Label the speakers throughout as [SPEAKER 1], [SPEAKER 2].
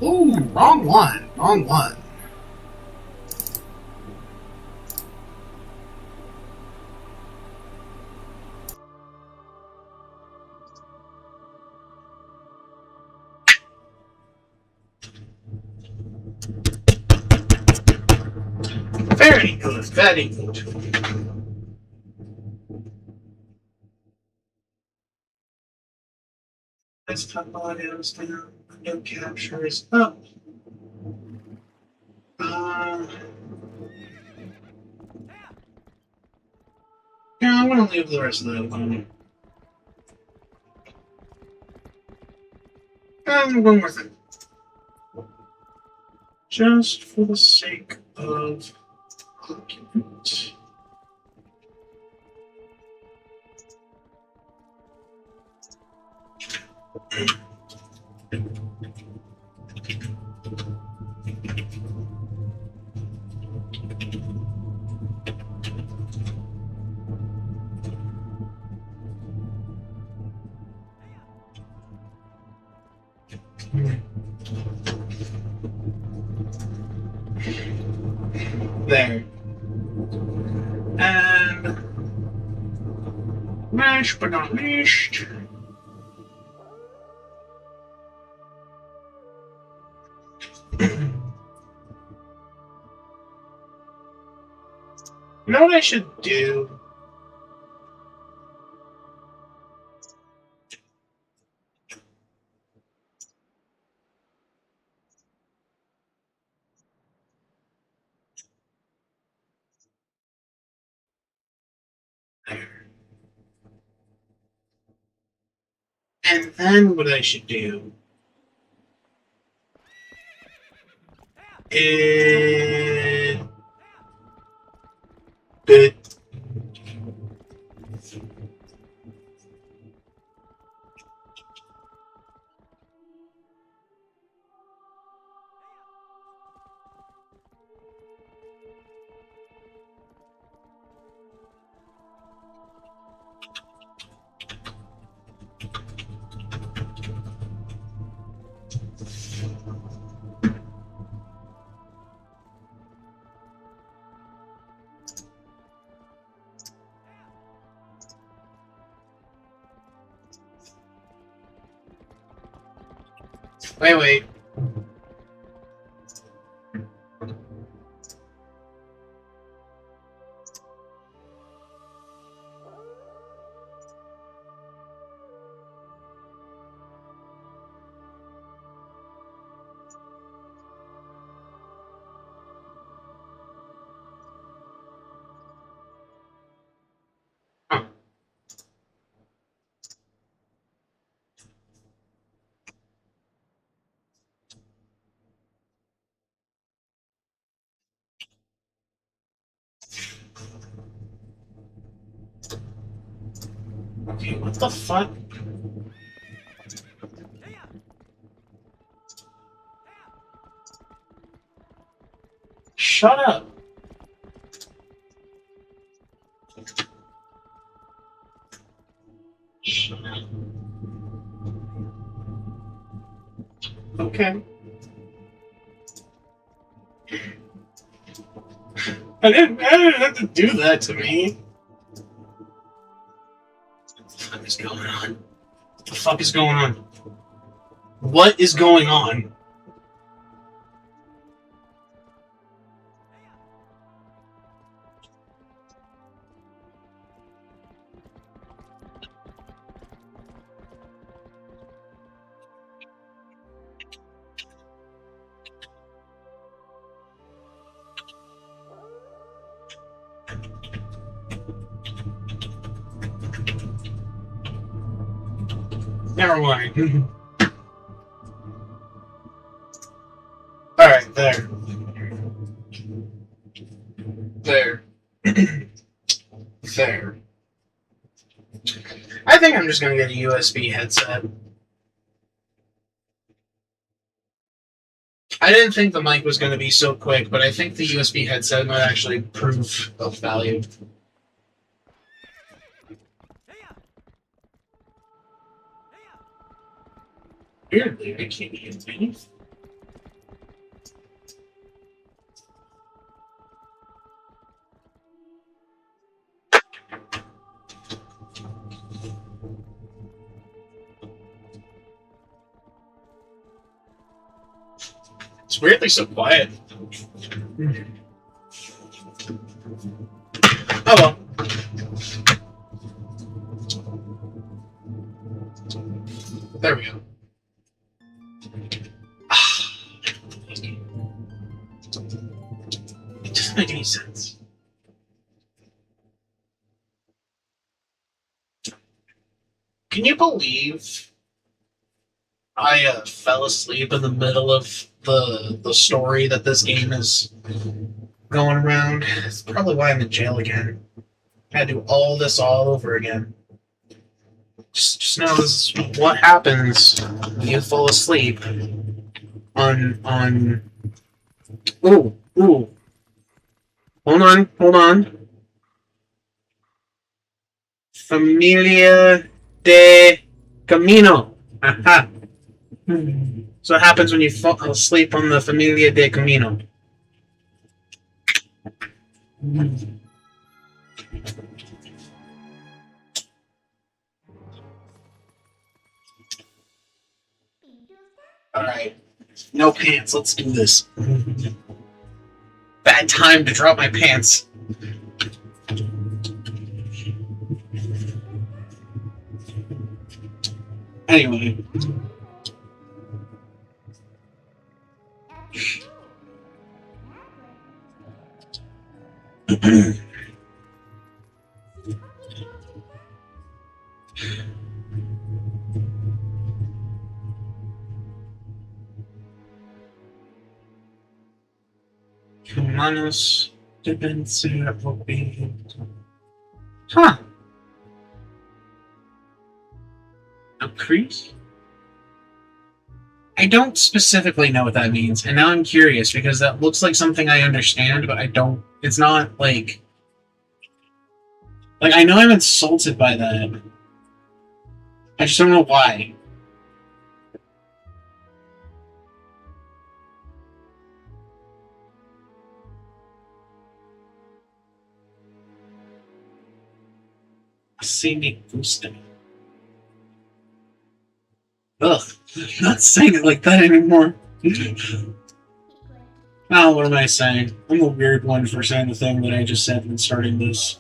[SPEAKER 1] Ooh, wrong one. Wrong one. Very good. Very good. Let's put audios down. No captures up. Yeah, I'm gonna leave the rest of that alone. I'm going with it. Just for the sake of argument. There. And last but not least, you know what I should do? And then what I should do is good. Wait. Huh. Okay, what the fuck? Shut up. Shut up. Okay. I didn't have to do that to me. What the fuck is going on? What the fuck is going on? What is going on? Never mind. Alright, there. There. There. I think I'm just gonna get a USB headset. I didn't think the mic was gonna be so quick, but I think the USB headset might actually prove of value. Weirdly, I can't hear me. It's weirdly so quiet. Oh well. There we go. It doesn't make any sense. Can you believe I fell asleep in the middle of the story that this game is going around? It's probably why I'm in jail again. I had to do all this all over again. Just know this is what happens when you fall asleep on. Ooh. Hold on. Familia de Camino. Aha. So what happens when you fall asleep on the Familia de Camino? Alright. No pants, let's do this. Bad time to drop my pants. Anyway. Humanos deben ser obedientes. Huh. A crease? I don't specifically know what that means, and now I'm curious because that looks like something I understand, but I don't. It's not like I know I'm insulted by that. I just don't know why. See me gusta. Ugh, I'm not saying it like that anymore. Oh, what am I saying? I'm a weird one for saying the thing that I just said when starting this.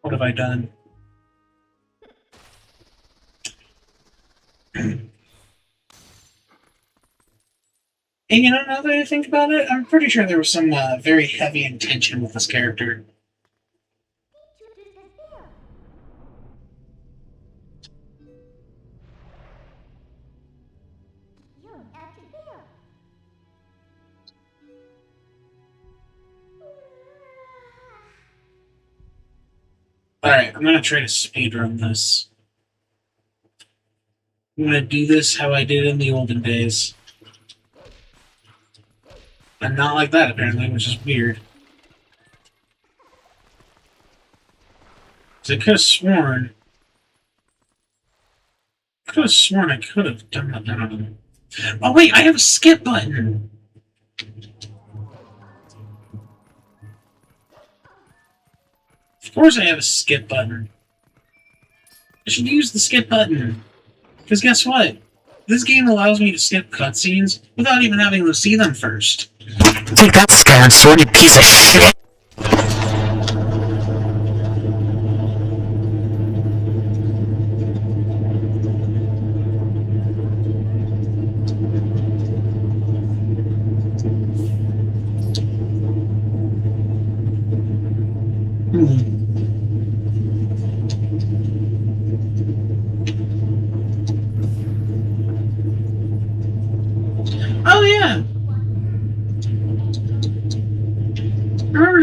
[SPEAKER 1] What have I done? And you know, now that I think about it, I'm pretty sure there was some very heavy intention with this character. Alright, I'm gonna try to speedrun this. I'm gonna do this how I did in the olden days. And not like that, apparently, which is weird. Because I could have sworn... I could have done that. Oh wait, I have a skip button! Of course I have a skip button. I should use the skip button. Because guess what? This game allows me to skip cutscenes without even having to see them first. Take that, Scan Sword, you piece of shit!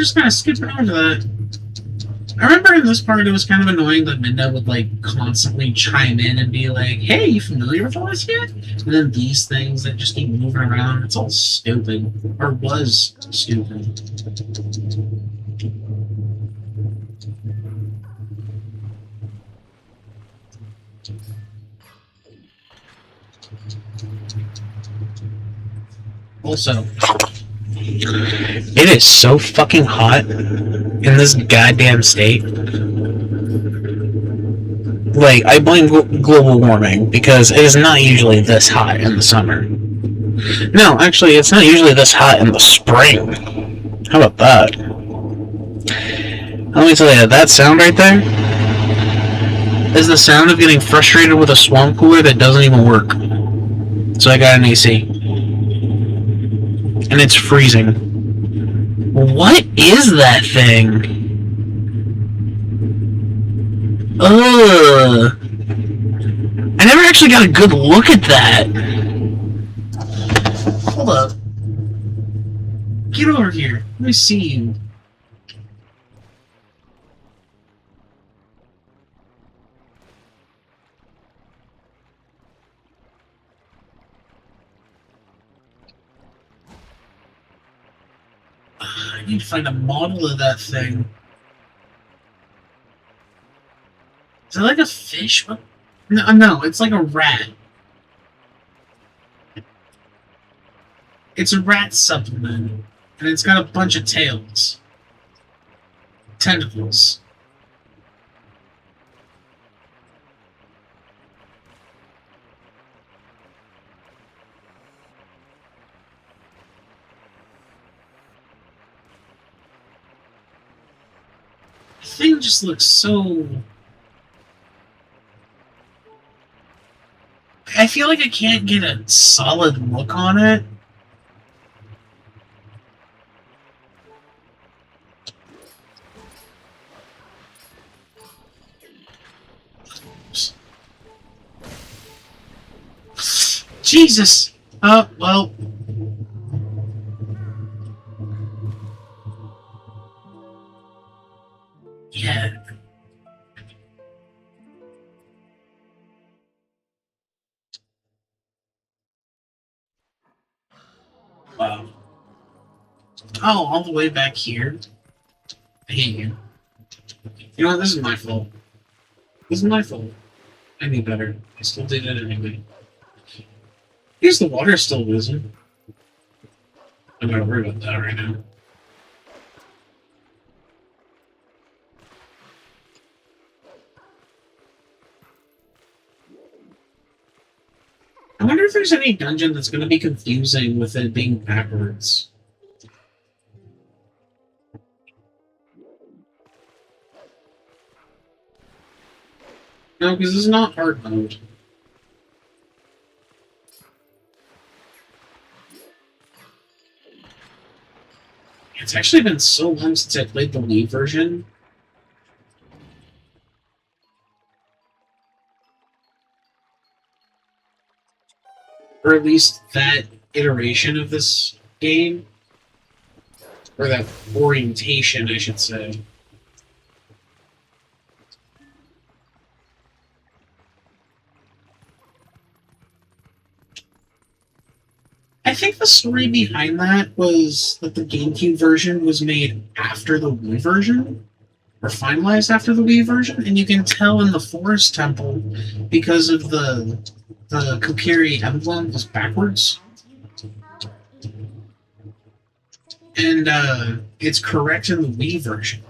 [SPEAKER 1] just kind of skipping over that. I remember in this part it was kind of annoying that Midna would like constantly chime in and be like, "Hey, you familiar with all this yet?" And then these things that just keep moving around, it's all stupid. Or was stupid. Also, it is so fucking hot in this goddamn state. Like, I blame global warming because it is not usually this hot in the summer. No, actually, it's not usually this hot in the spring. How about that? Let me tell you, that sound right there is the sound of getting frustrated with a swamp cooler that doesn't even work. So I got an AC. And it's freezing. What is that thing? Ugh. I never actually got a good look at that. Hold up. Get over here. Let me see you. I need to find a model of that thing. Is it like a fish? No, it's like a rat. It's a rat supplement, and it's got a bunch of tails. Tentacles. The thing just looks so... I feel like I can't get a solid look on it. Jesus! Well... Yeah. Wow. Oh, all the way back here? I hate you. You know what? This is my fault. This is my fault. I knew better. I still did it anyway. Here's the water still losing. I'm not worried about that right now. I wonder if there's any dungeon that's going to be confusing with it being backwards. No, because this is not hard mode. It's actually been so long since I played the Wii version. Or at least that iteration of this game. Or that orientation, I should say. I think the story behind that was that the GameCube version was made after the Wii version, or finalized after the Wii version, and you can tell in the Forest Temple because of the Kokiri emblem is backwards. And it's correct in the Wii version,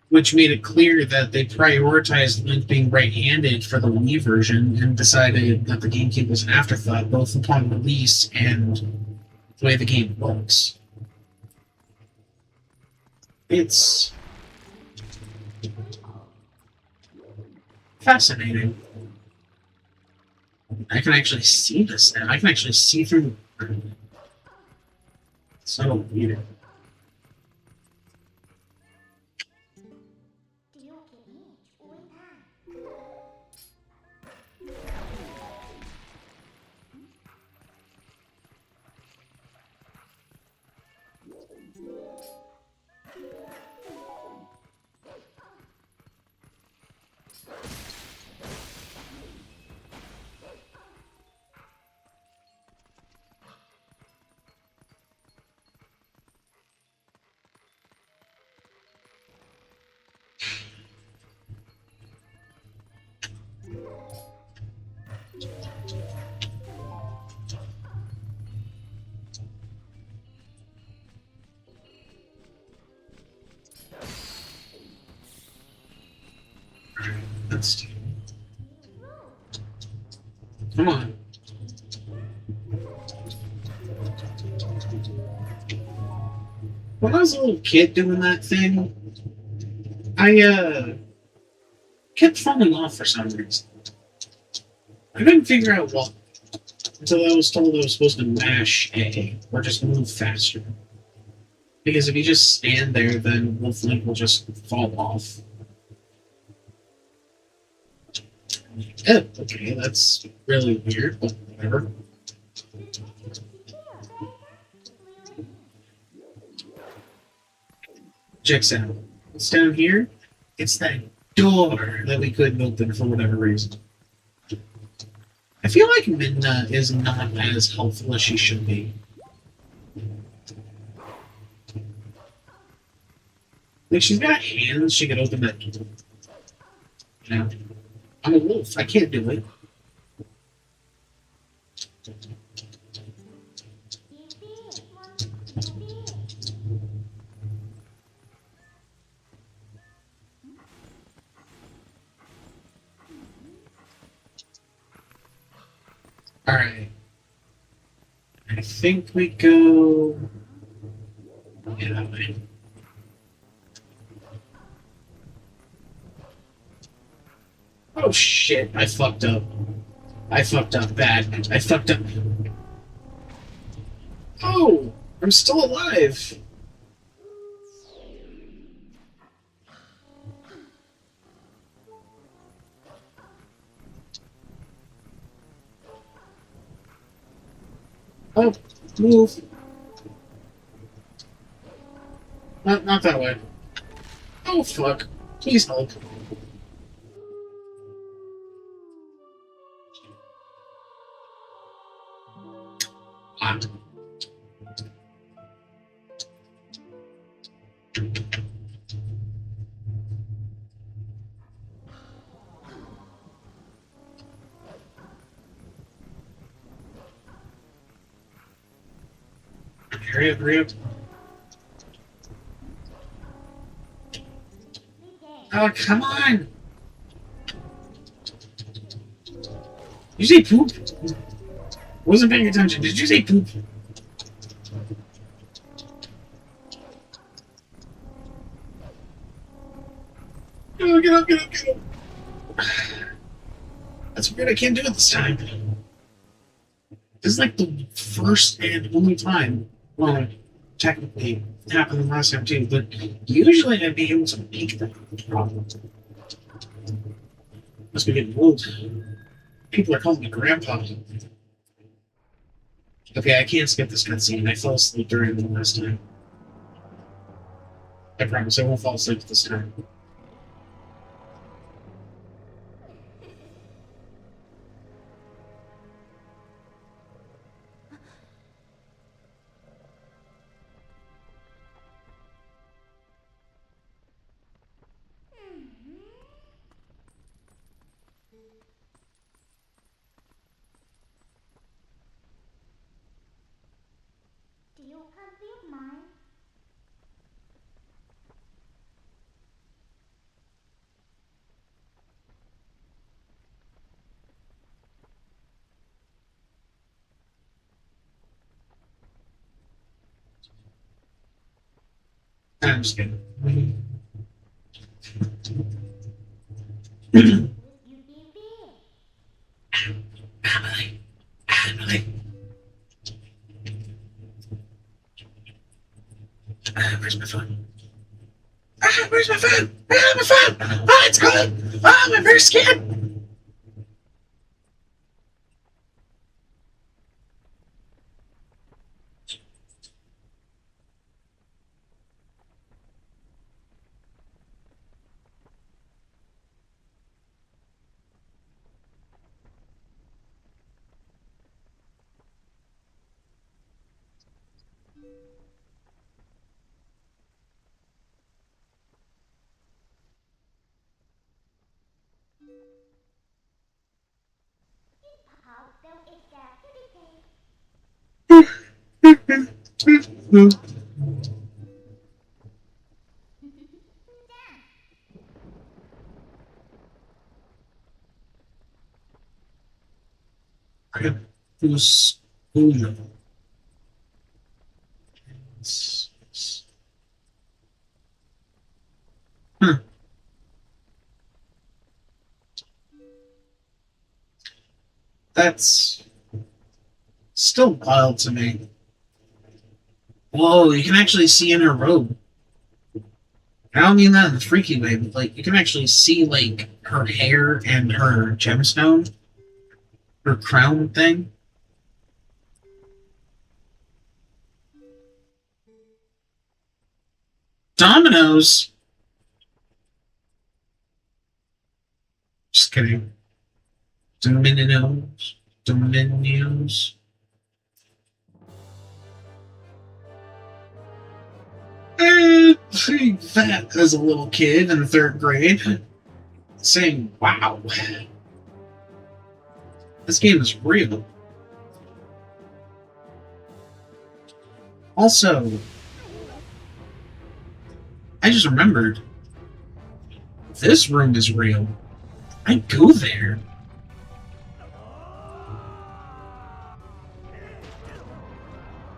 [SPEAKER 1] which made it clear that they prioritized Link being right-handed for the Wii version and decided that the GameCube was an afterthought, both upon release and the way the game looks. It's fascinating. I can actually see this now. I can actually see through the... So weird. That's come on. When I was a little kid doing that thing, I kept falling off for some reason. I couldn't figure out what until I was told I was supposed to mash A or just move faster. Because if you just stand there, then Wolf Link will just fall off. Oh, okay, that's really weird, but whatever. Checks out. It's down here. It's that door that we couldn't open for whatever reason. I feel like Midna is not as helpful as she should be. Like, she's got hands, she could open that door. You know? I'm a wolf, I can't do it. Alright. I think we go... Yeah, that way. Oh shit, I fucked up. I fucked up bad. I fucked up. Oh! I'm still alive! Oh, move. Not that way. Oh fuck. Please help. Ah. Hurry up, hurry up. Oh, come on! You say poop? Wasn't paying attention. Did you say poop? Oh, get up, get up, get up. That's weird, I can't do it this time. This is like the first and only time, well, technically, it happened the last time too, but usually I'd be able to make that problem. Must be getting old. People are calling me grandpa. Okay, I can't skip this cutscene. I fell asleep during the last time. I promise I won't fall asleep this time.
[SPEAKER 2] Do you confuse mine?
[SPEAKER 1] I'm just kidding.
[SPEAKER 2] You be big.
[SPEAKER 1] Emily. Emily. Where's my phone? Where's my phone? My phone! Oh, it's gone! Oh, I'm very scared!
[SPEAKER 2] How don't it get to be big?
[SPEAKER 1] Crepuscular. Huh. That's still wild to me. Whoa, you can actually see in her robe. I don't mean that in a freaky way, but like you can actually see like her hair and her gemstone, her crown thing. Dominoes. Just kidding. Dominions. Dominions. See that as a little kid in third grade, saying, "Wow, this game is real." Also, I just remembered this room is real. I go there.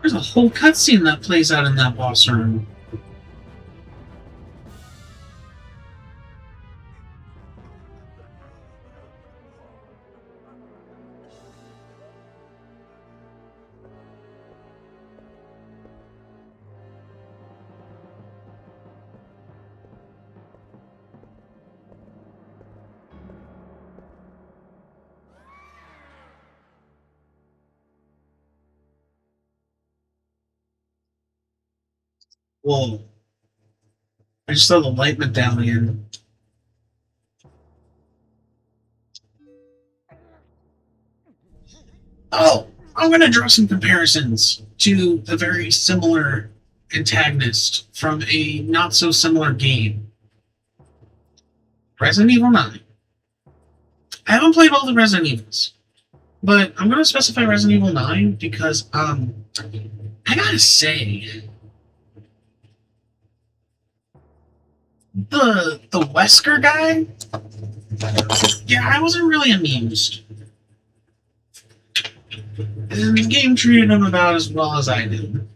[SPEAKER 1] There's a whole cutscene that plays out in that boss room. Whoa. I just saw the light medallion. Oh, I'm going to draw some comparisons to a very similar antagonist from a not so similar game. Resident Evil 9. I haven't played all the Resident Evils, but I'm going to specify Resident Evil 9 because, I gotta say, the Wesker guy, yeah, I wasn't really amused. And the game treated him about as well as I did.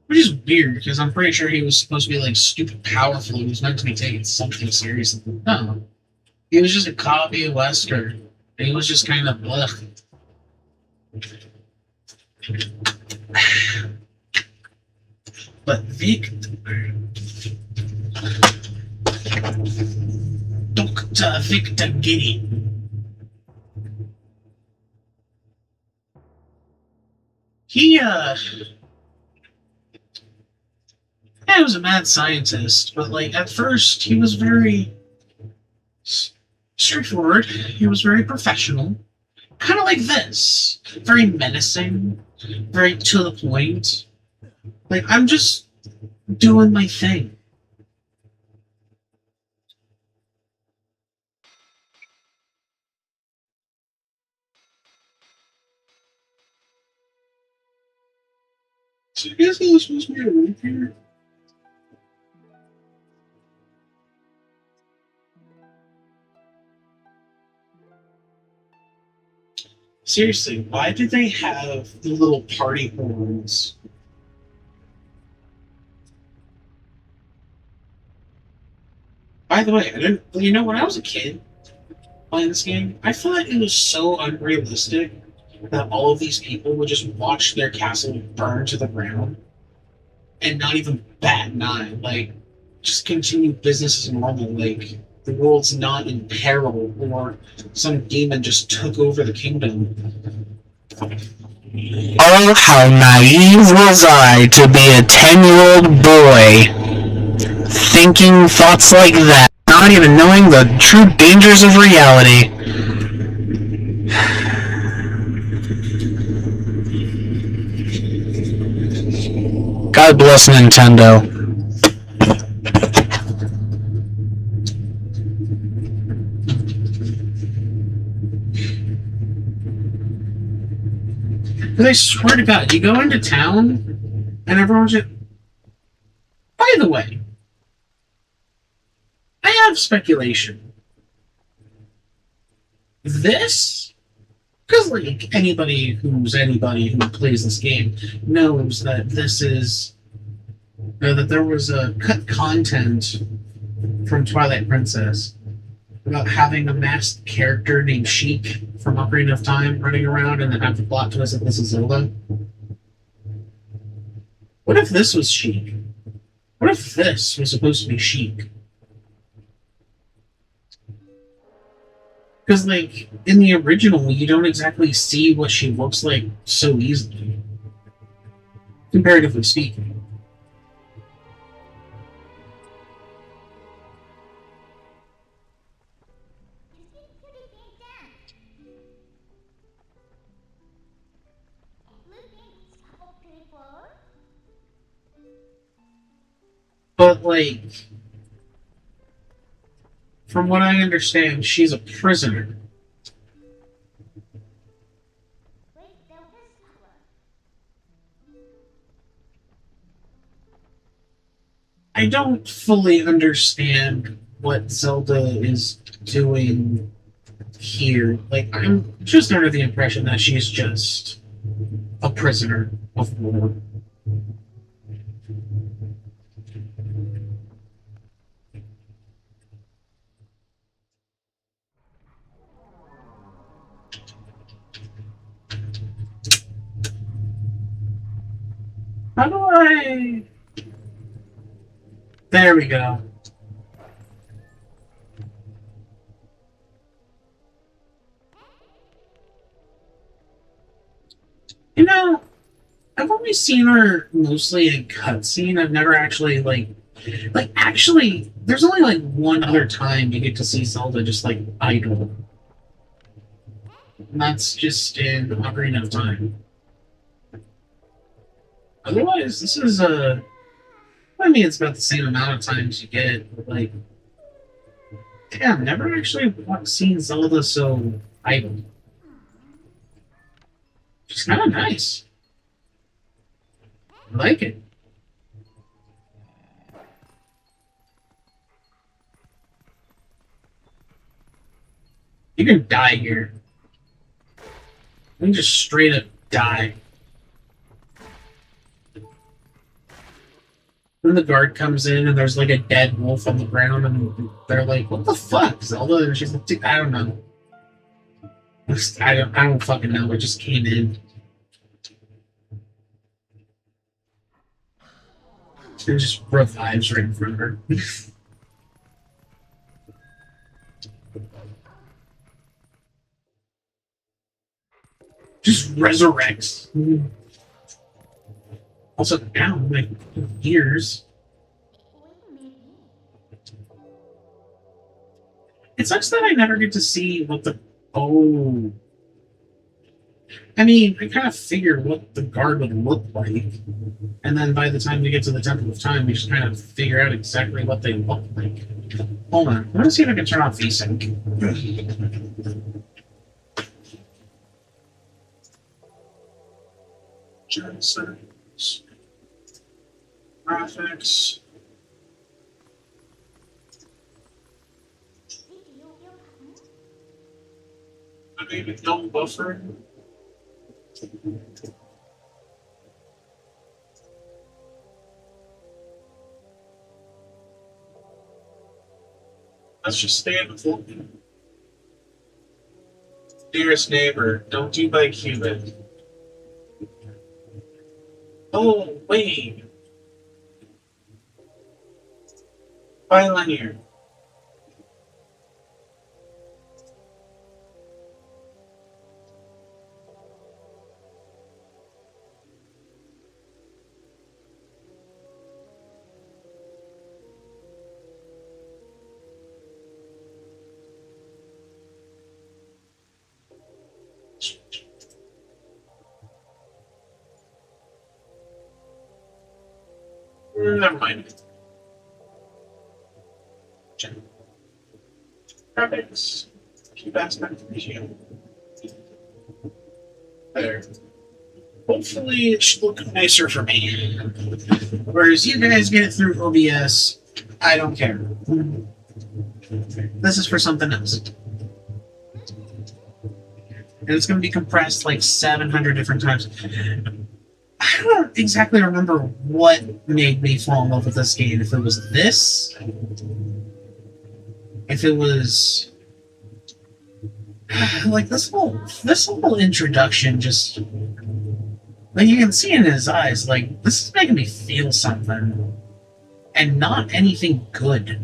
[SPEAKER 1] Which is weird, because I'm pretty sure he was supposed to be, like, stupid powerful. He was meant to be taken something seriously. No. He was just a copy of Wesker. He was just kind of, ugh. But Victor... Dr. Victor Guinea. He was a mad scientist, but like at first he was very straightforward. He was very professional, kind of like this, very menacing, very to the point. Like I'm just doing my thing. So I guess I was supposed to be a room here. Seriously, why did they have the little party horns? By the way, I didn't. You know, when I was a kid playing this game, I thought it was so unrealistic that all of these people would just watch their castle burn to the ground and not even bat an eye. Like, just continue business as normal. Like, the world's not in peril or some demon just took over the kingdom.
[SPEAKER 3] Oh, how naive was I to be a 10-year-old boy, thinking thoughts like that, not even knowing the true dangers of reality. God bless Nintendo.
[SPEAKER 1] Because I swear to God, you go into town and everyone's just. By the way, I have speculation This, because like anybody who plays this game knows that this is that there was a cut content from Twilight Princess about having a masked character named Sheik from Ocarina of Time running around and then have the plot twist that this is Zelda. What if this was Sheik? What if this was supposed to be Sheik? Because, like, in the original, you don't exactly see what she looks like so easily, comparatively speaking. But, like, from what I understand, she's a prisoner. I don't fully understand what Zelda is doing here. Like, I'm just under the impression that she's just a prisoner of war. How do I... There we go. You know, I've only seen her mostly in cutscene. I've never actually, actually, there's only, like, one other time you get to see Zelda just, like, idle. And that's just in Ocarina of Time. Otherwise, this is I mean, it's about the same amount of times you get, but like, damn, never actually seen Zelda so idle. She's kind of nice. I like it. You can die here. You can just straight up die. Then the guard comes in and there's like a dead wolf on the ground and they're like, "What the fuck, Zelda?" And she's like, "I don't know. I don't fucking know. It just came in." It just revives right in front of her. Just resurrects. Also, down like years. It sucks that I never get to see what the. Oh. I mean, I kind of figured what the guard would look like. And then by the time we get to the Temple of Time, we just kind of figure out exactly what they look like. Hold on. Let me see if I can turn off VSync. Settings. Graphics. Maybe don't buffer. Let's just stay with it. Dearest neighbor, don't do by Cuban. Oh, wait. By linear. Never mind. Graphics. Keep aspect ratio. There. Hopefully it should look nicer for me. Whereas you guys get it through OBS, I don't care. This is for something else. and it's going to be compressed like 700 different times. I don't exactly remember what made me fall in love with this game. If it was this, if it was like this whole introduction, just like you can see in his eyes, like this is making me feel something, and not anything good.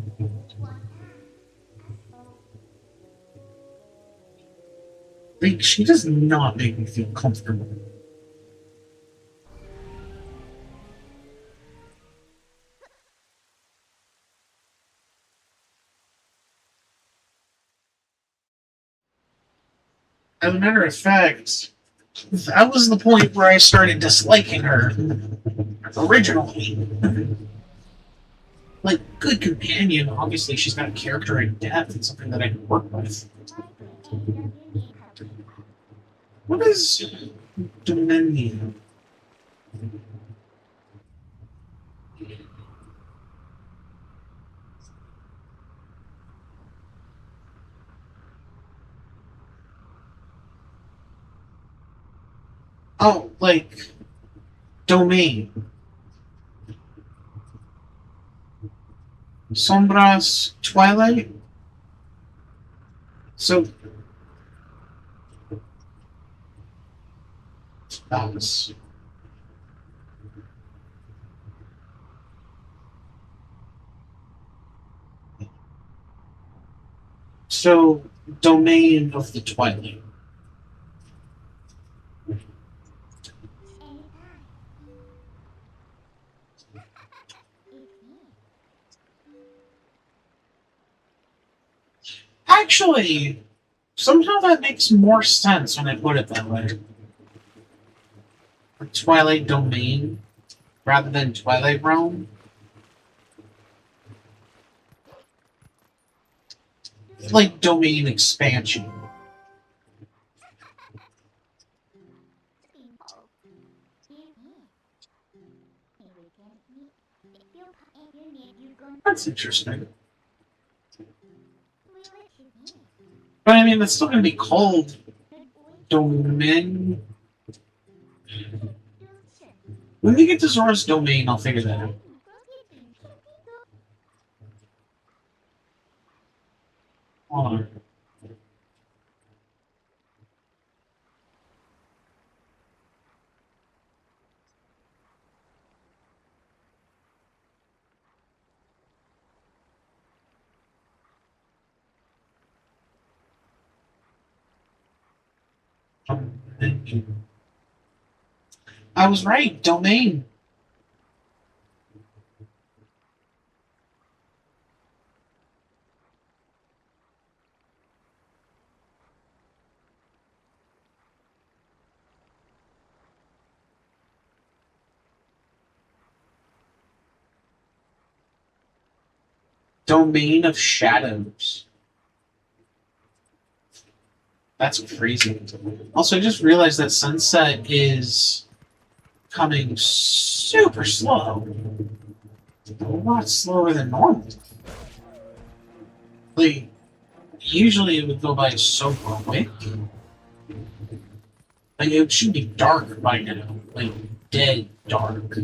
[SPEAKER 1] Like she does not make me feel comfortable. As a matter of fact, that was the point where I started disliking her originally. Like, good companion, obviously she's got a character and depth and something that I can work with. What is Dominion? Oh, like, Domain. Sombras Twilight? So, that was. So, Domain of the Twilight. Actually, somehow that makes more sense when I put it that way. Twilight Domain rather than Twilight Realm. Like domain expansion. That's interesting. But I mean, it's still going to be called Domain. When we get to Zora's Domain, I'll figure that out. Hold on. I was right. Domain. Domain of Shadows. That's crazy. Also, I just realized that sunset is coming super slow. A lot slower than normal. Like, usually it would go by so quick. Like, it should be dark by now. Like, dead dark.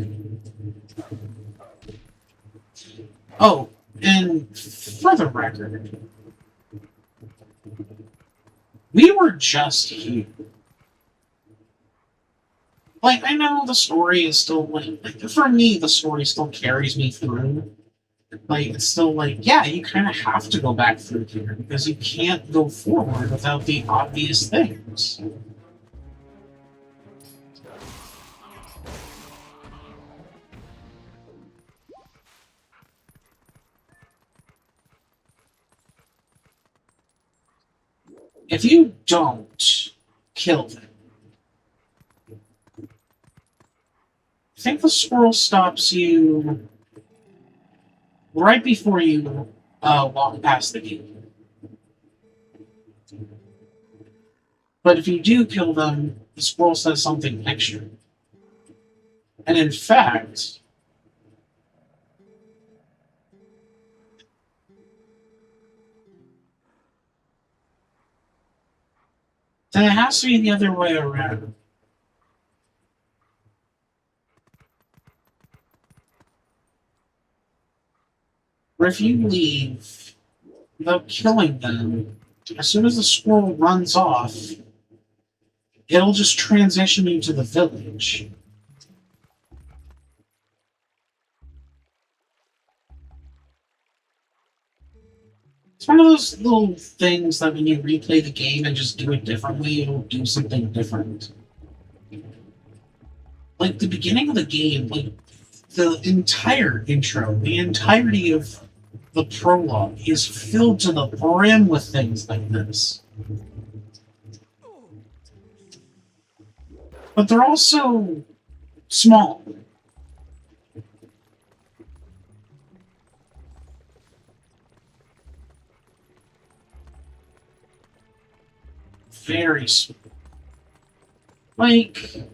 [SPEAKER 1] Oh, and for the record, we were just here. Like, I know the story is still, like for me, the story still carries me through. Like, it's still like, yeah, you kind of have to go back through here because you can't go forward without the obvious things. If you don't kill them, I think the squirrel stops you right before you walk past the gate. But if you do kill them, the squirrel says something extra. And in fact, So it has to be the other way around. Or if you leave without killing them, as soon as the squirrel runs off, it'll just transition you to the village. It's one of those little things that when you replay the game and just do it differently, it'll do something different. Like the beginning of the game, like the entire intro, the entirety of the prologue is filled to the brim with things like this. But they're also small. Very small. Like,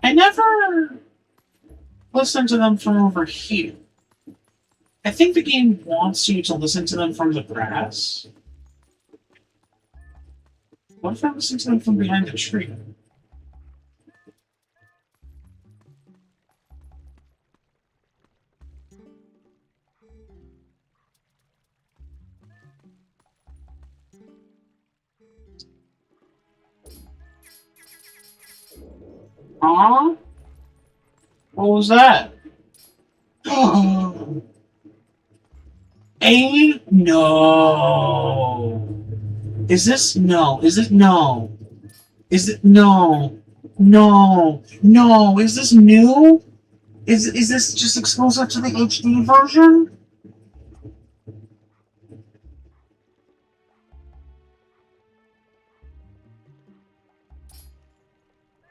[SPEAKER 1] I never listened to them from over here. I think the game wants you to listen to them from the grass. What if I listen to them from behind the tree? Huh? What was that? A? No. Is this no? Is it no? Is it no? No. No. Is this new? Is this just exclusive to the HD version?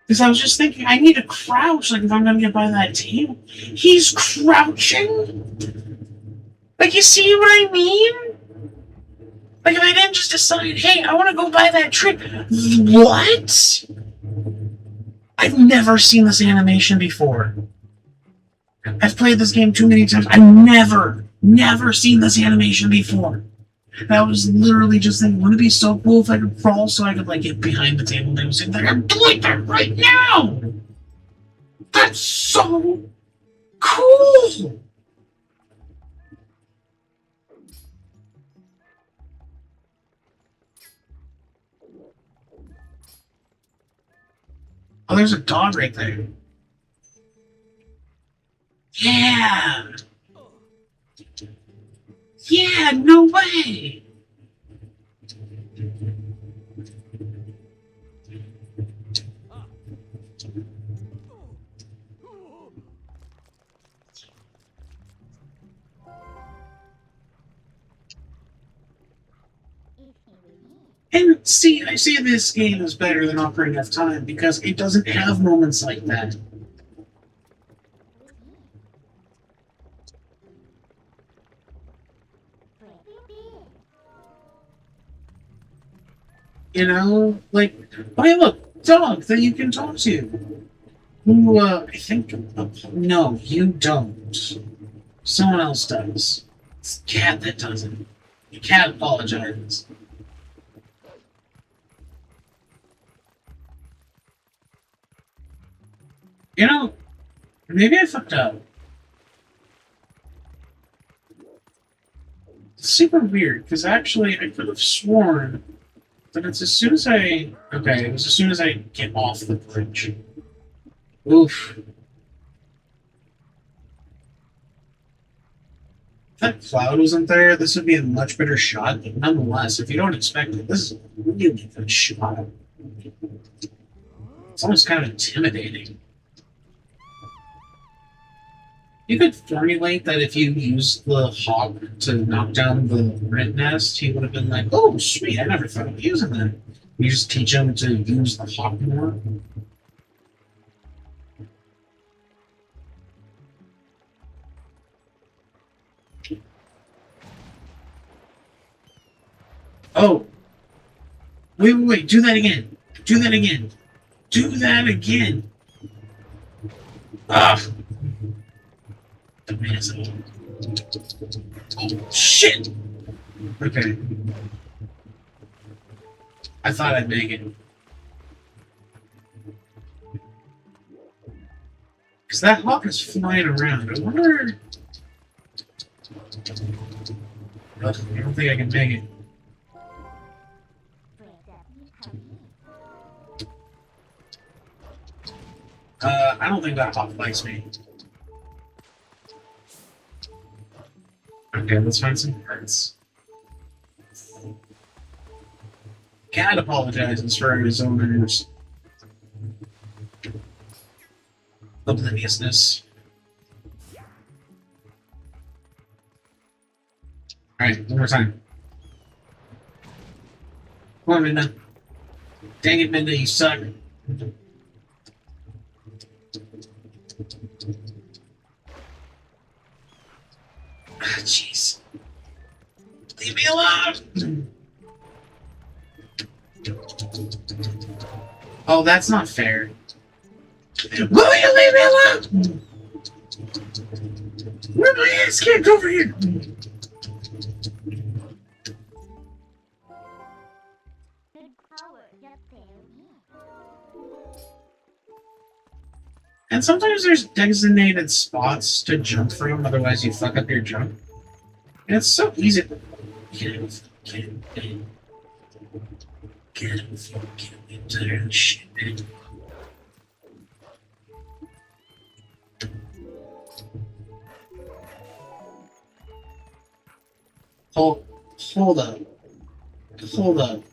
[SPEAKER 1] Because I was just thinking, I need to crouch, like, if I'm gonna get by that table. He's crouching? Like, you see what I mean? Like, if I didn't just decide, hey, I want to go by that tree. What? I've never seen this animation before. I've played this game too many times. I've never seen this animation before. And I was literally just thinking, wouldn't it be so cool if I could crawl so I could, like, get behind the table and they would say, I'm doing that right now! That's so cool! Oh, there's a dog right there. Yeah! Yeah, no way! And see, I say this game is better than Ocarina of Time because it doesn't have moments like that. You know, like, oh hey, look, dog that you can talk to. Who, I think, no, you don't. Someone else does. It's the cat that does it. The cat apologizes. You know, maybe I fucked up. It's super weird, because actually I could have sworn that it's as soon as I... Okay, it was as soon as I get off the bridge. Oof. If that cloud wasn't there, this would be a much better shot, but nonetheless, if you don't expect it, this is a really good shot. It's almost kind of intimidating. You could formulate that if you used the hawk to knock down the red nest, he would have been like, oh, sweet, I never thought of using that. You just teach him to use the hawk more. Oh. Wait, do that again. Do that again. Do that again. Ah. Oh, shit! Okay. I thought I'd make it. Because that hawk is flying around. I wonder... Ugh, I don't think I can make it. I don't think that hawk likes me. Okay, let's find some parts. Cat apologizes for his owner's obliviousness. Alright, one more time. Come on, Midna. Dang it, Midna, you suck. Ah, jeez. Leave me alone! Oh, that's not fair. Will you leave me alone? Where my ass kicked over here? And sometimes there's designated spots to jump from, otherwise you fuck up your jump. And it's so easy to get him, tired of shit, man. Hold up.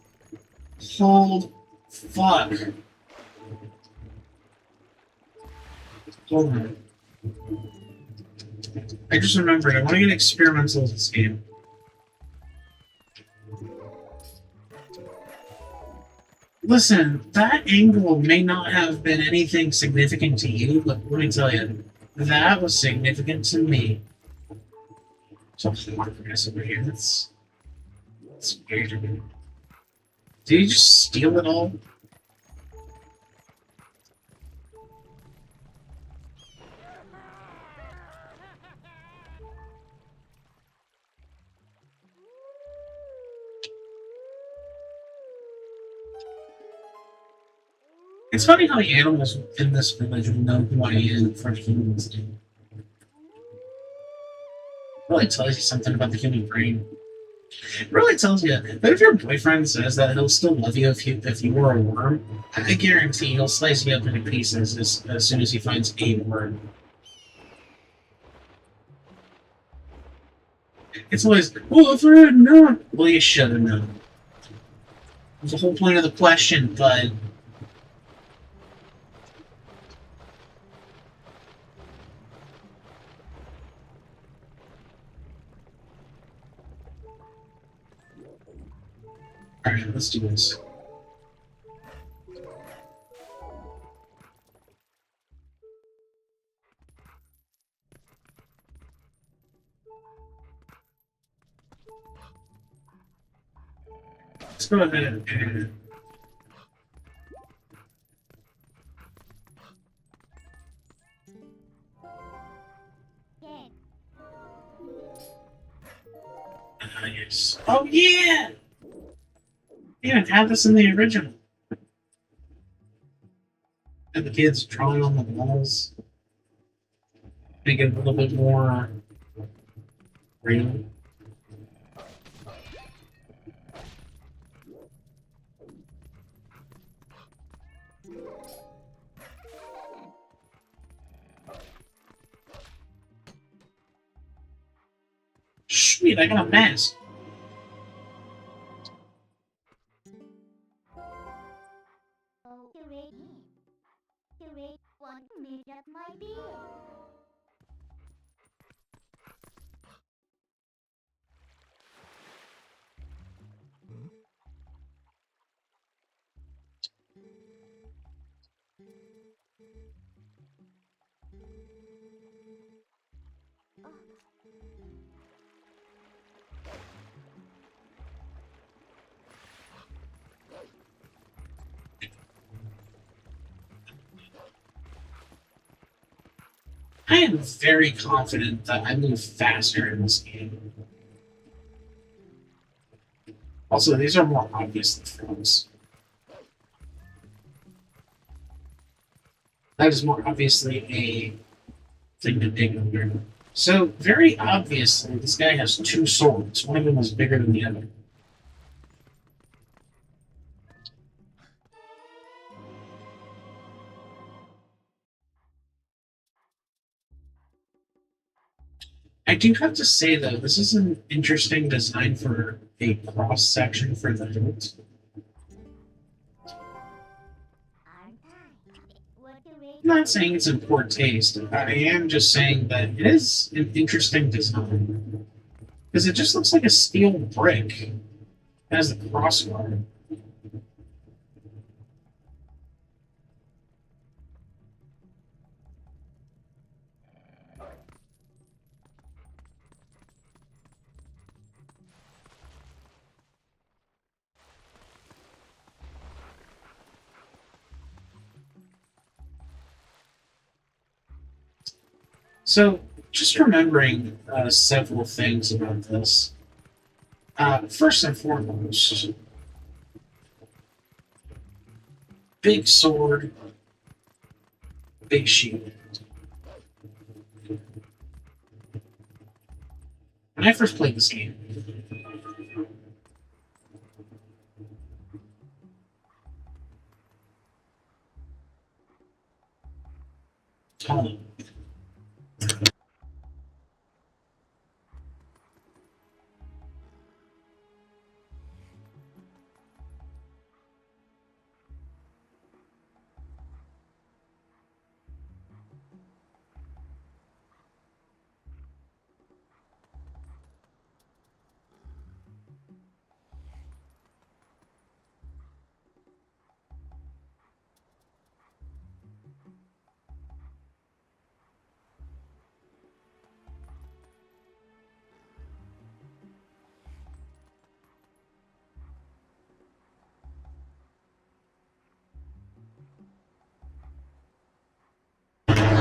[SPEAKER 1] Fuck. Hold on. I just remembered, I want to get experimental with this game. Listen, that angle may not have been anything significant to you, but let me tell you, that was significant to me. So progress over here. That's weird. Did you just steal it all? It's funny how the animals in this village know who I am for humans do. Really tells you something about the human brain. It really tells you that if your boyfriend says that he'll still love you if you were a worm, I guarantee he'll slice you up into pieces as soon as he finds a worm. It's always, well, if I had known. Well, you should have known. That's the whole point of the question, bud. Alright, let's do this. Let's go ahead and... yes. Oh yeah! They didn't have this in the original. And the kids drawing on the walls. Make it a little bit more real. Sweet, I got a mask.
[SPEAKER 2] One made up my beard.
[SPEAKER 1] I am very confident that I move faster in this game. Also, these are more obvious than frogs. That is more obviously a thing to dig under. So, very obviously, this guy has two swords. One of them is bigger than the other. I do have to say, though, this is an interesting design for a cross section for the hilt. I'm not saying it's in poor taste. I am just saying that it is an interesting design. Because it just looks like a steel brick as the crossguard. So, just remembering several things about this. First and foremost, big sword, big shield. When I first played this game, hold on.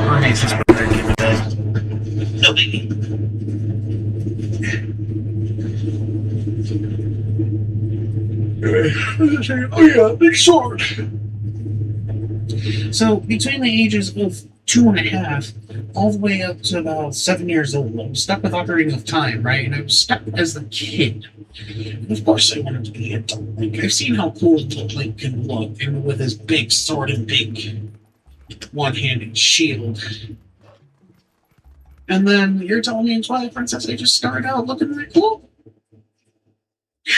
[SPEAKER 1] Alright, just better give it that. No biggie. Oh yeah, big sword. So between the ages of 2.5 all the way up to about 7 years old, I was stuck with Ocarina of Time, right? And I was stuck as the kid. And of course I wanted to be an adult Link. I've seen how cool adult Link can look, and with his big sword and big one-handed shield. And then you're telling me in Twilight Princess I just started out looking really cool?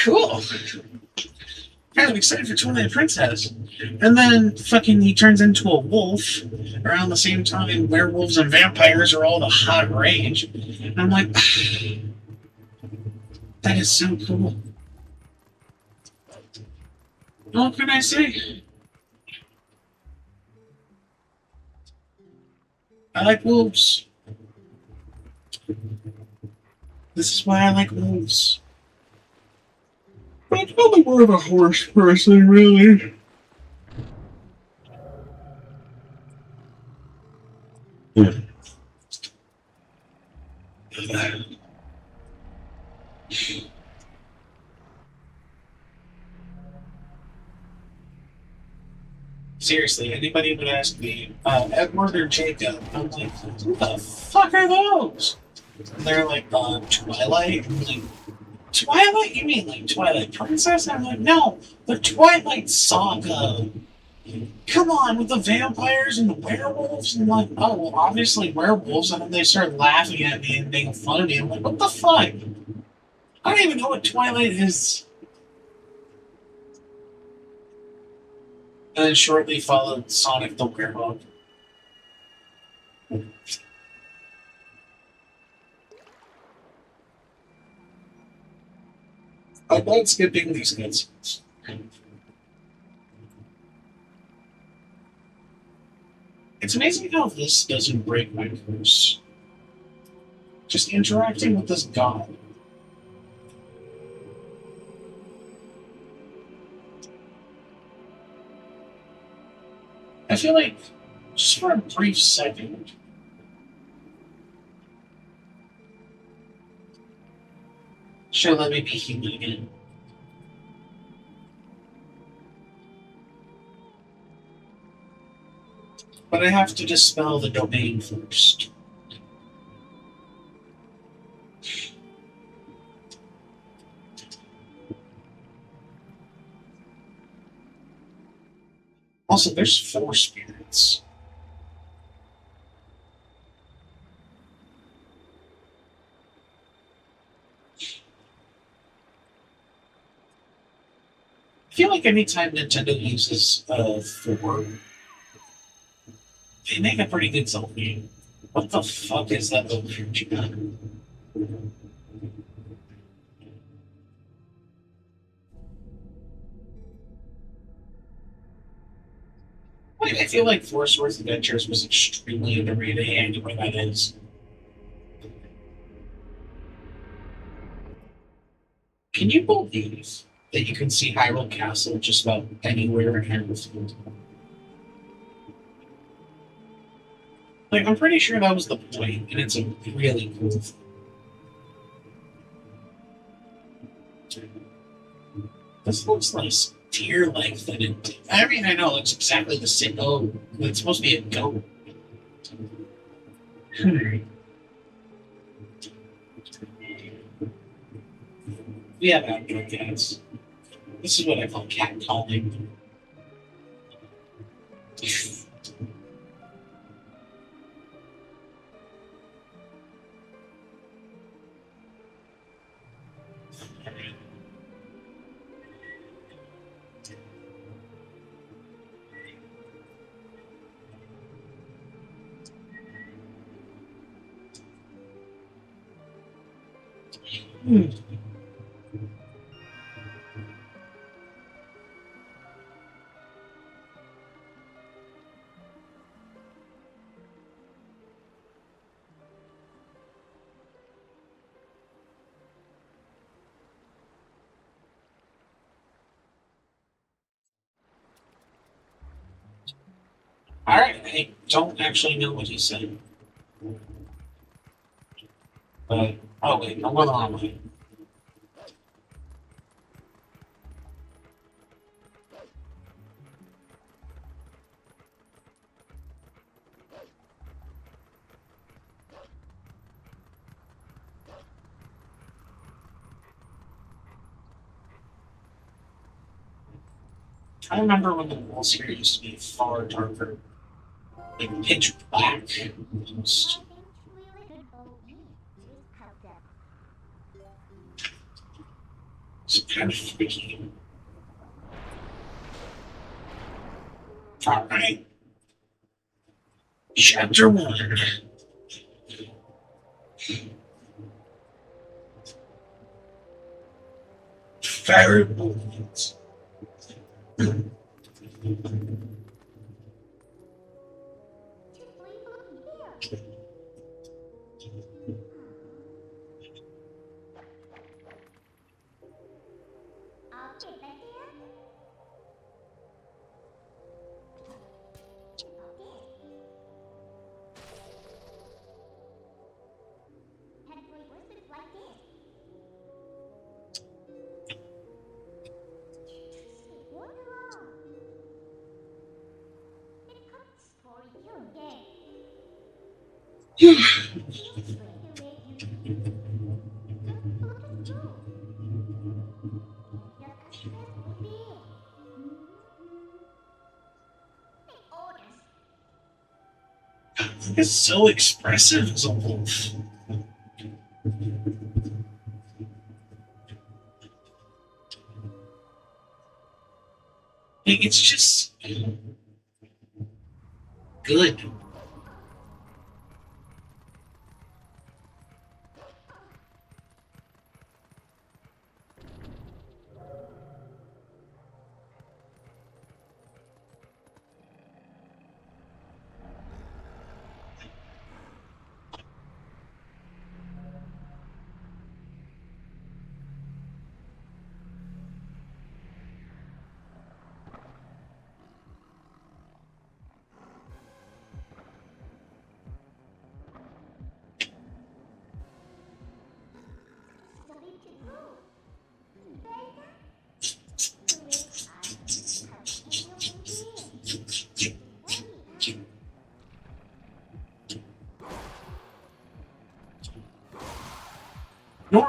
[SPEAKER 1] Cool. I'm excited for Twilight Princess. And then fucking he turns into a wolf around the same time werewolves and vampires are all the hot rage. And I'm like, that is so cool. What can I say? I like wolves. This is why I like wolves. But I'm probably more of a horse person, really. Yeah. Seriously, anybody would ask me, Edward or Jacob? I'm like, who the fuck are those? And they're like, Twilight? I'm like, Twilight? You mean like Twilight Princess? And I'm like, no, the Twilight Saga. Come on, with the vampires and the werewolves. And I'm like, oh, well, obviously werewolves. And then they start laughing at me and making fun of me. I'm like, what the fuck? I don't even know what Twilight is. And then shortly followed Sonic the Werewolf. I'm not skipping these cutscenes. It's amazing how this doesn't break my curse. Just interacting with this god. I feel like, just for a brief second, she'll let me be human again. But I have to dispel the domain first. Also, there's 4 spirits. I feel like anytime Nintendo uses 4, they make a pretty good Zelda game. What the fuck is that over here? Like, I feel like Four Swords Adventures was extremely underrated, and where that is. Can you believe that you can see Hyrule Castle just about anywhere in Hyrule? Like, I'm pretty sure that was the point, and it's a really cool thing. This looks like deer like that it. I mean, I know it looks exactly the same. Oh, it's supposed to be a goat. We have outdoor cats. This is what I call cat calling. Hmm. All right, I don't actually know what he said. Oh wait, I'm going the wrong way. I remember when the walls here used to be far darker, like pitch black. Almost. It's kind of freaky. All right. Chapter 1. Fire movements. It's so expressive as a wolf. Like, it's just good.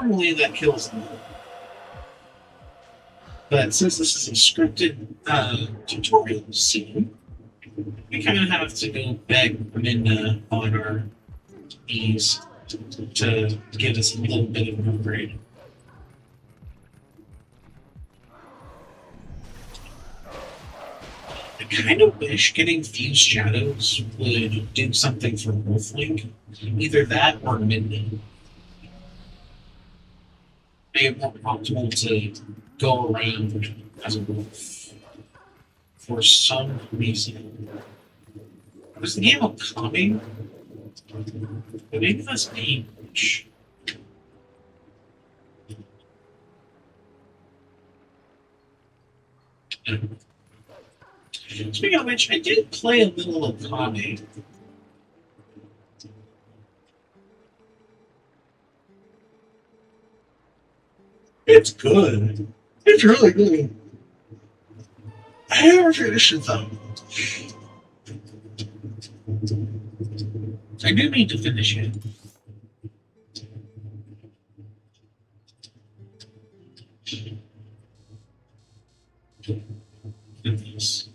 [SPEAKER 1] normally that kills them. But since this is a scripted tutorial scene, we kind of have to go back Minna on our knees to give us a little bit of an upgrade. I kind of wish getting Fused Shadows would do something for Wolflink. Either that or Midnight. Make it more optimal to go around as a wolf. For some reason. Was the game upcoming? But maybe that's age. Speaking of which, I did play a little of Kami. It's good. It's really good. I never finished it though. I do need to finish it. Goodness.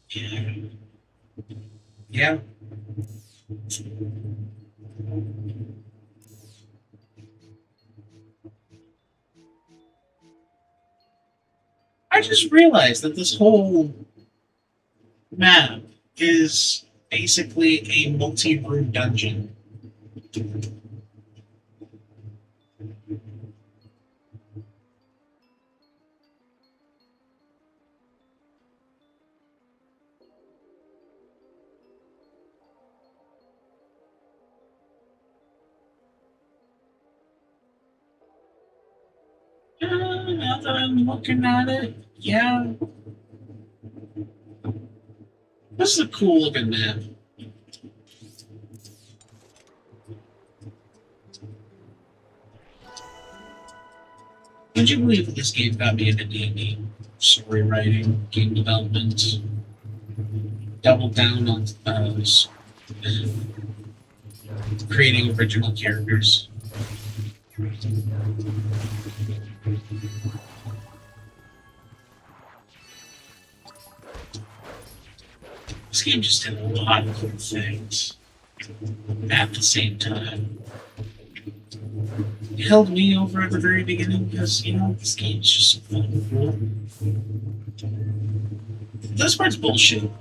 [SPEAKER 1] Yeah. Yeah. I just realized that this whole map is basically a multi-room dungeon. Now that I'm looking at it, yeah. This is a cool looking map. Would you believe that this game got me into D&D? Story writing, game development, double down on creating original characters. This game just did a lot of cool things at the same time. It held me over at the very beginning because, you know, this game's just so fucking cool. This part's bullshit.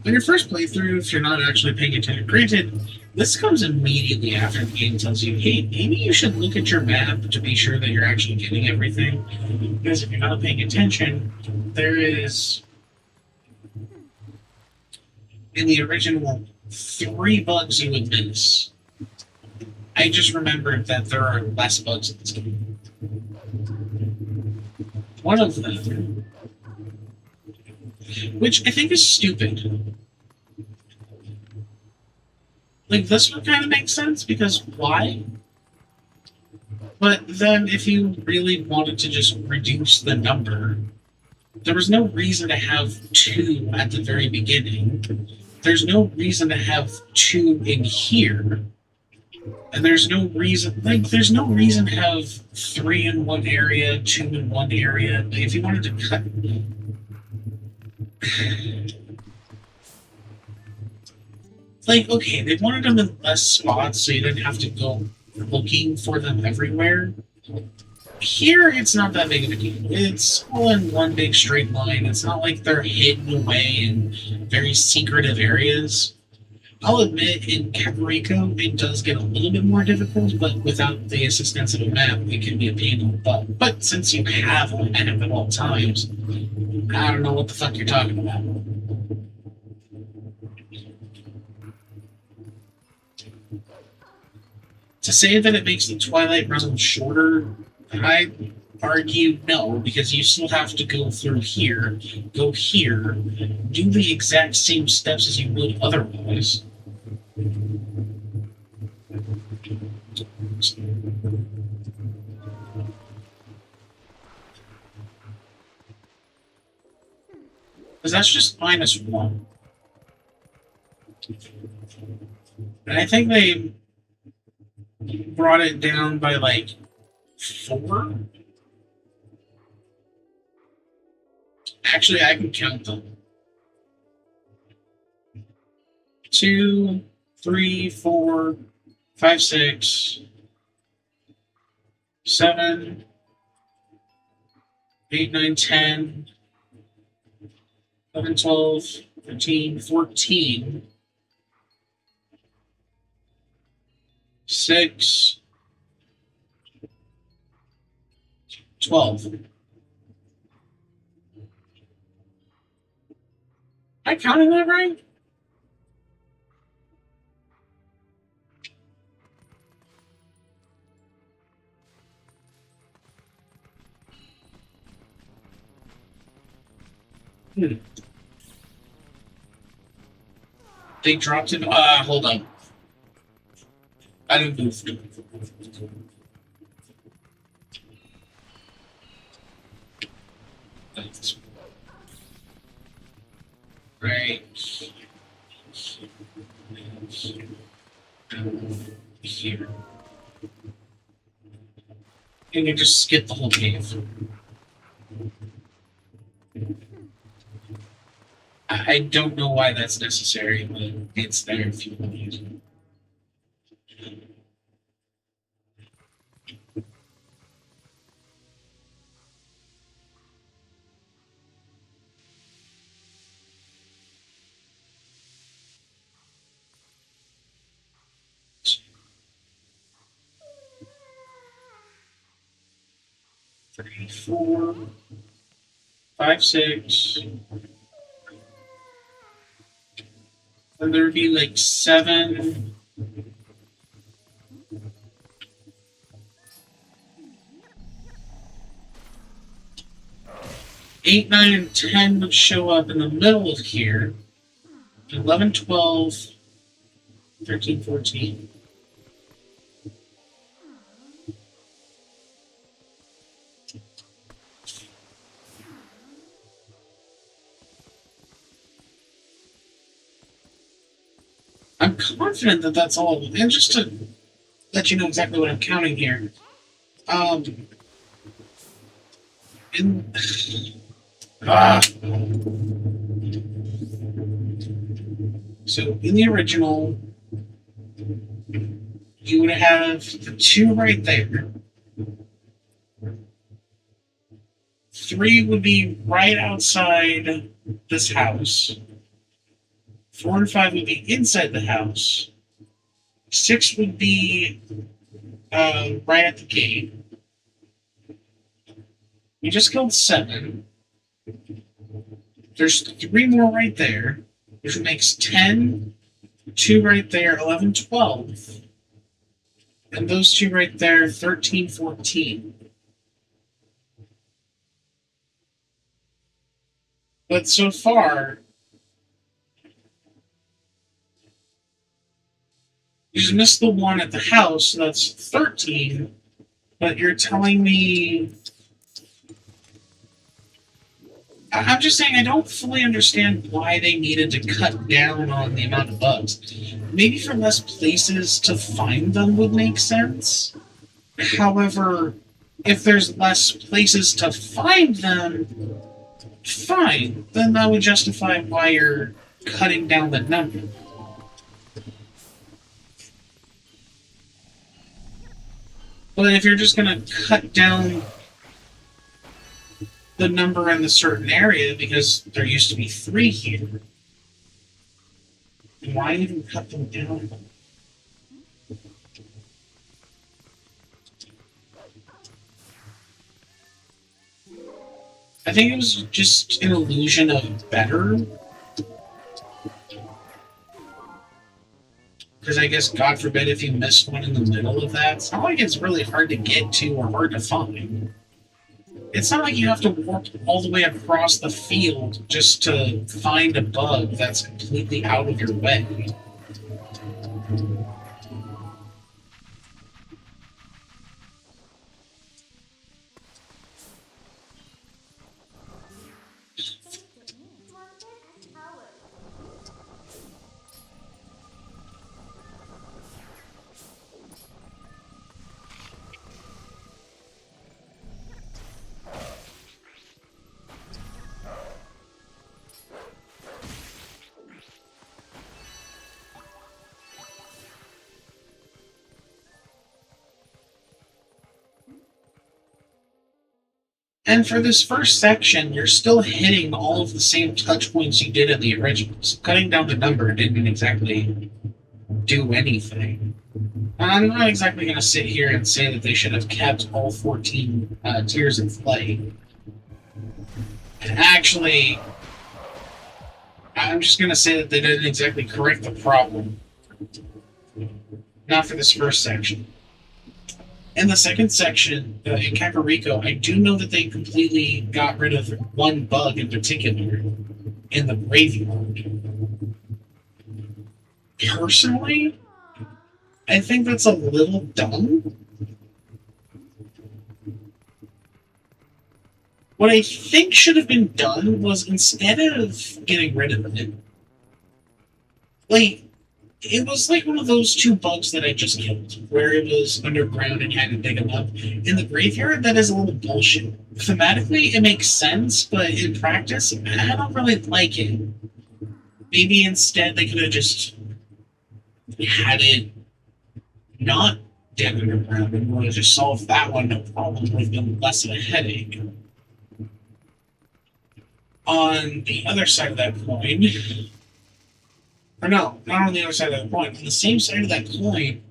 [SPEAKER 1] On your first playthrough, if you're not actually paying attention, granted, this comes immediately after the game tells you, hey, maybe you should look at your map to be sure that you're actually getting everything. Because if you're not paying attention, there is, in the original, 3 bugs you would miss. I just remembered that there are less bugs in this game. One of them, which I think is stupid. Like, this one kind of makes sense, because why? But then, if you really wanted to just reduce the number, there was no reason to have 2 at the very beginning. There's no reason to have 2 in here. And there's no reason to have 3 in one area, 2 in one area. If you wanted to cut. Like, okay, they wanted them in less spots so you didn't have to go looking for them everywhere. Here, it's not that big of a deal. It's all in one big straight line. It's not like they're hidden away in very secretive areas. I'll admit, in Kakariko, it does get a little bit more difficult, but without the assistance of a map, it can be a pain in the butt. But since you have a map at all times, I don't know what the fuck you're talking about. To say that it makes the Twilight realm shorter, I argue no, because you still have to go through here, go here, do the exact same steps as you would otherwise. Because that's just -1. And I think they brought it down by like 4. Actually, I can count them. 2, 3, 4, 5, 6, 7, 8, 9, 10, 11, 12, 13, 14, 6, 12. I counted that right? They dropped it. Hold on. I didn't move. Right here. And you just skip the whole cave. I don't know why that's necessary, but it's there if you want to use it. Three, 4, 5, 6. And there'd be like 7. 8, 9, and 10 would show up in the middle of here. 11, 12, 13, 14. I'm confident that that's all. And just to let you know exactly what I'm counting here. In So in the original, you would have the 2 right there. 3 would be right outside this house. 4 and 5 would be inside the house. 6 would be right at the gate. You just killed 7. There's 3 more right there, which makes 10, 2 right there, 11, 12. And those 2 right there, 13, 14. But so far, you just missed the 1 at the house, so that's 13. But you're telling me... I'm just saying I don't fully understand why they needed to cut down on the amount of bugs. Maybe for less places to find them would make sense. However, if there's less places to find them, fine. Then that would justify why you're cutting down the number. But if you're just going to cut down the number in the certain area because there used to be 3 here, why even cut them down? I think it was just an illusion of better. Because I guess, God forbid, if you missed one in the middle of that, it's not like it's really hard to get to or hard to find. It's not like you have to walk all the way across the field just to find a bug that's completely out of your way. And for this first section, you're still hitting all of the same touch points you did in the originals. Cutting down the number didn't exactly do anything. And I'm not exactly going to sit here and say that they should have kept all 14 tiers in play. Actually, I'm just going to say that they didn't exactly correct the problem. Not for this first section. In the second section, in Kakariko, I do know that they completely got rid of one bug in particular in the graveyard. Personally, I think that's a little dumb. What I think should have been done was instead of getting rid of it, like, it was like one of those two bugs that I just killed, where it was underground and you had to dig them up. In the graveyard, that is a little bullshit. Thematically, it makes sense, but in practice, I don't really like it. Maybe instead they could have just had it not dig underground and would have just solved that one, no problem. It would have been less of a headache. On the other side of that coin, or no, not on the other side of that coin, on the same side of that coin,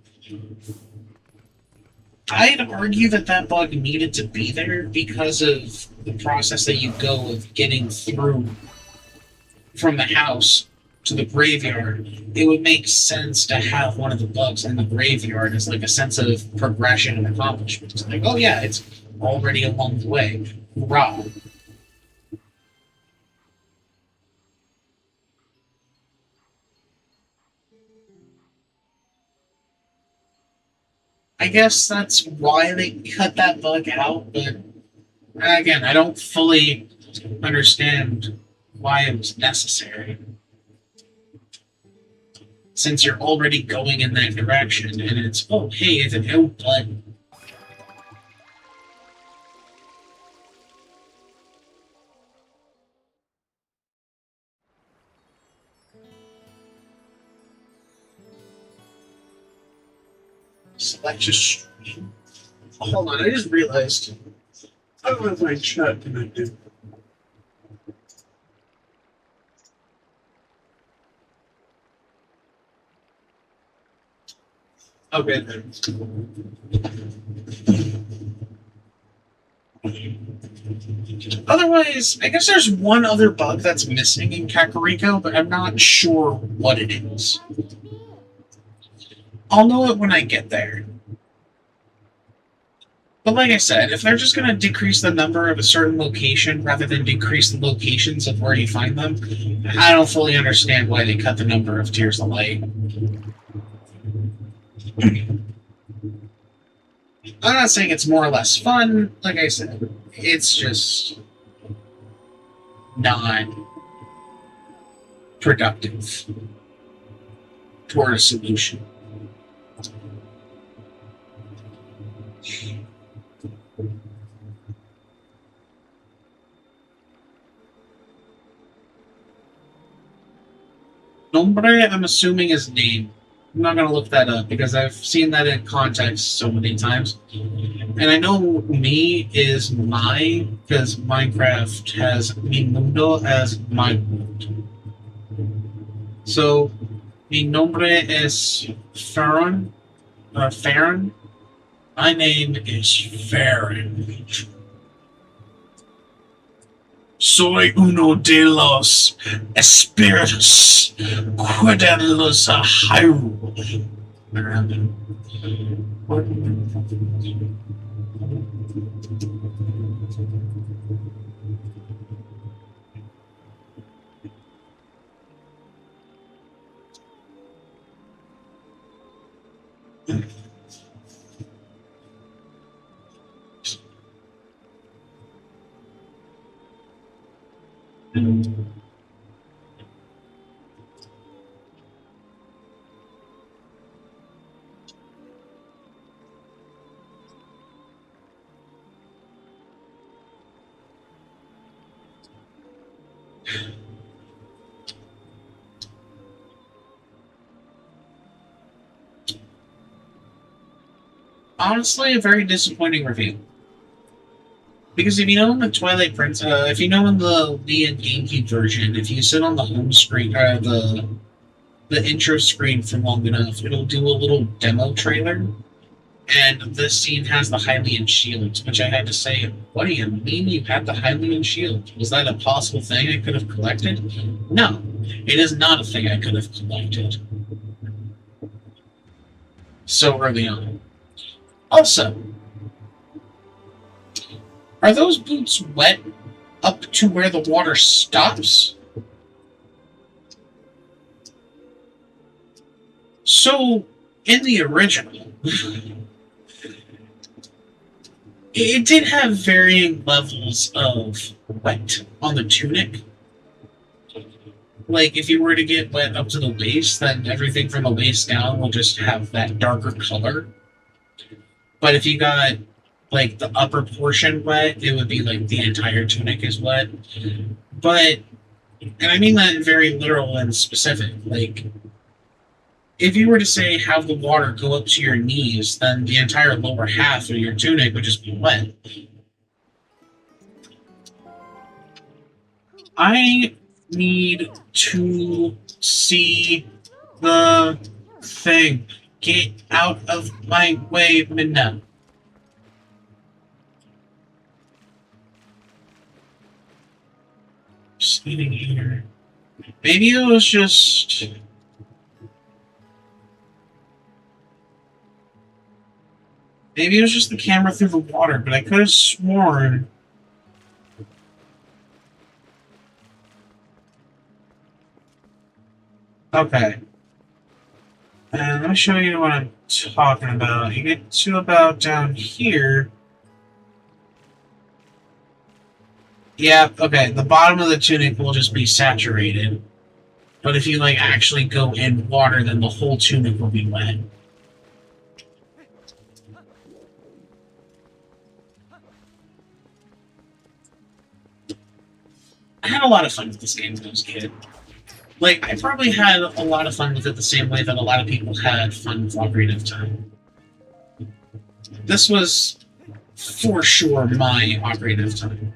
[SPEAKER 1] I'd argue that that bug needed to be there because of the process that you go of getting through from the house to the graveyard. It would make sense to have one of the bugs in the graveyard as like a sense of progression and accomplishment. It's like, oh yeah, it's already along the way. Hurrah. I guess that's why they cut that bug out, but again, I don't fully understand why it was necessary. Since you're already going in that direction, and it's, oh, hey, it's an outlet. Select a stream. Oh, hold on, I just realized. I don't have my chat connected. Okay, then. Otherwise, I guess there's one other bug that's missing in Kakariko, but I'm not sure what it is. I'll know it when I get there. But like I said, if they're just going to decrease the number of a certain location rather than decrease the locations of where you find them, I don't fully understand why they cut the number of tiers of light. I'm not saying it's more or less fun. Like I said, it's just not productive toward a solution. Nombre, I'm assuming, is name. I'm not going to look that up because I've seen that in context so many times. And I know me is my, because Minecraft has mi mundo as my world. So, mi nombre es Farron. Farron. My name is Farron. Soy uno de los espíritus cuidados a Hyrule. Honestly, a very disappointing review. Because if you know in the Twilight Prince, if you know in the Wii and GameCube version, if you sit on the home screen, the intro screen for long enough, it'll do a little demo trailer. And this scene has the Hylian shield, which I had to say, what do you mean you had the Hylian shield? Was that a possible thing I could have collected? No, it is not a thing I could have collected so early on. Also, are those boots wet up to where the water stops? So, in the original, it did have varying levels of wet on the tunic. Like, if you were to get wet up to the waist, then everything from the waist down will just have that darker color. But if you got, like, the upper portion wet, it would be like the entire tunic is wet. But, and I mean that very literal and specific. Like, if you were to say have the water go up to your knees, then the entire lower half of your tunic would just be wet. I need to see the thing. Get out of my way, Minna. Just eating here. Maybe it was just. Maybe it was just the camera through the water, but I could have sworn. Okay. And let me show you what I'm talking about. You get to about down here. Yeah, okay. The bottom of the tunic will just be saturated. But if you like actually go in water, then the whole tunic will be wet. I had a lot of fun with this game when I was a kid. Like, I probably had a lot of fun with it the same way that a lot of people had fun with Ocarina of Time. This was, for sure, my Ocarina of Time.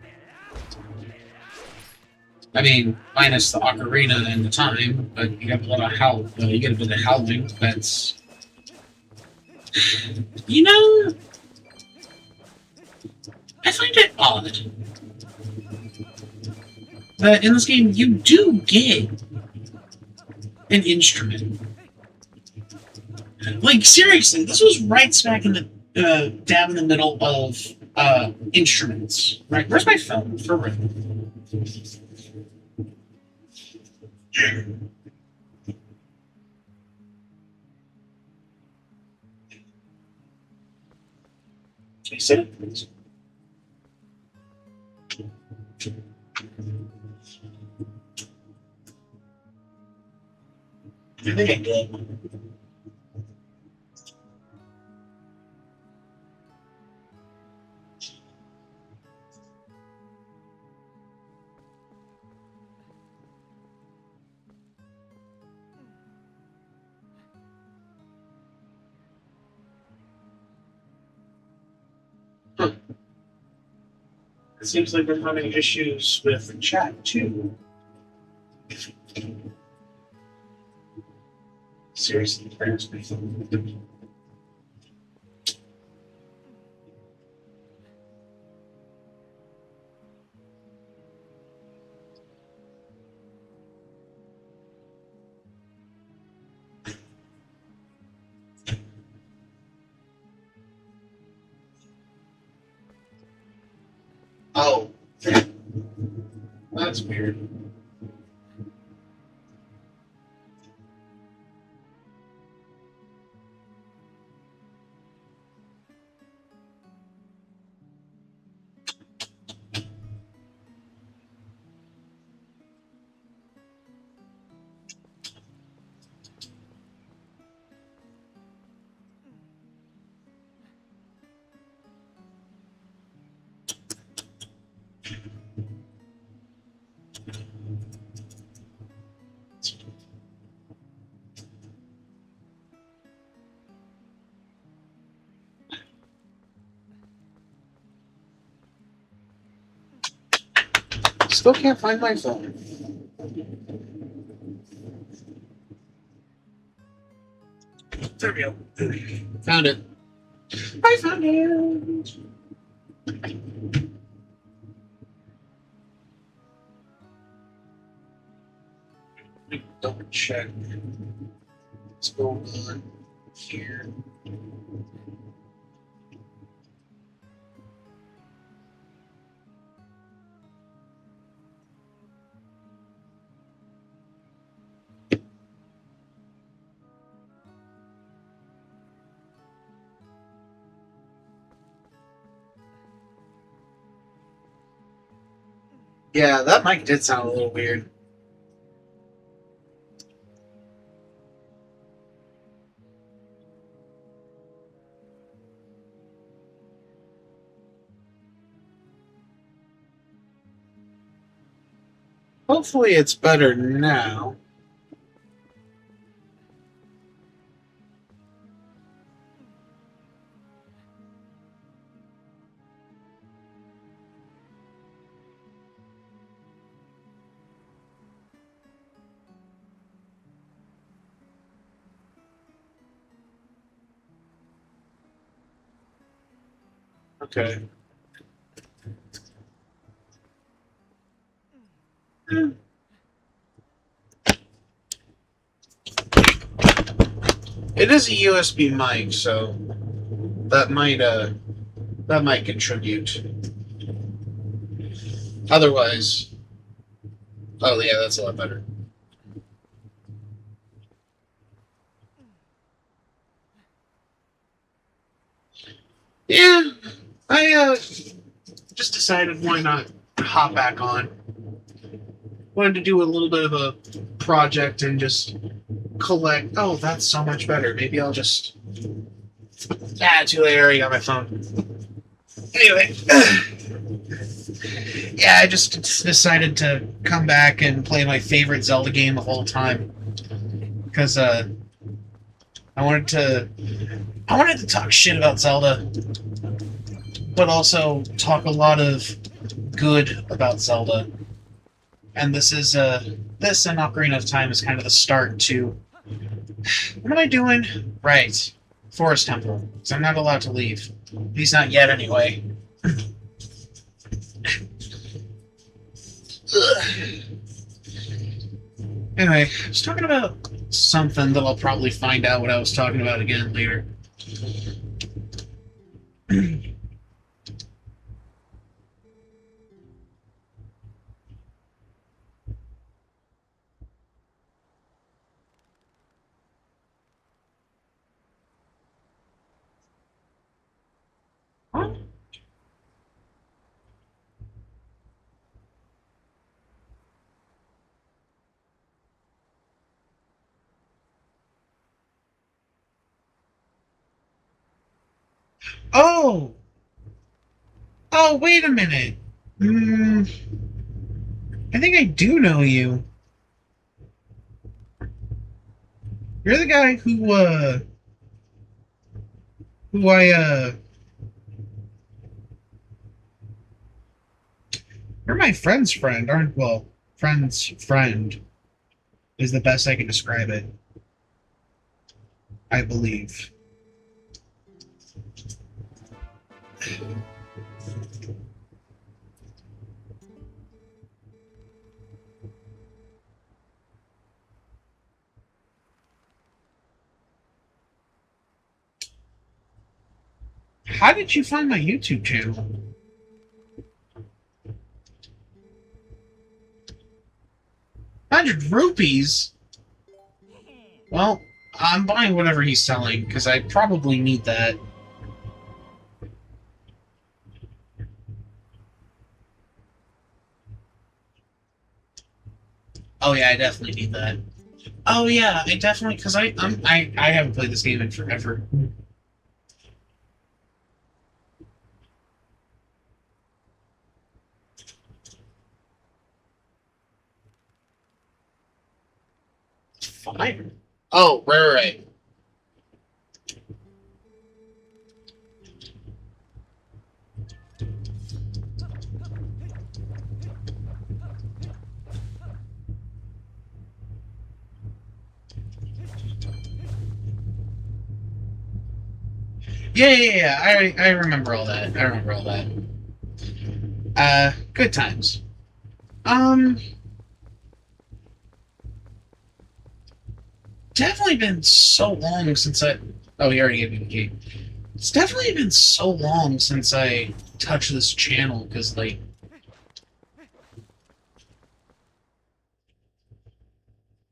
[SPEAKER 1] I mean, minus the Ocarina and the time, but you get a lot of howl. You get a bit of howling. That's, you know, I find it odd that in this game you do get an instrument. Like, seriously, this was right smack in the dab in the middle of instruments. Right? Where's my phone? For real. Can I sit it, please? I think I did. Huh. It seems like we're having issues with chat too. Seriously, prayers me. Oh, that's weird. Still can't find my phone. There we go. Found it. I found it. Double check what's going on here. Yeah, that mic did sound a little weird. Hopefully it's better now. Okay. It is a USB mic, so that might contribute. Otherwise, oh yeah, that's a lot better. Yeah, I just decided why not hop back on. Wanted to do a little bit of a project and just collect. Oh, that's so much better. Maybe I'll just. Too late. I already got my phone. Anyway, yeah, I just decided to come back and play my favorite Zelda game of all time because I wanted to talk shit about Zelda, but also talk a lot of good about Zelda. And this is this and Ocarina of Time is kind of the start to. What am I doing? Right, Forest Temple. Because I'm not allowed to leave. At least not yet, anyway. Anyway, I was talking about something that I'll probably find out what I was talking about again later. What? Oh! Oh, wait a minute. I think I do know you. You're the guy who you're my friend's friend, aren't, well, friend's friend is the best I can describe it. I believe. How did you find my YouTube channel? ₹100? Well, I'm buying whatever he's selling, because I probably need that. Oh yeah, I definitely need that. Oh yeah, I definitely, because I haven't played this game in forever. Fine. Oh, right. Yeah. I remember all that. Good times. Um, definitely been so long since I. Oh, he already gave me the key. It's definitely been so long since I touched this channel because, like,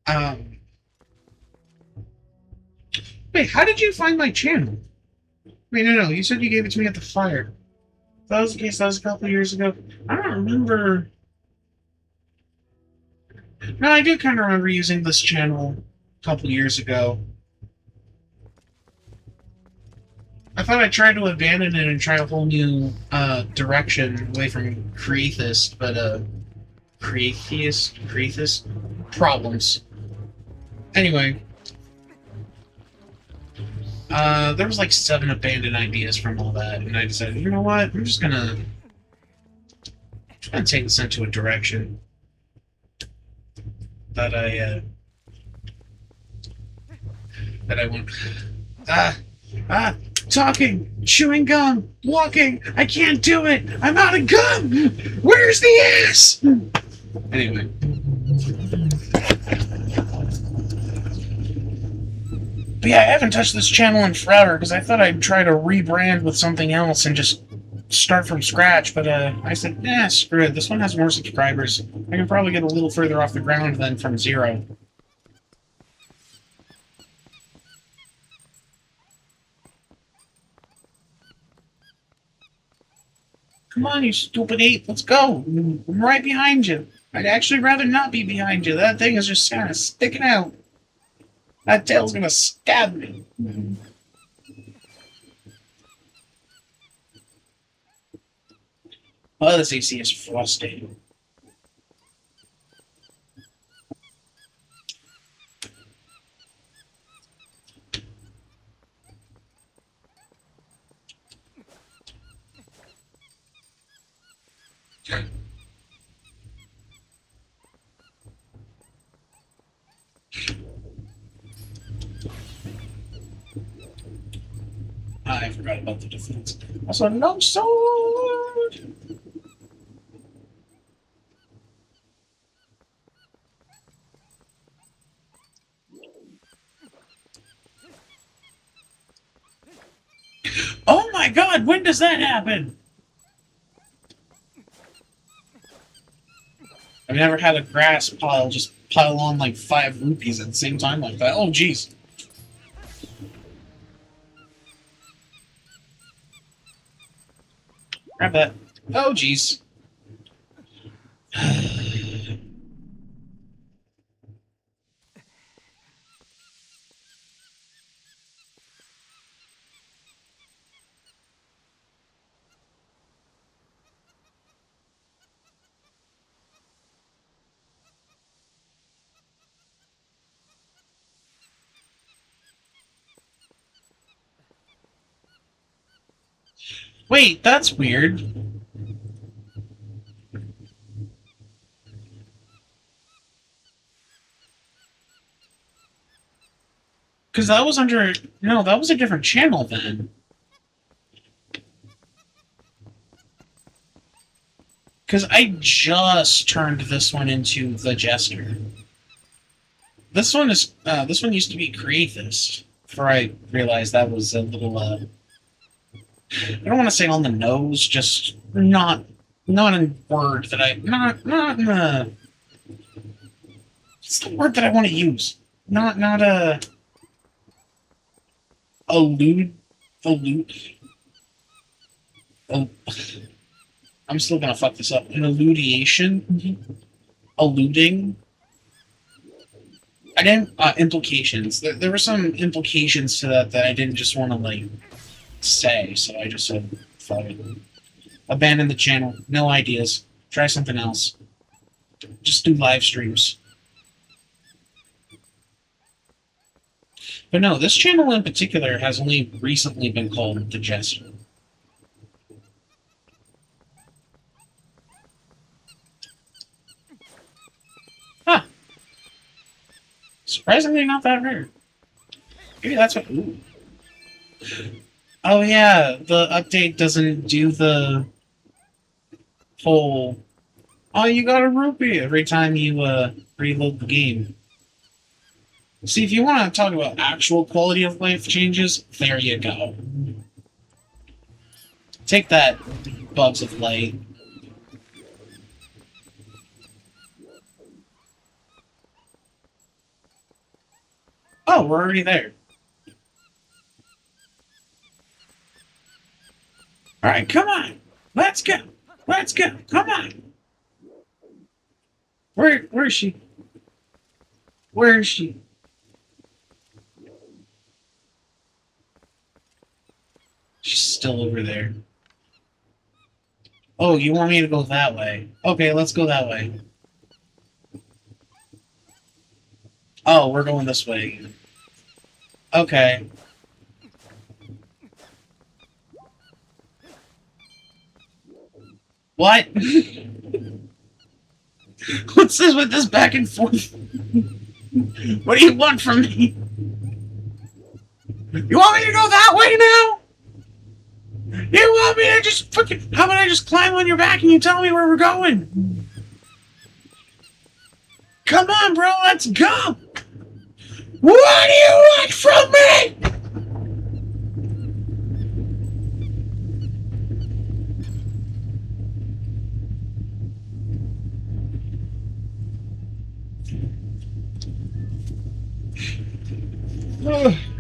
[SPEAKER 1] um. Wait, how did you find my channel? Wait, no. You said you gave it to me at the fire. If that was the case, that was a couple years ago. I don't remember. No, I do kind of remember using this channel a couple years ago. I thought I tried to abandon it and try a whole new direction away from Creathist, but Creathist problems. Anyway, there was like 7 abandoned ideas from all that, and I decided, you know what, I'm just gonna take this into a direction that I want. Ah, talking, chewing gum, walking. I can't do it. I'm out of gum. Where's the ass? Anyway. But yeah, I haven't touched this channel in forever because I thought I'd try to rebrand with something else and just start from scratch. But I said, nah, screw it. This one has more subscribers. I can probably get a little further off the ground than from 0. Come on, you stupid ape. Let's go. I'm right behind you. I'd actually rather not be behind you. That thing is just kind of sticking out. That tail's gonna stab me. Oh, this AC is frosty. I forgot about the defense. Also, no sword! Oh my god, when does that happen? I've never had a grass pile just pile on like 5 rupees at the same time like that. Oh, jeez. Grab that. Oh, jeez. Wait, that's weird. Because that was under... No, that was a different channel then. Because I just turned this one into the Jester. This one used to be Creathist. Before I realized that was a little, I don't want to say on the nose, just not a word that I... Not in a... What's the word that I want to use? Not a... Allude... Oh, I'm still gonna fuck this up. An alludiation? Alluding? I didn't... implications. There were some implications to that I didn't just want to, like, say, so I just said, fuck it. Abandon the channel. No ideas. Try something else. Just do live streams. But no, this channel in particular has only recently been called TjEster. Huh. Surprisingly not that rare. Maybe that's what... Ooh. Oh yeah, the update doesn't do the whole. Oh, you got a rupee every time you reload the game. See, if you want to talk about actual quality of life changes, there you go. Take that, Bugs of Light. Oh, we're already there. Alright, come on. Let's go. Let's go. Come on. Where is she? Where is she? She's still over there. Oh, you want me to go that way? Okay, let's go that way. Oh, we're going this way. Okay. What? What's this with this back and forth? What do you want from me? You want me to go that way now? You want me to just fucking... How about I just climb on your back and you tell me where we're going? Come on, bro, let's go! What do you want from me?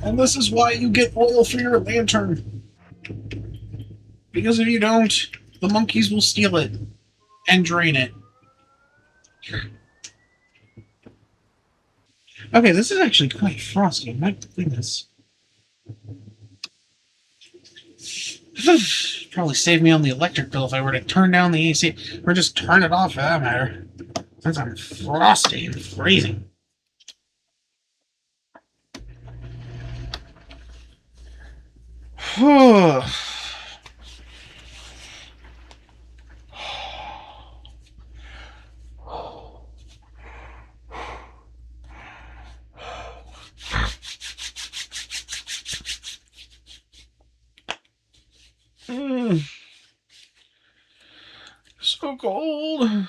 [SPEAKER 1] And this is why you get oil for your lantern. Because if you don't, the monkeys will steal it and drain it. Okay, this is actually quite frosty. My goodness. Probably save me on the electric bill if I were to turn down the AC. Or just turn it off for that matter. Since I'm frosty and freezing. So cold.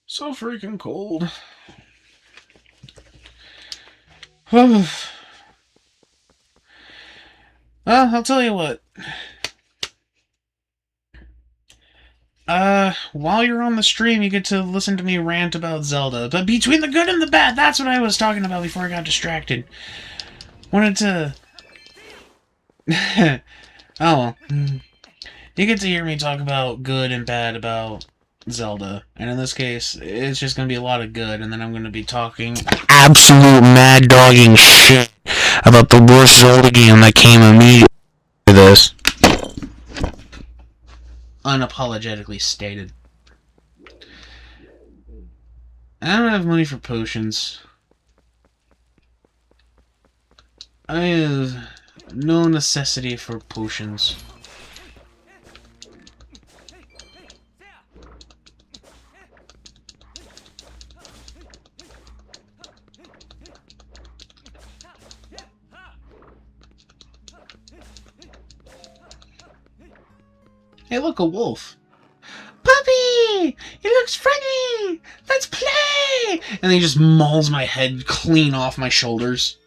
[SPEAKER 1] So freaking cold. Well, I'll tell you what. While you're on the stream, you get to listen to me rant about Zelda. But between the good and the bad, that's what I was talking about before I got distracted. Wanted to... Oh, well. You get to hear me talk about good and bad about Zelda. And in this case, it's just going to be a lot of good, and then I'm going to be talking absolute mad dogging shit about the worst Zelda game that came immediately to this. Unapologetically stated. I don't have money for potions. I have no necessity for potions. Hey, look, a wolf. Puppy! He looks friendly! Let's play! And then he just mauls my head clean off my shoulders.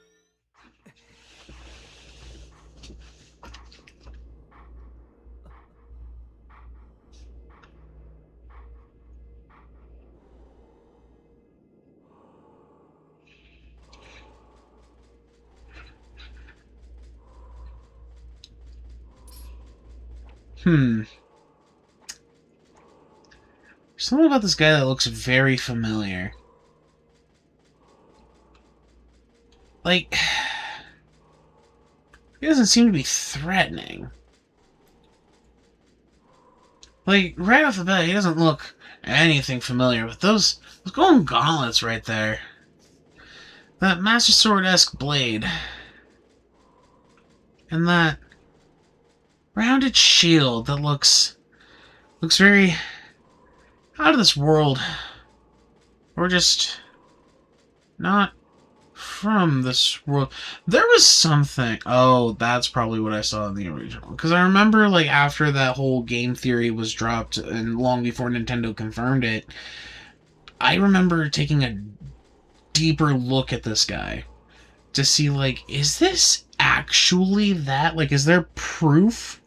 [SPEAKER 1] Something about this guy that looks very familiar. Like, he doesn't seem to be threatening. Like, right off the bat, he doesn't look anything familiar, but those golden gauntlets right there. That Master Sword-esque blade. And that rounded shield that looks very out of this world. Or just not
[SPEAKER 3] from this world. There was something. Oh, that's probably what I saw in the original. Because I remember, like, after that whole game theory was dropped, and long before Nintendo confirmed it, I remember taking a deeper look at this guy to see, like, is this actually that? Like, is there proof?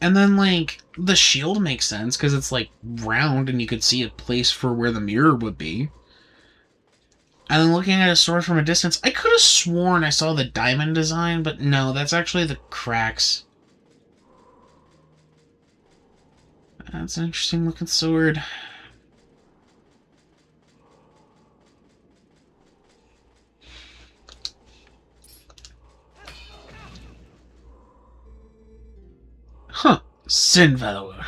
[SPEAKER 3] And then, like, the shield makes sense because it's, like, round and you could see a place for where the mirror would be. And then looking at his sword from a distance, I could have sworn I saw the diamond design, but no, that's actually the cracks. That's an interesting looking sword. Huh. Sin Follower.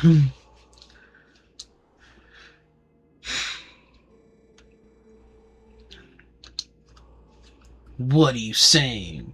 [SPEAKER 3] What are you saying?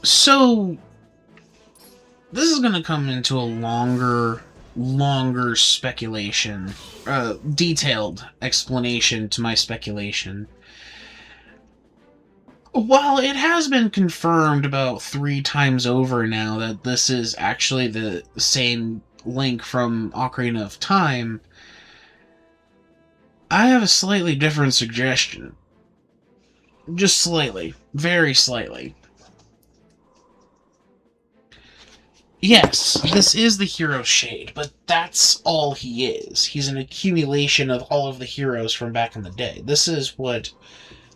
[SPEAKER 3] So, this is going to come into a longer speculation, detailed explanation to my speculation. While it has been confirmed about 3 times over now that this is actually the same Link from Ocarina of Time, I have a slightly different suggestion. Just slightly. Very slightly. Yes, this is the hero Shade, but that's all he is. He's an accumulation of all of the heroes from back in the day. This is what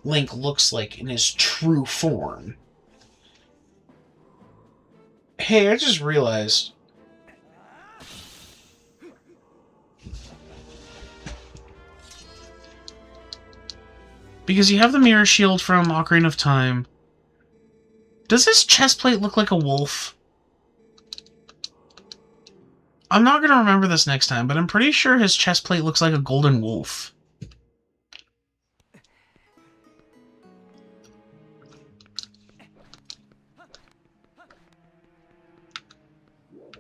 [SPEAKER 3] Link looks like in his true form. Hey, I just realized... because you have the mirror shield from Ocarina of Time. Does his chest plate look like a wolf? I'm not going to remember this next time, but I'm pretty sure his chest plate looks like a golden wolf.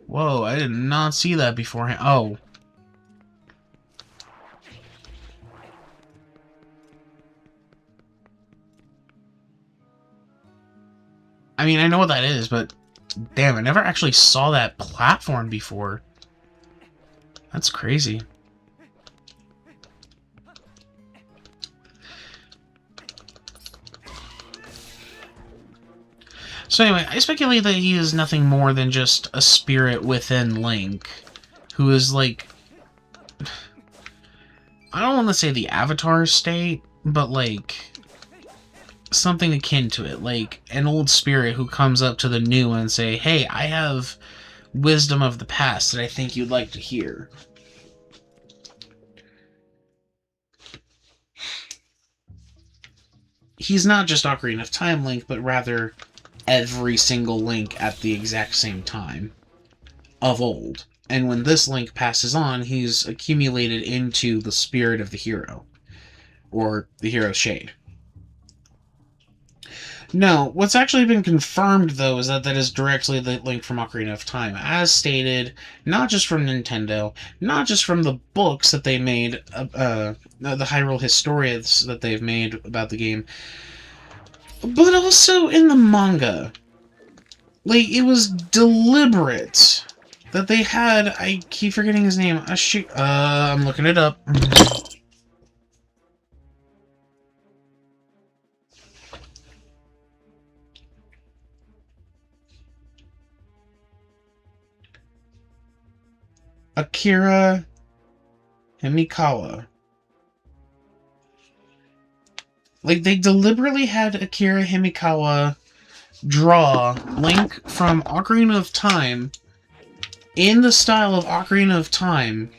[SPEAKER 3] Whoa, I did not see that beforehand. Oh. I mean, I know what that is, but damn, I never actually saw that platform before. That's crazy. So anyway, I speculate that he is nothing more than just a spirit within Link, who is like... I don't want to say the Avatar state, but like... something akin to it, like an old spirit who comes up to the new and say, hey, I have wisdom of the past that I think you'd like to hear. He's not just Ocarina of Time Link, but rather every single Link at the exact same time of old. And when this Link passes on, he's accumulated into the spirit of the hero, or the hero's shade. No, what's actually been confirmed, though, is that that is directly the Link from Ocarina of Time. As stated, not just from Nintendo, not just from the books that they made, the Hyrule Historians that they've made about the game, but also in the manga. Like, it was deliberate that they had... I keep forgetting his name. I'm looking it up. Akira Himikawa. Like, they deliberately had Akira Himikawa draw Link from Ocarina of Time in the style of Ocarina of Time,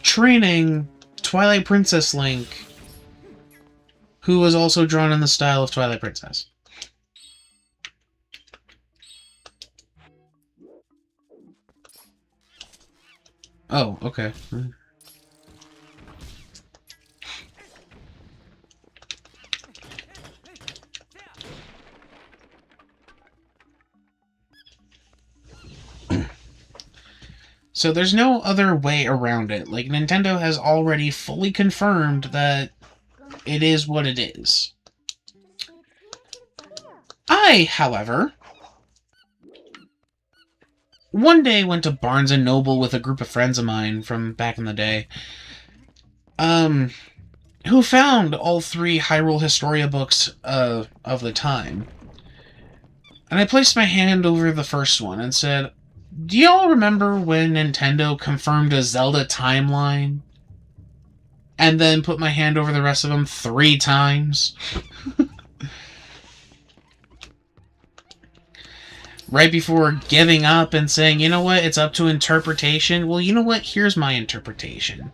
[SPEAKER 3] training Twilight Princess Link, who was also drawn in the style of Twilight Princess. Oh, okay. So there's no other way around it. Like, Nintendo has already fully confirmed that it is what it is. I, however, one day went to Barnes & Noble with a group of friends of mine from back in the day, who found all 3 Hyrule Historia books of the time. And I placed my hand over the first one and said, do y'all remember when Nintendo confirmed a Zelda timeline? And then put my hand over the rest of them 3 times? Right before giving up and saying, you know what, it's up to interpretation. Well, you know what, here's my interpretation.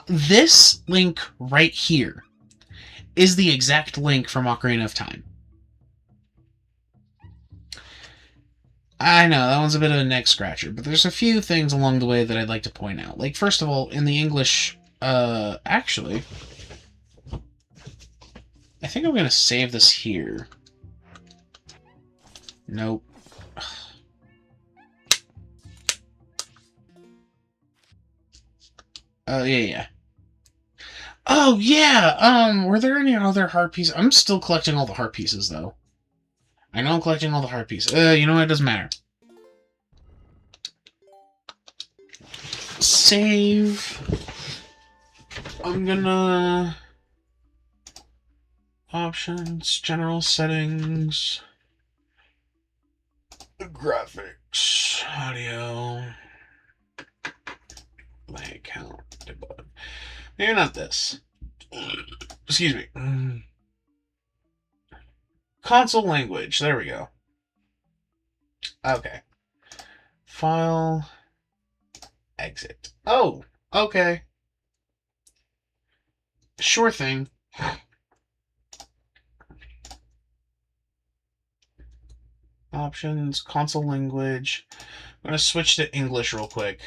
[SPEAKER 3] This link right here is the exact link from Ocarina of Time. I know, that one's a bit of a neck scratcher, but there's a few things along the way that I'd like to point out. Like, first of all, in the English, actually, I think I'm going to save this here. Nope. Yeah. Oh, yeah, were there any other heart pieces? I'm still collecting all the heart pieces, though. I know I'm collecting all the heart pieces. You know what? It doesn't matter. Save. I'm gonna... Options, general settings, graphics, audio, my account, debug. Maybe not this. Excuse me. Console language, there we go. Okay. File, exit. Oh, okay. Sure thing. Options, console language. I'm going to switch to English real quick.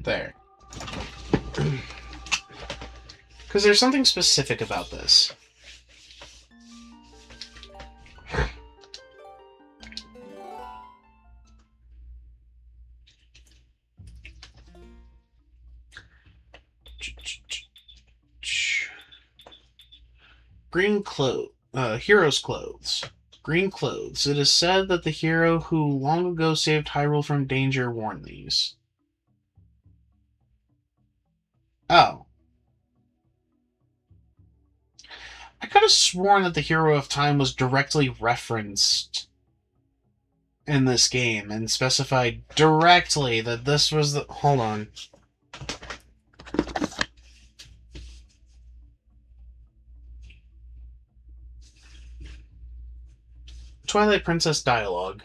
[SPEAKER 3] There. Because there's something specific about this. Green clothes. Hero's clothes. Green clothes. It is said that the hero who long ago saved Hyrule from danger worn these. Oh. I could have sworn that the Hero of Time was directly referenced in this game and specified directly that this was the... Hold on. Twilight Princess dialogue.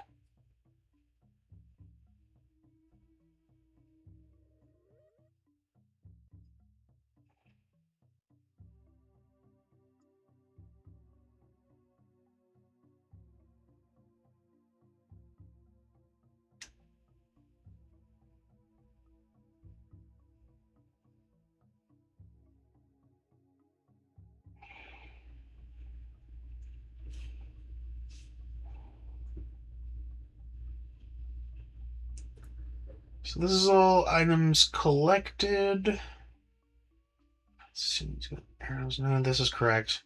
[SPEAKER 3] So this is all items collected. Let's see, he's got arrows. No, this is correct.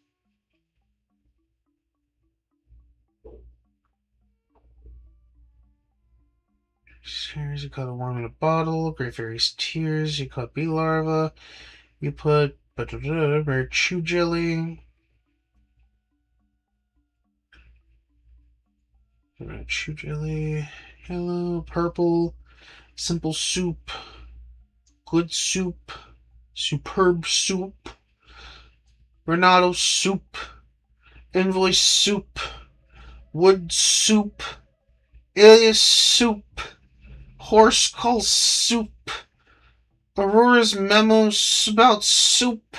[SPEAKER 3] Here's you caught a worm in a bottle. Great Fairy's Tears. You caught bee larva. You put rare chew jelly. Red chew jelly. Yellow, purple. Simple soup. Good soup. Superb soup. Renato soup. Invoice soup. Wood soup. Alias soup. Horse skull soup. Aurora's memos about soup.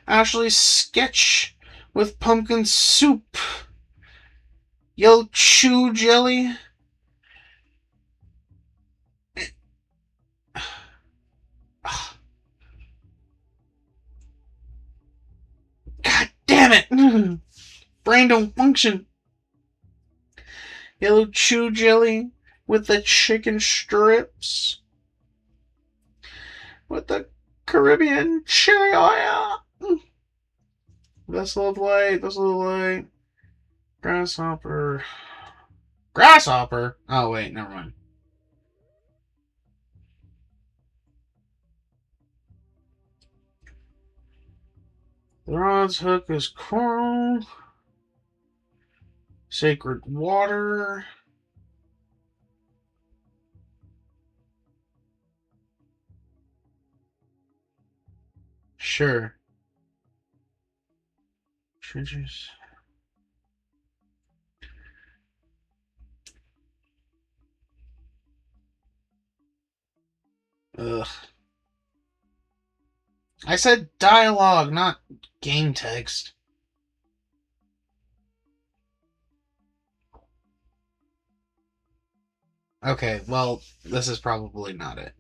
[SPEAKER 3] Ashley's sketch with pumpkin soup. Yellow chew jelly. God damn it! Brain don't function. Yellow chew jelly with the chicken strips. With the Caribbean chili oil. Vessel of light, vessel of light. Grasshopper. Grasshopper? Oh, wait, never mind. The rod's hook is coral. Sacred water. Sure. Treasures. Ugh. I said dialogue, not game text. Okay, well, this is probably not it.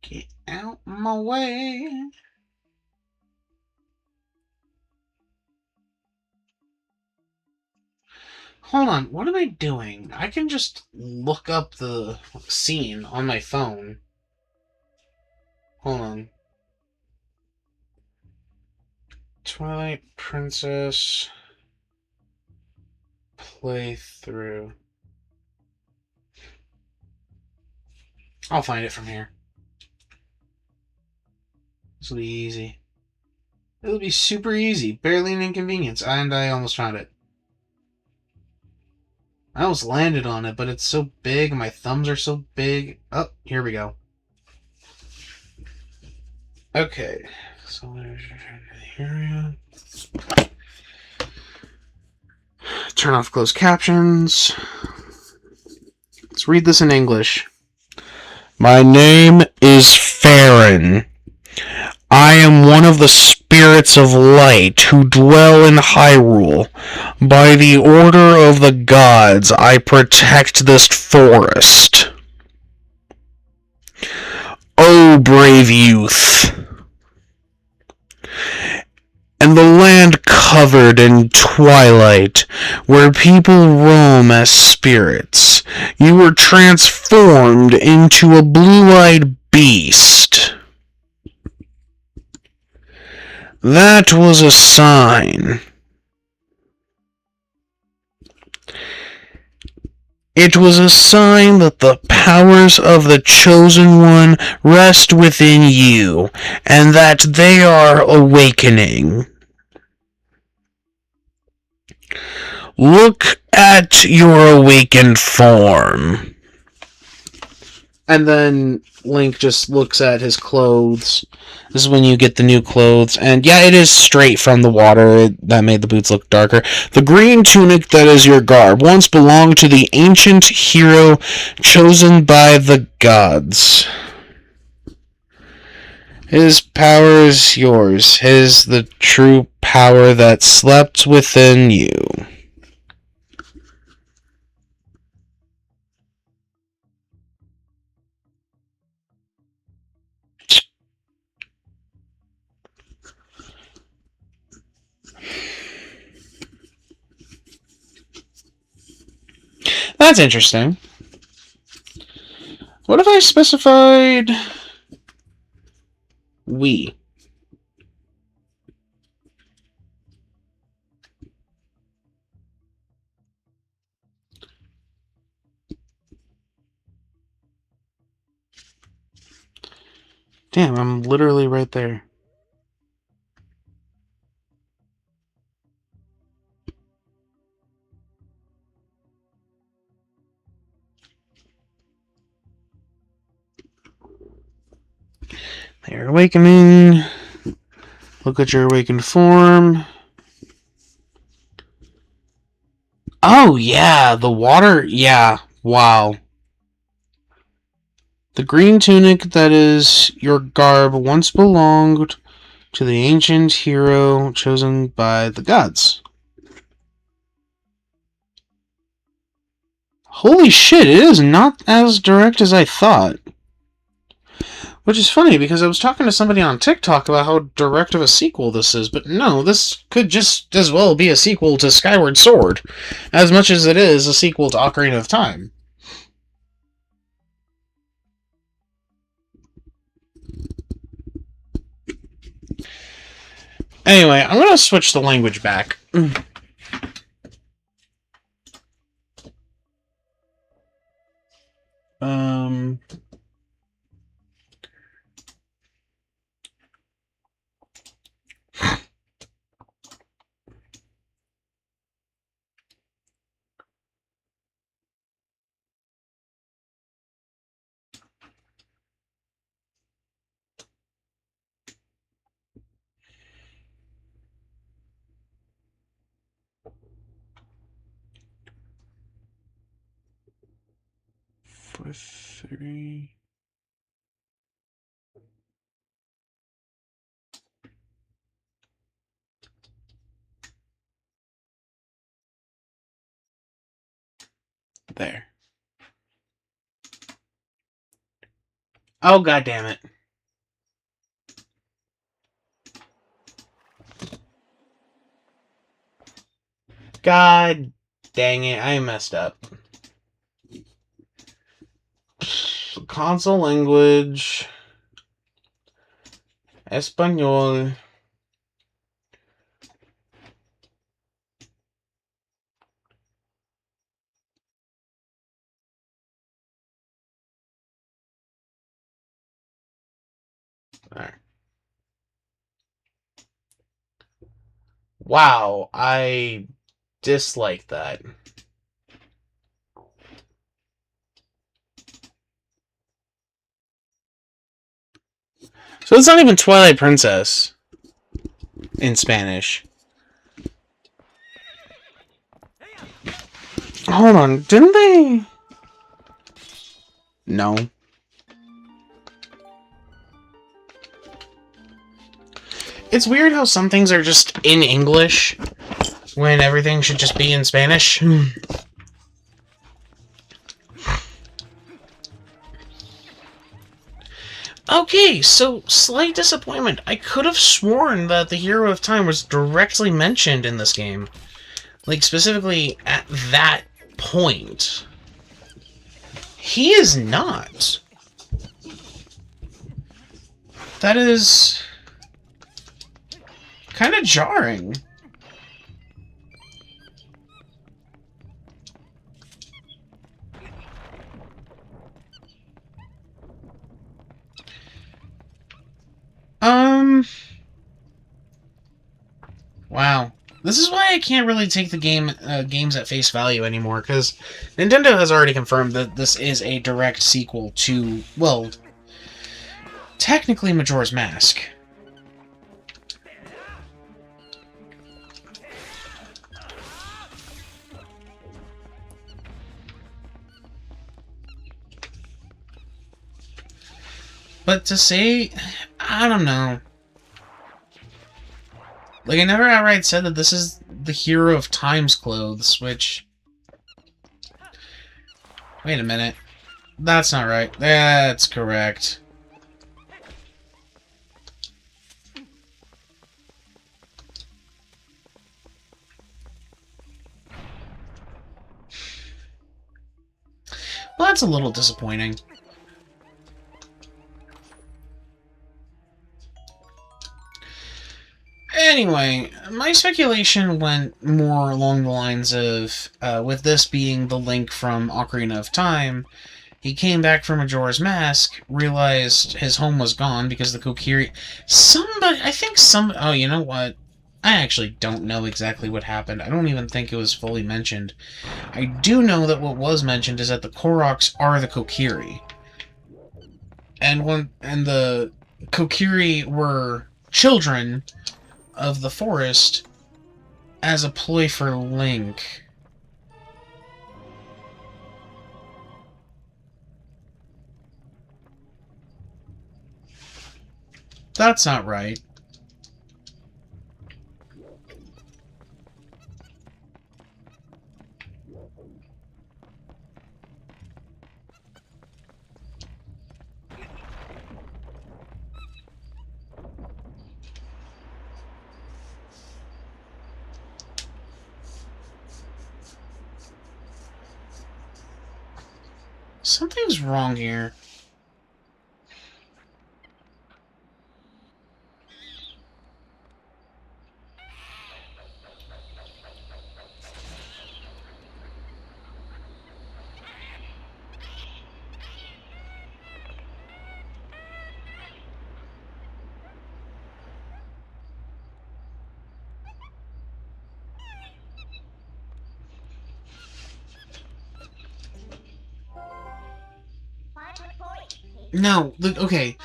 [SPEAKER 3] Get out my way. Hold on, what am I doing? I can just look up the scene on my phone. Hold on. Twilight Princess playthrough. I'll find it from here. This will be easy. It'll be super easy. Barely an inconvenience. And I almost found it. I almost landed on it, but it's so big. My thumbs are so big. Oh, here we go. Okay. So there's the area. Turn off closed captions. Let's read this in English. My name is Farron. I am one of the spirits of light who dwell in Hyrule. By the order of the gods, I protect this forest. O brave youth, and the land covered in twilight, where people roam as spirits, you were transformed into a blue-eyed beast. That was a sign. It was a sign that the powers of the Chosen One rest within you, and that they are awakening. Look at your awakened form. And then Link just looks at his clothes. This is when you get the new clothes. And yeah, it is straight from the water. That made the boots look darker. The green tunic that is your garb once belonged to the ancient hero chosen by the gods. His power is yours. His the true power that slept within you. That's interesting. What if I specified we? Damn, I'm literally right there. Your awakening. Look at your awakened form. Oh, yeah, the water. Yeah, wow. The green tunic that is your garb once belonged to the ancient hero chosen by the gods. Holy shit, it is not as direct as I thought. Which is funny, because I was talking to somebody on TikTok about how direct of a sequel this is, but no, this could just as well be a sequel to Skyward Sword, as much as it is a sequel to Ocarina of Time. Anyway, I'm gonna switch the language back. Four, three. There. Oh, god damn it. God dang it, I messed up. Console language. Espanol. Alright. Wow, I dislike that. So it's not even Twilight Princess in Spanish. Hold on, didn't they? No. It's weird how some things are just in English when everything should just be in Spanish. Okay, so slight disappointment. I could have sworn that the Hero of Time was directly mentioned in this game. Like, specifically at that point. He is not. That is kind of jarring. Wow. This is why I can't really take the games at face value anymore, because Nintendo has already confirmed that this is a direct sequel to, well, technically Majora's Mask. But to say, I don't know. Like, I never outright said that this is the Hero of Time's clothes, which... Wait a minute. That's not right. That's correct. Well, that's a little disappointing. Anyway, my speculation went more along the lines of, with this being the link from Ocarina of Time, he came back from Majora's Mask, realized his home was gone because the Kokiri... Oh, you know what? I actually don't know exactly what happened. I don't even think it was fully mentioned. I do know that what was mentioned is that the Koroks are the Kokiri. And the Kokiri were children of the forest as a ploy for Link. That's not right. Something's wrong here. No, okay.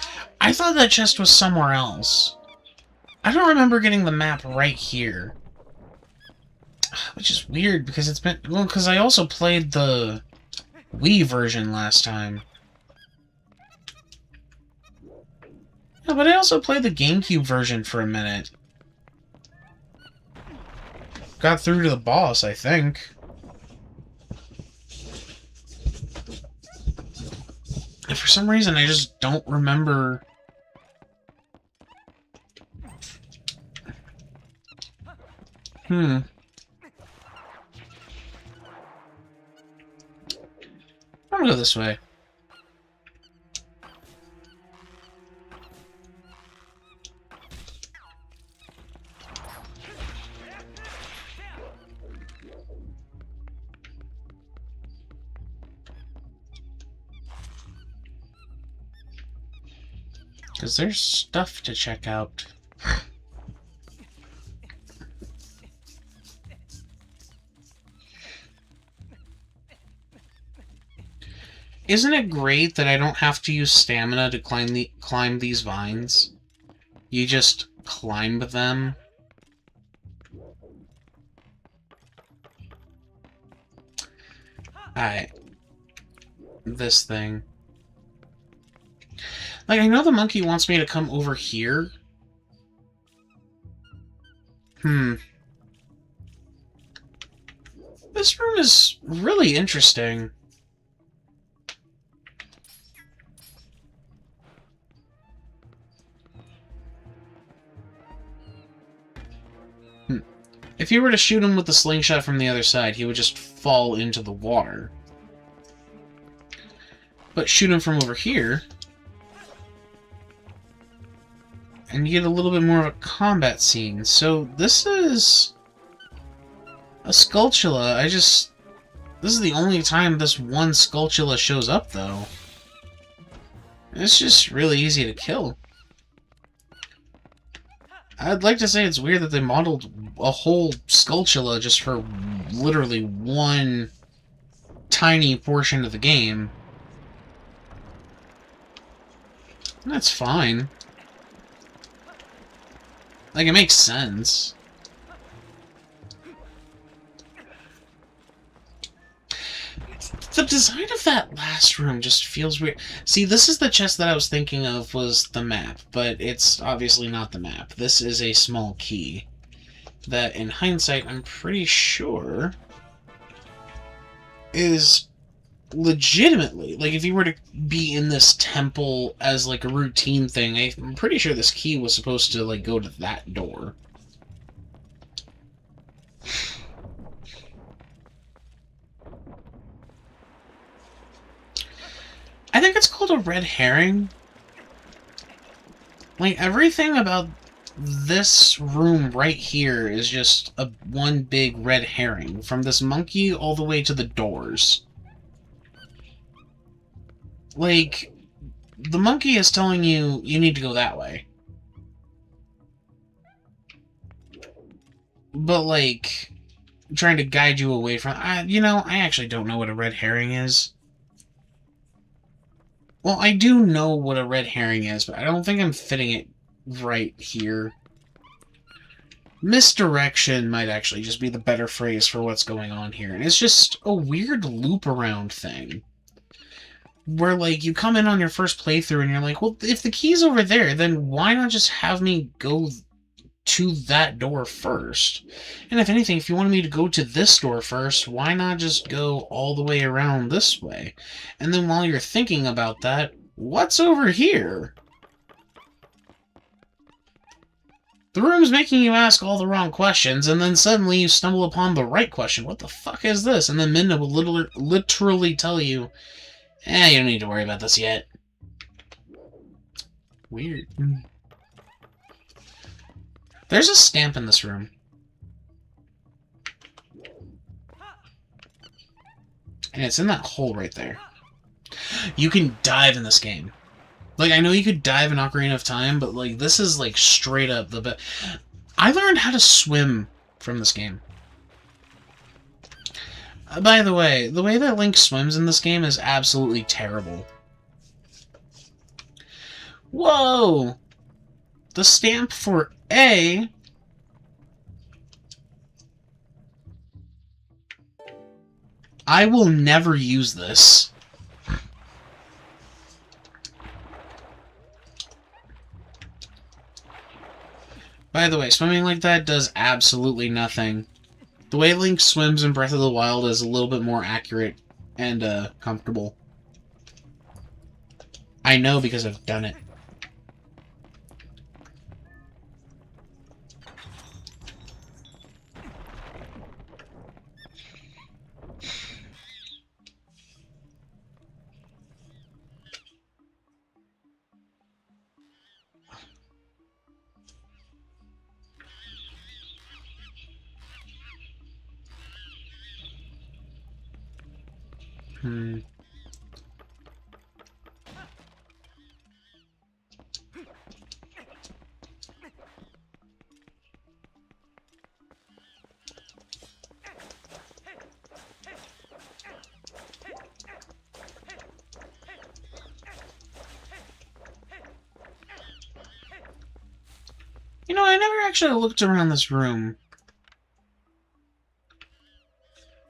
[SPEAKER 3] I thought that chest was somewhere else. I don't remember getting the map right here. Which is weird, because it's been... Well, because I also played the Wii version last time. Yeah, but I also played the GameCube version for a minute. Got through to the boss, I think. And for some reason, I just don't remember... I'm gonna go this way. Because there's stuff to check out. Isn't it great that I don't have to use stamina to climb these vines? You just climb them. Alright. This thing. Like, I know the monkey wants me to come over here. This room is really interesting. If you were to shoot him with the slingshot from the other side, he would just fall into the water. But shoot him from over here, and you get a little bit more of a combat scene. So this is a Skulltula. This is the only time this one Skulltula shows up, though. It's just really easy to kill. I'd like to say it's weird that they modeled a whole Skulltula just for literally one tiny portion of the game. That's fine. Like, it makes sense. The design of that last room just feels weird. See, this is the chest that I was thinking of was the map, but it's obviously not the map. This is a small key that, in hindsight, I'm pretty sure is legitimately, like, if you were to be in this temple as, like, a routine thing, I'm pretty sure this key was supposed to, like, go to that door. I think it's called a red herring. Like, everything about this room right here is just one big red herring. From this monkey all the way to the doors. Like, the monkey is telling you, you need to go that way. But, like, trying to guide you away from... you know, I actually don't know what a red herring is. Well, I do know what a red herring is, but I don't think I'm fitting it right here. Misdirection might actually just be the better phrase for what's going on here. And it's just a weird loop around thing. Where, like, you come in on your first playthrough and you're like, well, if the key's over there, then why not just have me go to that door first? And if anything, if you wanted me to go to this door first, why not just go all the way around this way? And then while you're thinking about that, what's over here? The room's making you ask all the wrong questions, and then suddenly you stumble upon the right question. What the fuck is this? And then Minna will literally tell you, you don't need to worry about this yet. Weird. There's a stamp in this room. And it's in that hole right there. You can dive in this game. Like, I know you could dive in Ocarina of Time, but, like, this is, like, straight up the best. I learned how to swim from this game. By the way that Link swims in this game is absolutely terrible. Whoa! The stamp for A... I will never use this. By the way, swimming like that does absolutely nothing. The way Link swims in Breath of the Wild is a little bit more accurate and comfortable. I know because I've done it. You know, I never actually looked around this room.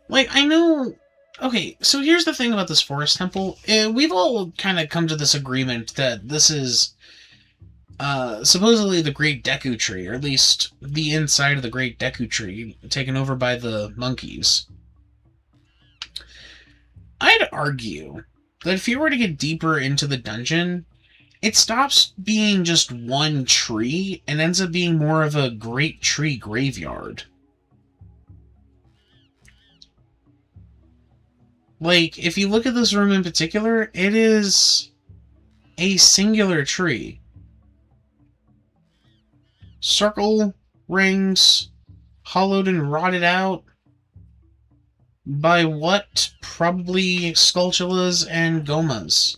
[SPEAKER 3] Like, I know... Okay, so here's the thing about this forest temple. We've all kind of come to this agreement that this is supposedly the Great Deku Tree, or at least the inside of the Great Deku Tree, taken over by the monkeys. I'd argue that if you were to get deeper into the dungeon, it stops being just one tree and ends up being more of a great tree graveyard. Like, if you look at this room in particular, it is a singular tree. Circle, rings, hollowed and rotted out by what? Probably Skulltulas and Gomas.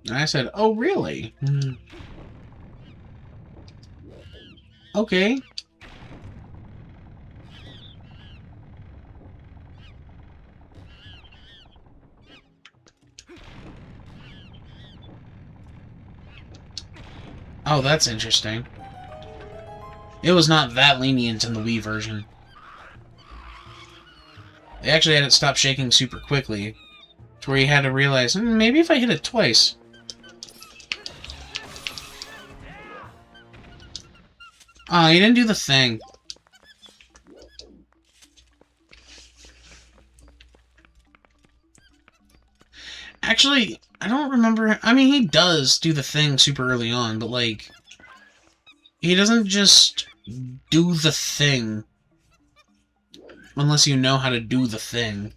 [SPEAKER 3] And I said, oh, really? Okay. Oh, that's interesting. It was not that lenient in the Wii version. They actually had it stop shaking super quickly, to where you had to realize, maybe if I hit it twice. Oh, you didn't do the thing. Actually, I don't remember... I mean, he does do the thing super early on, but, like... He doesn't just do the thing. Unless you know how to do the thing.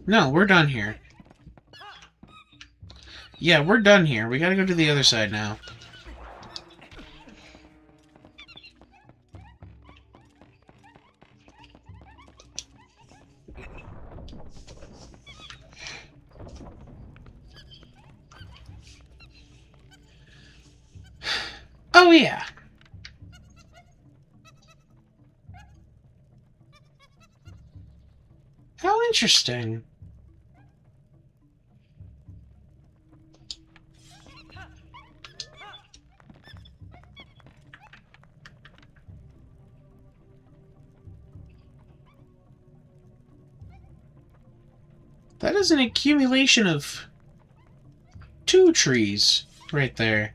[SPEAKER 3] No, we're done here. Yeah, we're done here. We gotta go to the other side now. yeah. How interesting. That is an accumulation of 2 trees right there.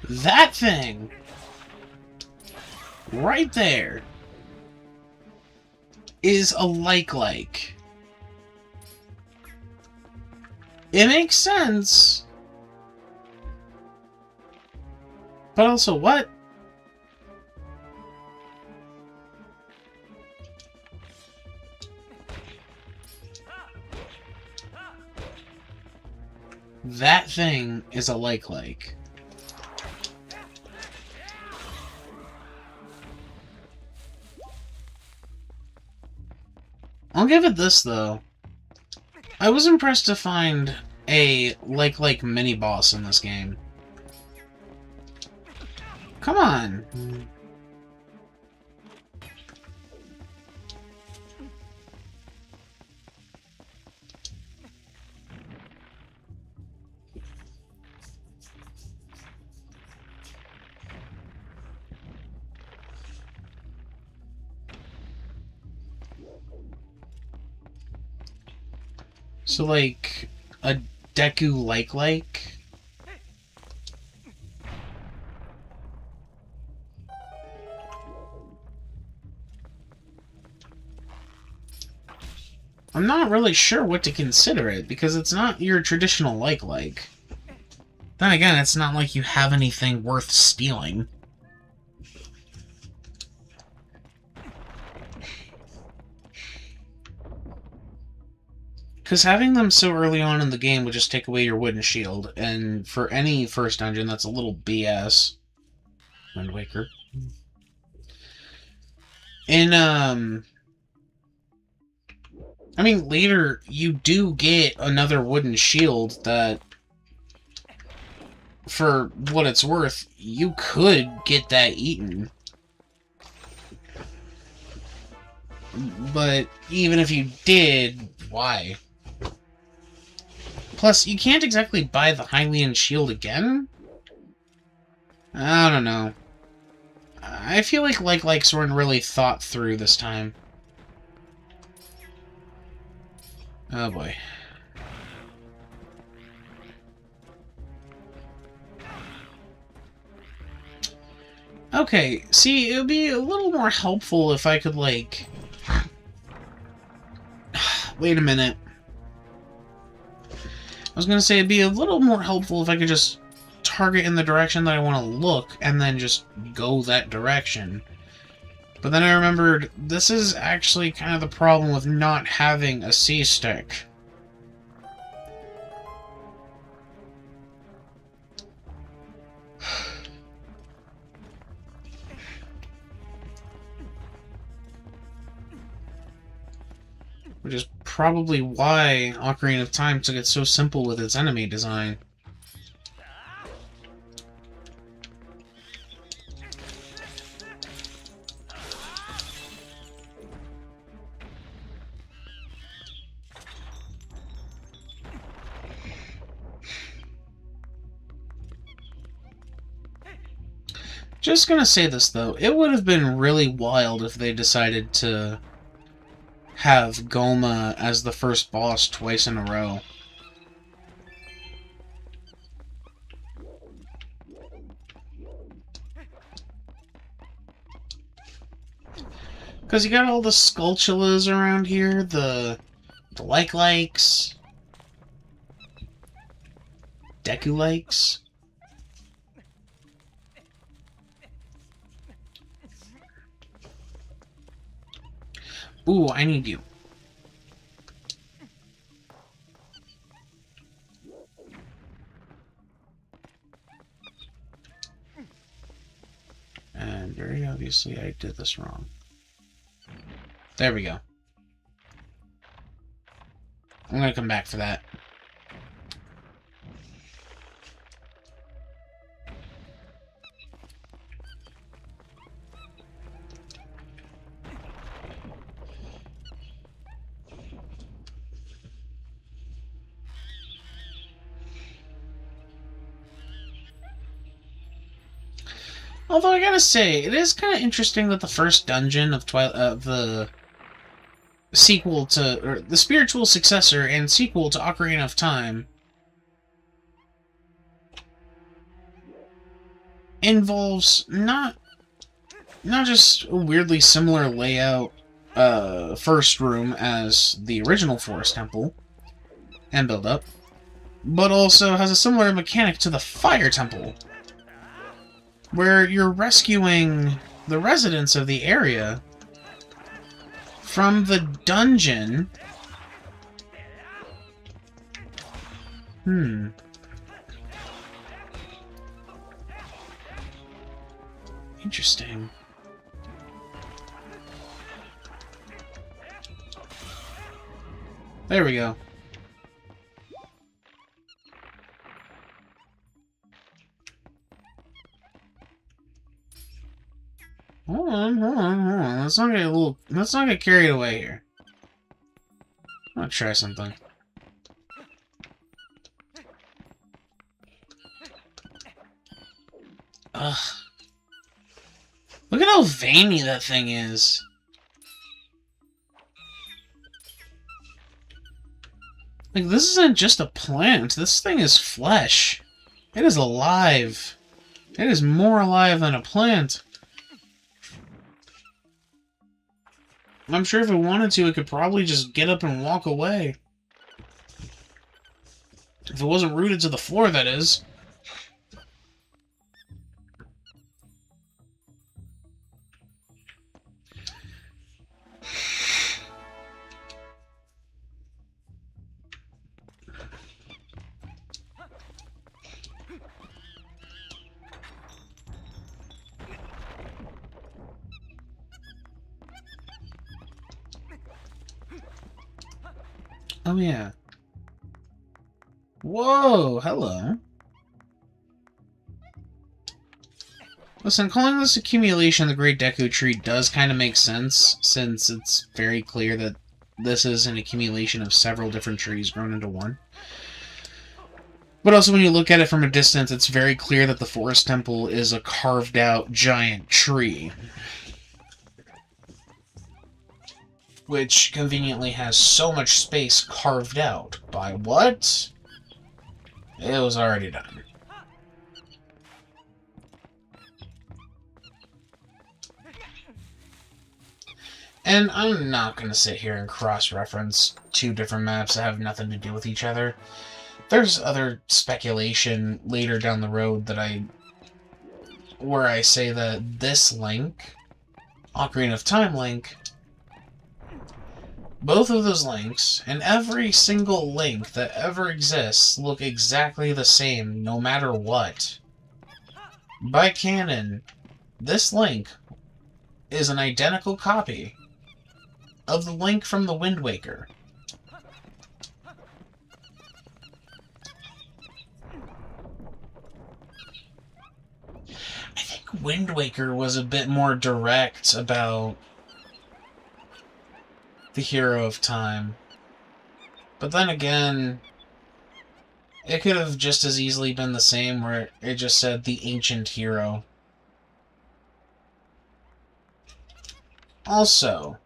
[SPEAKER 3] That thing right there is a like. It makes sense. But also, what? That thing is a like. I'll give it this, though. I was impressed to find a like mini-boss in this game. Come on! So, like, a Deku like? I'm not really sure what to consider it, because it's not your traditional like. Then again, it's not like you have anything worth stealing. Because having them so early on in the game would just take away your wooden shield, and for any first dungeon, that's a little BS. Wind Waker. I mean, later, you do get another wooden shield that, for what it's worth, you could get that eaten. But even if you did, why? Plus, you can't exactly buy the Hylian shield again? I don't know. I feel like likes weren't really thought through this time. Oh boy. Okay, see, it would be a little more helpful if I could, like... Wait a minute. I was gonna say it'd be a little more helpful if I could just target in the direction that I want to look, and then just go that direction. But then I remembered, this is actually kind of the problem with not having a C-stick. Which is probably why Ocarina of Time took it so simple with its enemy design. Just gonna say this, though. It would have been really wild if they decided to have Goma as the first boss twice in a row. Because you got all the Skulltulas around here, the likes, Deku-likes. Ooh, I need you. And very obviously I did this wrong. There we go. I'm gonna come back for that. Although I gotta say, it is kind of interesting that the first dungeon of the sequel to, or the spiritual successor and sequel to Ocarina of Time, involves not just a weirdly similar layout first room as the original Forest Temple and build up, but also has a similar mechanic to the Fire Temple, where you're rescuing the residents of the area from the dungeon. Interesting. There we go. Hold on. Let's not get carried away here. I'm gonna try something. Ugh. Look at how veiny that thing is. Like, this isn't just a plant. This thing is flesh. It is alive. It is more alive than a plant. I'm sure if it wanted to, it could probably just get up and walk away. If it wasn't rooted to the floor, that is. Oh, yeah. Whoa, hello. Listen, calling this accumulation the Great Deku Tree does kind of make sense, since it's very clear that this is an accumulation of several different trees grown into one. But also, when you look at it from a distance, it's very clear that the Forest Temple is a carved-out giant tree, which conveniently has so much space carved out. By what? It was already done. And I'm not going to sit here and cross-reference two different maps that have nothing to do with each other. There's other speculation later down the road where I say that this link, Ocarina of Time link, both of those links, and every single link that ever exists, look exactly the same, no matter what. By canon, this link is an identical copy of the link from the Wind Waker. I think Wind Waker was a bit more direct about the Hero of Time. But then again, it could have just as easily been the same, where it just said the Ancient Hero. Also,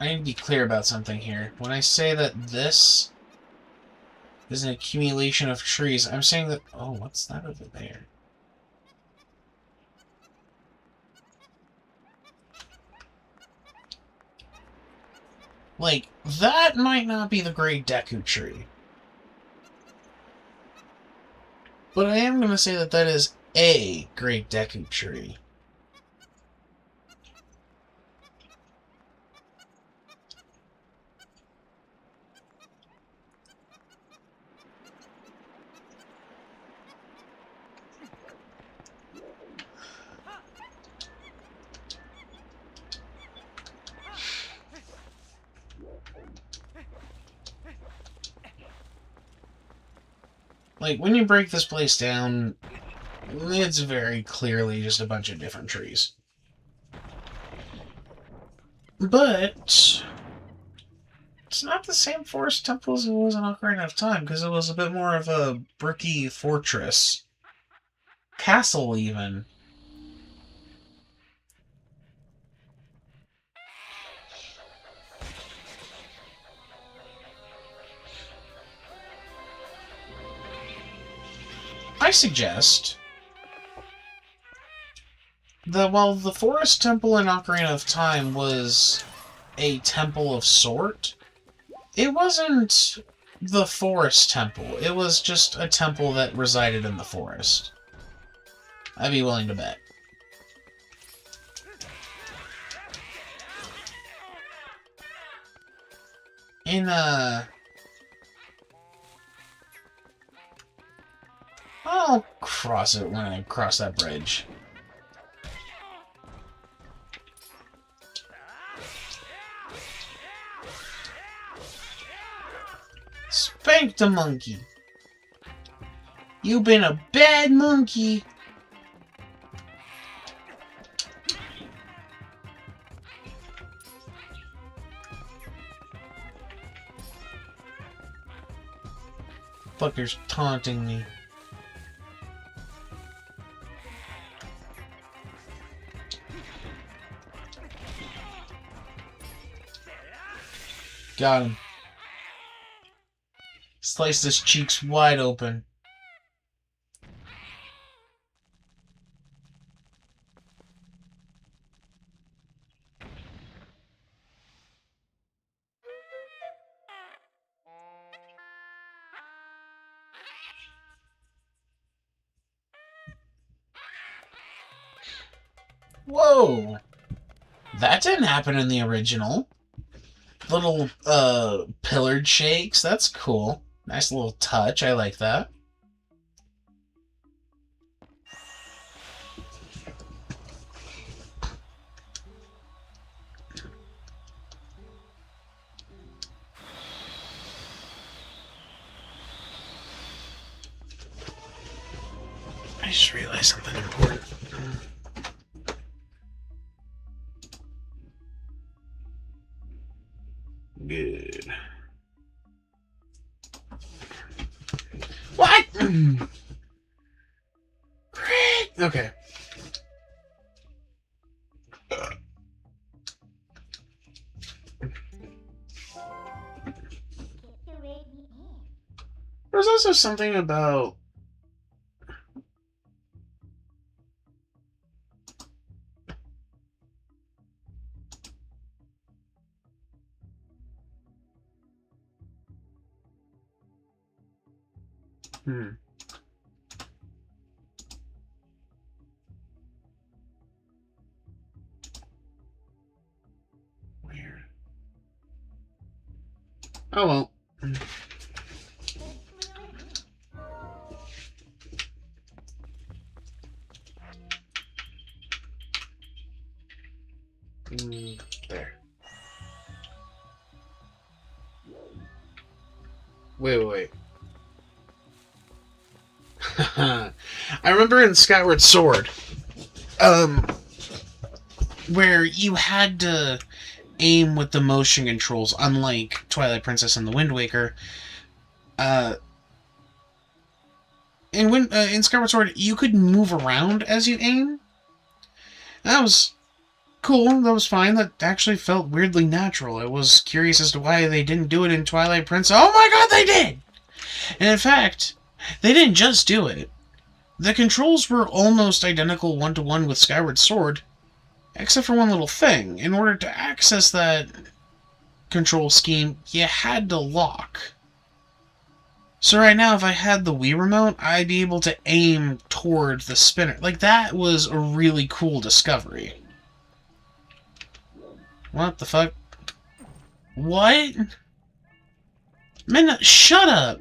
[SPEAKER 3] I need to be clear about something here. When I say that this is an accumulation of trees, I'm saying that... Oh, what's that over there? Like, that might not be the Great Deku Tree. But I am going to say that that is a Great Deku Tree. Like, when you break this place down, it's very clearly just a bunch of different trees. But it's not the same forest temple as it was in Ocarina of Time, because it was a bit more of a bricky fortress. Castle, even. I suggest that while the forest temple in Ocarina of Time was a temple of sort, it wasn't the forest temple. It was just a temple that resided in the forest. I'd be willing to bet. I'll cross it when I cross that bridge. Spank the monkey. You been a bad monkey. Fucker's taunting me. Got him. Sliced his cheeks wide open. Whoa! That didn't happen in the original. Little, pillared shakes. That's cool. Nice little touch. I like that. I just realized something important. Good. What? Okay. There's also something about Weird. Oh well. There. Wait. I remember in Skyward Sword, where you had to aim with the motion controls, unlike Twilight Princess and the Wind Waker. In Skyward Sword, you could move around as you aim. That was cool. That was fine. That actually felt weirdly natural. I was curious as to why they didn't do it in Twilight Princess. Oh my god, they did! And in fact, they didn't just do it. The controls were almost identical one-to-one with Skyward Sword, except for one little thing. In order to access that control scheme, you had to lock. So right now, if I had the Wii remote, I'd be able to aim toward the spinner. Like, that was a really cool discovery. What the fuck? What? Man, shut up!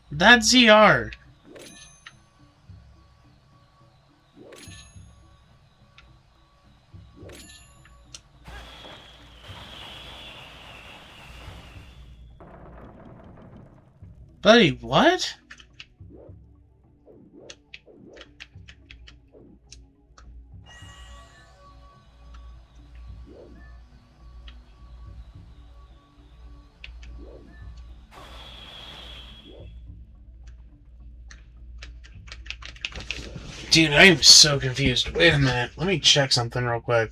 [SPEAKER 3] That's ZR. Buddy, what? Dude, I am so confused. Wait a minute. Let me check something real quick.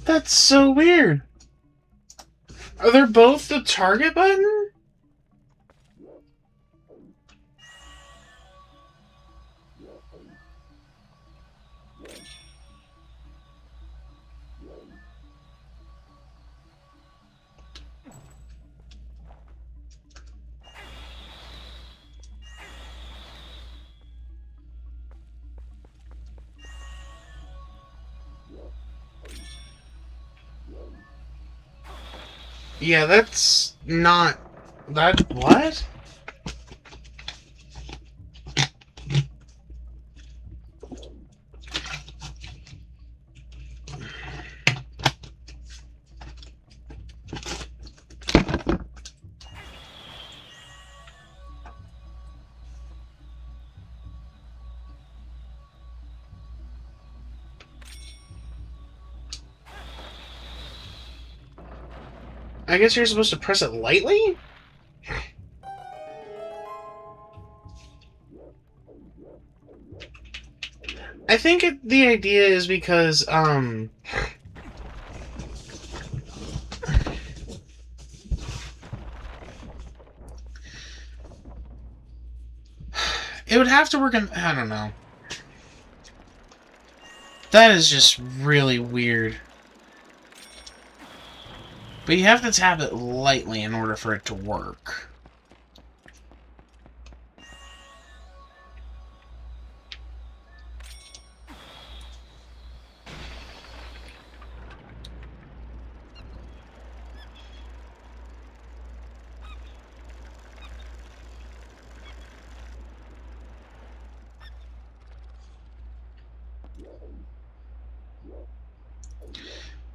[SPEAKER 3] That's so weird. Are they both the target button? Yeah, that's not... That... What? I guess you're supposed to press it lightly? I think the idea is because, it would have to work in... I don't know. That is just really weird. But you have to tap it lightly in order for it to work.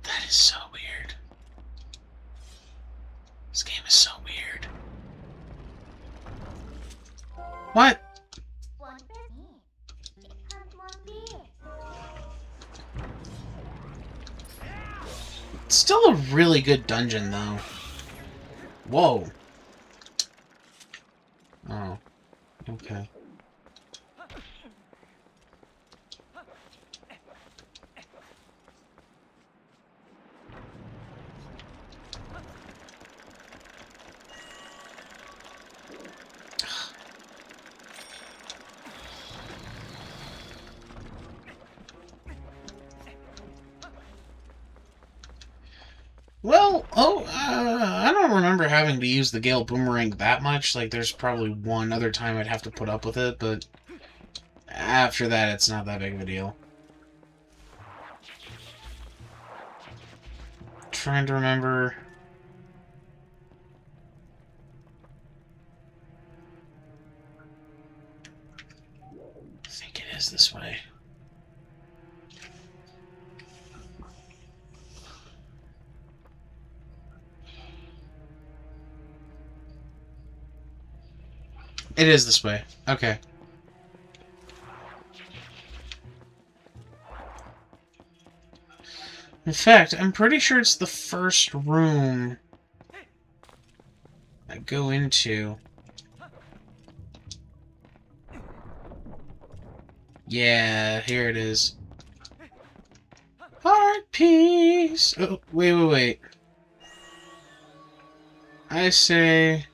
[SPEAKER 3] That is so weird. This game is so weird. What?
[SPEAKER 2] One bit. It has one bit.
[SPEAKER 3] It's still a really good dungeon, though. Whoa. Oh. Okay. Well, I don't remember having to use the Gale Boomerang that much. Like, there's probably one other time I'd have to put up with it, but after that, it's not that big of a deal. Trying to remember... I think it is this way. It is this way. Okay. In fact, I'm pretty sure it's the first room I go into. Yeah, here it is. Heart piece. Oh, wait. I say...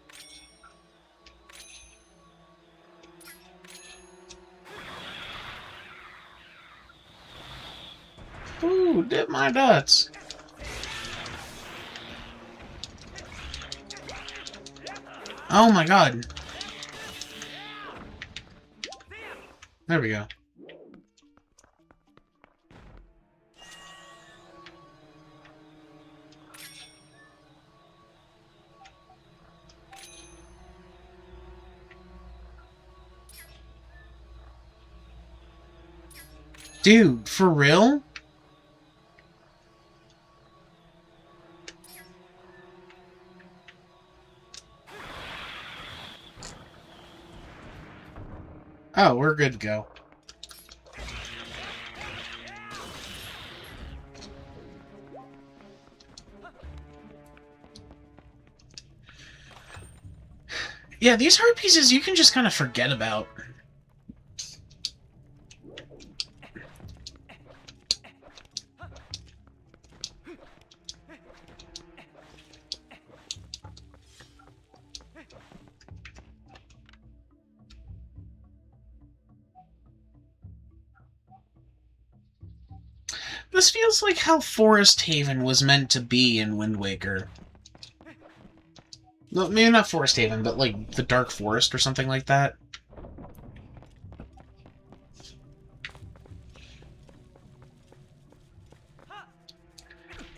[SPEAKER 3] Ooh, Whip my nuts! Oh my god. There we go. Dude, for real? Oh, we're good to go. Yeah, these heart pieces you can just kind of forget about. This feels like how Forest Haven was meant to be in Wind Waker. No, maybe not Forest Haven, but like the Dark Forest or something like that.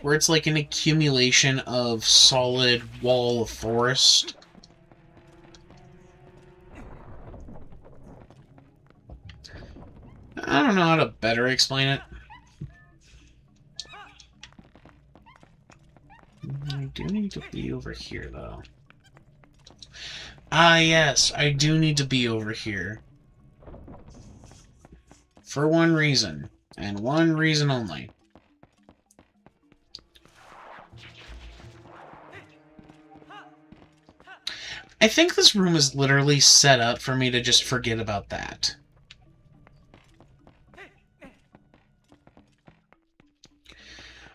[SPEAKER 3] Where it's like an accumulation of solid wall of forest. I don't know how to better explain it. I do need to be over here, though. Ah, yes, I do need to be over here. For one reason, and one reason only. I think this room is literally set up for me to just forget about that.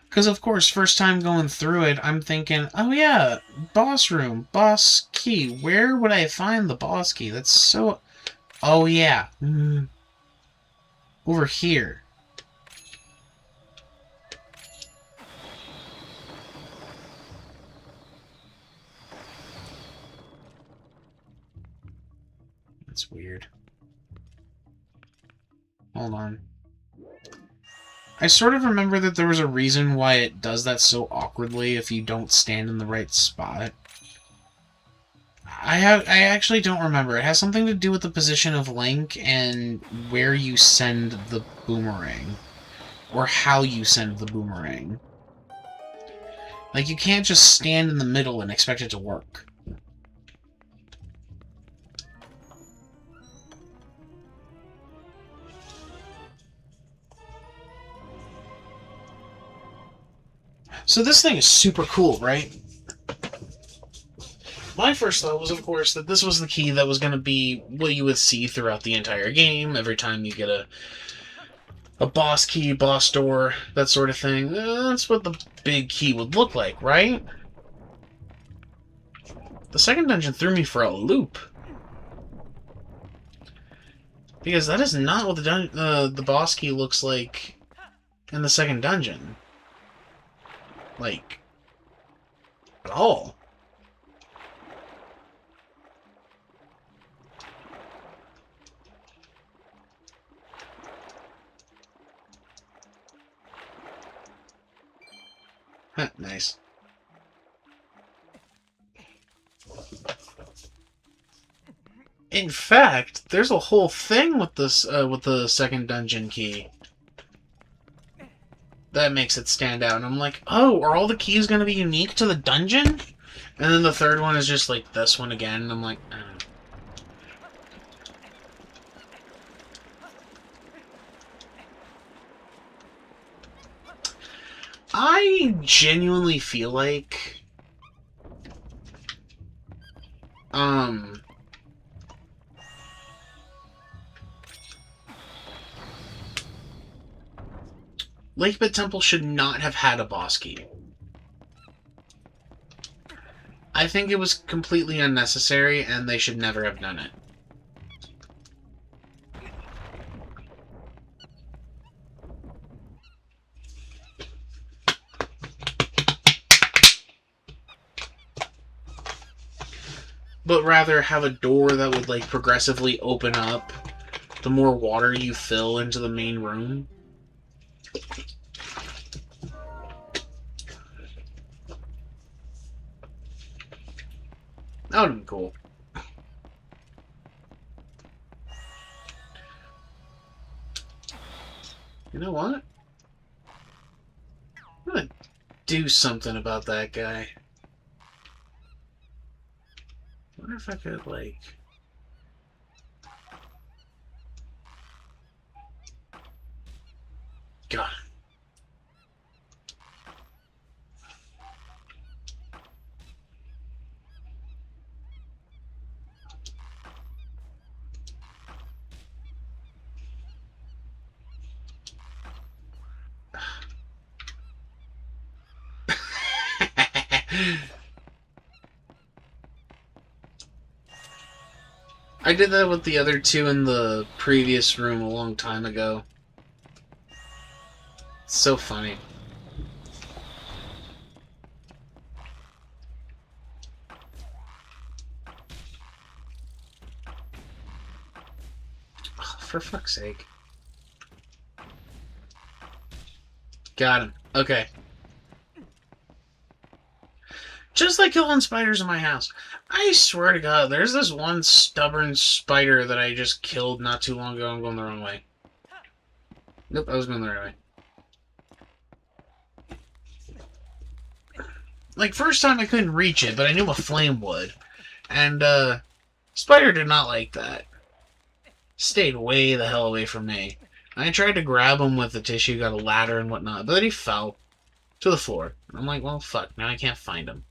[SPEAKER 3] Because, of course, first time going through it, I'm thinking, oh yeah, boss room, boss key. Where would I find the boss key? That's so... Oh yeah. Over here. That's weird. Hold on. I sort of remember that there was a reason why it does that so awkwardly if you don't stand in the right spot. I actually don't remember. It has something to do with the position of Link and where you send the boomerang. Or how you send the boomerang. Like, you can't just stand in the middle and expect it to work. So this thing is super cool, right? My first thought was, of course, that this was the key that was going to be what you would see throughout the entire game. Every time you get a boss key, boss door, that sort of thing. That's what the big key would look like, right? The second dungeon threw me for a loop. Because that is not what the boss key looks like in the second dungeon. Like, at all. Huh, nice. In fact, there's a whole thing with this, with the second dungeon key. That makes it stand out. And I'm like, oh, are all the keys going to be unique to the dungeon? And then the third one is just like this one again. And I'm like, I genuinely feel like... Lake Pit Temple should not have had a boss key. I think it was completely unnecessary, and they should never have done it. but rather have a door that would like progressively open up the more water you fill into the main room. That would have been cool. You know what? I'm gonna do something about that guy. I wonder if I could, like... Got him. I did that with the other two in the previous room a long time ago. It's so funny. Oh, for fuck's sake. Got him. Okay. Just like killing spiders in my house. I swear to God, there's this one stubborn spider that I just killed not too long ago. I'm going the wrong way. Nope, I was going the right way. Like, first time I couldn't reach it, but I knew a flame would. And, spider did not like that. Stayed way the hell away from me. I tried to grab him with the tissue, got a ladder and whatnot, but then he fell to the floor. I'm like, well, fuck, now I can't find him.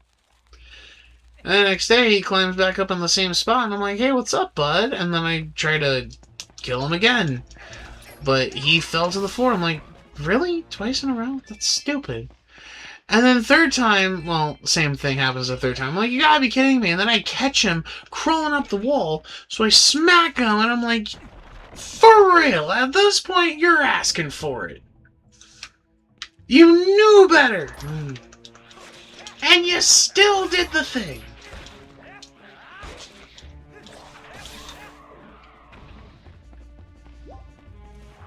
[SPEAKER 3] And the next day, he climbs back up in the same spot, and I'm like, hey, what's up, bud? And then I try to kill him again. But he fell to the floor. I'm like, really? Twice in a row? That's stupid. And then the third time, well, same thing happens the third time. I'm like, you gotta be kidding me. And then I catch him crawling up the wall, so I smack him, and I'm like, for real, at this point, you're asking for it. You knew better! And you still did the thing!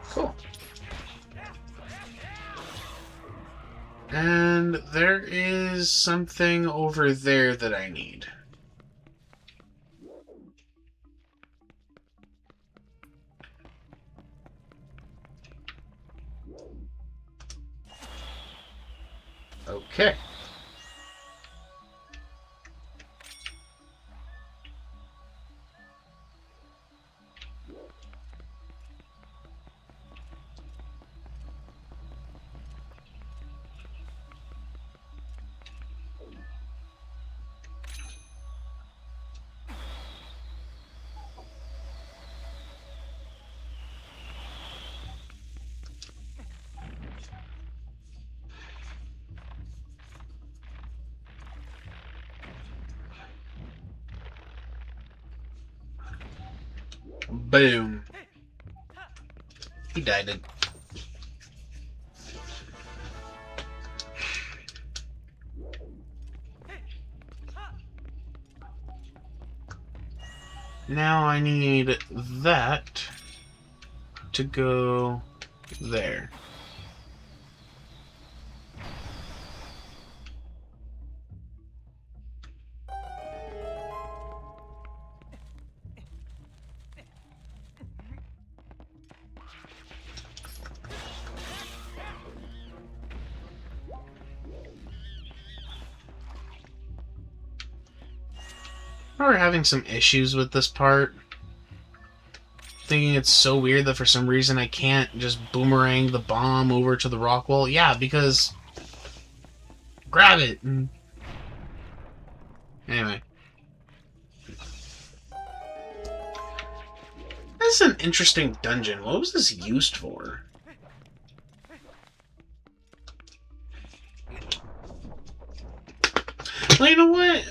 [SPEAKER 3] Cool. And there is something over there that I need. Okay. Boom. He died. It. Now I need that to go there. We're having some issues with this part. Thinking it's so weird that for some reason I can't just boomerang the bomb over to the rock wall. Yeah, because... grab it! Anyway. This is an interesting dungeon. What was this used for? Well, you know what?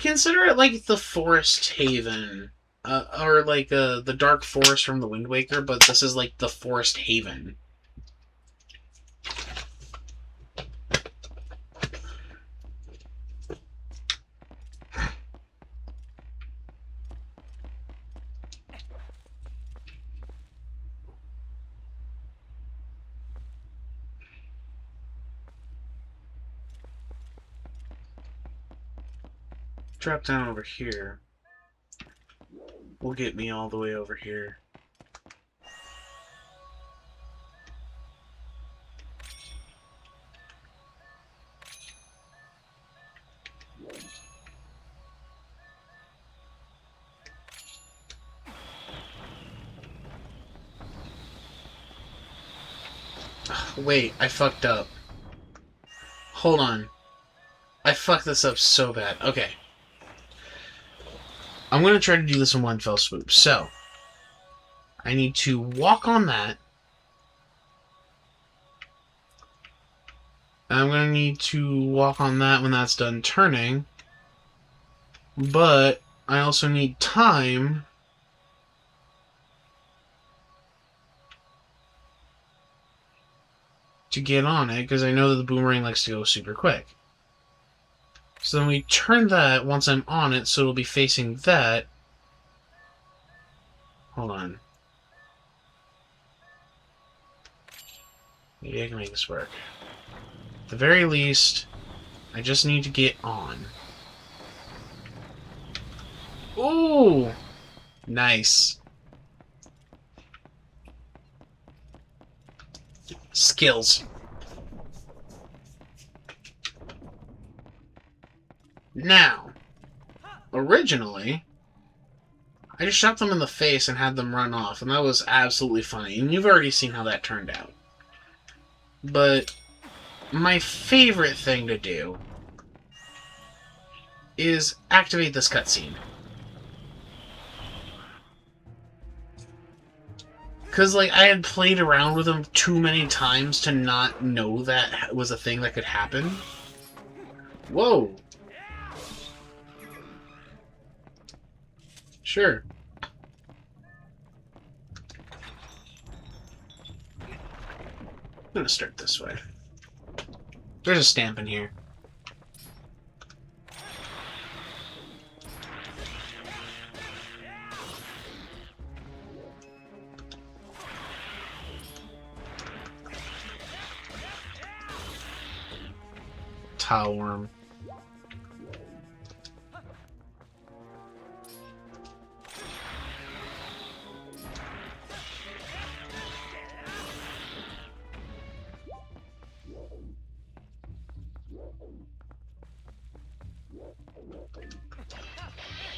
[SPEAKER 3] Consider it like the Forest Haven. Or like the Dark Forest from the Wind Waker, but this is like the Forest Haven. drop down over here will get me all the way over here. Wait, I fucked up. Hold on. I fucked this up so bad. Okay. I'm going to try to do this in one fell swoop. So, I need to walk on that. I'm going to need to walk on that when that's done turning. But I also need time to get on it, because I know that the boomerang likes to go super quick. So then we turn that once I'm on it, so it'll be facing that. Hold on. Maybe I can make this work. At the very least, I just need to get on. Ooh! Nice. Skills. Now, originally, I just shot them in the face and had them run off, and that was absolutely funny. And you've already seen how that turned out. But my favorite thing to do is activate this cutscene. Because, like, I had played around with them too many times to not know that was a thing that could happen. Whoa! Sure. I'm gonna start this way. There's a stamp in here. Tile worm.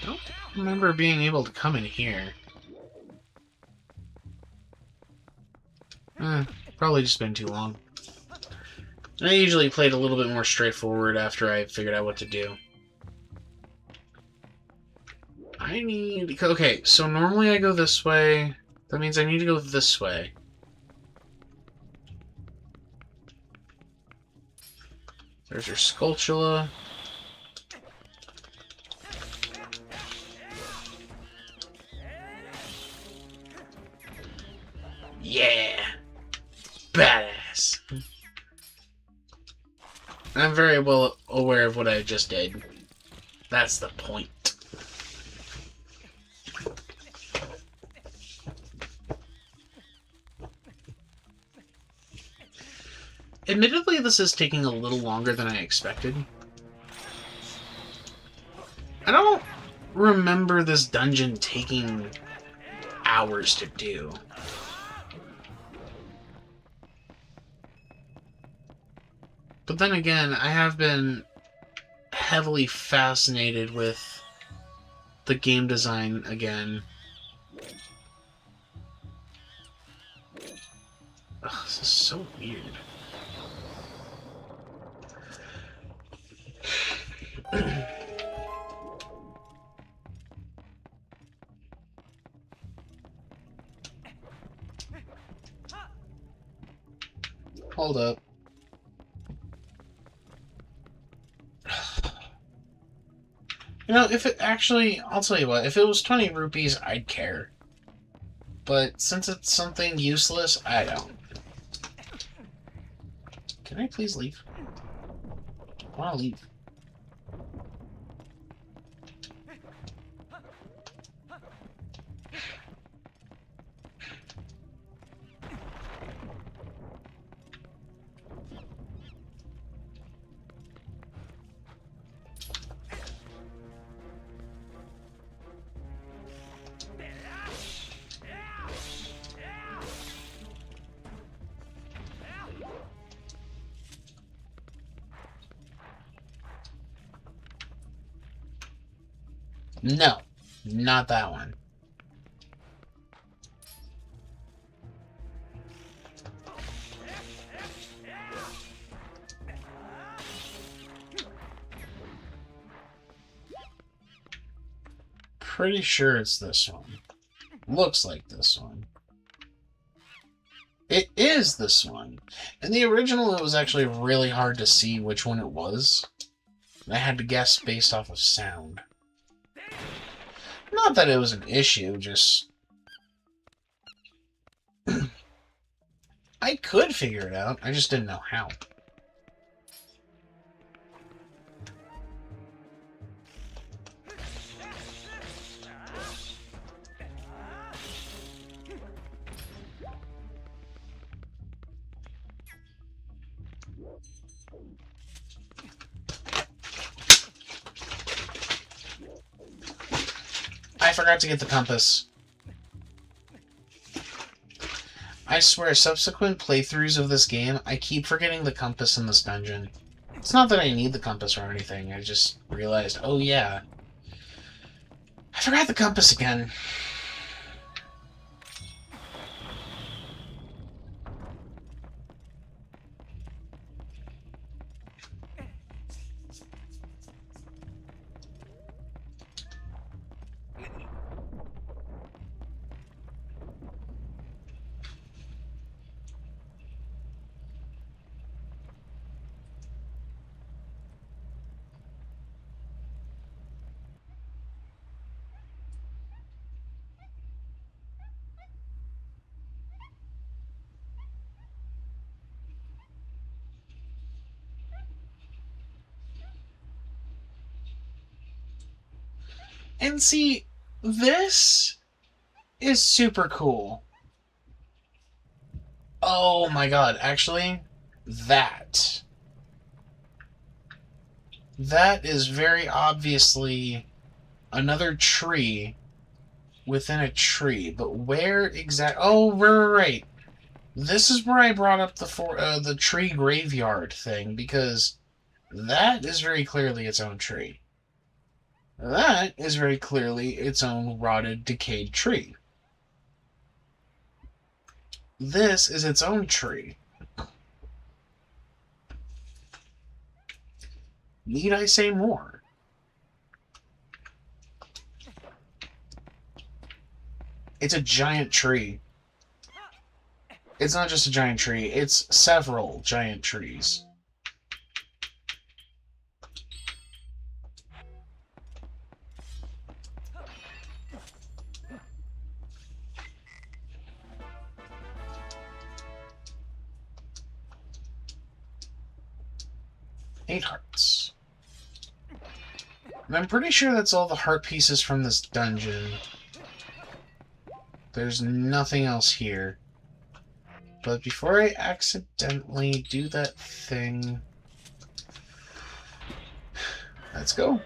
[SPEAKER 3] I don't remember being able to come in here. Probably just been too long. I usually played a little bit more straightforward after I figured out what to do. I need... Okay, so normally I go this way. That means I need to go this way. There's your Sculptula. Yeah! Badass! I'm very well aware of what I just did. That's the point. Admittedly, this is taking a little longer than I expected. I don't remember this dungeon taking hours to do. But then again, I have been heavily fascinated with the game design again. Ugh, this is so weird. Hold up. You know, if it actually, I'll tell you what, if it was 20 rupees, I'd care. But since it's something useless, I don't. Can I please leave? I want to leave. No, not that one. Pretty sure it's this one. Looks like this one. It is this one. In the original, it was actually really hard to see which one it was. I had to guess based off of sound. Not that it was an issue, just... I could figure it out, I just didn't know how. I forgot to get the compass. I swear, subsequent playthroughs of this game, I keep forgetting the compass in this dungeon. It's not that I need the compass or anything, I just realized, oh yeah. I forgot the compass again. And see, this is super cool. Oh my god, actually, that is very obviously another tree within a tree, but where exactly? Oh, right. This is where I brought up the tree graveyard thing, because that is very clearly its own tree. That is very clearly its own rotted, decayed tree. This is its own tree. Need I say more? It's a giant tree. It's not just a giant tree, it's several giant trees. Eight hearts. And I'm pretty sure that's all the heart pieces from this dungeon. There's nothing else here. But before I accidentally do that thing... Let's go.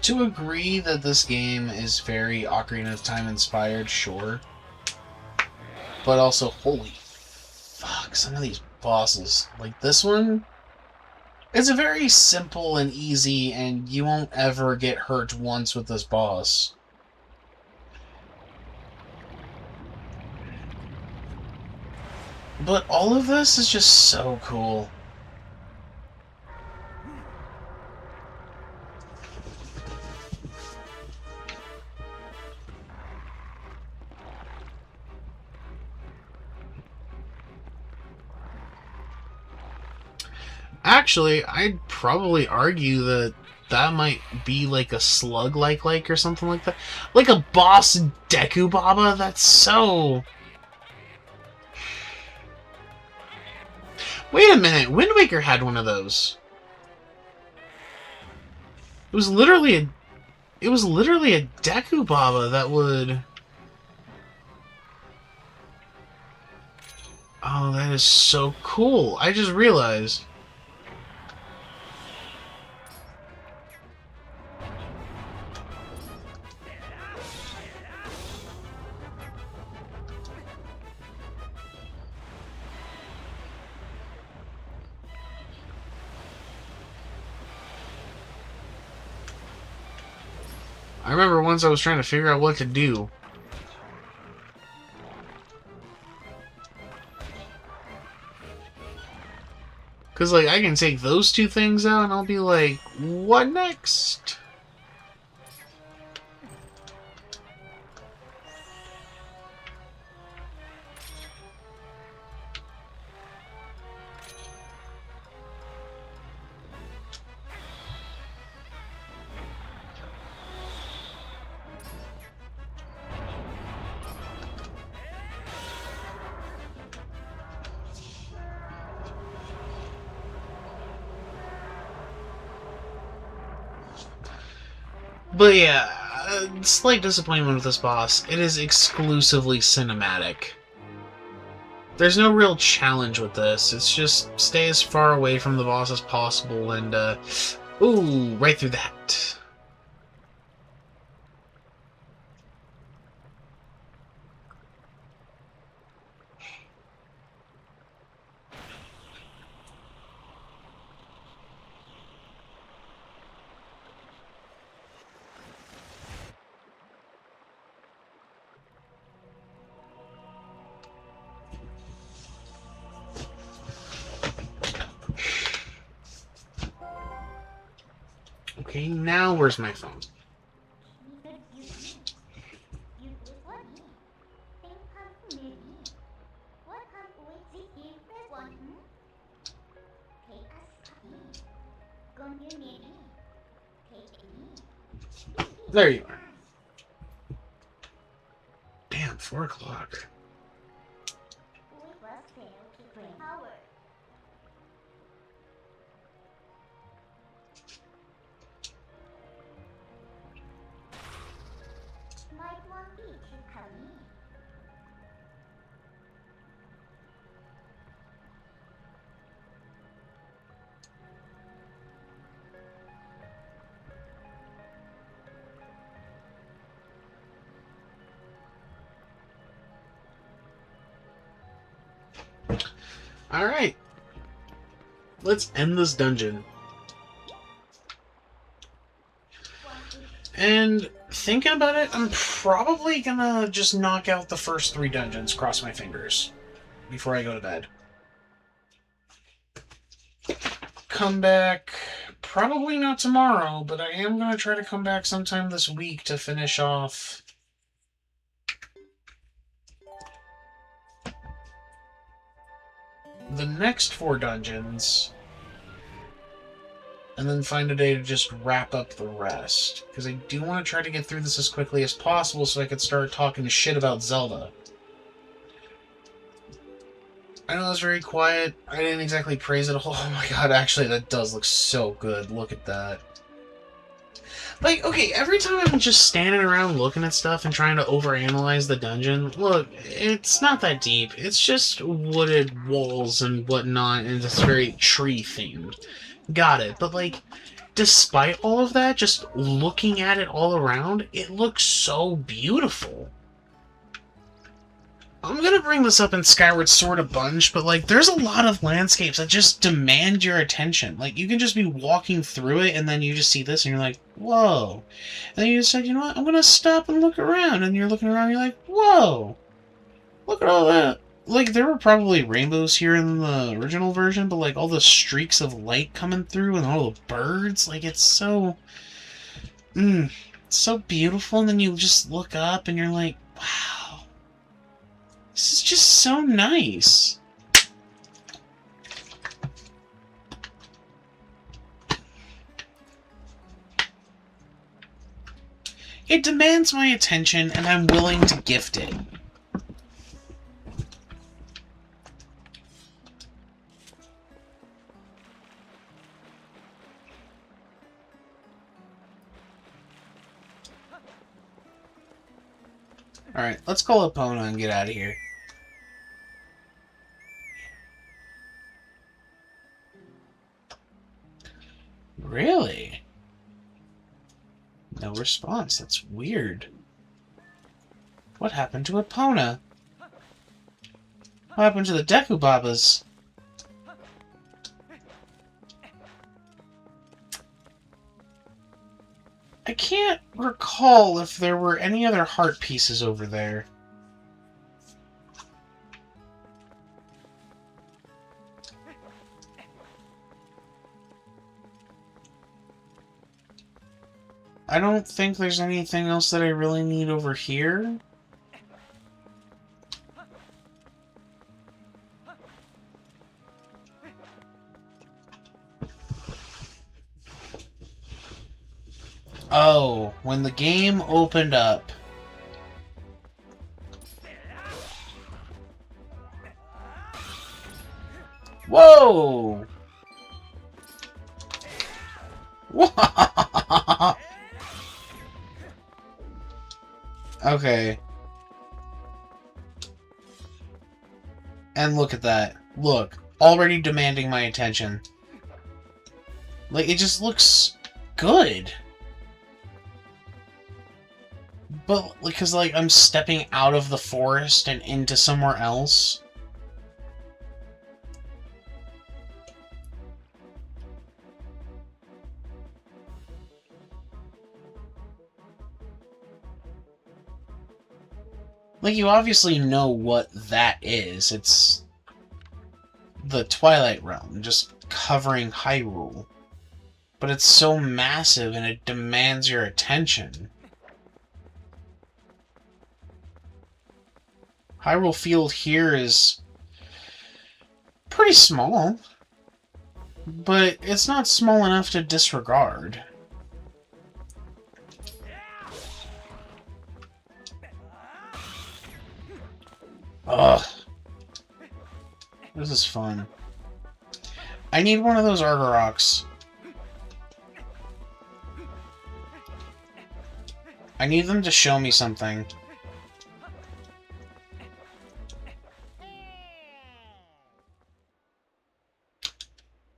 [SPEAKER 3] To agree that this game is very Ocarina of Time inspired, sure. But also, holy fuck, some of these bosses. Like this one, It's a very simple and easy, and you won't ever get hurt once with this boss. But all of this is just so cool. Actually, I'd probably argue that that might be like a slug-like or something like that. Like a boss Deku Baba? That's so... Wait a minute, Wind Waker had one of those. It was literally a Deku Baba that would... Oh, that is so cool. I just realized. I remember once I was trying to figure out what to do. Because, like, I can take those two things out and I'll be like, what next? But yeah, slight disappointment with this boss. It is exclusively cinematic. There's no real challenge with this. It's just stay as far away from the boss as possible and, ooh, right through that. Okay, now where's my phone? There you are. Damn, 4 o'clock. Alright. Let's end this dungeon. And thinking about it, I'm probably gonna just knock out the first 3 dungeons, cross my fingers, before I go to bed. Come back, probably not tomorrow, but I am gonna try to come back sometime this week to finish off the next 4 dungeons, and then find a day to just wrap up the rest. Because I do want to try to get through this as quickly as possible so I could start talking shit about Zelda. I know that's very quiet. I didn't exactly praise it a whole... Oh my god, actually, that does look so good. Look at that. Like, okay, every time I'm just standing around looking at stuff and trying to overanalyze the dungeon, look, it's not that deep. It's just wooded walls and whatnot, and it's very tree-themed. Got it. But, like, despite all of that, just looking at it all around, it looks so beautiful. I'm gonna bring this up in Skyward Sword a bunch, but like, there's a lot of landscapes that just demand your attention. Like, you can just be walking through it, and then you just see this, and you're like, whoa. And then you decide, you know what, I'm gonna stop and look around, and you're looking around, and you're like, whoa, look at all that. Like, there were probably rainbows here in the original version, but like, all the streaks of light coming through, and all the birds, like, it's so... it's so beautiful, and then you just look up, and you're like, wow. This is just so nice. It demands my attention, and I'm willing to gift it. Alright, let's call Epona and get out of here. Really? No response. That's weird. What happened to Epona? What happened to the Deku Babas? I can't recall if there were any other heart pieces over there. I don't think there's anything else that I really need over here. Oh, when the game opened up. Whoa! What? Okay. And look at that. Look. Already demanding my attention. Like, it just looks good. But, because, like, I'm stepping out of the forest and into somewhere else. Like, you obviously know what that is. It's the Twilight Realm, just covering Hyrule. But it's so massive and it demands your attention. Hyrule Field here is pretty small, but it's not small enough to disregard. Ugh. This is fun. I need one of those Argoroks. I need them to show me something.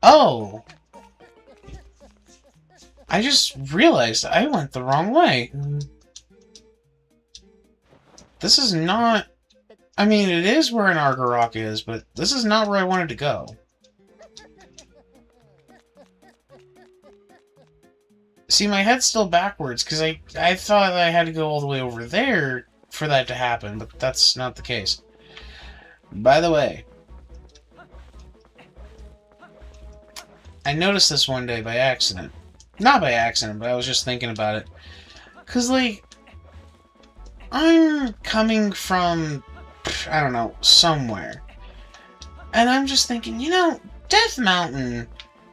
[SPEAKER 3] Oh! I just realized I went the wrong way. This is not... I mean, it is where an Argorok is, but this is not where I wanted to go. See, my head's still backwards, because I thought that I had to go all the way over there for that to happen, but that's not the case. By the way, I noticed this one day by accident. Not by accident, but I was just thinking about it. Because, like, I'm coming from, I don't know, somewhere. And I'm just thinking, you know, Death Mountain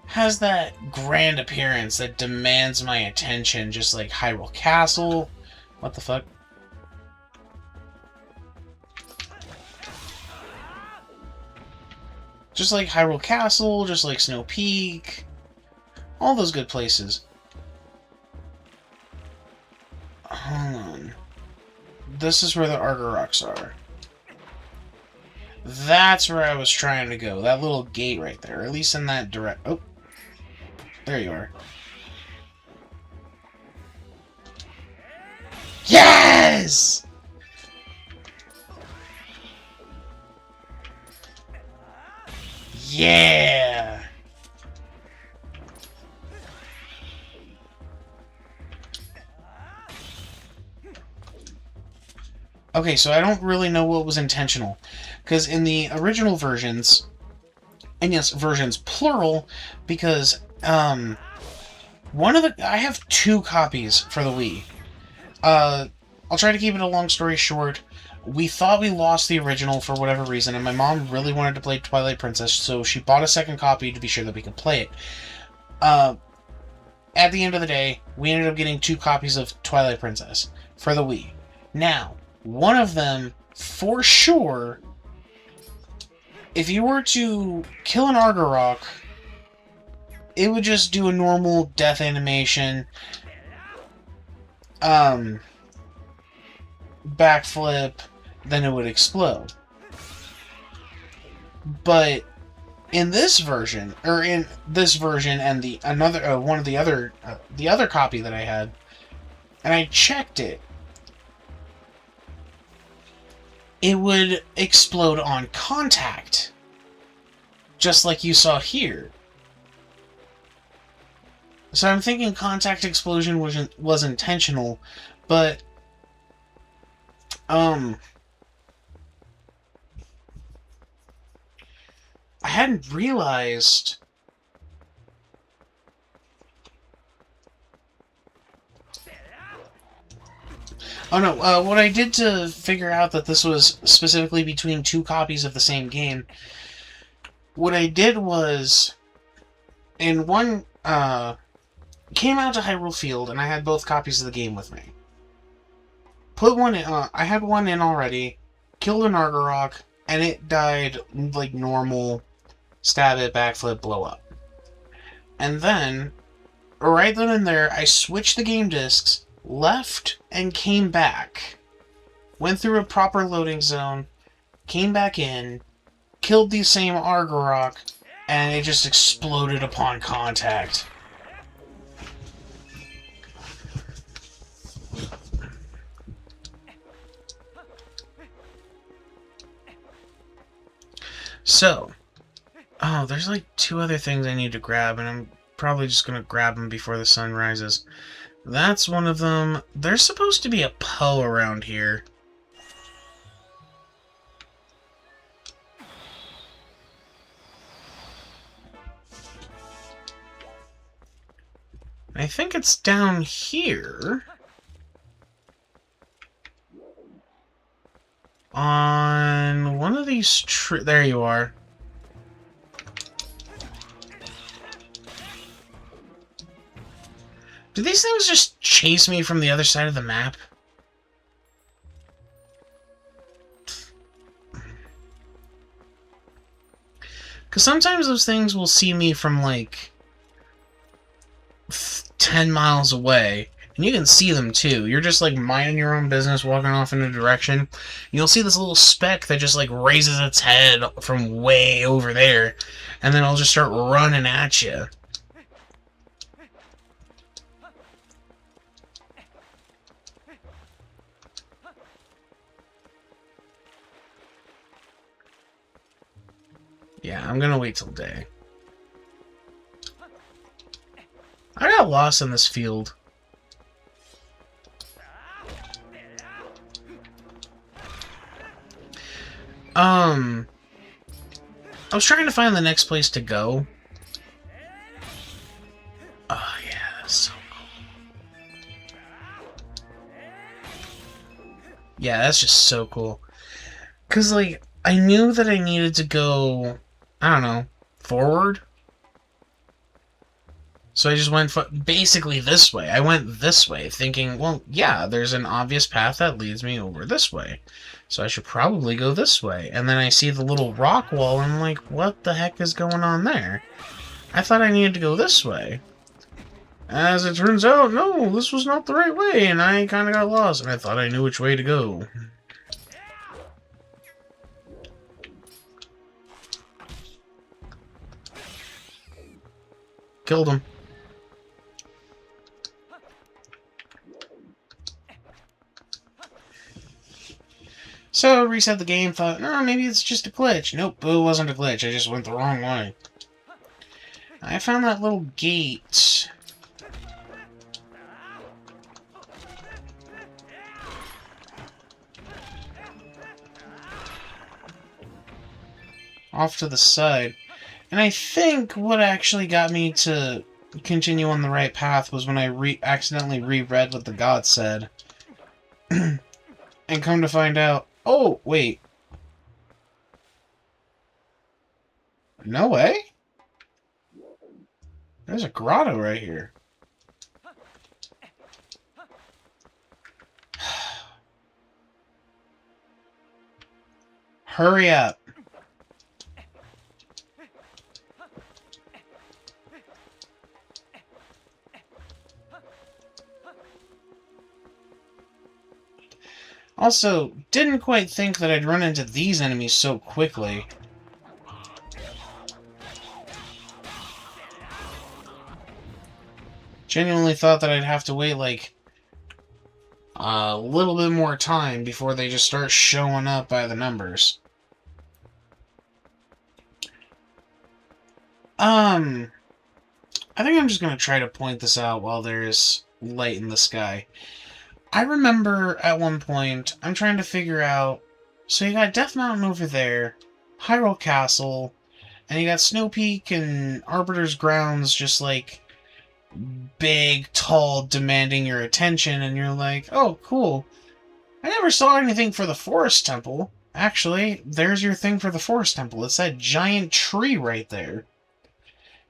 [SPEAKER 3] has that grand appearance that demands my attention, just like Hyrule Castle. What the fuck? Just like Hyrule Castle, just like Snow Peak. All those good places. Hold on. This is where the Argoroks are. That's where I was trying to go. That little gate right there. Or at least in that direct... Oh. There you are. Yes! Yeah! Okay, so I don't really know what was intentional. Because in the original versions, and yes, versions plural, because, I have 2 copies for the Wii. I'll try to keep it a long story short. We thought we lost the original for whatever reason, and my mom really wanted to play Twilight Princess, so she bought a second copy to be sure that we could play it. At the end of the day, we ended up getting 2 copies of Twilight Princess for the Wii. Now, one of them, for sure, if you were to kill an Argorok, it would just do a normal death animation, backflip, then it would explode. But in this version, and the other copy that I had, and I checked it, it would explode on contact, just like you saw here. So I'm thinking contact explosion was intentional, but I hadn't realized. Oh no, what I did to figure out that this was specifically between 2 copies of the same game, what I did was, in one, came out to Hyrule Field, and I had both copies of the game with me. Put one in, I had one in already, killed an Argorok, and it died like normal, stab it, backflip, blow up. And then, right then and there, I switched the game discs, left, and came back. Went through a proper loading zone, came back in, killed the same Argorok, and it just exploded upon contact. So, oh, there's like 2 other things I need to grab, and I'm probably just gonna grab them before the sun rises. That's one of them. There's supposed to be a Poe around here. I think it's down here. On one of these there you are. Do these things just chase me from the other side of the map? Because sometimes those things will see me from, like, 10 miles away. And you can see them, too. You're just, like, minding your own business, walking off in a direction. And you'll see this little speck that just, like, raises its head from way over there. And then it'll just start running at you. Yeah, I'm gonna wait till day. I got lost in this field. I was trying to find the next place to go. Oh, yeah, that's so cool. Yeah, that's just so cool. Because, like, I knew that I needed to go, I don't know, forward? So I just went basically this way. I went this way, thinking, well, yeah, there's an obvious path that leads me over this way. So I should probably go this way. And then I see the little rock wall, and I'm like, what the heck is going on there? I thought I needed to go this way. As it turns out, no, this was not the right way, and I kind of got lost, and I thought I knew which way to go. Killed him. So, reset the game, thought, no, maybe it's just a glitch. Nope, it wasn't a glitch, I just went the wrong way. I found that little gate. Off to the side. And I think what actually got me to continue on the right path was when I accidentally reread what the god said. And come to find out, oh, wait. No way? There's a grotto right here. Hurry up. Also, didn't quite think that I'd run into these enemies so quickly. Genuinely thought that I'd have to wait, like, a little bit more time before they just start showing up by the numbers. I think I'm just going to try to point this out while there's light in the sky. I remember at one point, I'm trying to figure out, so you got Death Mountain over there, Hyrule Castle, and you got Snow Peak and Arbiter's Grounds just like big, tall, demanding your attention, and you're like, oh, cool. I never saw anything for the Forest Temple. Actually, there's your thing for the Forest Temple. It's that giant tree right there.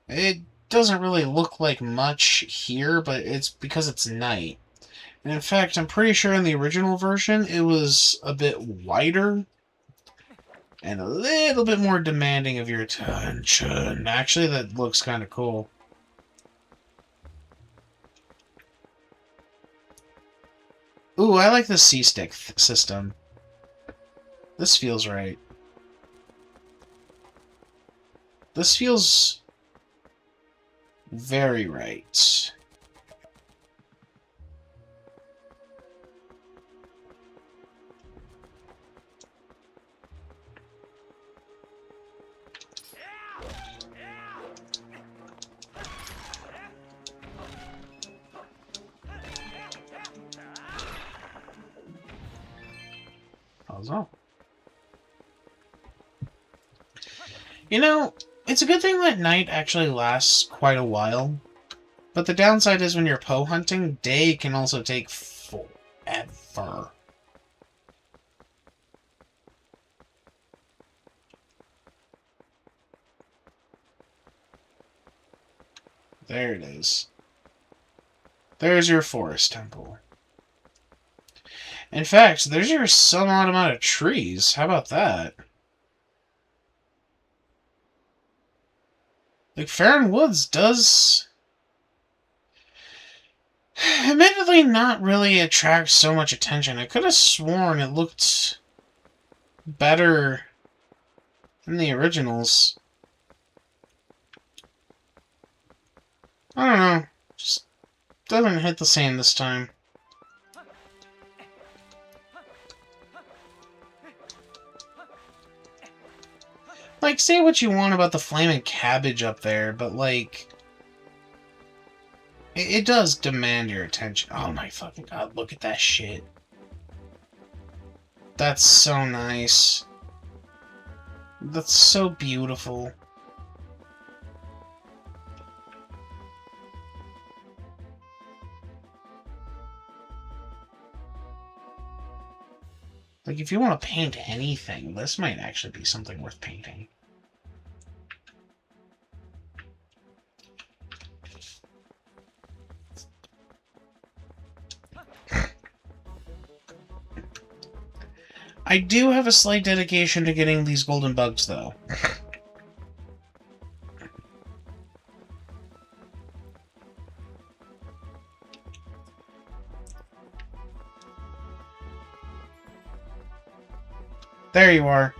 [SPEAKER 3] It doesn't really look like much here, but it's because it's night. And in fact, I'm pretty sure in the original version, it was a bit wider and a little bit more demanding of your attention. Actually, that looks kind of cool. Ooh, I like the C-stick system. This feels right. This feels very right. Oh. You know, it's a good thing that night actually lasts quite a while. But the downside is when you're Poe hunting, day can also take forever. There it is. There's your Forest Temple. In fact, there's your some odd amount of trees. How about that? Like, Farron Woods does admittedly not really attract so much attention. I could have sworn it looked better than the originals. I don't know. Just doesn't hit the same this time. Like, say what you want about the flaming cabbage up there, but, like, it does demand your attention. Oh my fucking god, look at that shit. That's so nice. That's so beautiful. Like, if you want to paint anything, this might actually be something worth painting. I do have a slight dedication to getting these golden bugs, though. There you are.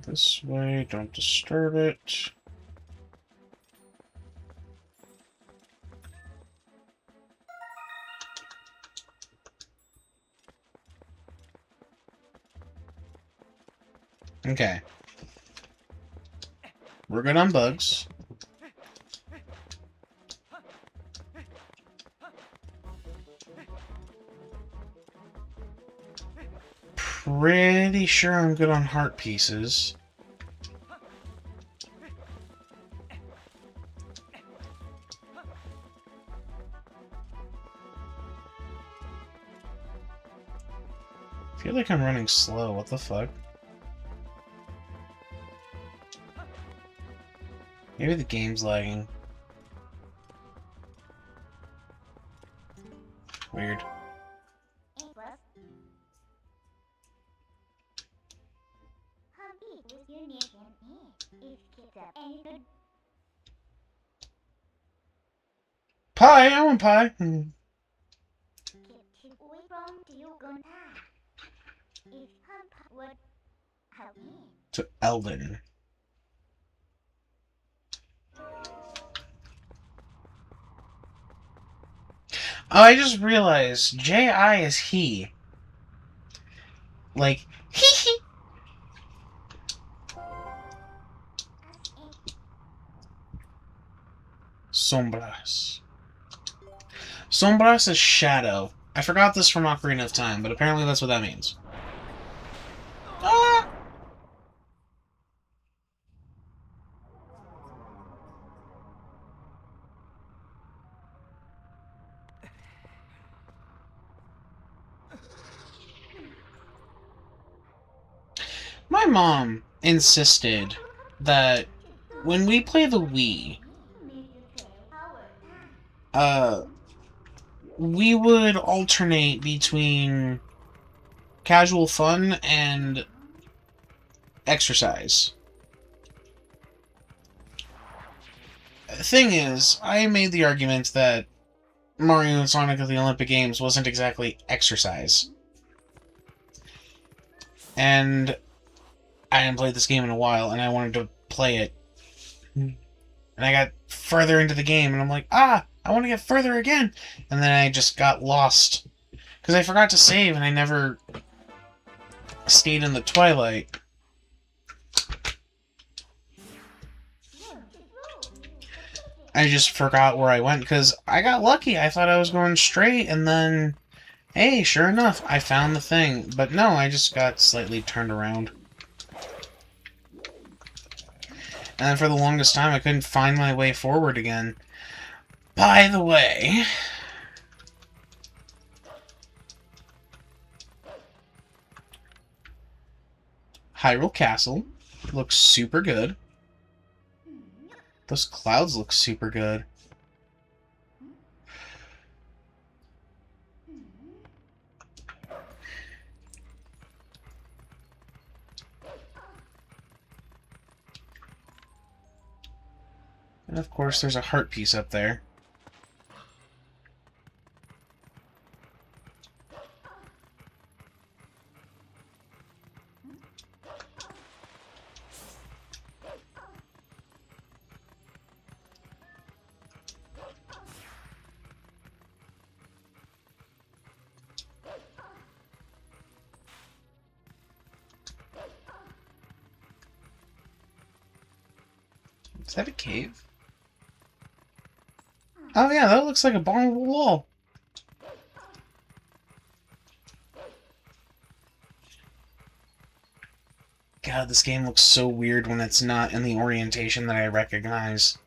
[SPEAKER 3] This way, don't disturb it. Okay. We're good on bugs. Pretty sure I'm good on heart pieces. I feel like I'm running slow. What the fuck? Maybe the game's lagging. Weird.
[SPEAKER 2] It was how big was your name? It kicked up and good.
[SPEAKER 3] Pie! I want pie!
[SPEAKER 2] Keep away from to you gon' die. It's what how
[SPEAKER 3] To Elvin. Oh, I just realized J.I. is he. Like, hee hee. Sombras. Sombras is shadow. I forgot this from Ocarina of Time, but apparently that's what that means. Ah! My mom insisted that when we play the Wii, we would alternate between casual fun and exercise. The thing is, I made the argument that Mario and Sonic at the Olympic Games wasn't exactly exercise. And I hadn't played this game in a while, and I wanted to play it. And I got further into the game, and I'm like, I want to get further again! And then I just got lost. Because I forgot to save, and I never stayed in the Twilight. I just forgot where I went, because I got lucky. I thought I was going straight, and then, hey, sure enough, I found the thing. But no, I just got slightly turned around. And then for the longest time, I couldn't find my way forward again. By the way, Hyrule Castle looks super good. Those clouds look super good. And of course, there's a heart piece up there. Is that a cave? Oh yeah, that looks like a barn wall. God, this game looks so weird when it's not in the orientation that I recognize.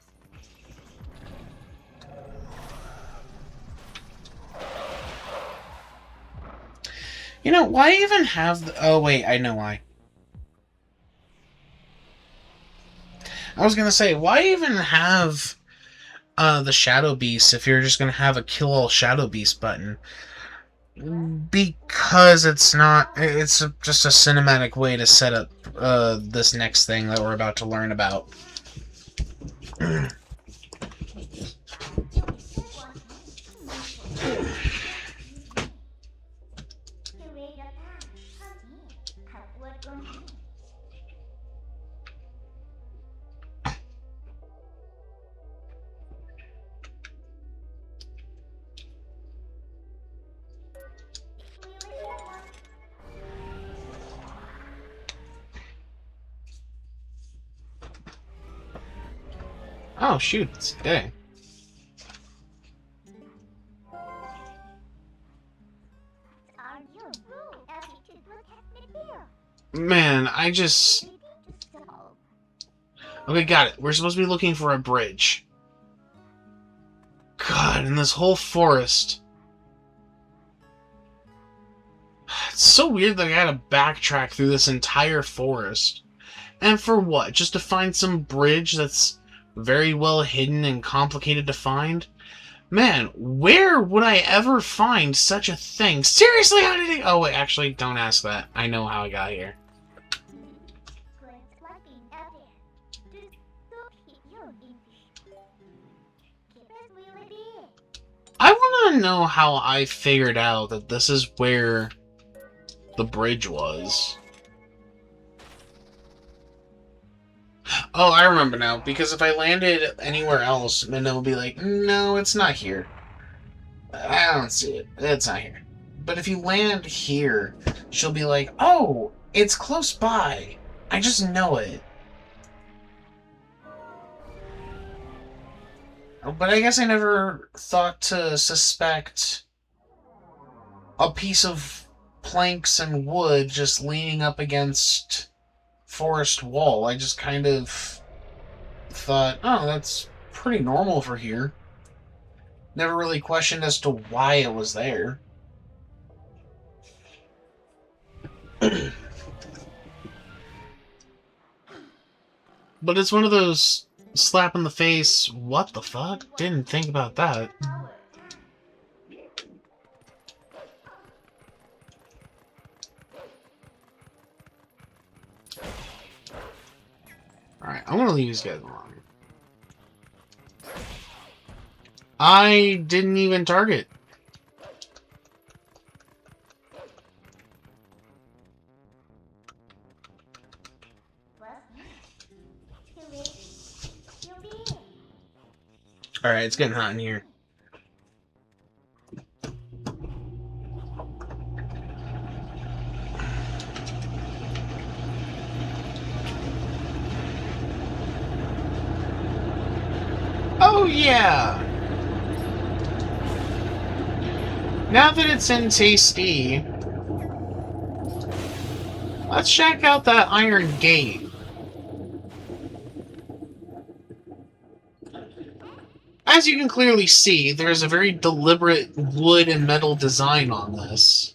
[SPEAKER 3] You know, why even have the... Oh, wait, I know why. I was gonna say, why even have the Shadow Beast if you're just gonna have a kill all Shadow Beast button? Because it's not... It's just a cinematic way to set up this next thing that we're about to learn about. Oh, shoot, it's day.
[SPEAKER 2] Are you rude as it is look at me here?
[SPEAKER 3] Man, I just...
[SPEAKER 2] So,
[SPEAKER 3] Okay, got it. We're supposed to be looking for a bridge. God, in this whole forest. It's so weird that I gotta backtrack through this entire forest. And for what? Just to find some bridge that's very well hidden and complicated to find? Man, where would I ever find such a thing? Seriously, how did I... Oh, wait, actually, don't ask that. I know how I got here.
[SPEAKER 2] great flapping out there. Just don't hit you in the keep it really big.
[SPEAKER 3] I want to know how I figured out that this is where the bridge was. Oh, I remember now, because if I landed anywhere else, then it would be like, no, it's not here. I don't see it. It's not here. But if you land here, she'll be like, oh, it's close by. I just know it. But I guess I never thought to suspect a piece of planks and wood just leaning up against forest wall. I just kind of thought, oh, that's pretty normal for here. Never really questioned as to why it was there. But it's one of those slap in the face, what the fuck? Didn't think about that. Alright, I'm gonna leave these guys alone. I didn't even target. Alright, it's getting hot in here. Oh yeah! Now that it's in TasteD, let's check out that iron gate. As you can clearly see, there's a very deliberate wood and metal design on this.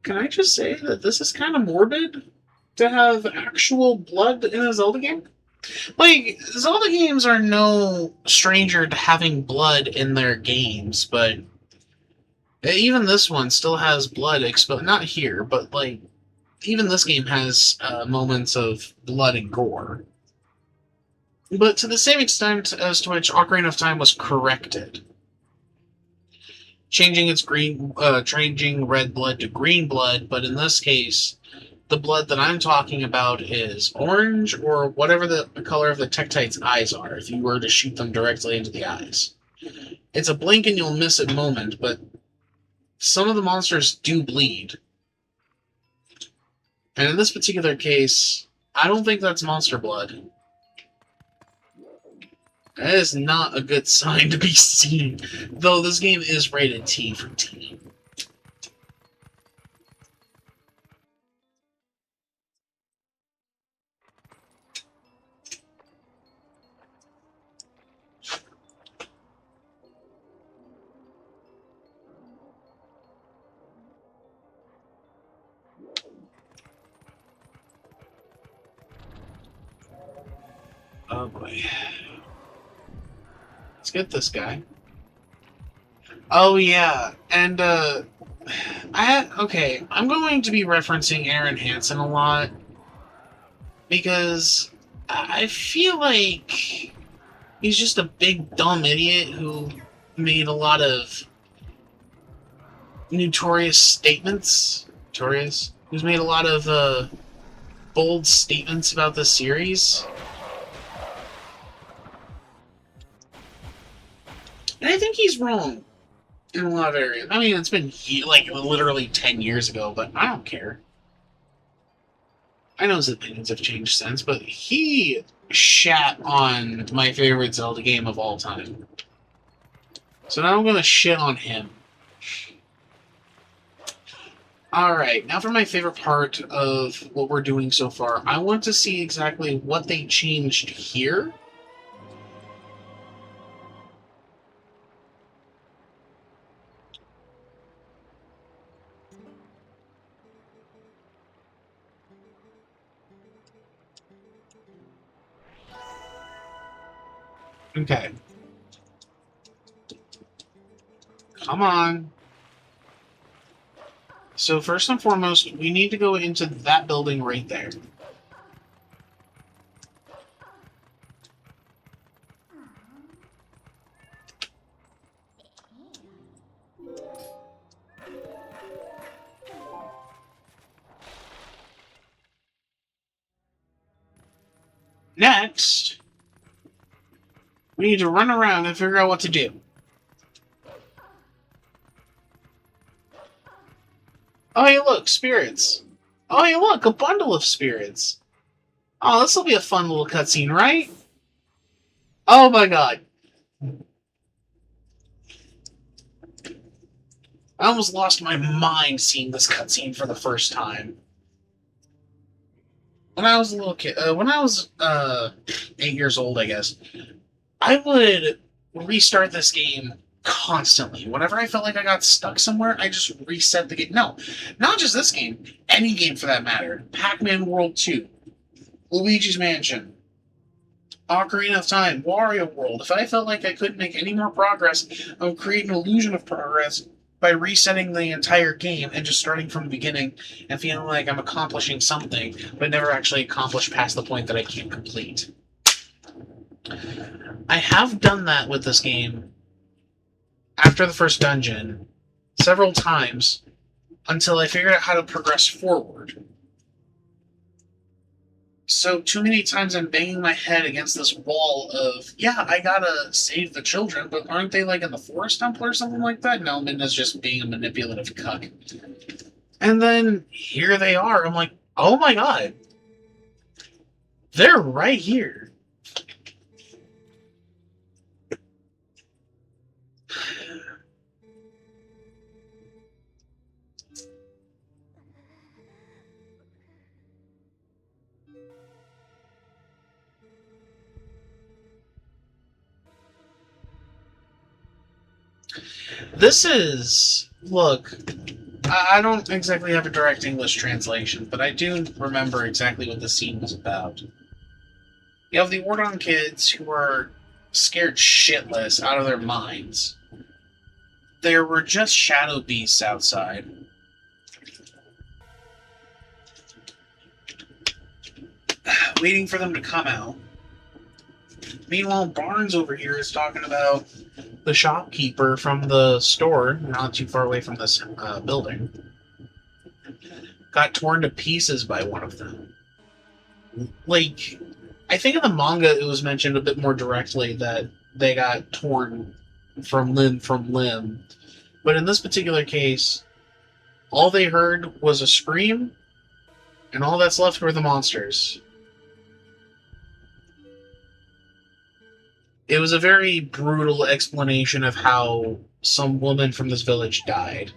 [SPEAKER 3] Can I just say that this is kind of morbid to have actual blood in a Zelda game? Like, Zelda games are no stranger to having blood in their games, but even this one still has blood exposed. Not here, but, like, even this game has moments of blood and gore. But to the same extent as to which Ocarina of Time was corrected. Changing red blood to green blood, but in this case, the blood that I'm talking about is orange, or whatever the color of the Tektite's eyes are, if you were to shoot them directly into the eyes. It's a blink and you'll miss it moment, but some of the monsters do bleed. And in this particular case, I don't think that's monster blood. That is not a good sign to be seen, though this game is rated T for teen. Oh boy. Let's get this guy. Oh yeah, and okay, I'm going to be referencing Aaron Hansen a lot because I feel like he's just a big dumb idiot who made a lot of notorious statements. Notorious? Who's made a lot of bold statements about this series. And I think he's wrong in a lot of areas. I mean, it's been like literally 10 years ago, but I don't care. I know his opinions have changed since, but he shat on my favorite Zelda game of all time. So now I'm going to shit on him. Alright, now for my favorite part of what we're doing so far. I want to see exactly what they changed here. Okay. Come on. So first and foremost, we need to go into that building right there. Next, we need to run around and figure out what to do. Oh, hey, look, spirits. Oh, hey, look, a bundle of spirits. Oh, this will be a fun little cutscene, right? Oh my god. I almost lost my mind seeing this cutscene for the first time. When I was a little kid, when I was 8 years old, I guess, I would restart this game constantly. Whenever I felt like I got stuck somewhere, I just reset the game. No, not just this game, any game for that matter. Pac-Man World 2, Luigi's Mansion, Ocarina of Time, Wario World. If I felt like I couldn't make any more progress, I would create an illusion of progress by resetting the entire game and just starting from the beginning and feeling like I'm accomplishing something, but never actually accomplished past the point that I can't complete. I have done that with this game after the first dungeon several times until I figured out how to progress forward. So too many times I'm banging my head against this wall of, yeah, I gotta save the children, but aren't they like in the forest temple or something like that? No, Midna's just being a manipulative cuck. And then here they are. I'm like, oh my god. They're right here. This is... Look, I don't exactly have a direct English translation, but I do remember exactly what the scene was about. You have the Ordon kids who are scared shitless out of their minds. There were just shadow beasts outside. Waiting for them to come out. Meanwhile, Barnes over here is talking about the shopkeeper from the store, not too far away from this building, got torn to pieces by one of them. Like, I think in the manga it was mentioned a bit more directly that they got torn from limb. But in this particular case, all they heard was a scream, and all that's left were the monsters. It was a very brutal explanation of how some woman from this village died.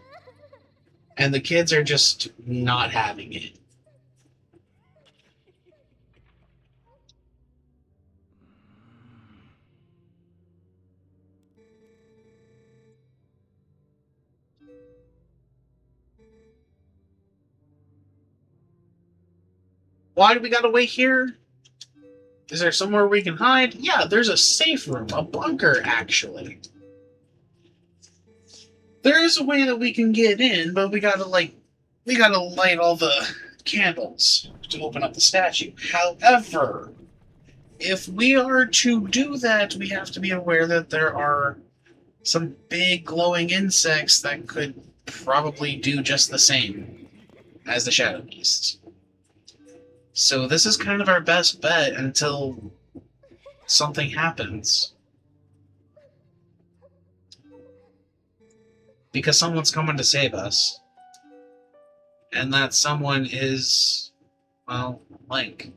[SPEAKER 3] And the kids are just not having it. Why do we gotta wait here? Is there somewhere we can hide? Yeah, there's a safe room, a bunker, actually. There is a way that we can get in, but we gotta light all the candles to open up the statue. However, if we are to do that, we have to be aware that there are some big glowing insects that could probably do just the same as the Shadow Beasts. So this is kind of our best bet until something happens. Because someone's coming to save us. And that someone is
[SPEAKER 1] Well, Link.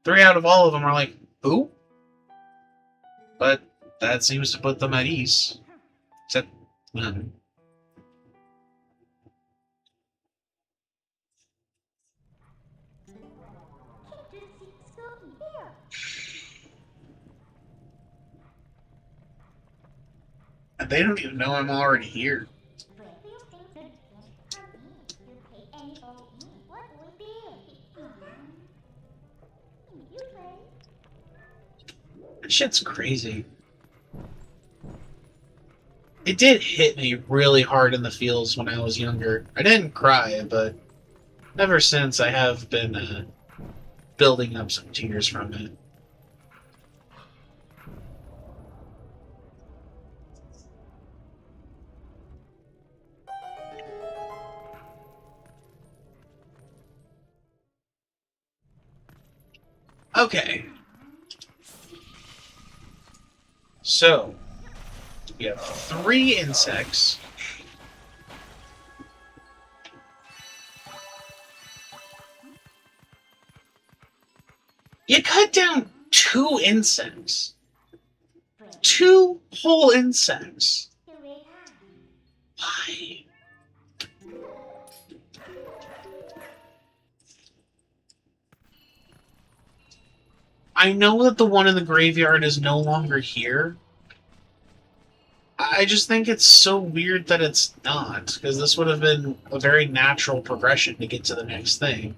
[SPEAKER 1] 3 out of all of them are like, who? But that seems to put them at ease. Except, and they don't even know I'm already here. That shit's crazy. It did hit me really hard in the feels when I was younger. I didn't cry, but ever since I have been building up some tears from it. Okay. So, we have 3 insects. You cut down 2 insects. 2 whole insects. Why? I know that the one in the graveyard is no longer here. I just think it's so weird that it's not, because this would have been a very natural progression to get to the next thing.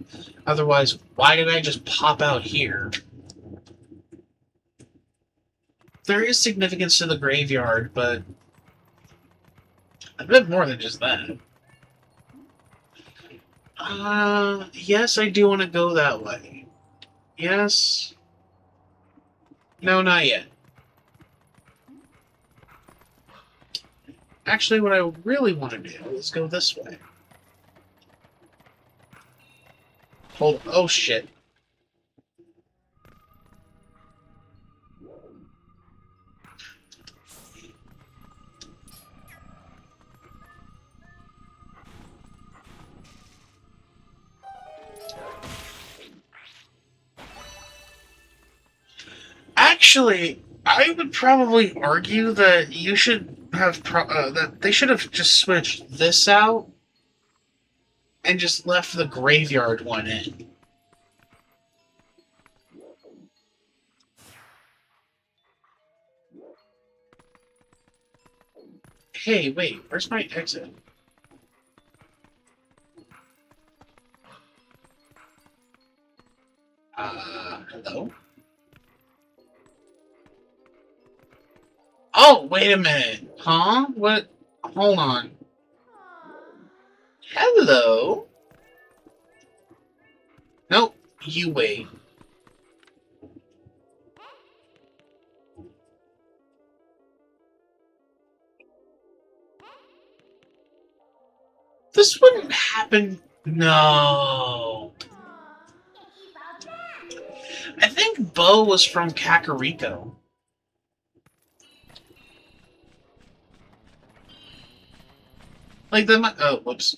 [SPEAKER 1] Otherwise, why did I just pop out here? There is significance to the graveyard, but a bit more than just that. Yes, I do want to go that way. Yes. No, not yet. Actually, what I really want to do is go this way. Hold on. Oh, shit. Actually, I would probably argue that you should have that they should have just switched this out and just left the graveyard one in. Hey, wait, where's my exit? Hello? Oh, wait a minute. Huh? What? Hold on. Hello? Nope, you wait. This wouldn't happen. No. I think Bo was from Kakariko. Like, that might. Oh, whoops.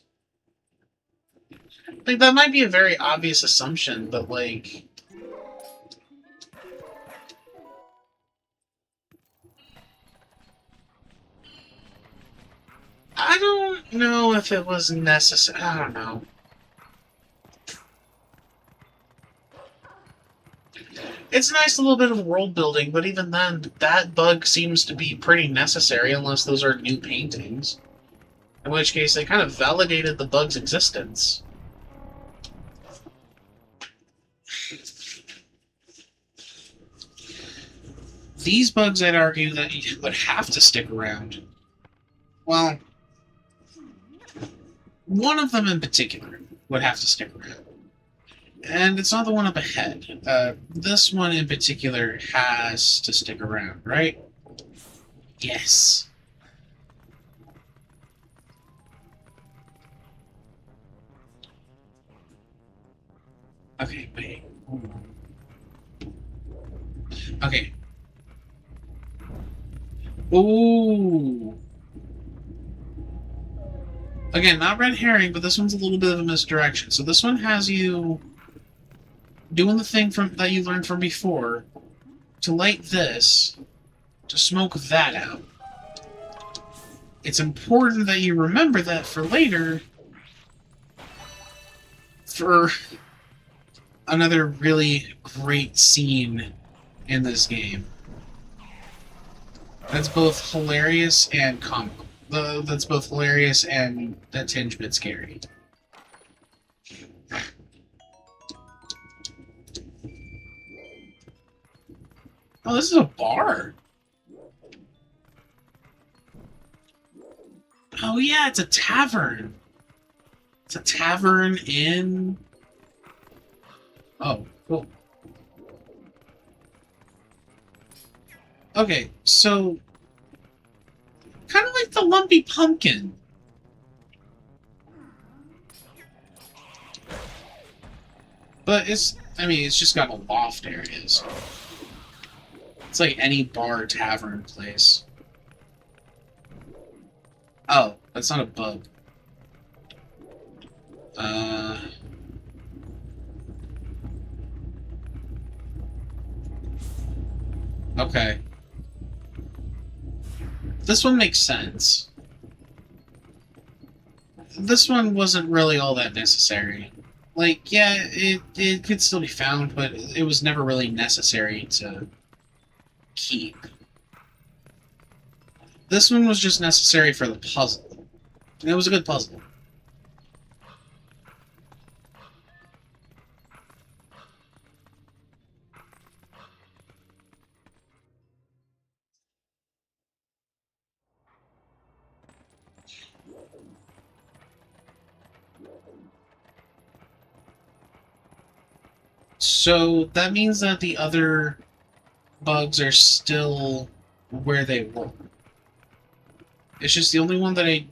[SPEAKER 1] Like, that might be a very obvious assumption, but, like. I don't know if it was necessary. I don't know. It's nice a little bit of world building, but even then, that bug seems to be pretty necessary unless those are new paintings. In which case, they kind of validated the bug's existence. These bugs, I'd argue, that you would have to stick around. Well, one of them in particular would have to stick around. And it's not the one up ahead. This one in particular has to stick around, right? Yes. Okay, wait. Hold on. Okay. Ooh.
[SPEAKER 3] Again, not red herring, but this one's a little bit of a misdirection. So this one has you doing the thing from that you learned from before to light this, to smoke that out. It's important that you remember that for later, for another really great scene in this game. That's both hilarious and comical. That's both hilarious and a tinge bit scary. Oh, this is a bar. Oh yeah, it's a tavern. It's a tavern in... Oh, cool. Okay, so... kind of like the lumpy pumpkin. But it's... I mean, it's just got a loft areas. It's like any bar, tavern place. Oh, that's not a bug. Okay. This one makes sense. This one wasn't really all that necessary. Like, yeah, it could still be found, but it was never really necessary to keep. This one was just necessary for the puzzle. And it was a good puzzle. So that means that the other bugs are still where they were. It's just the only one that I...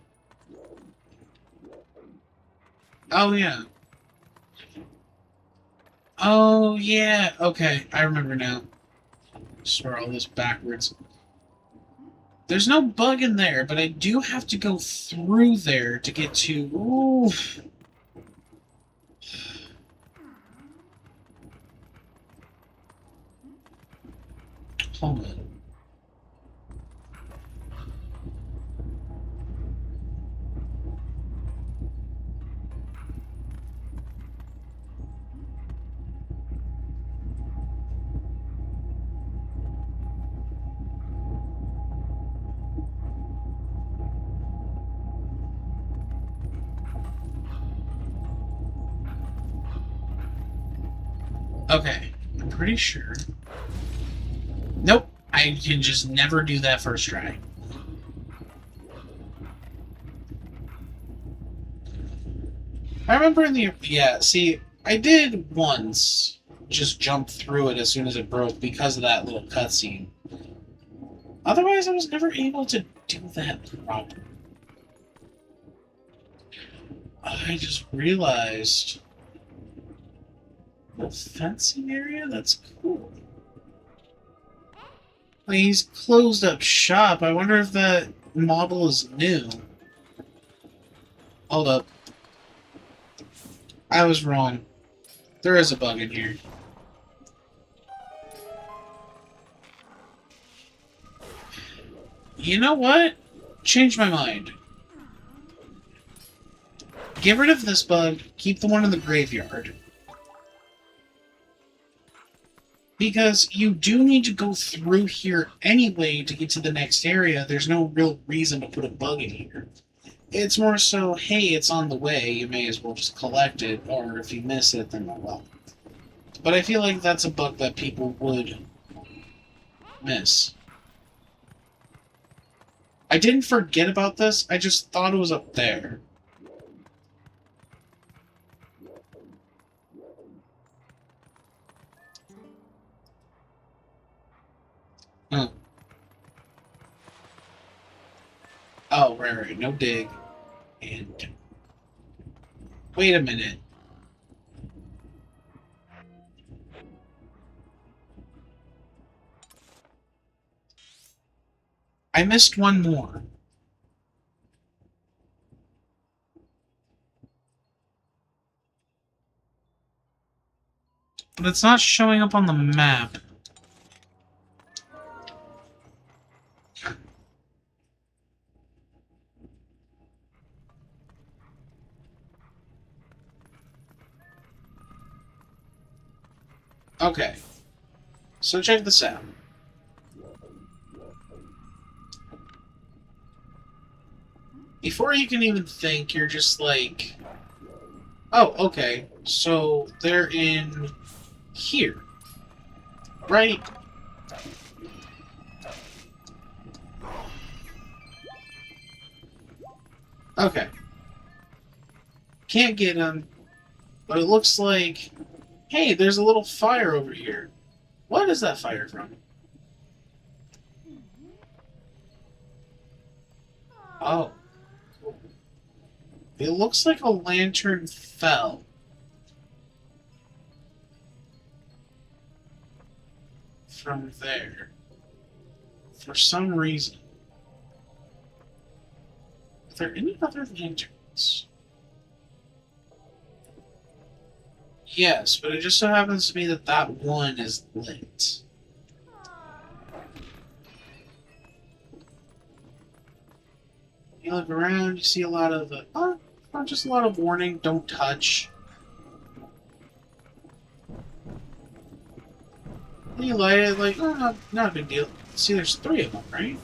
[SPEAKER 3] Oh, yeah. Oh, yeah. Okay, I remember now. Swear all this backwards. There's no bug in there, but I do have to go through there to get to... Ooh. Hold on. Okay, I'm pretty sure. Nope, I can just never do that first try. I remember in the... Yeah, see, I did once just jump through it as soon as it broke because of that little cutscene. Otherwise, I was never able to do that properly. I just realized... the fencing area? That's cool. Like, he's closed up shop. I wonder if that model is new. Hold up. I was wrong. There is a bug in here. You know what? Change my mind. Get rid of this bug. Keep the one in the graveyard. Because you do need to go through here anyway to get to the next area. There's no real reason to put a bug in here. It's more so, hey, it's on the way, you may as well just collect it, or if you miss it, then oh well. But I feel like that's a bug that people would miss. I didn't forget about this, I just thought it was up there. Huh. Oh, right, no dig. And... wait a minute. I missed one more. but it's not showing up on the map. Okay. So check this out. Before you can even think, you're just like, oh, okay, so they're in here, right? Okay. Can't get them, but it looks like, hey, there's a little fire over here. What is that fire from? Oh. It looks like a lantern fell. From there. For some reason. Are there any other lanterns? Yes, but it just so happens to be that that one is lit. You look around, you see a lot of, just a lot of warning, don't touch. You light it, like, oh, not a big deal. See, there's 3 of them, right?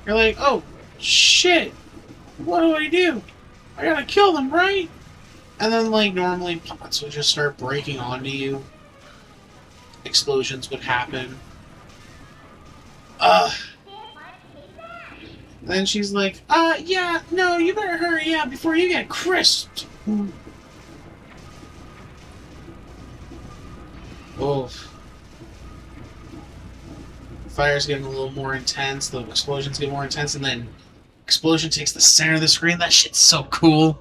[SPEAKER 3] You're like, oh, shit! What do I do? I gotta kill them, right? And then, like, normally pots would just start breaking onto you. Explosions would happen. Then she's like, yeah, no, you better hurry up before you get crisped. Oh. Fire's getting a little more intense, the explosions get more intense, and then explosion takes the center of the screen. That shit's so cool.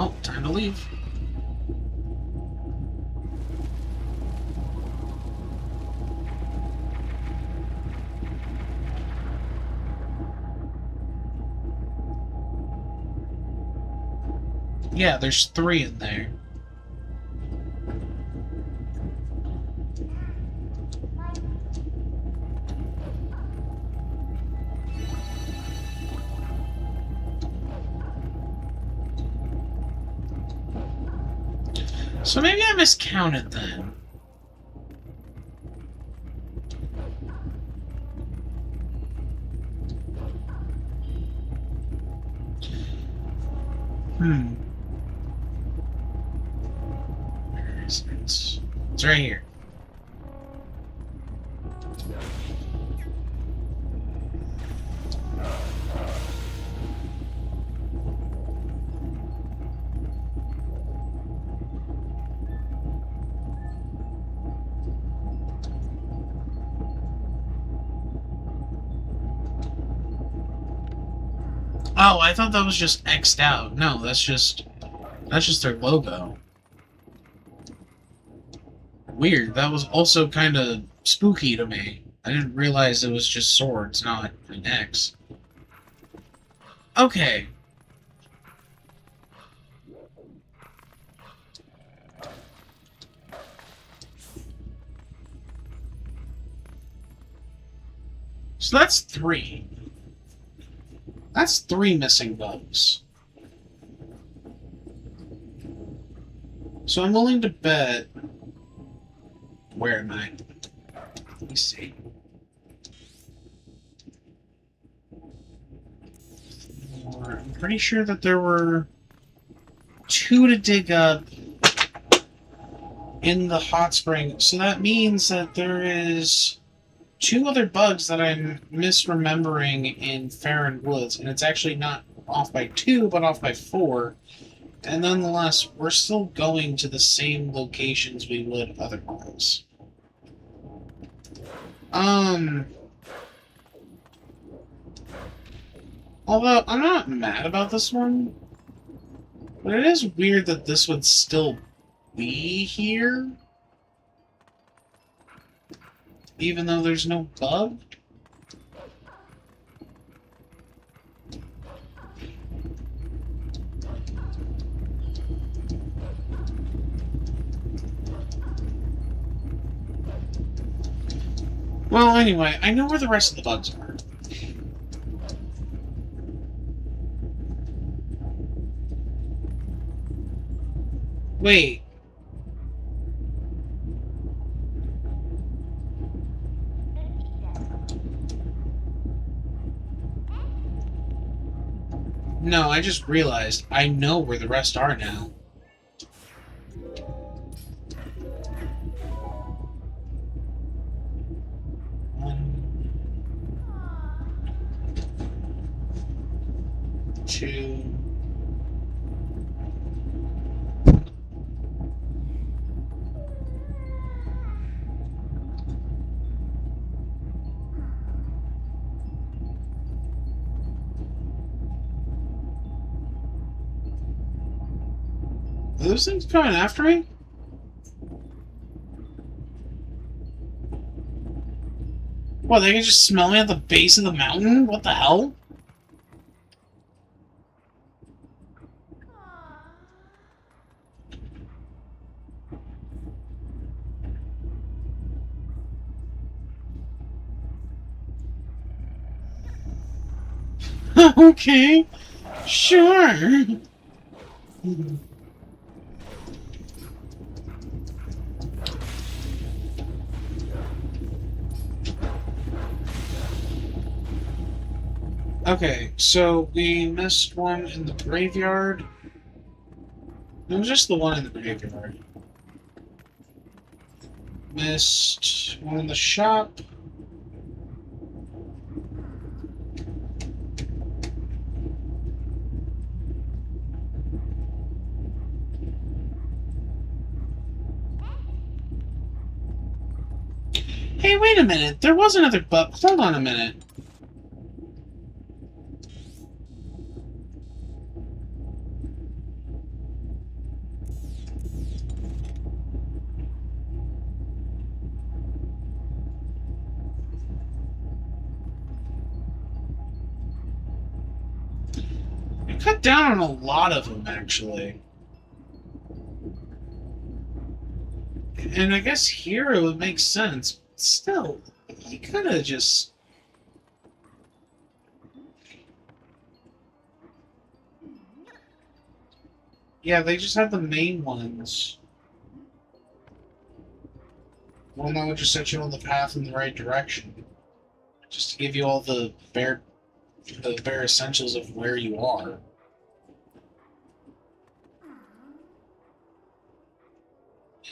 [SPEAKER 3] Oh, time to leave. Yeah, there's 3 in there. So maybe I miscounted then. Where is it? It's right here. Oh, I thought that was just X'd out. No, that's just their logo. Weird. That was also kind of spooky to me. I didn't realize it was just swords, not an X. Okay. So that's 3. That's 3 missing bugs. So I'm willing to bet... Where am I? Let me see. I'm pretty sure that there were 2 to dig up in the hot spring. So that means that there is 2 other bugs that I'm misremembering in Farron Woods. And it's actually not off by 2, but off by 4. And nonetheless, we're still going to the same locations we would otherwise. Although, I'm not mad about this one. But it is weird that this would still be here. Even though there's no bug. Well, anyway, I know where the rest of the bugs are. Wait. No, I just realized I know where the rest are now. Two. Are those things coming after me? What, they can just smell me at the base of the mountain? What the hell? Okay, sure. Okay, so we missed one in the graveyard. It was just the one in the graveyard. Missed one in the shop. Hey, wait a minute. There was another bug. Hold on a minute. I cut down on a lot of them, actually. And I guess here it would make sense. Still, you could have just... Yeah, they just have the main ones. One that would just set you on the path in the right direction. Just to give you all the bare essentials of where you are.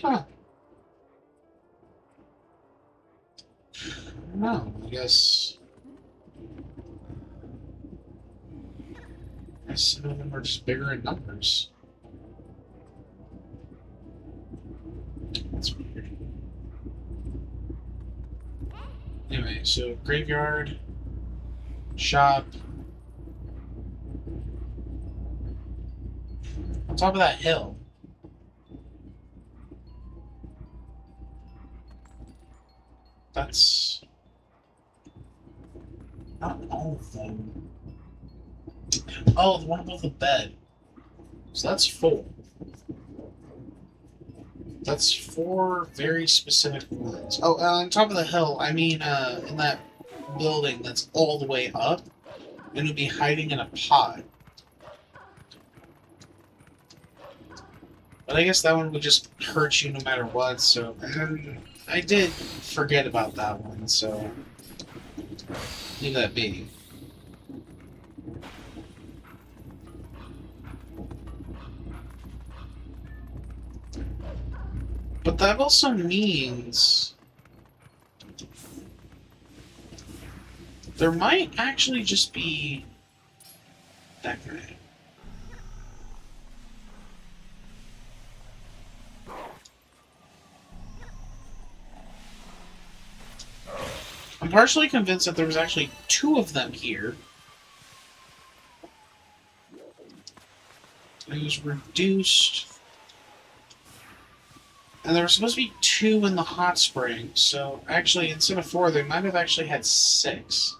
[SPEAKER 3] Huh. No, I guess some of them are just bigger in numbers. That's weird. Anyway, so graveyard, shop. On top of that hill. That's not all of them. Oh, the one above the bed. So that's 4. That's 4 very specific ones. Oh, on top of the hill, I mean, in that building that's all the way up, and it'd be hiding in a pot. But I guess that one would just hurt you no matter what, so... And I did forget about that one, so... Leave that be. But that also means... there might actually just be... that guy. I'm partially convinced that there was actually 2 of them here. It was reduced. And there were supposed to be 2 in the hot spring, so actually, instead of 4, they might have actually had 6.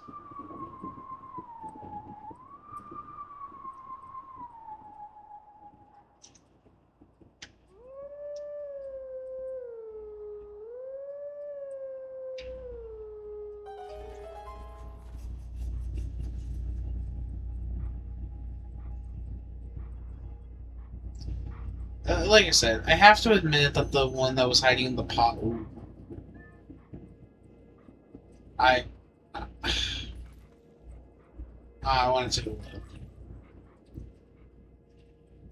[SPEAKER 3] Like I said, I have to admit that the one that was hiding in the pot... I wanted to look.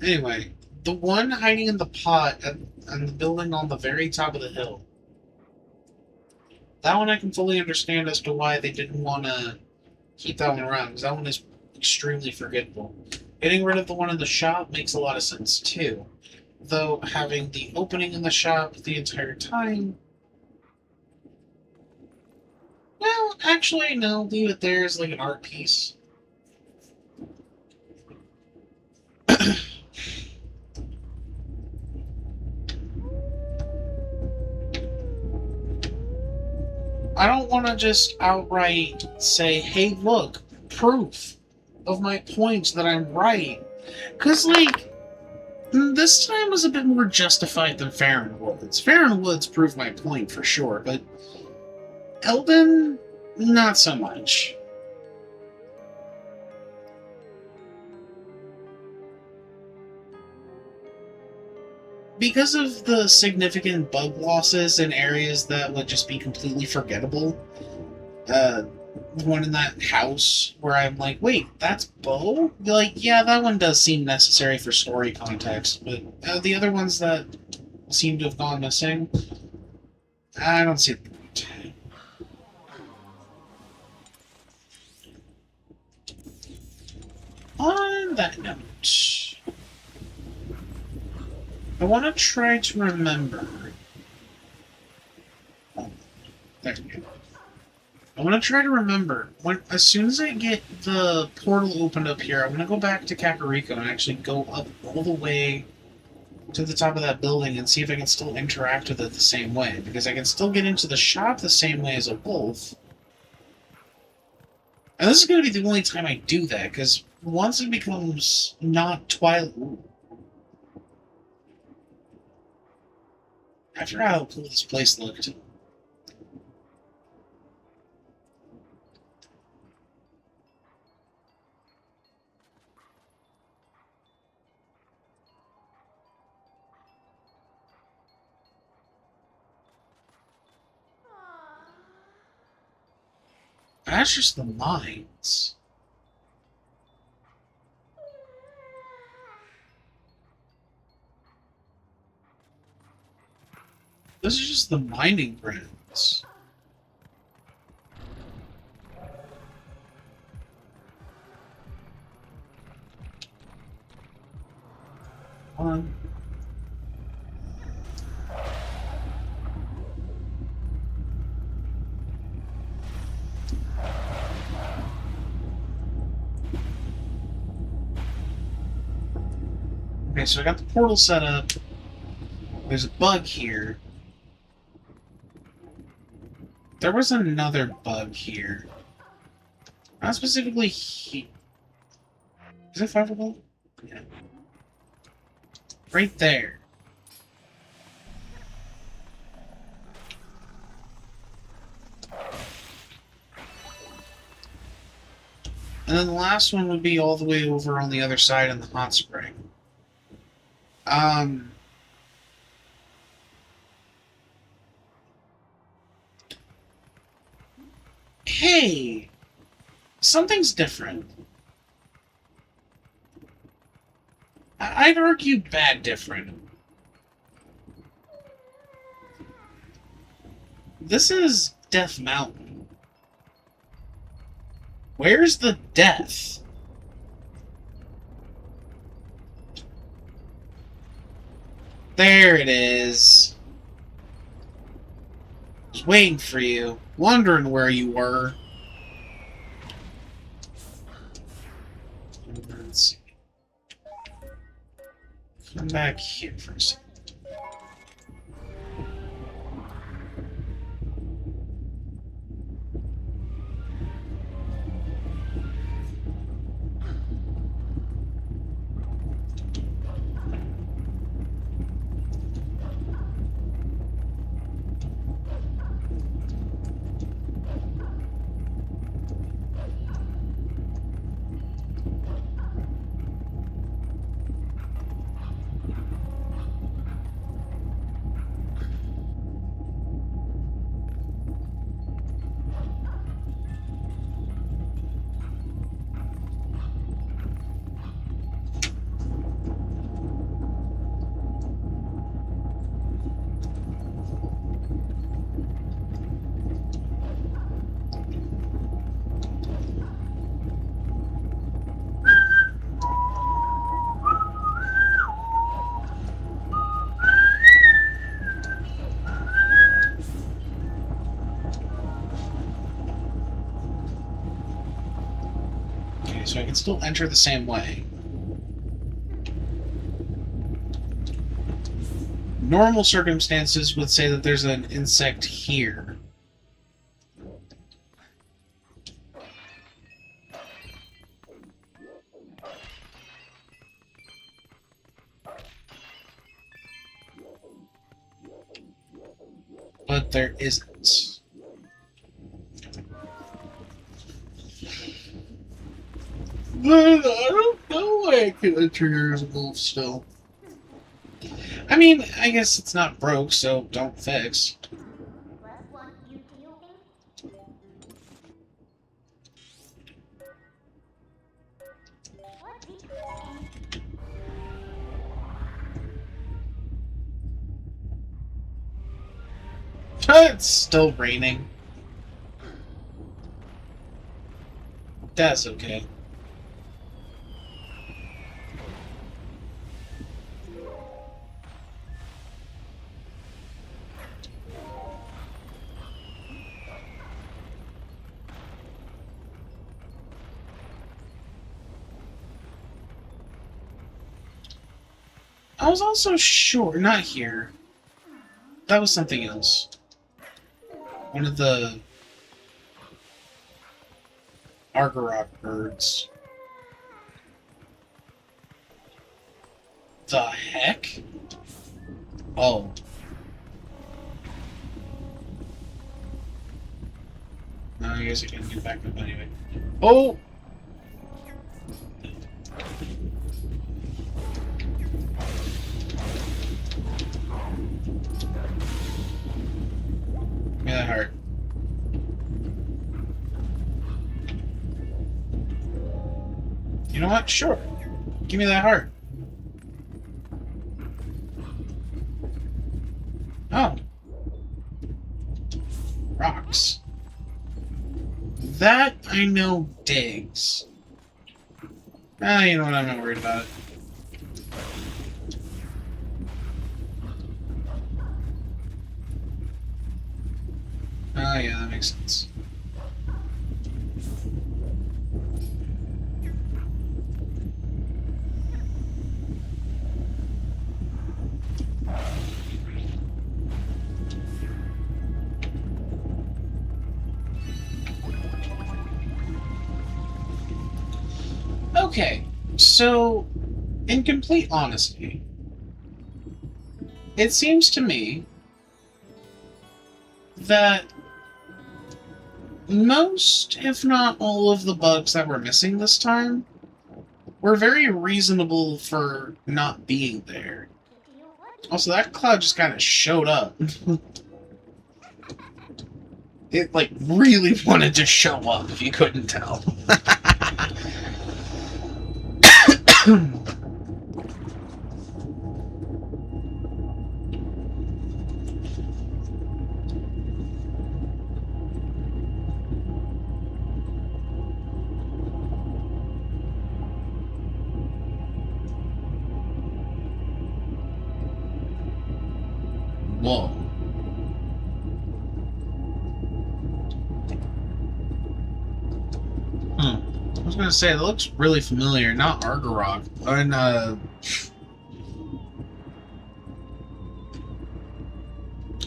[SPEAKER 3] Anyway, the one hiding in the pot and the building on the very top of the hill. That one I can fully understand as to why they didn't want to keep that one around, because that one is extremely forgettable. Getting rid of the one in the shop makes a lot of sense, too. Though, having the opening in the shop the entire time... Well, actually, no, leave it there as like an art piece. I don't want to just outright say, hey, look, proof of my point that I'm right. Because, like, this time was a bit more justified than Fair and Woods. Fair and Woods proved my point for sure, but Elden, not so much. Because of the significant bug losses in areas that would just be completely forgettable, the one in that house where I'm like, wait, that's Bo? Like, yeah, that one does seem necessary for story context, but the other ones that seem to have gone missing, I don't see the point. On that note, I want to try to remember. Oh, there we go. I want to try to remember as soon as I get the portal opened up here, I'm going to go back to Kakariko and actually go up all the way to the top of that building and see if I can still interact with it the same way, because I can still get into the shop the same way as a wolf. And this is going to be the only time I do that, because once it becomes not Twilight... I forgot how cool this place looked. That's just the mines. This is just the mining grounds. Come on. Okay, so I got the portal set up. There's a bug here. There was another bug here. Not specifically here. Is it fireable? Yeah. Right there. And then the last one would be all the way over on the other side in the hot spring. Hey! Something's different. I'd argue bad different. This is Death Mountain. Where's the death? There it is. I was waiting for you. Wondering where you were. Let's see. Come back here for a second. Okay, so I can still enter the same way. Normal circumstances would say that there's an insect here. But there isn't. I don't know why I can enter here as a wolf still. I mean, I guess it's not broke, so don't fix.
[SPEAKER 2] What want you to do? What did you say?
[SPEAKER 3] It's still raining. That's okay. I was also sure, not here. That was something else. One of the Argorok birds. The heck? Oh. No, I guess I can get back up anyway. Oh! Give me that heart. You know what? Sure. Give me that heart. Oh. Rocks. That I know digs. Ah, you know what? I'm not worried about it. Oh, yeah, that makes sense. Okay, so, in complete honesty, it seems to me that most, if not all of the bugs that were missing this time were very reasonable for not being there. Also, that cloud just kind of showed up. It, like, really wanted to show up, if you couldn't tell. Whoa. was gonna say, that looks really familiar. Not Argarok. And,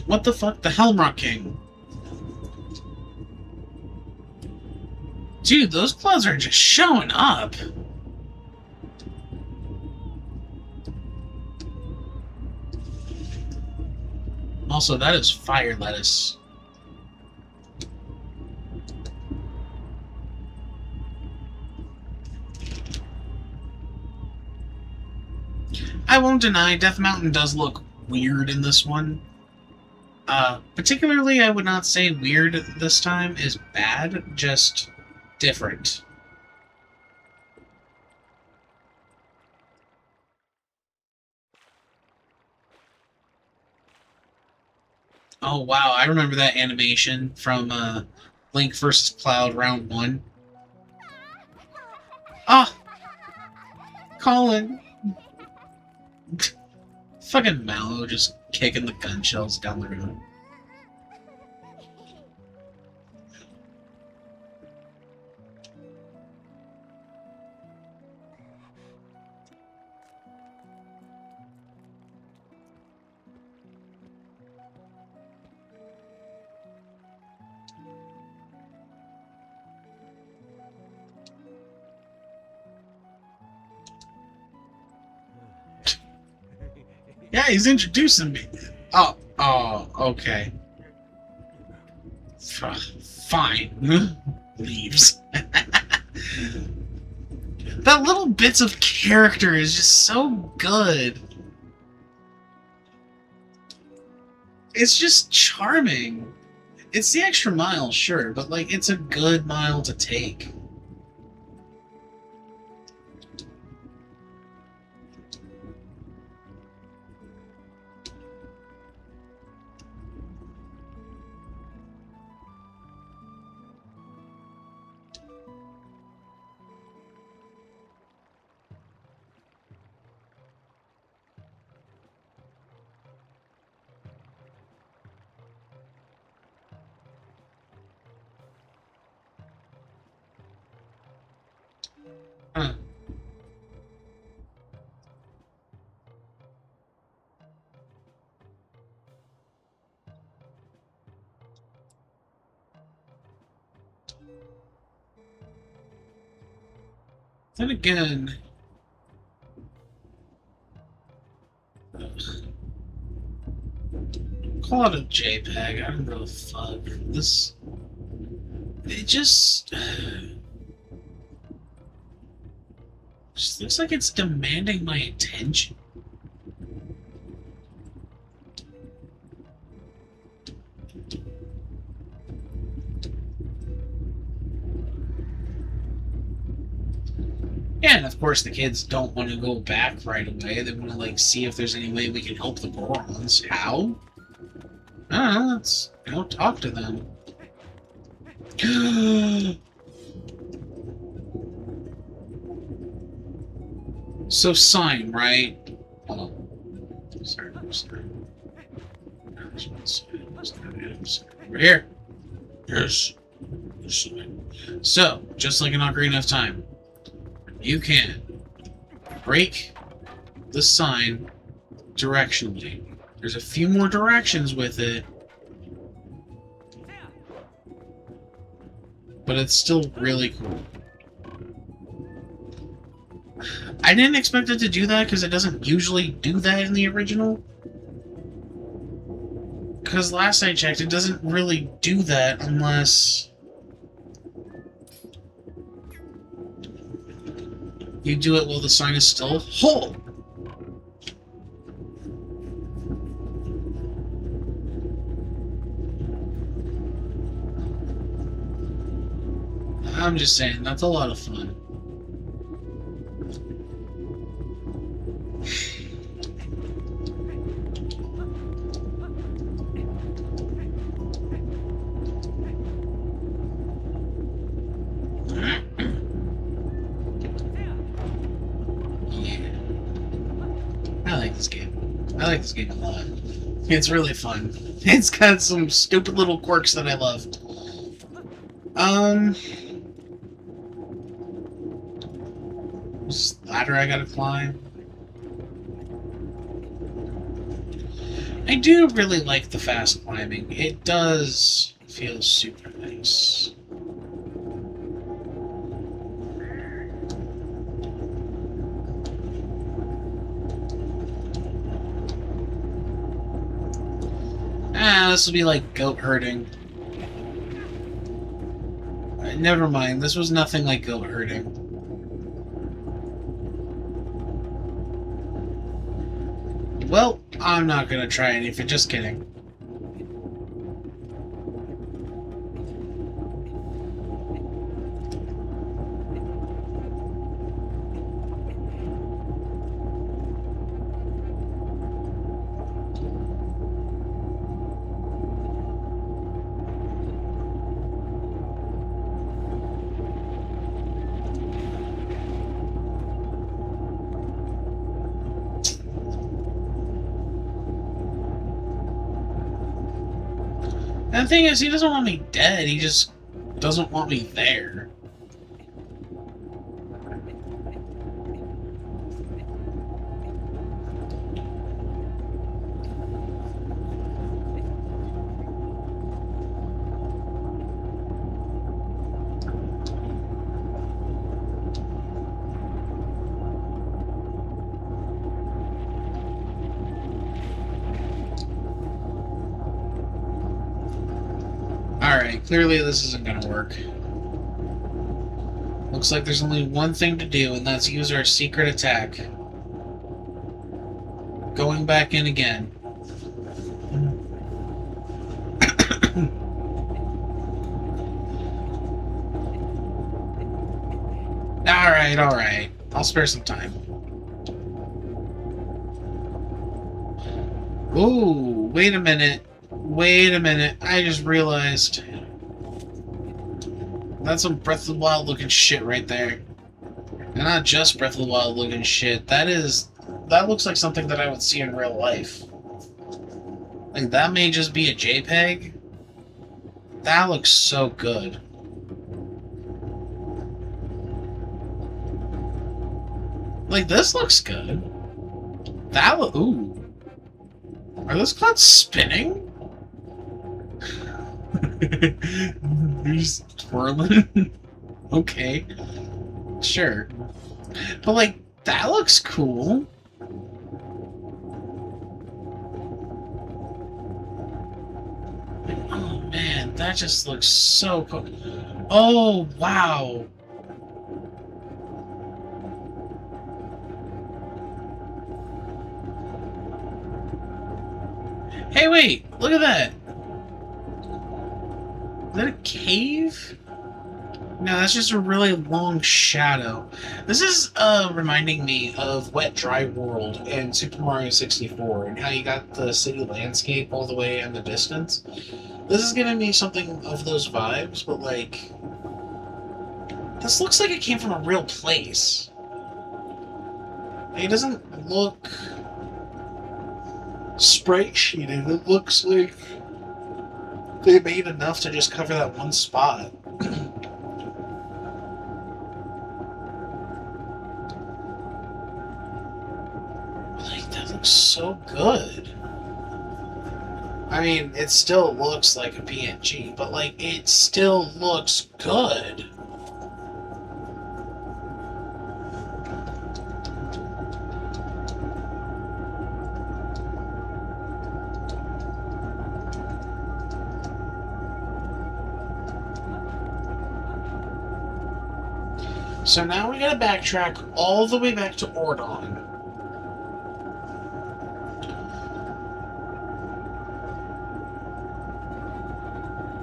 [SPEAKER 3] what the fuck? The Helmrock King. Dude, those clouds are just showing up. Also, that is fire lettuce. I won't deny, Death Mountain does look weird in this one. Particularly, I would not say weird this time is bad, just different. Oh wow, I remember that animation from Link vs. Cloud Round 1. Ah! Colin! Fucking Mallow just kicking the gun shells down the road. Yeah, he's introducing me. Oh, okay. Fine. Leaves. That little bits of character is just so good. It's just charming. It's the extra mile, sure, but like it's a good mile to take. Huh. Then again, call it a JPEG. I don't know the fuck. This, it just looks like it's demanding my attention. Yeah, and of course the kids don't want to go back right away. They want to, like, see if there's any way we can help the Gorons. How? I don't know, let's go talk to them. So, sign, right? Hold on. Sorry. Over here. Yes. So, just like in Ocarina of Time, you can break the sign directionally. There's a few more directions with it, but it's still really cool. I didn't expect it to do that because it doesn't usually do that in the original. Because last I checked, it doesn't really do that unless you do it while the sign is still whole. I'm just saying, that's a lot of fun. I like this game a lot. It's really fun. It's got some stupid little quirks that I love. ladder I gotta climb. I do really like the fast climbing. It does feel super nice. Ah, this will be like goat herding. Never mind, this was nothing like goat herding. Well, I'm not gonna try anything, just kidding. And the thing is, he doesn't want me dead, he just doesn't want me there. Alright, clearly this isn't gonna work. Looks like there's only one thing to do, and that's use our secret attack. Going back in again. Alright. I'll spare some time. Ooh, wait a minute. Wait a minute. I just realized. That's some Breath of the Wild looking shit right there. And not just Breath of the Wild looking shit. That looks like something that I would see in real life. Like, that may just be a JPEG. That looks so good. Like, this looks good. Ooh. Are those clouds spinning? They're just twirling? Okay. Sure. But, like, that looks cool. Oh, man, that just looks so cool. Oh, wow. Hey, wait! Look at that! Is that a cave? No, that's just a really long shadow. This is reminding me of Wet Dry World in Super Mario 64 and how you got the city landscape all the way in the distance. This is giving me something of those vibes, but like... This looks like it came from a real place. Like, it doesn't look... sprite sheeted. It looks like they made enough to just cover that one spot. Like, that looks so good. I mean, it still looks like a PNG, but like, it still looks good. So now we gotta backtrack all the way back to Ordon.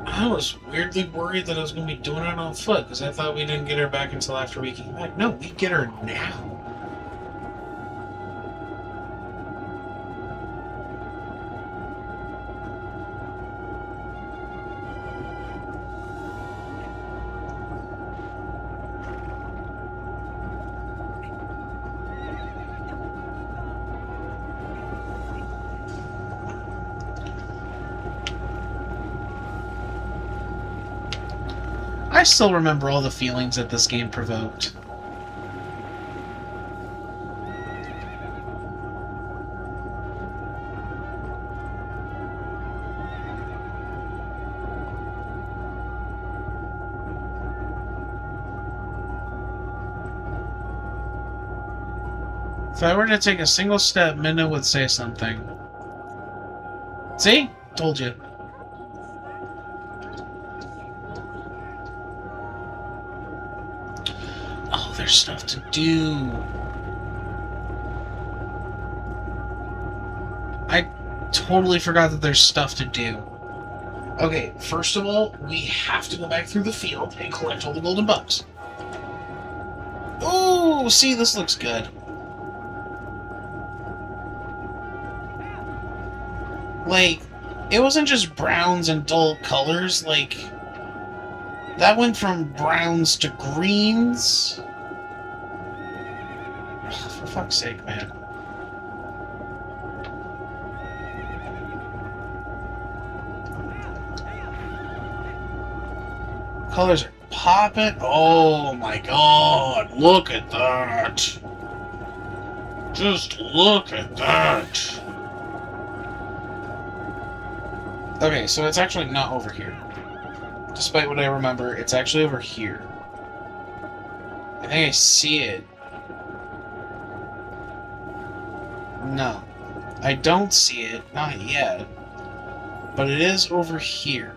[SPEAKER 3] I was weirdly worried that I was gonna be doing it on foot, because I thought we didn't get her back until after we came back. No, we get her now. I still remember all the feelings that this game provoked. If I were to take a single step, Minna would say something. See? Told you. Oh, there's stuff to do. I totally forgot that there's stuff to do. Okay, first of all, we have to go back through the field and collect all the golden bugs. Oh, see, this looks good. Like, it wasn't just browns and dull colors, like, that went from browns to greens. Ugh, for fuck's sake, man. Colors are popping. Oh my god, look at that. Just look at that. Okay, so it's actually not over here. Despite what I remember, it's actually over here. I think I see it. No. I don't see it. Not yet. But it is over here.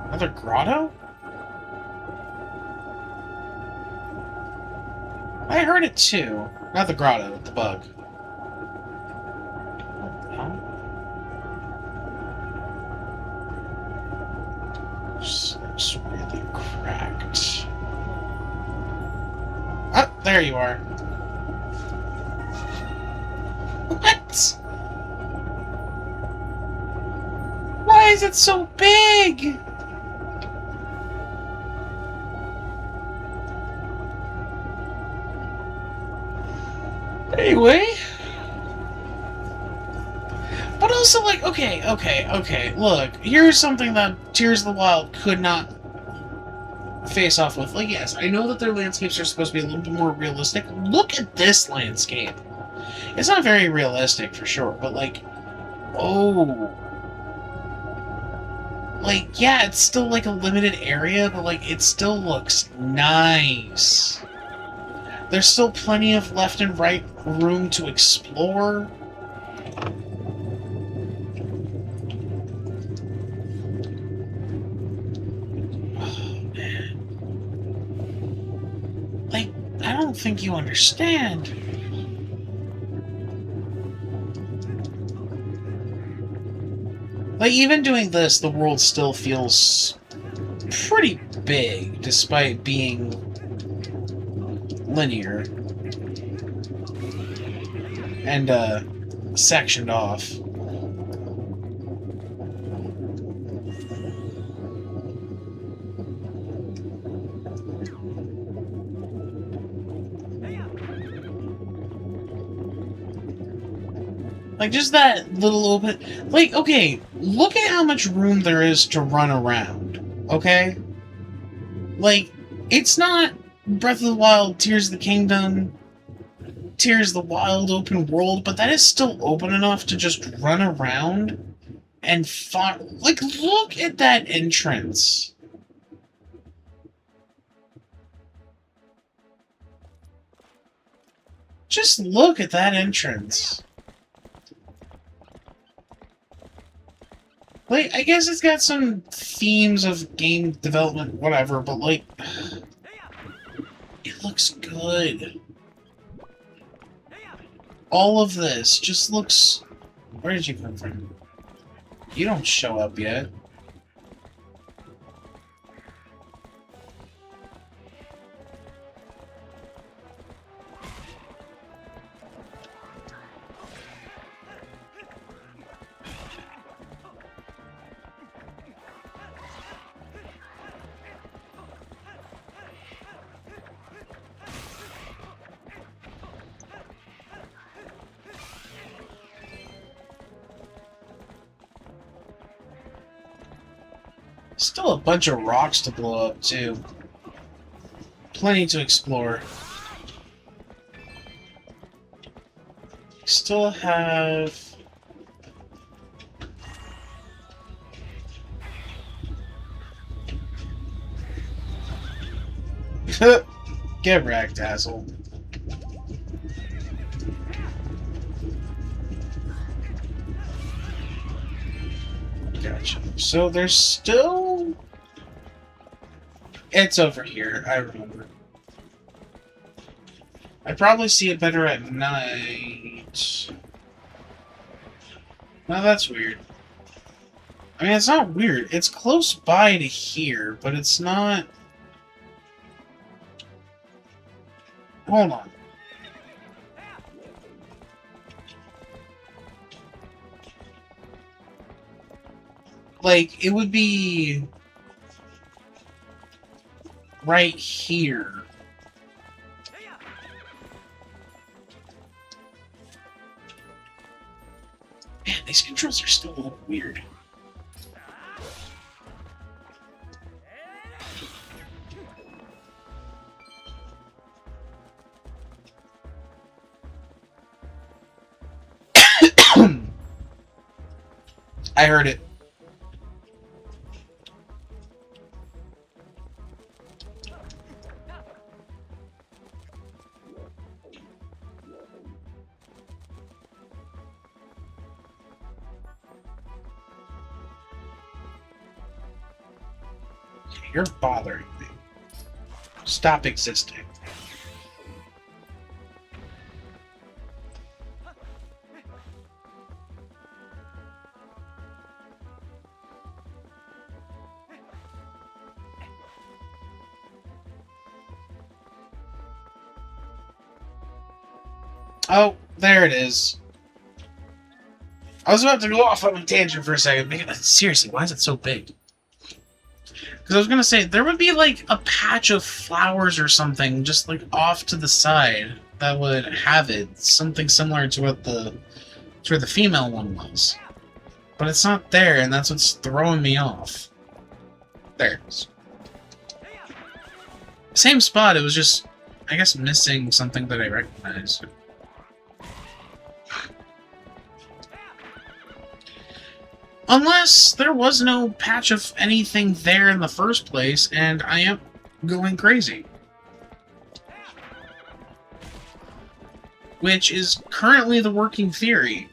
[SPEAKER 3] Another grotto? I heard it too. Not the grotto, the bug. Huh? This looks really cracked. Ah, there you are. What? Why is it so big? Anyway. But also, like, okay, look, here's something that Tears of the Wild could not face off with. Like, yes, I know that their landscapes are supposed to be a little bit more realistic. Look at this landscape. It's not very realistic, for sure, but, like, oh. Like, yeah, it's still, like, a limited area, but, like, it still looks nice. There's still plenty of left and right room to explore. Oh, man. Like, I don't think you understand. Like, even doing this, the world still feels pretty big, despite being linear and sectioned off. Like, just that little open... Like, okay, look at how much room there is to run around, okay? Like, it's not Breath of the Wild, Tears of the Kingdom, Tears of the Wild open world, but that is still open enough to just run around and find... Like, look at that entrance. Just look at that entrance. Like, I guess it's got some themes of game development, whatever, but, like, it looks good. All of this just looks... Where did you come from? You don't show up yet. Still a bunch of rocks to blow up, too. Plenty to explore. Still have... Get wrecked, asshole. Gotcha. So there's still... It's over here, I remember. I probably see it better at night. No, that's weird. I mean, it's not weird. It's close by to here, but it's not... Hold on. Like, it would be... right here. Man, these controls are still a little weird. I heard it. You're bothering me. Stop existing. Oh, there it is. I was about to go off on a tangent for a second. Seriously, why is it so big? Because I was gonna say, there would be like a patch of flowers or something just like off to the side that would have it. Something similar to what where the female one was. But it's not there, and that's what's throwing me off. There it is. Same spot, it was just, I guess, missing something that I recognize. Unless there was no patch of anything there in the first place, and I am going crazy. Which is currently the working theory.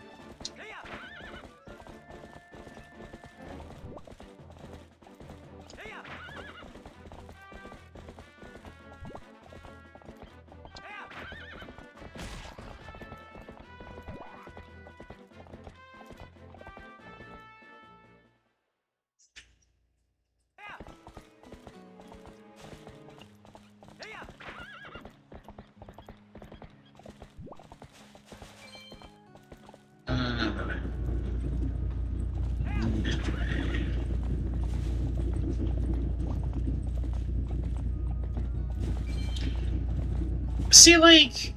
[SPEAKER 3] See, like,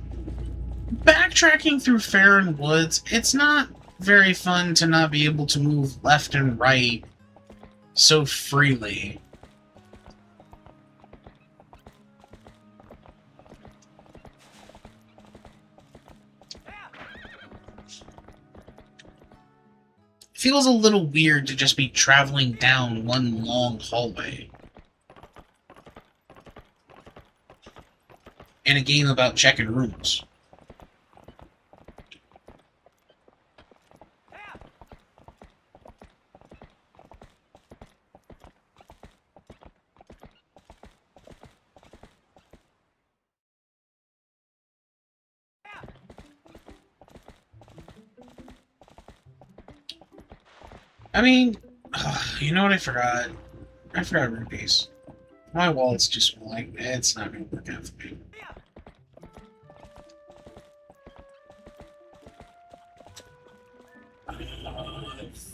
[SPEAKER 3] backtracking through Farron Woods, it's not very fun to not be able to move left and right so freely. It feels a little weird to just be traveling down one long hallway. In a game about checking rooms. I mean, you know what I forgot? I forgot rupees. My wallet's just like, it's not gonna work out for me.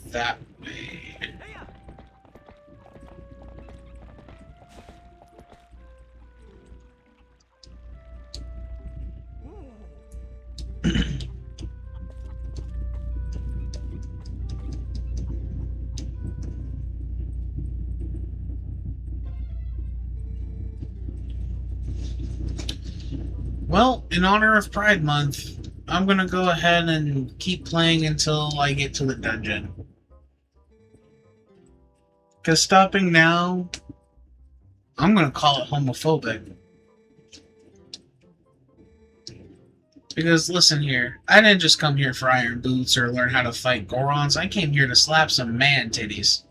[SPEAKER 3] That way. Well, in honor of Pride Month, I'm gonna go ahead and keep playing until I get to the dungeon. Because stopping now, I'm gonna call it homophobic. Because listen here, I didn't just come here for iron boots or learn how to fight Gorons. I came here to slap some man titties.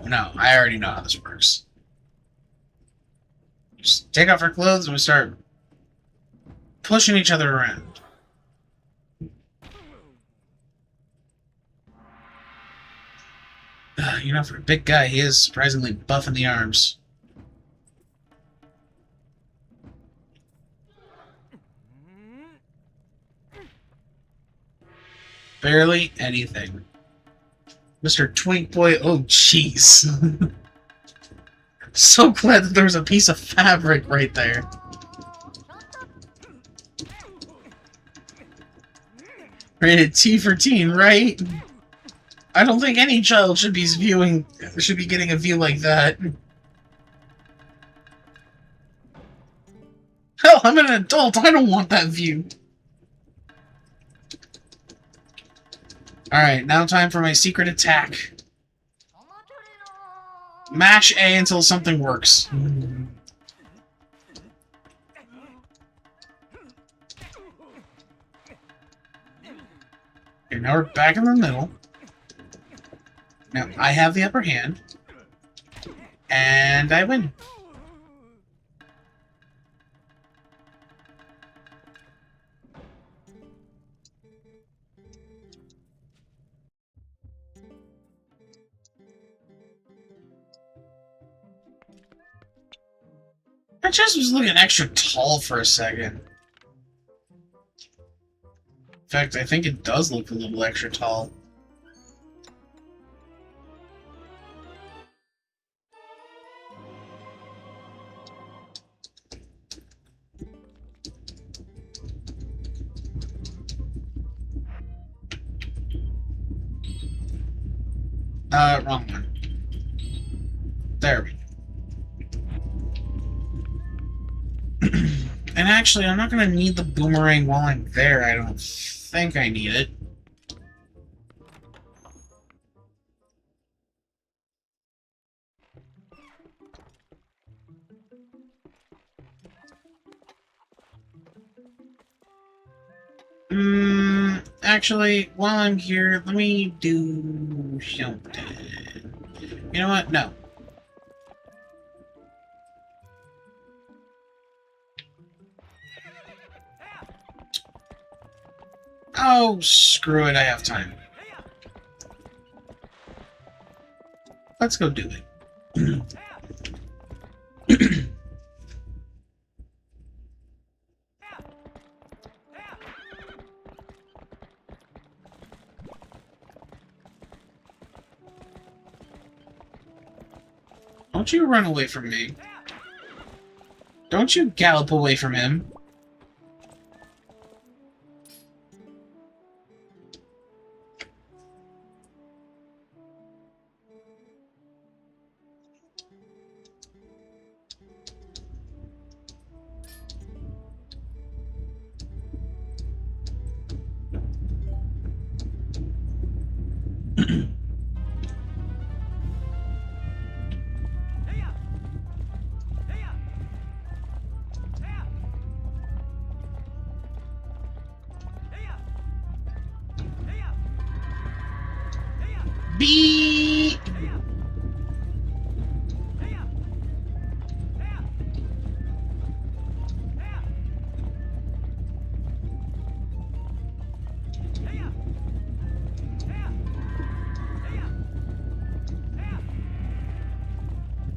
[SPEAKER 3] No, I already know how this works. Just take off our clothes and we start pushing each other around. You know, for a big guy, he is surprisingly buff in the arms. Barely anything. Mr. Twink Boy, oh jeez. So glad that there was a piece of fabric right there. Rated T for teen, right? I don't think any child should be getting a view like that. Hell, I'm an adult, I don't want that view. Alright, now time for my secret attack. Mash A until something works. Okay, now we're back in the middle. Now, I have the upper hand. And I win. My chest was looking extra tall for a second. In fact, I think it does look a little extra tall. Wrong one. There we go. And actually, I'm not going to need the boomerang while I'm there. I don't think I need it. Actually, while I'm here, let me do something. You know what? No. Oh, screw it, I have time. Let's go do it. Don't you run away from me. Don't you gallop away from him. Beep.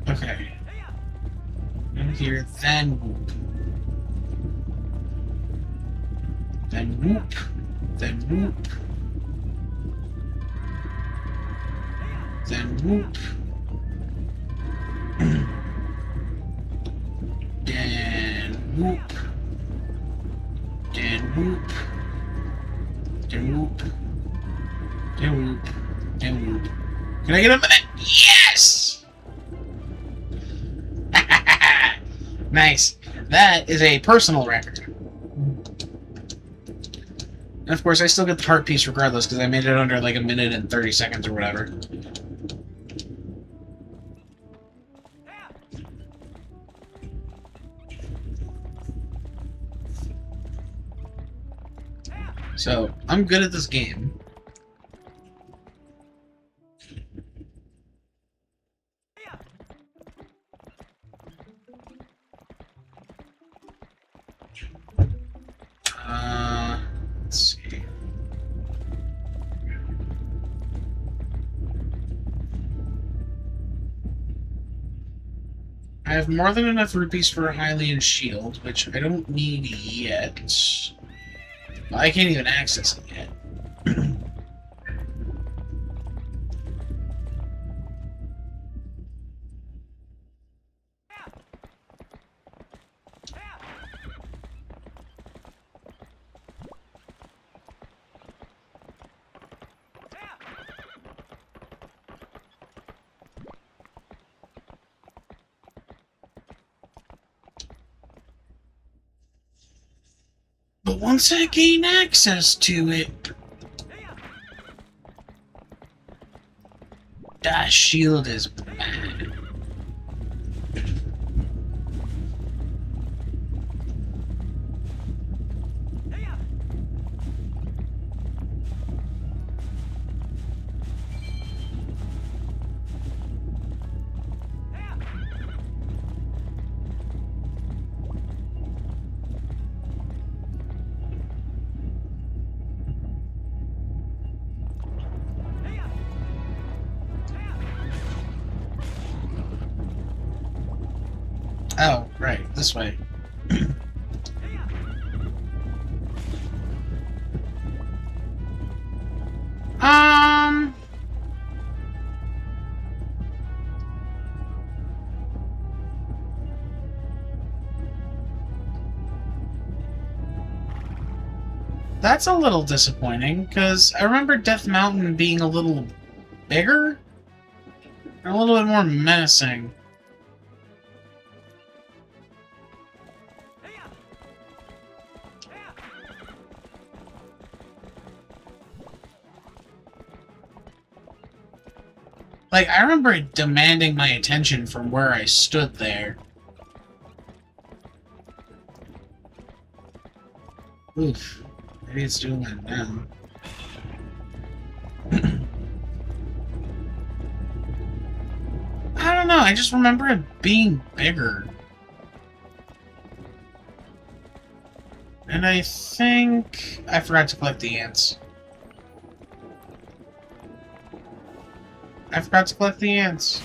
[SPEAKER 3] Okay. In here, then whoop. Then whoop. Then whoop. Then whoop. Then whoop. Then whoop. Then whoop. Then whoop. Then whoop. Can I get a minute? Yes! Nice. That is a personal record. And of course, I still get the heart piece regardless, because I made it under like 1 minute and 30 seconds or whatever. So, I'm good at this game. Let's see. I have more than enough rupees for a Hylian shield, which I don't need yet. I can't even access it yet. But once I gain access to it, that shield is bad. Oh, right, this way. That's a little disappointing, because I remember Death Mountain being a little bigger and a little bit more menacing. Like, I remember it demanding my attention from where I stood there. Oof. Maybe it's doing that now. I don't know, I just remember it being bigger. And I think I forgot to collect the ants. I forgot to collect the ants.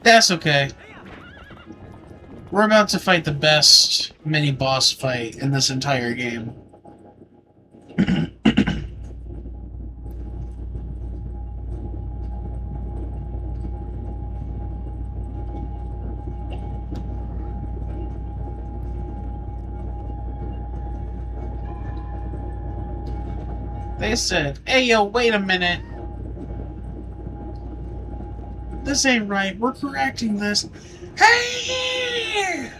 [SPEAKER 3] That's okay. We're about to fight the best mini-boss fight in this entire game. They said, "Hey yo, wait a minute. This ain't right. We're correcting this." Hey!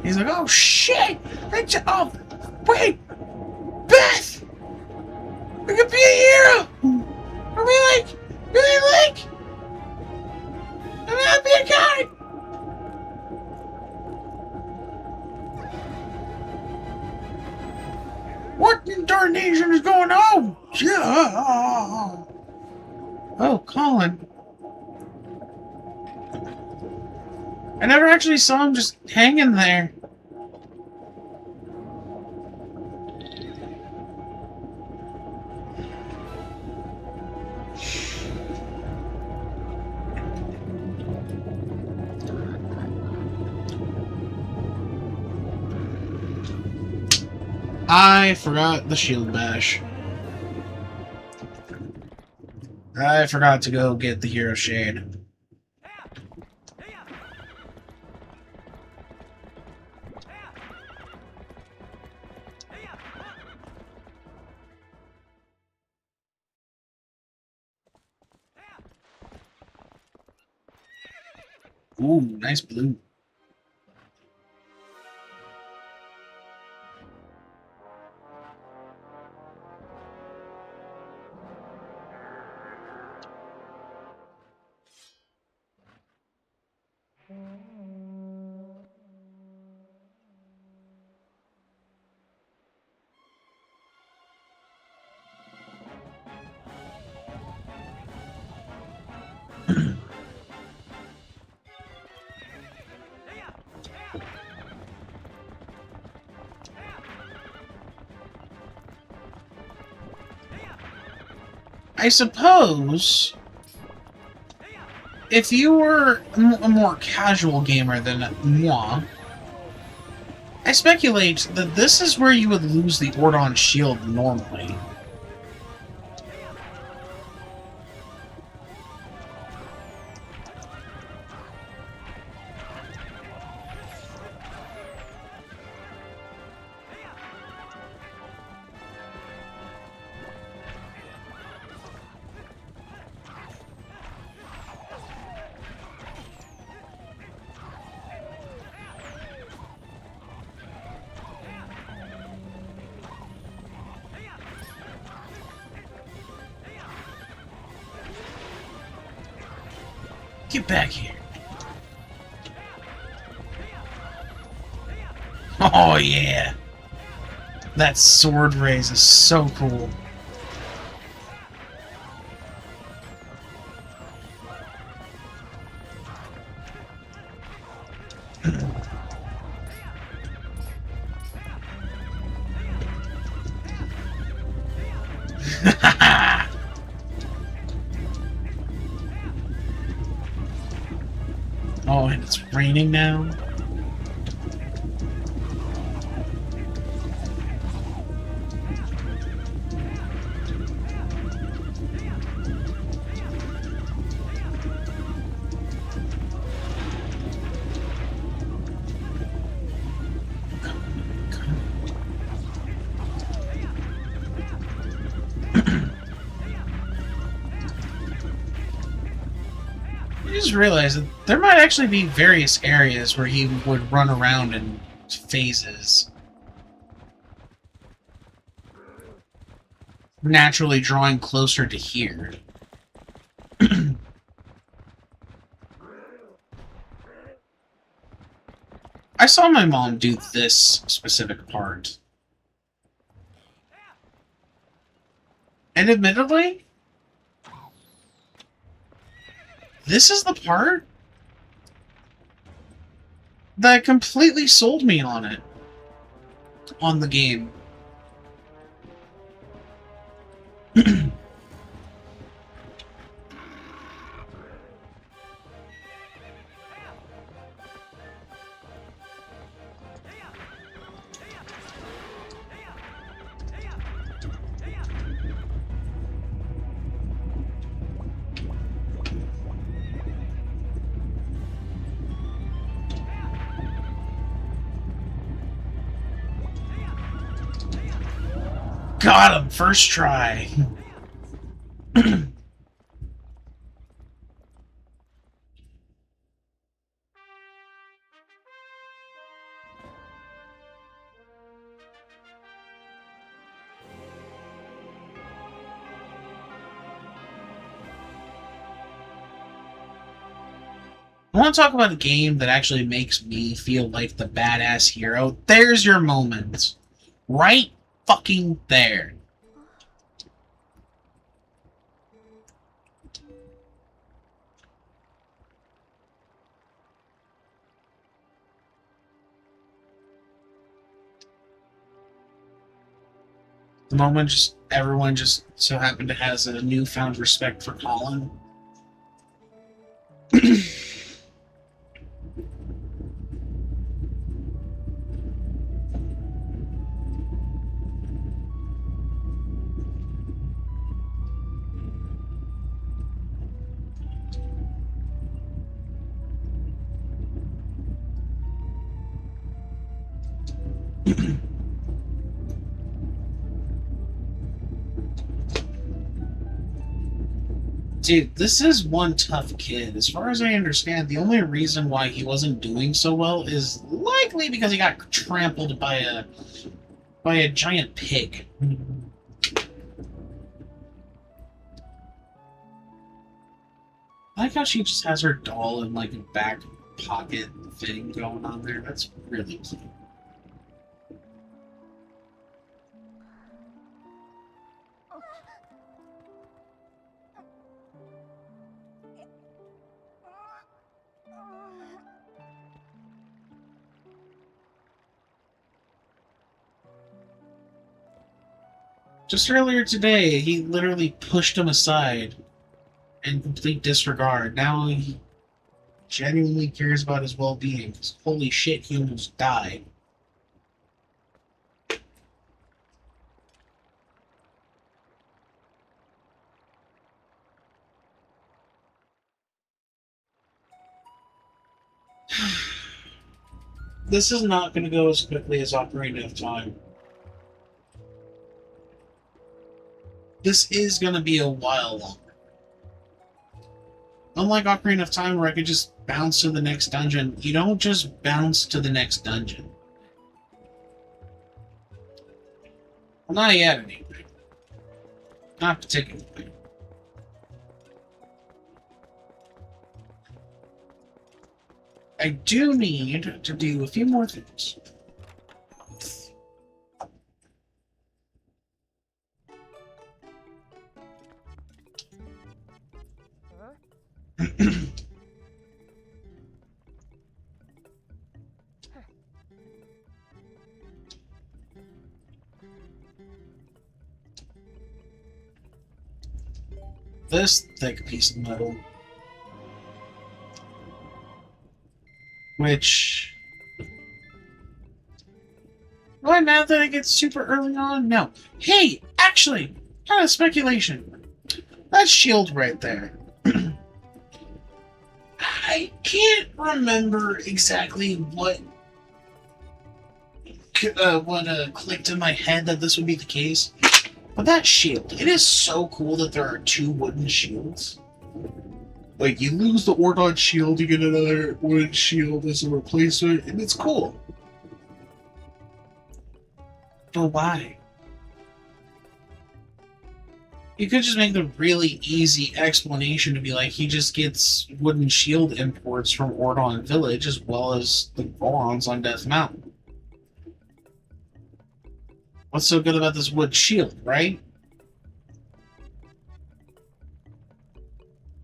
[SPEAKER 3] He's like, "Oh shit! Oh, wait! Beth! We could be a hero! Are we like, really like? I'm not be a guy!" What in darnation is going on? Yeah. Oh, Colin. I never actually saw him just hanging there. I forgot the shield bash. I forgot to go get the hero shade. Ooh, nice blue. I suppose if you were a more casual gamer than moi, I speculate that this is where you would lose the Ordon shield normally. Get back here. Oh yeah. That sword raise is so cool. Oh, and it's raining now? I just realized that there might actually be various areas where he would run around in phases. Naturally drawing closer to here. I saw my mom do this specific part. And admittedly, this is the part that completely sold me on it. On the game. Got him! First try! I want to talk about a game that actually makes me feel like the badass hero. There's your moment. Right fucking there. The moment just everyone just so happened to has a newfound respect for Colin. Dude, this is one tough kid. As far as I understand, the only reason why he wasn't doing so well is likely because he got trampled by a giant pig. I like how she just has her doll in like a back pocket thing going on there. That's really cute. Just earlier today, he literally pushed him aside in complete disregard. Now he genuinely cares about his well-being. Holy shit, he almost died. This is not going to go as quickly as Ocarina of Time. This is going to be a while longer. Unlike Ocarina of Time, where I could just bounce to the next dungeon, you don't just bounce to the next dungeon. Well, not yet, anyway. Not particularly. I do need to do a few more things. This thick piece of metal, which, why now that I get super early on? No. Hey, actually, kind of speculation. That shield right there. I can't remember exactly what clicked in my head that this would be the case. But that shield, it is so cool that there are two wooden shields. Like, you lose the Ordon shield, you get another wooden shield as a replacement, and it's cool. But why? You could just make the really easy explanation to be like, he just gets wooden shield imports from Ordon Village as well as the Gorons on Death Mountain. What's so good about this wood shield, right?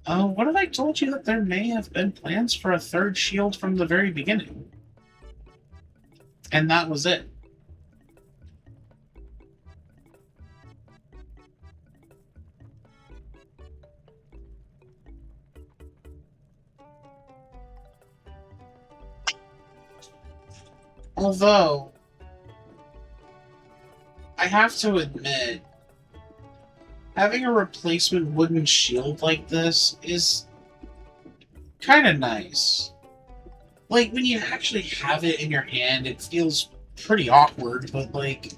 [SPEAKER 3] Oh, what if I told you that there may have been plans for a third shield from the very beginning? And that was it. Although, I have to admit, having a replacement wooden shield like this is kind of nice. Like, when you actually have it in your hand, it feels pretty awkward, but like...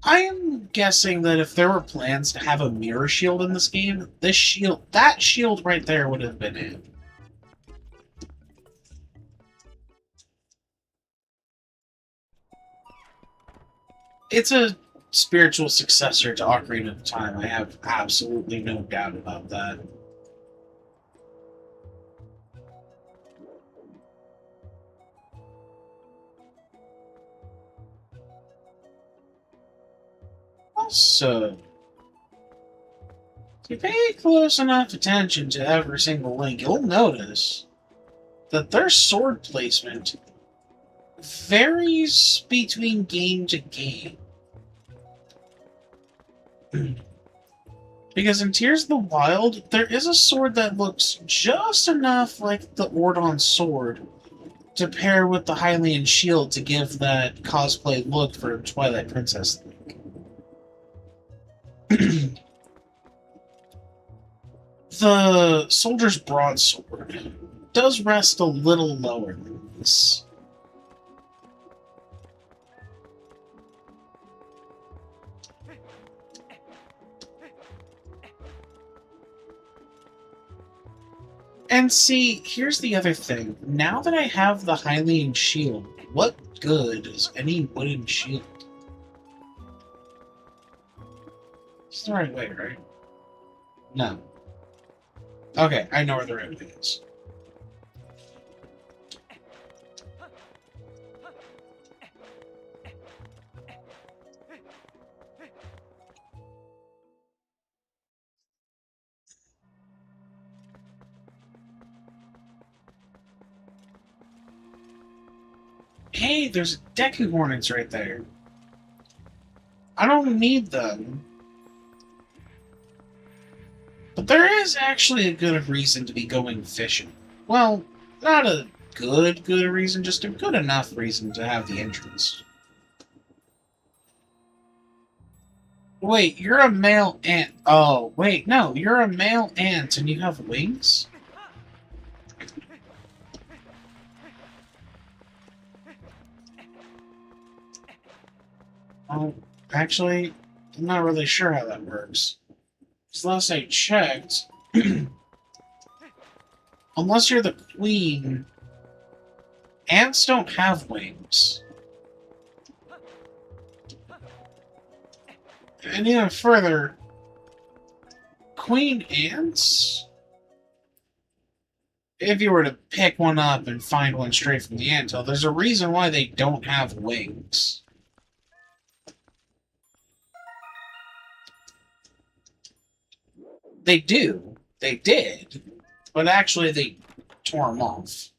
[SPEAKER 3] I am guessing that if there were plans to have a mirror shield in this game, that shield right there would have been it. It's a spiritual successor to Ocarina of Time. I have absolutely no doubt about that. Also, if you pay close enough attention to every single link, you'll notice that their sword placement varies between game to game. Because in Tears of the Wild, there is a sword that looks just enough like the Ordon sword to pair with the Hylian shield to give that cosplay look for Twilight Princess Link. The soldier's broadsword does rest a little lower than this. And see, here's the other thing. Now that I have the Hylian shield, what good is any wooden shield? It's the right way, right? No. Okay, I know where the right way is. Hey, there's Deku Hornets right there. I don't need them. But there is actually a good reason to be going fishing. Well, not a good reason, just a good enough reason to have the entrance. Wait, you're a male ant. Oh, wait, no, you're a male ant and you have wings? Oh, actually, I'm not really sure how that works. Because last I checked, unless you're the queen, ants don't have wings. And even further, queen ants? If you were to pick one up and find one straight from the anthill, there's a reason why they don't have wings. They do. They did. But actually, they tore them off.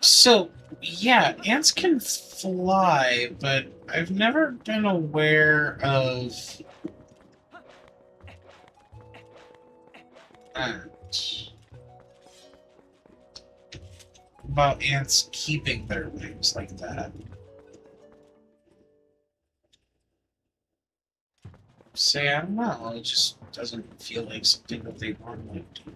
[SPEAKER 3] So, yeah, ants can fly, but I've never been aware of that. About ants keeping their wings like that. Say, I don't know, it just doesn't feel like something that they normally do.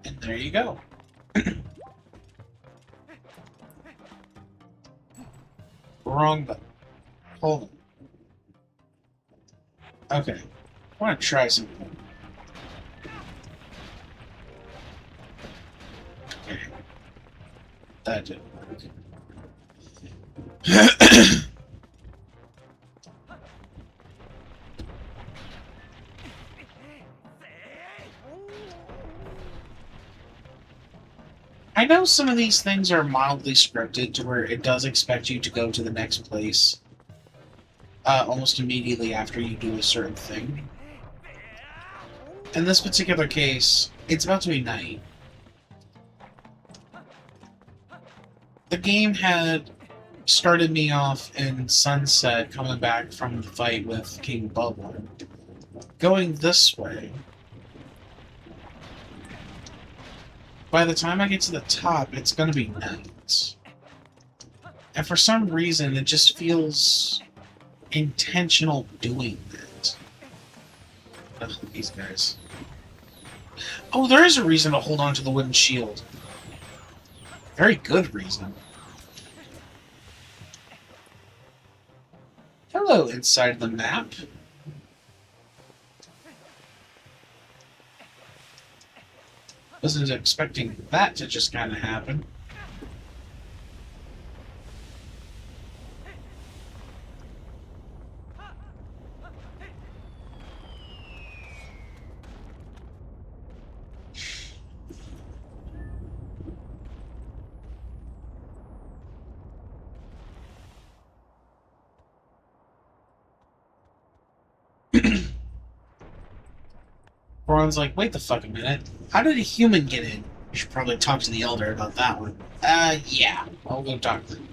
[SPEAKER 3] And there you go. Wrong button. Hold on. Okay. I want to try something. Okay. That didn't work. I know some of these things are mildly scripted to where it does expect you to go to the next place almost immediately after you do a certain thing. In this particular case, it's about to be night. The game had started me off in sunset coming back from the fight with King Bubbler. Going this way. By the time I get to the top, it's going to be night. And for some reason, it just feels intentional doing that. Ugh, these guys. Oh, there is a reason to hold on to the wooden shield. Very good reason. Hello, inside the map. Wasn't expecting that to just kind of happen. Goron's like, wait the fuck a minute. How did a human get in? You should probably talk to the Elder about that one. Yeah. I'll go talk to him.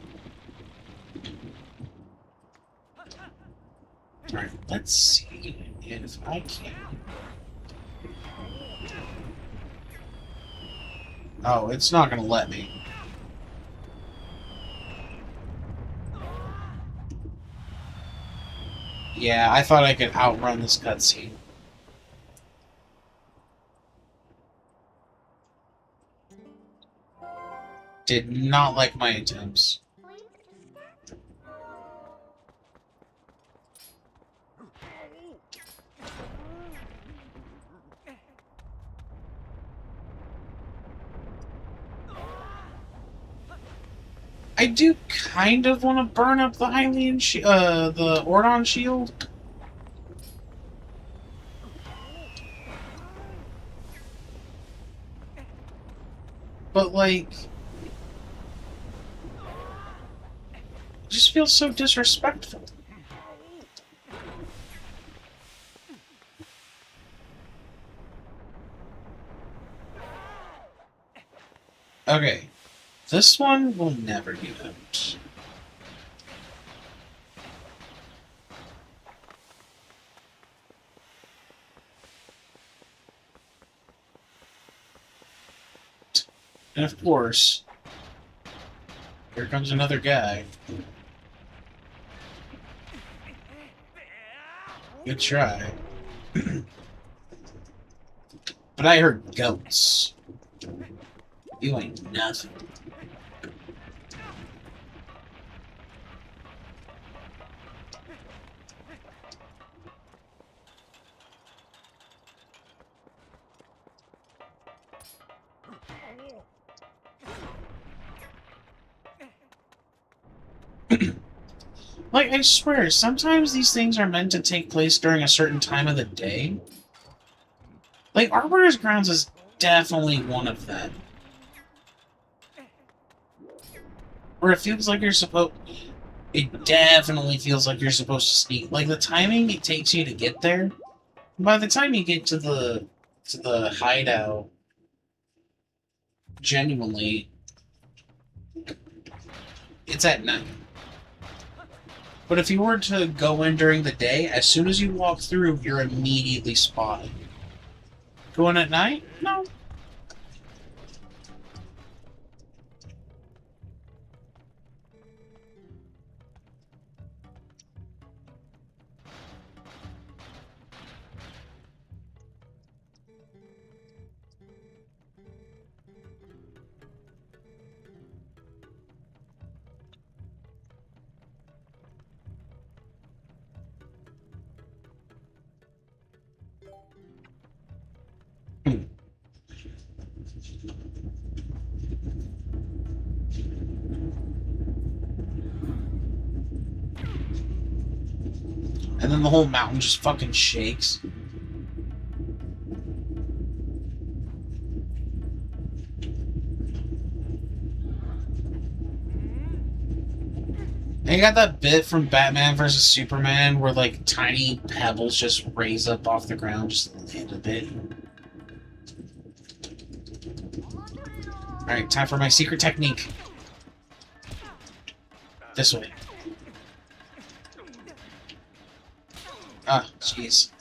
[SPEAKER 3] Alright, let's see if I can. Oh, it's not gonna let me. Yeah, I thought I could outrun this cutscene. Did not like my attempts. I do kind of want to burn up the Hylian the Ordon shield. But, like, it just feels so disrespectful. Okay. This one will never get out. And of course, here comes another guy. Good try. But I heard goats. You ain't nothing. Like, I swear, sometimes these things are meant to take place during a certain time of the day. Like, Arbiter's Grounds is definitely one of them. Where it feels like you're supposed... It definitely feels like you're supposed to sneak. Like, the timing it takes you to get there, by the time you get to the hideout, genuinely, it's at night. But if you were to go in during the day, as soon as you walk through, you're immediately spotted. Going at night? No. And then the whole mountain just fucking shakes. And you got that bit from Batman vs. Superman where, like, tiny pebbles just raise up off the ground, just land a bit. Alright, time for my secret technique. This way. Ah, jeez.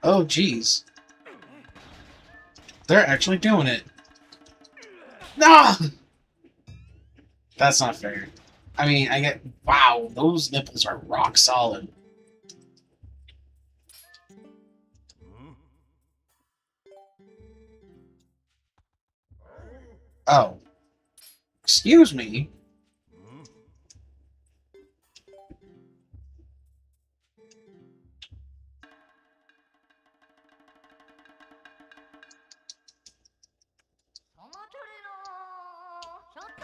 [SPEAKER 3] Oh, jeez. They're actually doing it. No! That's not fair. I mean, I get... Wow, those nipples are rock solid. Oh. Excuse me?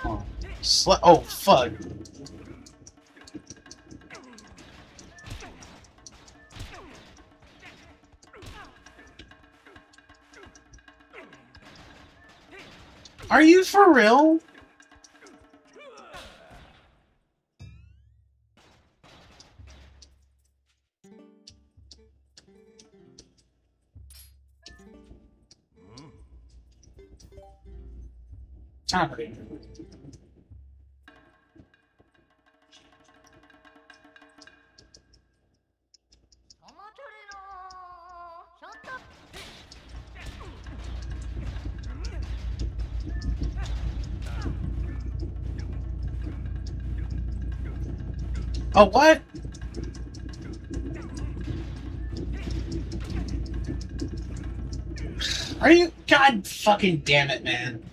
[SPEAKER 3] Oh, oh, fuck. Are you for real? Property. Oh, what? Are you? God fucking damn it, man.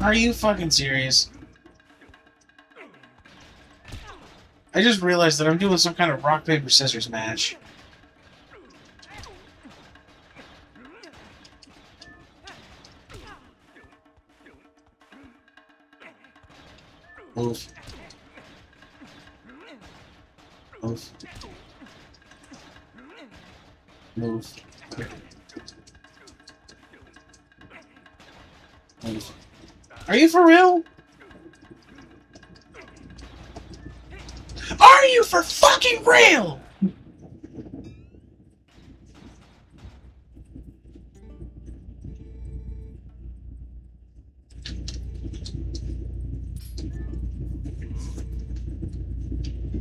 [SPEAKER 3] Are you fucking serious? I just realized that I'm doing some kind of rock, paper, scissors match. Move. Move. Move. Move. Are you for real? Are you for fucking real?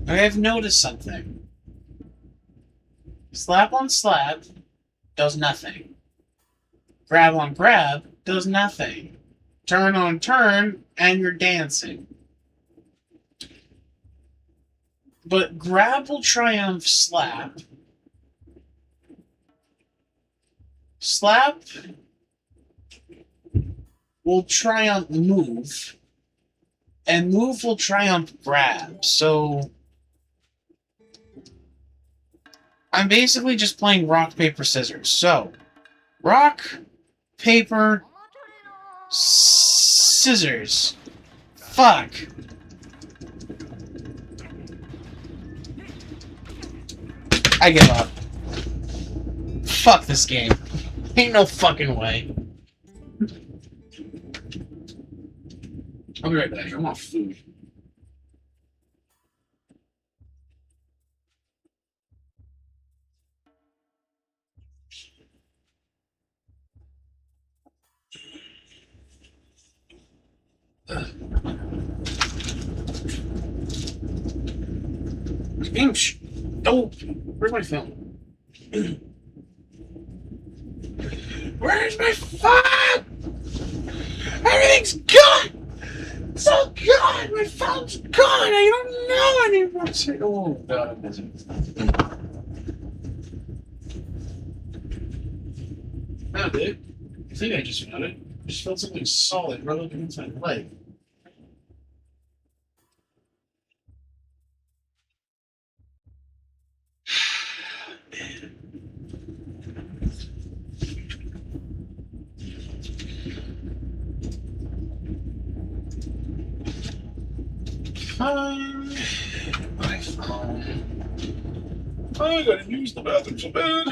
[SPEAKER 3] I've noticed something. Slap on slap does nothing. Grab on grab does nothing. Turn on turn and you're dancing. But grab will triumph slap. Slap will triumph move. And move will triumph grab. So I'm basically just playing rock, paper, scissors. So, rock, paper, scissors. Fuck. I give up. Fuck this game. Ain't no fucking way. I'll be right back. I want food. Oh, where's my phone? Where's my phone? Everything's gone! It's all gone! My phone's gone! I don't know anymore! Oh, God, I'm busy. Found it. I think I just found it. I just felt something solid right up against my leg. Fine. My phone. I gotta use the bathroom so bad.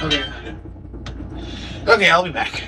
[SPEAKER 3] Okay. Okay, I'll be back.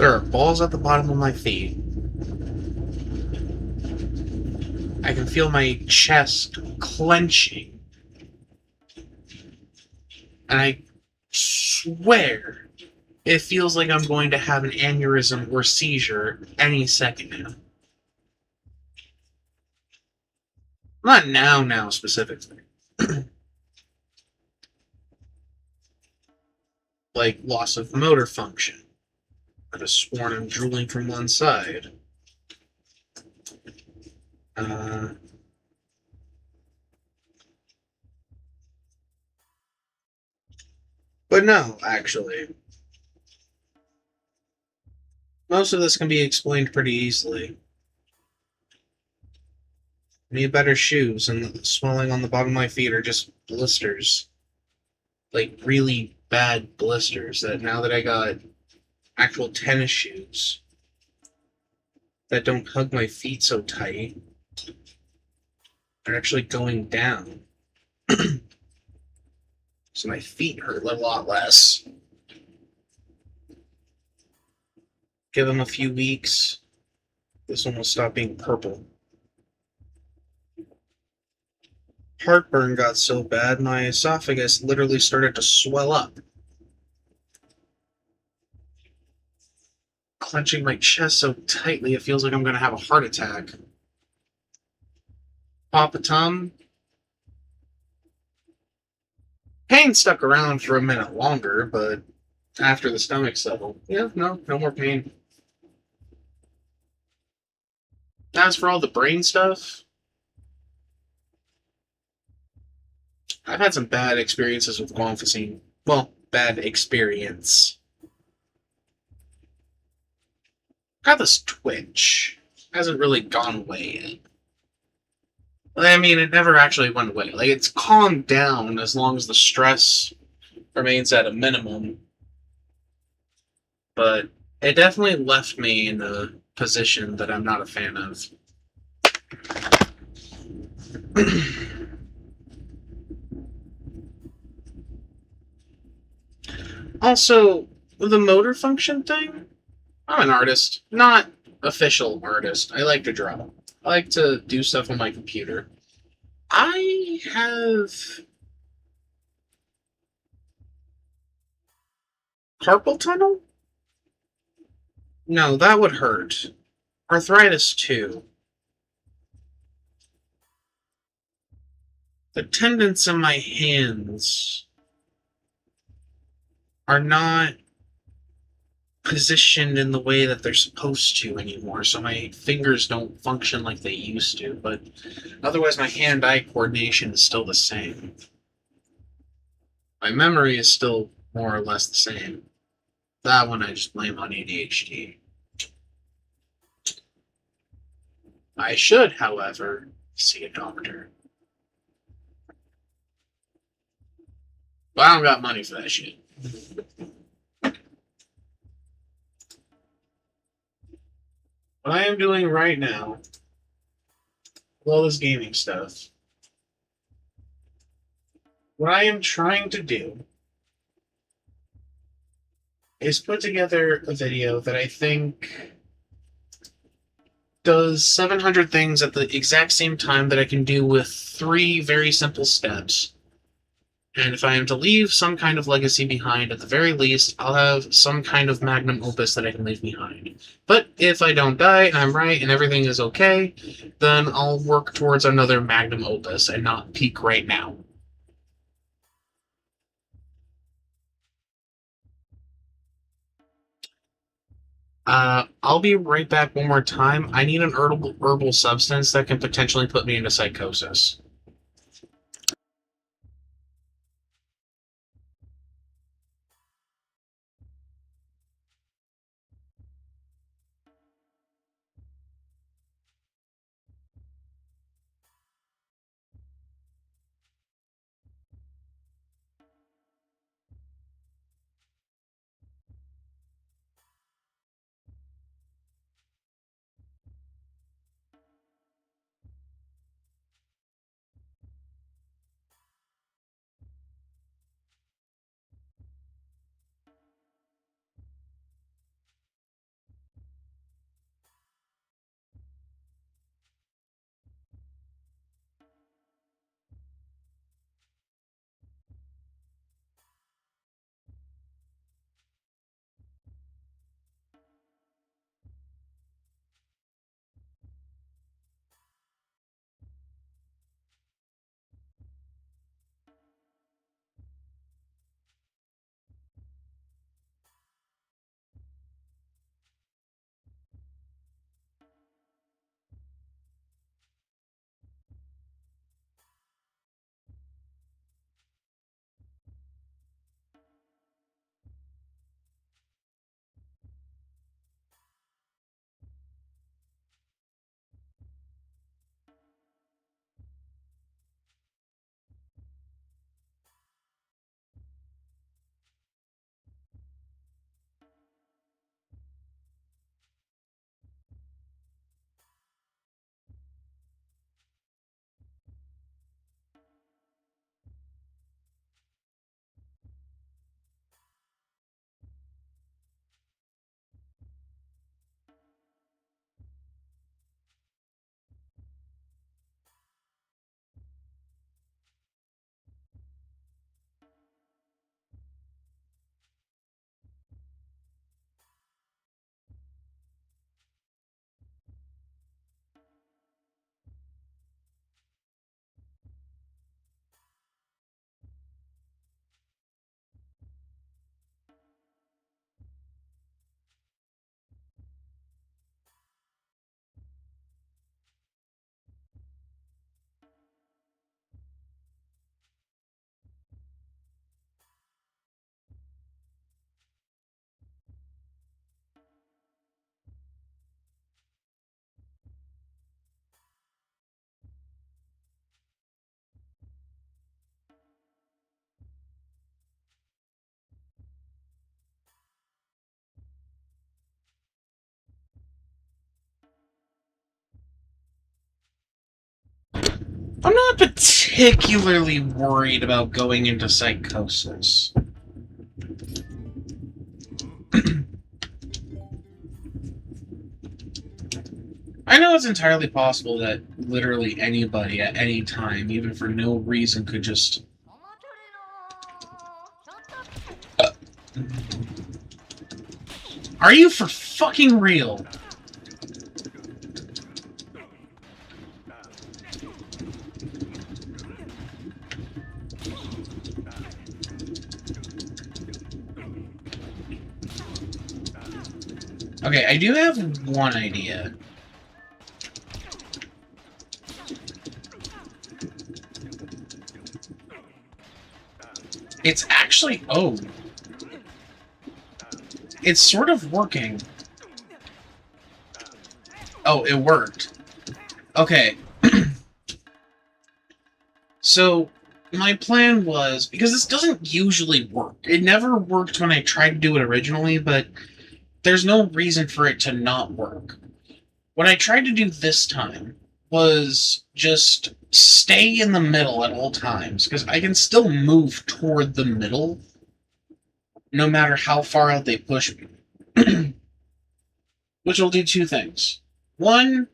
[SPEAKER 3] There are balls at the bottom of my feet. I can feel my chest clenching. And I swear it feels like I'm going to have an aneurysm or seizure any second now. Not now specifically. Like loss of motor function. I could have sworn I'm drooling from one side. But no, actually. Most of this can be explained pretty easily. I need better shoes, and the swelling on the bottom of my feet are just blisters. Like, really bad blisters that now that I got actual tennis shoes that don't hug my feet so tight, they're actually going down. So my feet hurt a lot less. Give them a few weeks. This one will stop being purple. Heartburn got so bad, my esophagus literally started to swell up. Clenching my chest so tightly, it feels like I'm going to have a heart attack. Papa Tum. Pain stuck around for a minute longer, but after the stomach settled, yeah, no more pain. As for all the brain stuff, I've had some bad experiences with guanfacine. Well, bad experience. Got this twitch. Hasn't really gone away yet. I mean, it never actually went away. Like, it's calmed down as long as the stress remains at a minimum. But it definitely left me in a position that I'm not a fan of. Also, the motor function thing, I'm an artist, not official artist. I like to draw. I like to do stuff on my computer. I have carpal tunnel? No, that would hurt. Arthritis, too. The tendons in my hands are not positioned in the way that they're supposed to anymore, so my fingers don't function like they used to, but otherwise my hand-eye coordination is still the same. My memory is still more or less the same. That one I just blame on ADHD. I should, however, see a doctor. But I don't got money for that shit. What I am doing right now, with all this gaming stuff, what I am trying to do is put together a video that I think does 700 things at the exact same time that I can do with 3 very simple steps. And if I am to leave some kind of legacy behind, at the very least, I'll have some kind of magnum opus that I can leave behind. But if I don't die, and I'm right, and everything is okay, then I'll work towards another magnum opus and not peak right now. I'll be right back one more time. I need an herbal substance that can potentially put me into psychosis. I'm not particularly worried about going into psychosis. I know it's entirely possible that literally anybody at any time, even for no reason, could just... Are you for fucking real? Okay, I do have one idea. It's actually... Oh. It's sort of working. Oh, it worked. Okay. So, my plan was... Because this doesn't usually work. It never worked when I tried to do it originally, but there's no reason for it to not work. What I tried to do this time was just stay in the middle at all times, because I can still move toward the middle no matter how far out they push me. Which will do two things. One,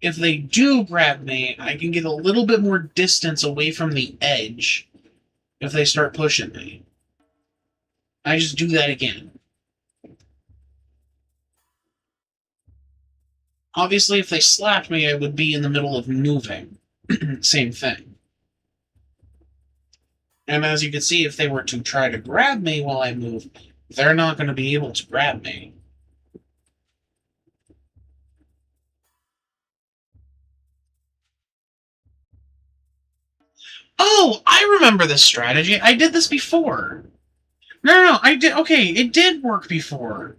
[SPEAKER 3] if they do grab me, I can get a little bit more distance away from the edge if they start pushing me. I just do that again. Obviously, if they slapped me, I would be in the middle of moving. Same thing. And as you can see, if they were to try to grab me while I move, they're not going to be able to grab me. Oh, I remember this strategy. I did this before. No, I did. Okay, it did work before.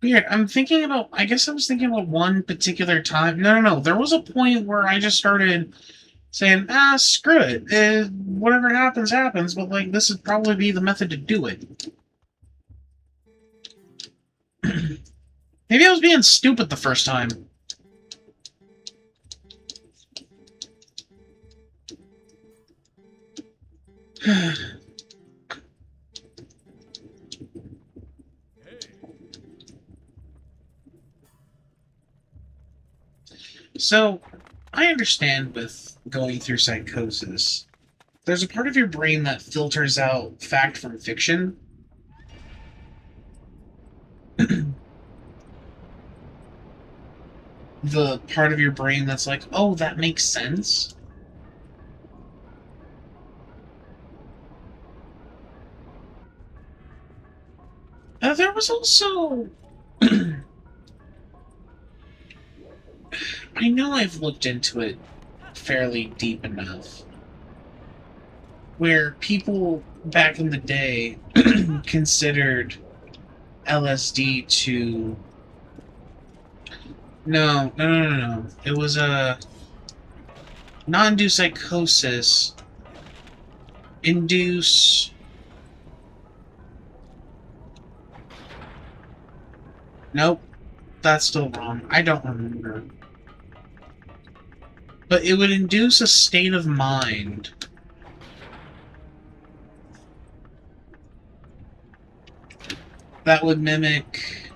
[SPEAKER 3] Weird. I'm thinking about... I guess I was thinking about one particular time. No. There was a point where I just started saying, screw it. Whatever happens, happens, but, like, this would probably be the method to do it. Maybe I was being stupid the first time. So, I understand with going through psychosis, there's a part of your brain that filters out fact from fiction. The part of your brain that's like, oh, that makes sense. There was also... I know I've looked into it fairly deep enough, where people back in the day considered LSD to... No. It was a non-induce psychosis, induce... Nope, that's still wrong. I don't remember. But it would induce a state of mind that would mimic,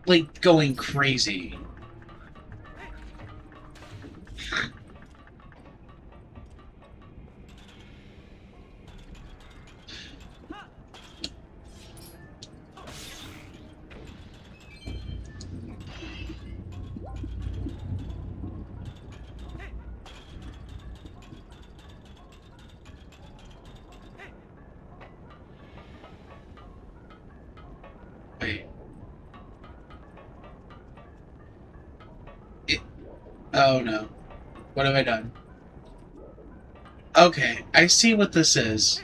[SPEAKER 3] like, going crazy. Oh no. What have I done? Okay, I see what this is.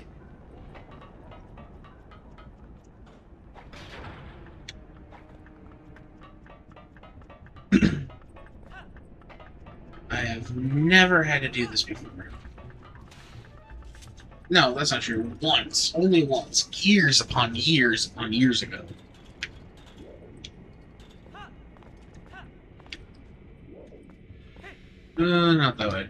[SPEAKER 3] I have never had to do this before. No, that's not true. Once. Only once. Years upon years upon years ago. Not that way.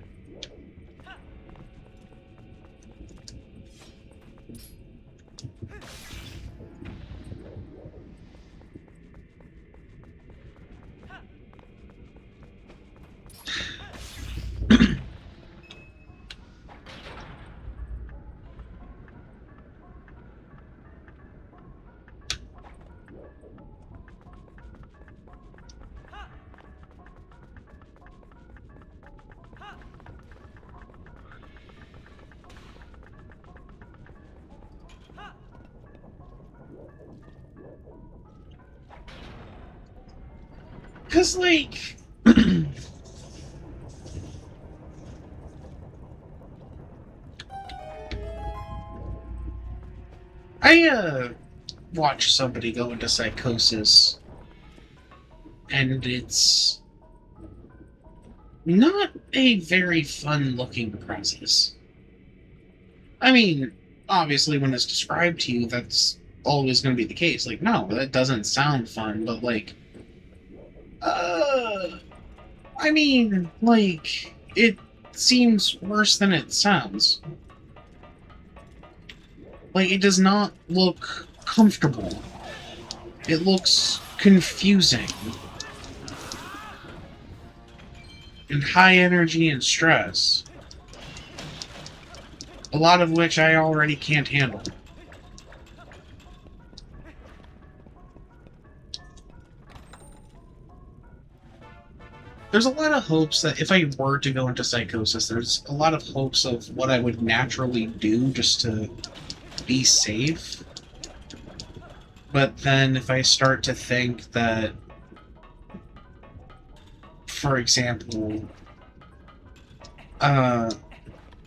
[SPEAKER 3] Because, like... I, watched somebody go into psychosis, and it's not a very fun-looking process. I mean, obviously, when it's described to you, that's always going to be the case. Like, no, that doesn't sound fun, but, like, I mean, like, it seems worse than it sounds. Like, it does not look comfortable. It looks confusing. And high energy and stress. A lot of which I already can't handle. There's a lot of hopes that if I were to go into psychosis, there's a lot of hopes of what I would naturally do just to be safe. But then if I start to think that, for example,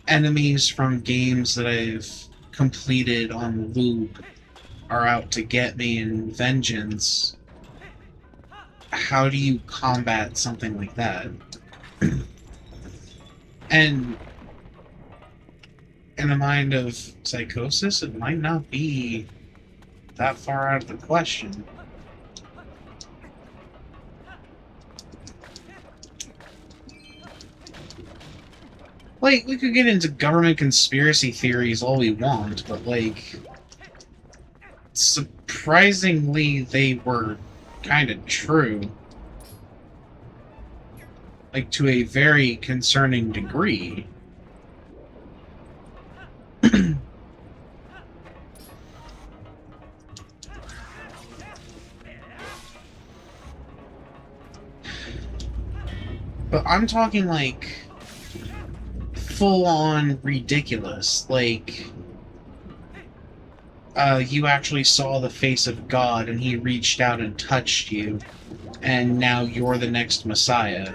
[SPEAKER 3] enemies from games that I've completed on loop are out to get me in vengeance, how do you combat something like that? And in the mind of psychosis, it might not be that far out of the question. Like, we could get into government conspiracy theories all we want, but, like, surprisingly, they were kind of true. Like, to a very concerning degree. But I'm talking, like, full-on ridiculous. Like, you actually saw the face of God and he reached out and touched you, and now you're the next Messiah.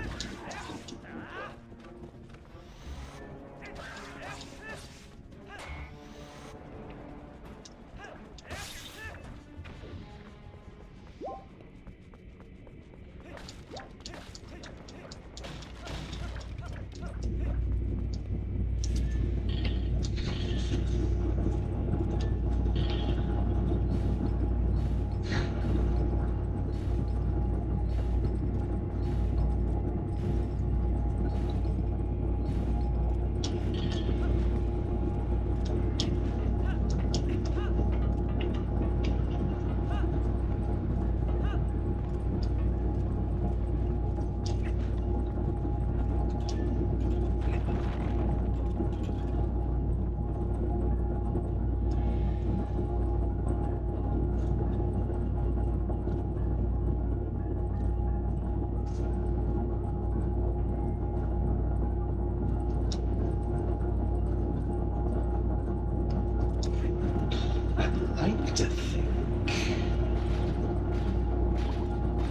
[SPEAKER 3] I'd like to think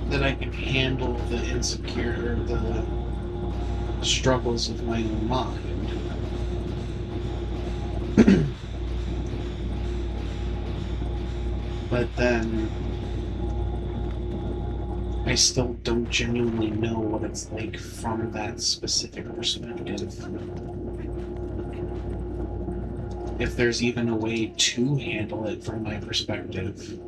[SPEAKER 3] that I can handle the insecure, the struggles of my own mind. But then I still don't genuinely know what it's like from that specific perspective. If there's even a way to handle it from my perspective.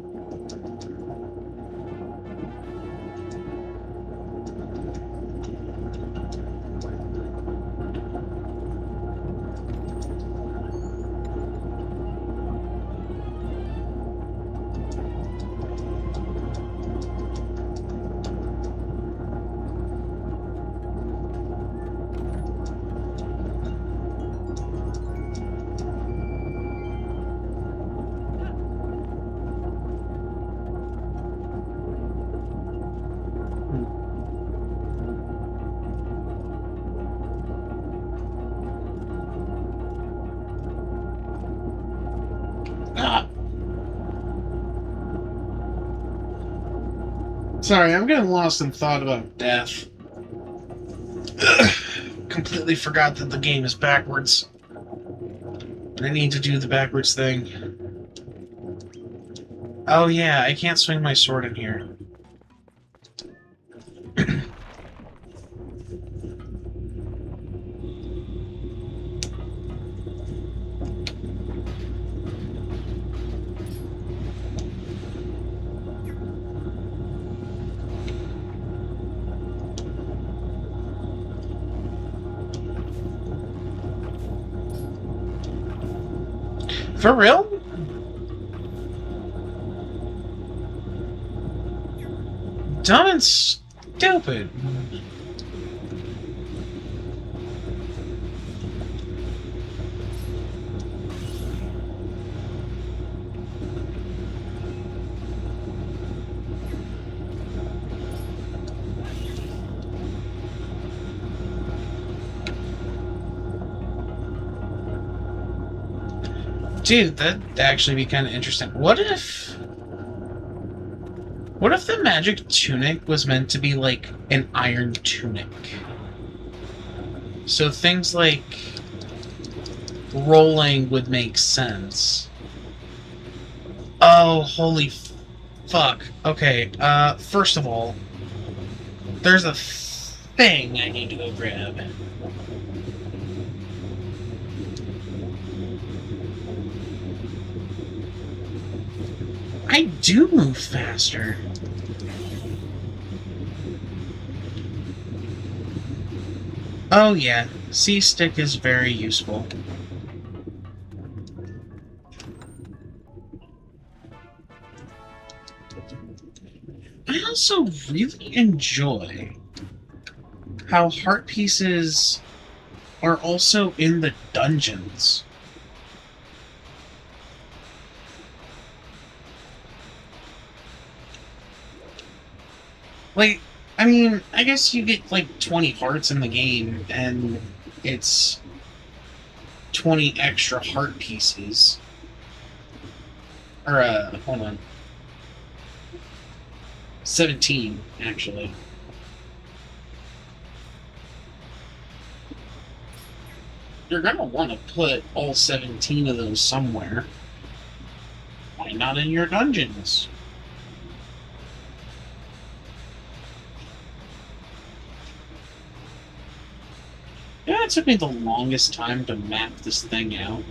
[SPEAKER 3] Sorry, I'm getting lost in thought about death. Completely forgot that the game is backwards. I need to do the backwards thing. Oh yeah, I can't swing my sword in here. For real? Dumb and stupid. Dude, that'd actually be kind of interesting. What if the magic tunic was meant to be like an iron tunic? So things like rolling would make sense. Oh, holy fuck. Okay, first of all, there's a thing I need to go grab. I do move faster. Oh yeah, C-stick is very useful. I also really enjoy how heart pieces are also in the dungeons. Like, I mean, I guess you get like 20 hearts in the game, and it's 20 extra heart pieces. Or, hold on. 17, actually. You're gonna want to put all 17 of those somewhere. Why not in your dungeons? Yeah, it took me the longest time to map this thing out.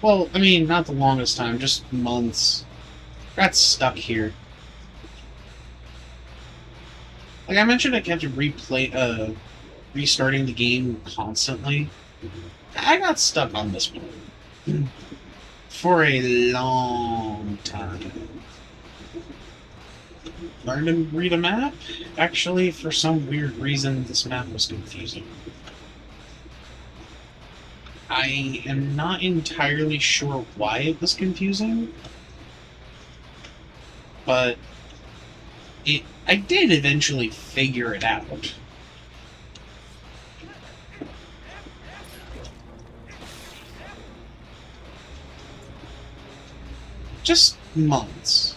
[SPEAKER 3] Well, I mean, not the longest time, just months. Got stuck here. Like I mentioned, I kept restarting the game constantly. I got stuck on this one for a long time. Learned to read a map? Actually, for some weird reason, this map was confusing. I am not entirely sure why it was confusing, but I did eventually figure it out. Just months.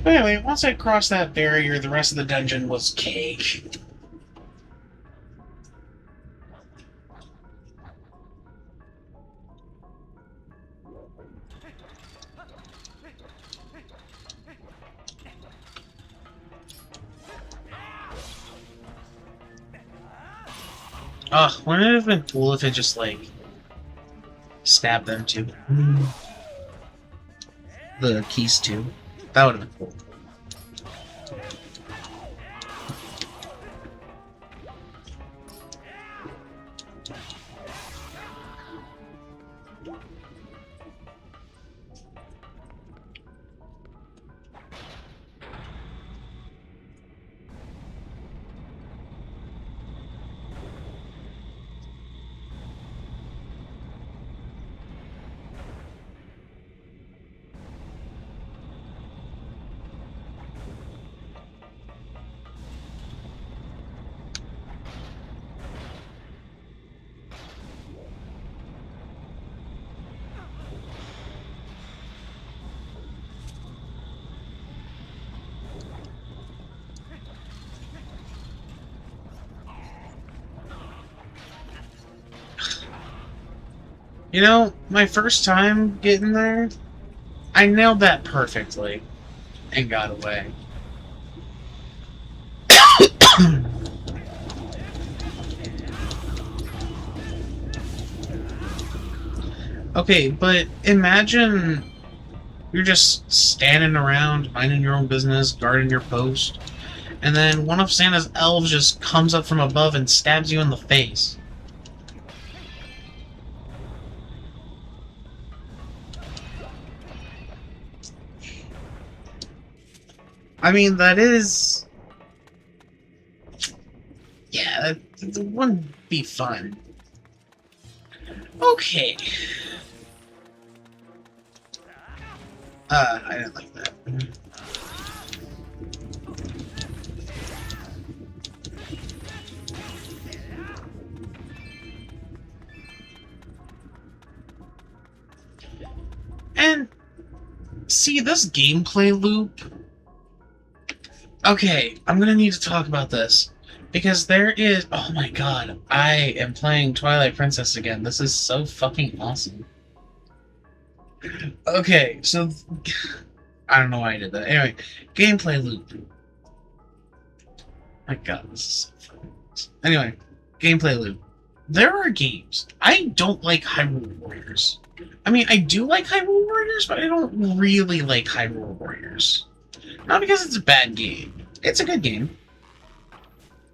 [SPEAKER 3] But anyway, once I crossed that barrier, the rest of the dungeon was cake. Ugh, wouldn't it have been cool if it just, like, stabbed them too? The keys too. That would have been cool. You know, my first time getting there, I nailed that perfectly and got away. Okay, but imagine you're just standing around, minding your own business, guarding your post, and then one of Santa's elves just comes up from above and stabs you in the face. I mean, that is... Yeah, that wouldn't be fun. Okay. I didn't like that. And see, this gameplay loop... Okay, I'm gonna need to talk about this. Because there is... Oh my god, I am playing Twilight Princess again. This is so fucking awesome. Okay, so... I don't know why I did that. Anyway, gameplay loop. My god, this is so fucking awesome. Anyway, gameplay loop. There are games. I don't like Hyrule Warriors. I mean, I do like Hyrule Warriors, but I don't really like Hyrule Warriors. Not because it's a bad game. It's a good game.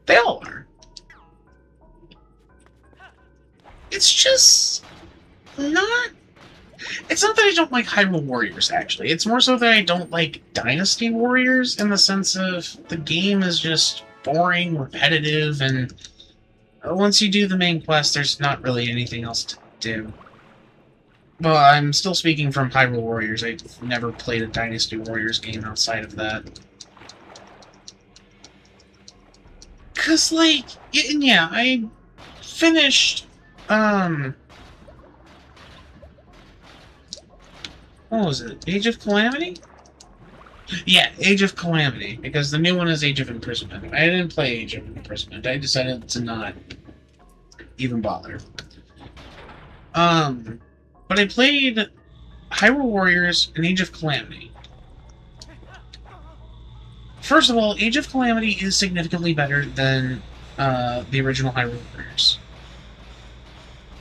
[SPEAKER 3] They all are. It's just not... It's not that I don't like Hyrule Warriors, actually. It's more so that I don't like Dynasty Warriors in the sense of the game is just boring, repetitive, and once you do the main quest, there's not really anything else to do. Well, I'm still speaking from Hyrule Warriors. I've never played a Dynasty Warriors game outside of that. Cause, like, yeah, I finished, what was it? Age of Calamity? Yeah, Age of Calamity, because the new one is Age of Imprisonment. I didn't play Age of Imprisonment. I decided to not even bother. But I played Hyrule Warriors and Age of Calamity. First of all, Age of Calamity is significantly better than the original Hyrule Warriors.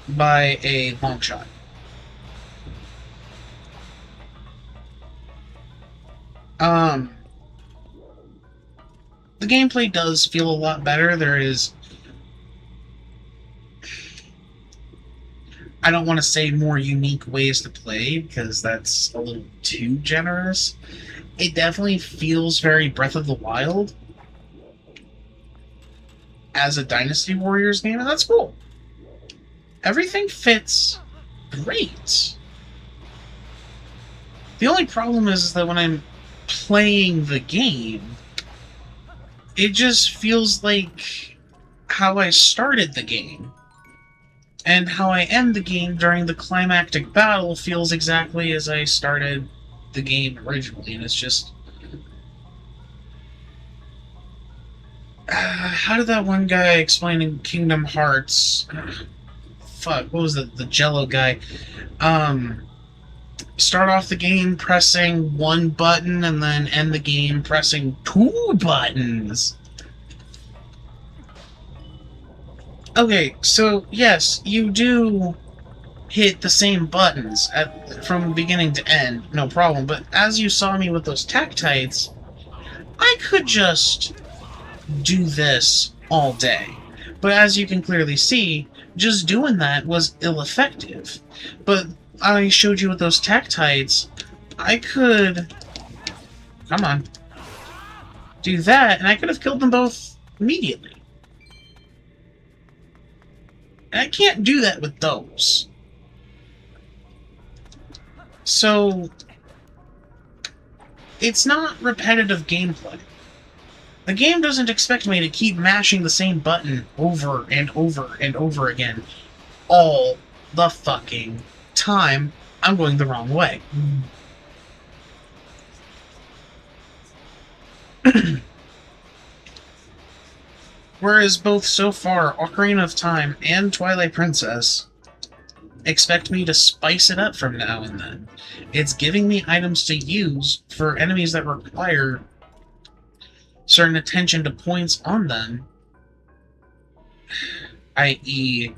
[SPEAKER 3] By a long shot. The gameplay does feel a lot better. There is... I don't want to say more unique ways to play, because that's a little too generous. It definitely feels very Breath of the Wild as a Dynasty Warriors game, and that's cool. Everything fits great. The only problem is that when I'm playing the game, it just feels like how I started the game. And how I end the game during the climactic battle feels exactly as I started the game originally, and it's just... how did that one guy explain in Kingdom Hearts... fuck, what was the Jello guy? Start off the game pressing one button, and then end the game pressing 2 buttons! Okay, so yes, you do hit the same buttons from beginning to end, no problem, but as you saw me with those Tactites, I could just do this all day. But as you can clearly see, just doing that was ill-effective. But I showed you with those Tactites, I could... Come on. Do that, and I could have killed them both immediately. And I can't do that with those. So, it's not repetitive gameplay. The game doesn't expect me to keep mashing the same button over and over and over again all the fucking time I'm going the wrong way. Whereas both so far, Ocarina of Time and Twilight Princess expect me to spice it up from now and then. It's giving me items to use for enemies that require certain attention to points on them, i.e.,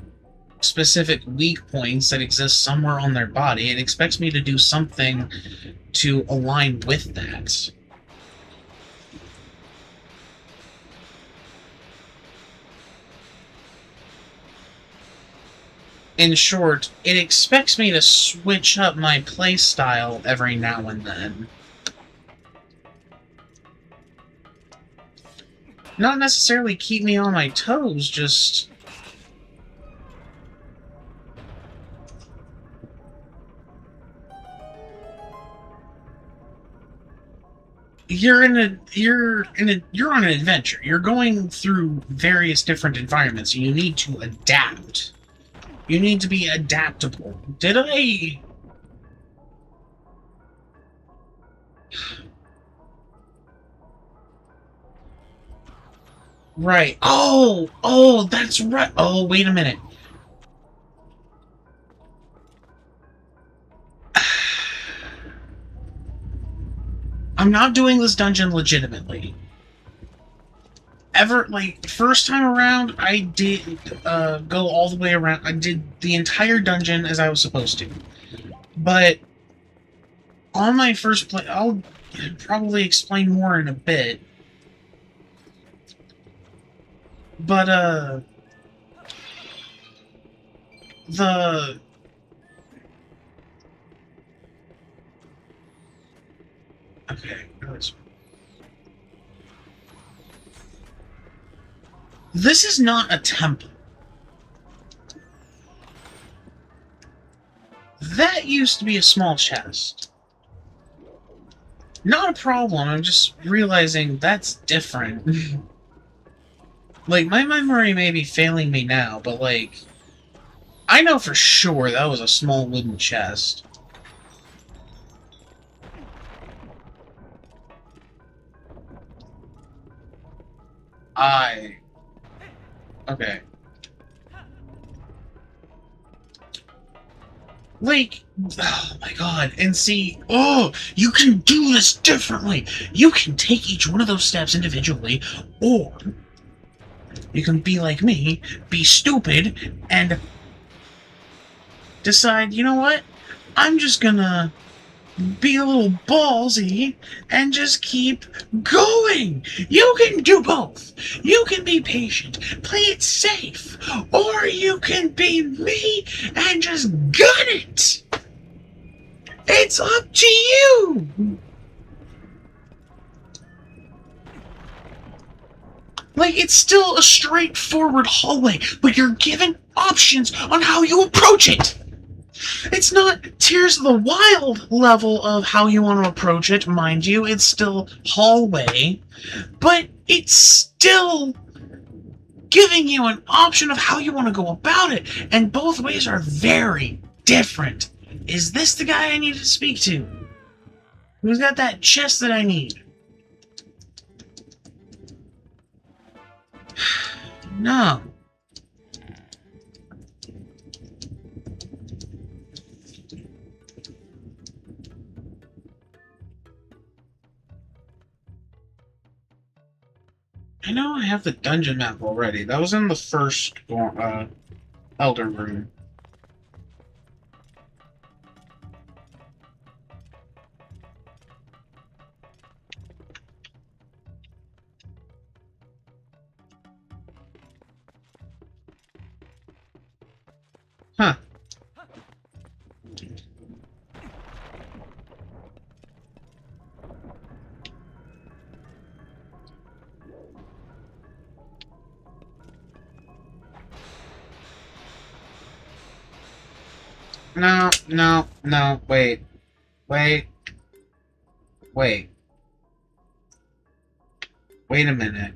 [SPEAKER 3] specific weak points that exist somewhere on their body. It expects me to do something to align with that. In short, it expects me to switch up my playstyle every now and then. Not necessarily keep me on my toes, just... You're on an adventure. You're going through various different environments. You need to adapt. You need to be adaptable. Did I... Right. Oh, that's right. Oh, wait a minute. I'm not doing this dungeon legitimately. First time around, I did go all the way around. I did the entire dungeon as I was supposed to. But on my first play, I'll probably explain more in a bit. But, the... Okay, this is not a temple. That used to be a small chest. Not a problem, I'm just realizing that's different. Like, my memory may be failing me now, but, like... I know for sure that was a small wooden chest. Okay. Like, oh my god, and see, oh, you can do this differently! You can take each one of those steps individually, or you can be like me, be stupid, and decide, you know what? I'm just gonna be a little ballsy and just keep going. You can do both. You can be patient, play it safe, or you can be me and just gun it. It's up to you. Like, it's still a straightforward hallway, but you're given options on how you approach it. It's not Tears of the Wild level of how you want to approach it, mind you. It's still hallway, but it's still giving you an option of how you want to go about it, and both ways are very different. Is this the guy I need to speak to? Who's got that chest that I need? No. I know I have the dungeon map already. That was in the first Elder Room. Huh. No, wait. Wait a minute.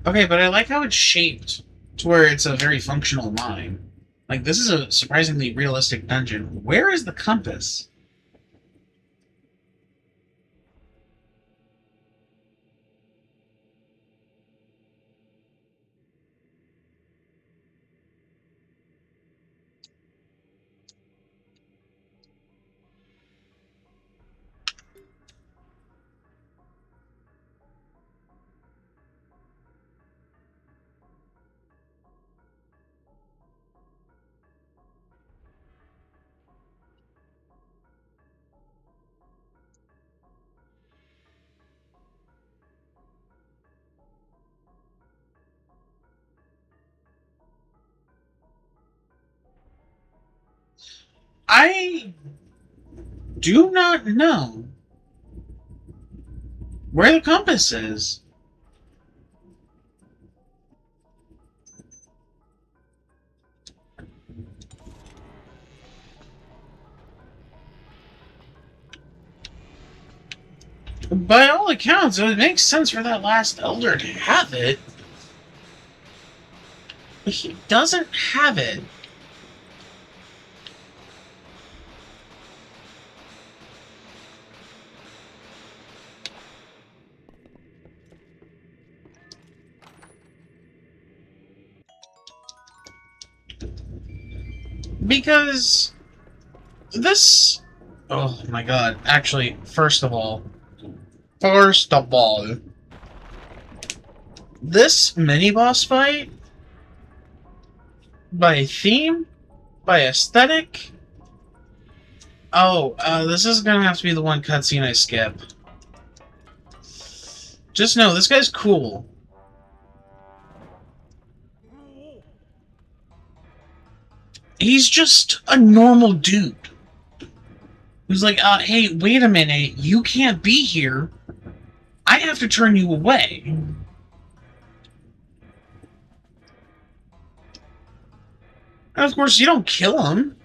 [SPEAKER 3] Okay, but I like how it's shaped to where it's a very functional mine. Like, this is a surprisingly realistic dungeon. Where is the compass? I do not know where the compass is. By all accounts, it would make sense for that last elder to have it. But he doesn't have it. Because this... Oh my god. Actually, first of all, this mini-boss fight, by theme, by aesthetic... Oh, this is gonna have to be the one cutscene I skip. Just know, this guy's cool. He's just a normal dude. Who's like, hey, wait a minute, you can't be here. I have to turn you away. And of course, you don't kill him.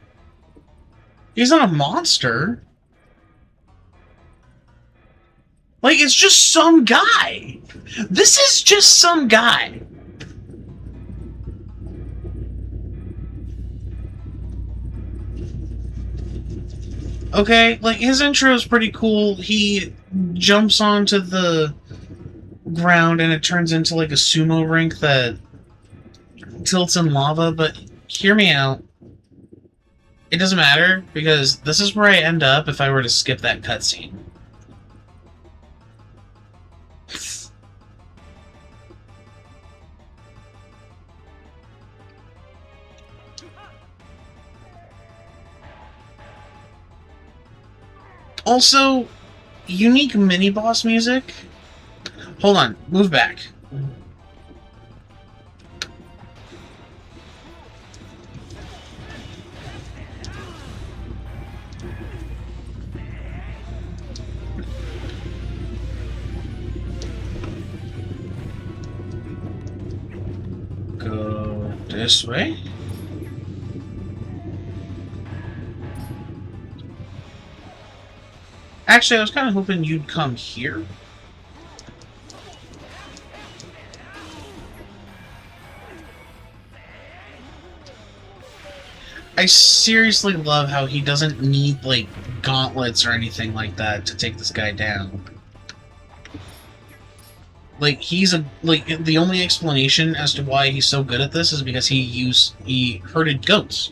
[SPEAKER 3] He's not a monster. Like, it's just some guy. This is just some guy. Okay, like, his intro is pretty cool. He jumps onto the ground and it turns into, like, a sumo rink that tilts in lava, but hear me out. It doesn't matter, because this is where I end up if I were to skip that cutscene. Also, unique mini-boss music. Hold on, move back. Go this way. Actually, I was kind of hoping you'd come here. I seriously love how he doesn't need, like, gauntlets or anything like that to take this guy down. Like, the only explanation as to why he's so good at this is because he herded goats.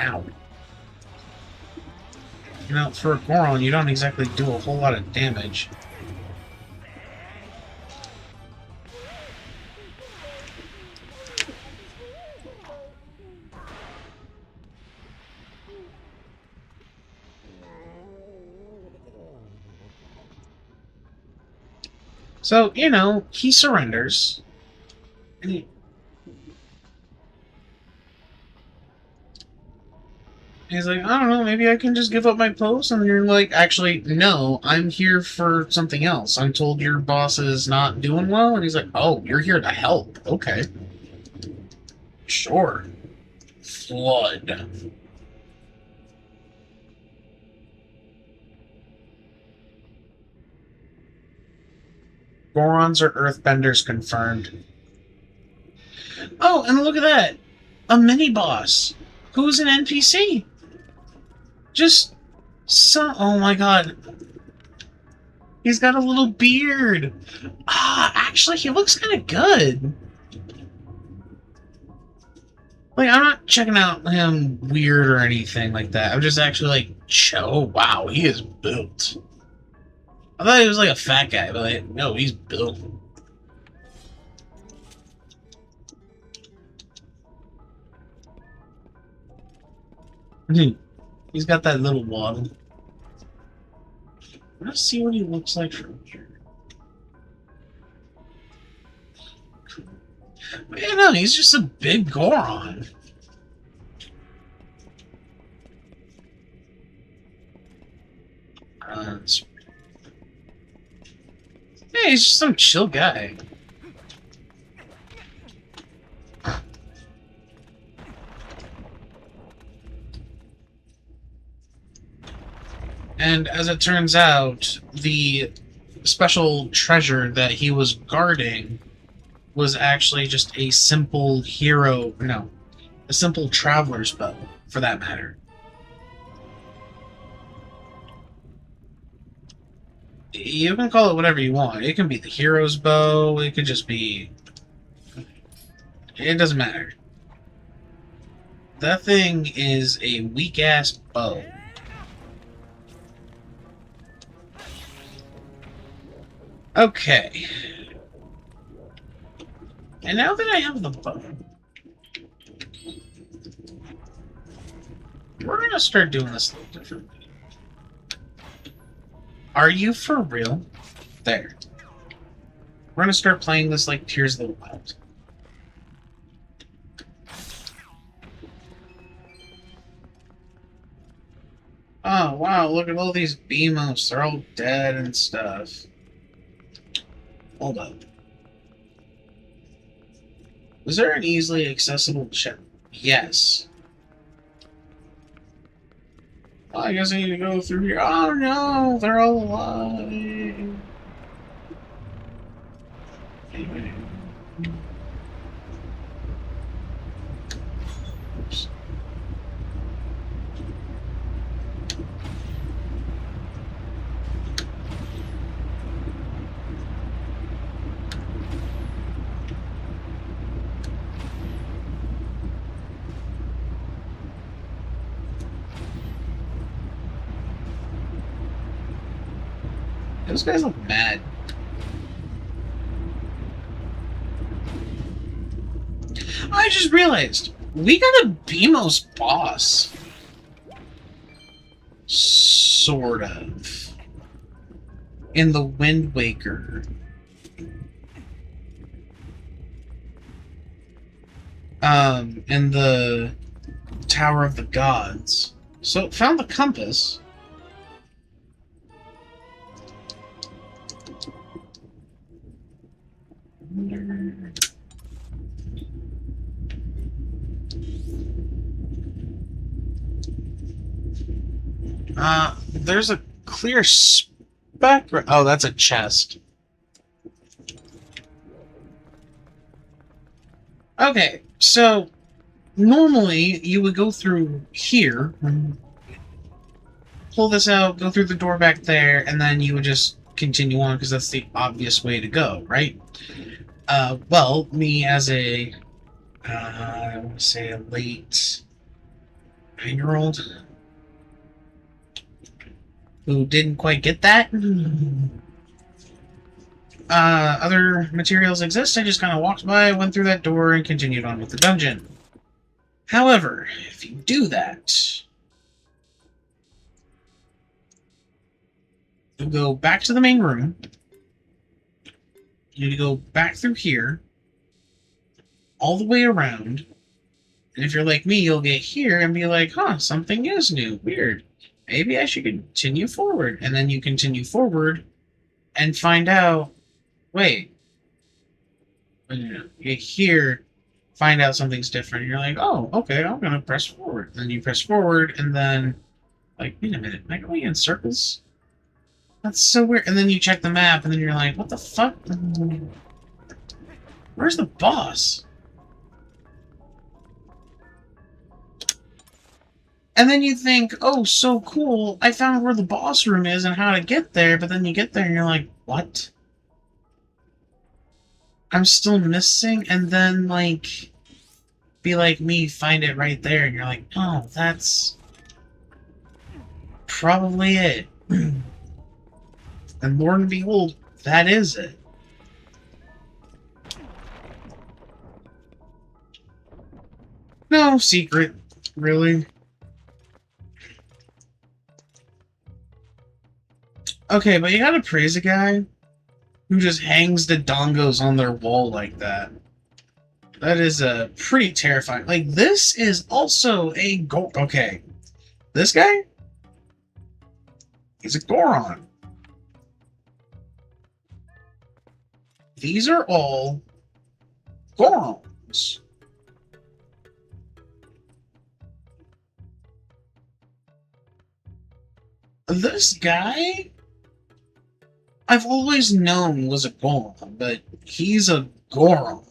[SPEAKER 3] Ow. You know, for a Goron, you don't exactly do a whole lot of damage. So, you know, he surrenders. And he's like, I don't know, maybe I can just give up my post? And you're like, actually, no, I'm here for something else. I'm told your boss is not doing well. And he's like, oh, you're here to help. Okay. Sure. Flood. Gorons or Earthbenders confirmed. Oh, and look at that! A mini-boss! Who's an NPC? Just... oh my god. He's got a little beard! Actually, he looks kind of good. Like, I'm not checking out him weird or anything like that. I'm just actually like, oh wow, he is built. I thought he was like a fat guy, but like, no, he's built. He's got that little waddle. Let's see what he looks like from here. But yeah, no, he's just a big Goron. Yeah, he's just some chill guy. And as it turns out, the special treasure that he was guarding was actually just a simple a simple traveler's bow, for that matter. You can call it whatever you want. It can be the hero's bow, it could just be... It doesn't matter. That thing is a weak-ass bow. Okay. And now that I have the bow, we're gonna start doing this a little differently. Are you for real? There. We're gonna start playing this like Tears of the Wild. Oh, wow, look at all these BMOs. They're all dead and stuff. Hold up. Was there an easily accessible chest? Yes. Well, I guess I need to go through here. Oh no, they're all alive. Anyway. Oops. Those guys look mad. I just realized we got a BMOS boss. Sort of. In the Wind Waker. In the Tower of the Gods. So, found the compass. There's a clear speck. Oh, that's a chest. Okay, so normally you would go through here, pull this out, go through the door back there, and then you would just continue on because that's the obvious way to go, right? Well, me as a, I want to say a late 9-year-old who didn't quite get that. Other materials exist. I just kind of walked by, went through that door, and continued on with the dungeon. However, if you do that, you go back to the main room. You need to go back through here, all the way around. And if you're like me, you'll get here and be like, huh, something is new. Weird. Maybe I should continue forward. And then you continue forward and find out, wait. You get here, find out something's different. And you're like, oh, okay, I'm going to press forward. And then you press forward, and then, like, wait a minute, am I going in circles? That's so weird. And then you check the map, and then you're like, what the fuck? Where's the boss? And then you think, oh, so cool, I found where the boss room is and how to get there, but then you get there and you're like, what? I'm still missing? And then, like, be like me, find it right there, and you're like, oh, that's probably it. And lo and behold, that is it. No secret, really. Okay, but you gotta praise a guy who just hangs the dongos on their wall like that. That is pretty terrifying. Like, this is also a okay. This guy? He's a Goron. These are all Gorons. This guy, I've always known was a Goron, but he's a Goron.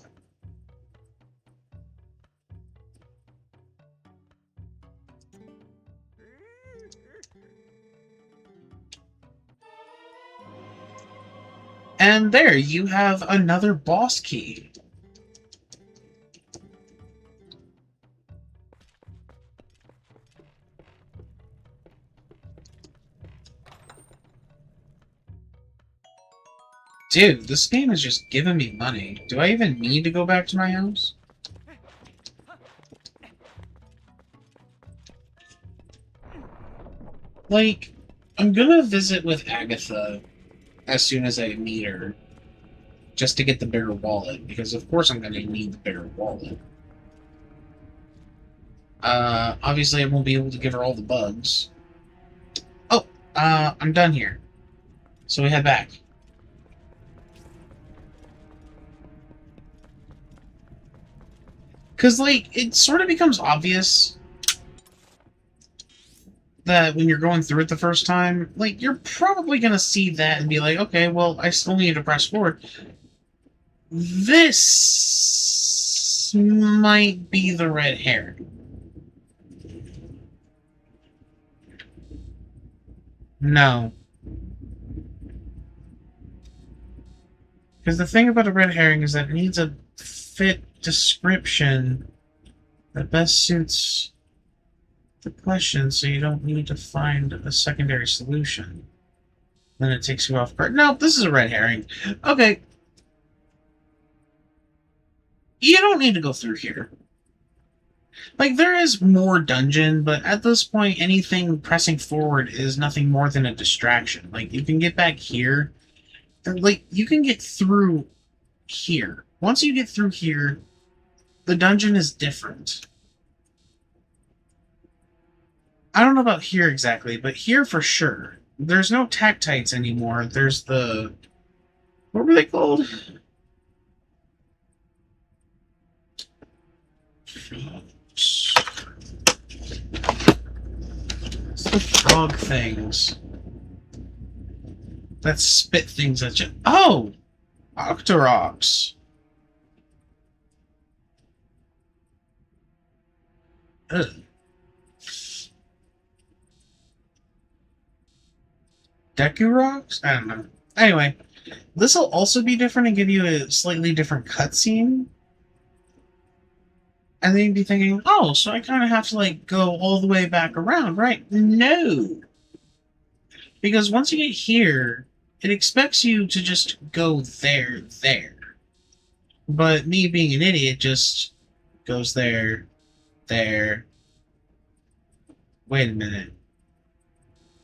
[SPEAKER 3] And there, you have another boss key. Dude, this game is just giving me money. Do I even need to go back to my house? Like, I'm gonna visit with Agatha as soon as I meet her, just to get the bigger wallet, because of course I'm gonna need the bigger wallet. Obviously I won't be able to give her all the bugs. Oh, I'm done here. So we head back. Because, like, it sort of becomes obvious that when you're going through it the first time, like, you're probably going to see that and be like, okay, well, I still need to press forward. This might be the red herring. No. Because the thing about a red herring is that it needs a fit description that best suits the question, so you don't need to find a secondary solution. Then it takes you off guard. No, this is a red herring. Okay. You don't need to go through here. Like, there is more dungeon, but at this point, anything pressing forward is nothing more than a distraction. Like, you can get back here, and, like, you can get through here. Once you get through here, the dungeon is different. I don't know about here exactly, but here for sure. There's no Tactites anymore. There's the... What were they called? It's the frog things that spit things at you. Oh! Octoroks. Ugh. Deku-rocks? I don't know. Anyway, this will also be different and give you a slightly different cutscene. And then you'd be thinking, oh, so I kind of have to, like, go all the way back around, right? No! Because once you get here, it expects you to just go there. But me being an idiot just goes there. Wait a minute.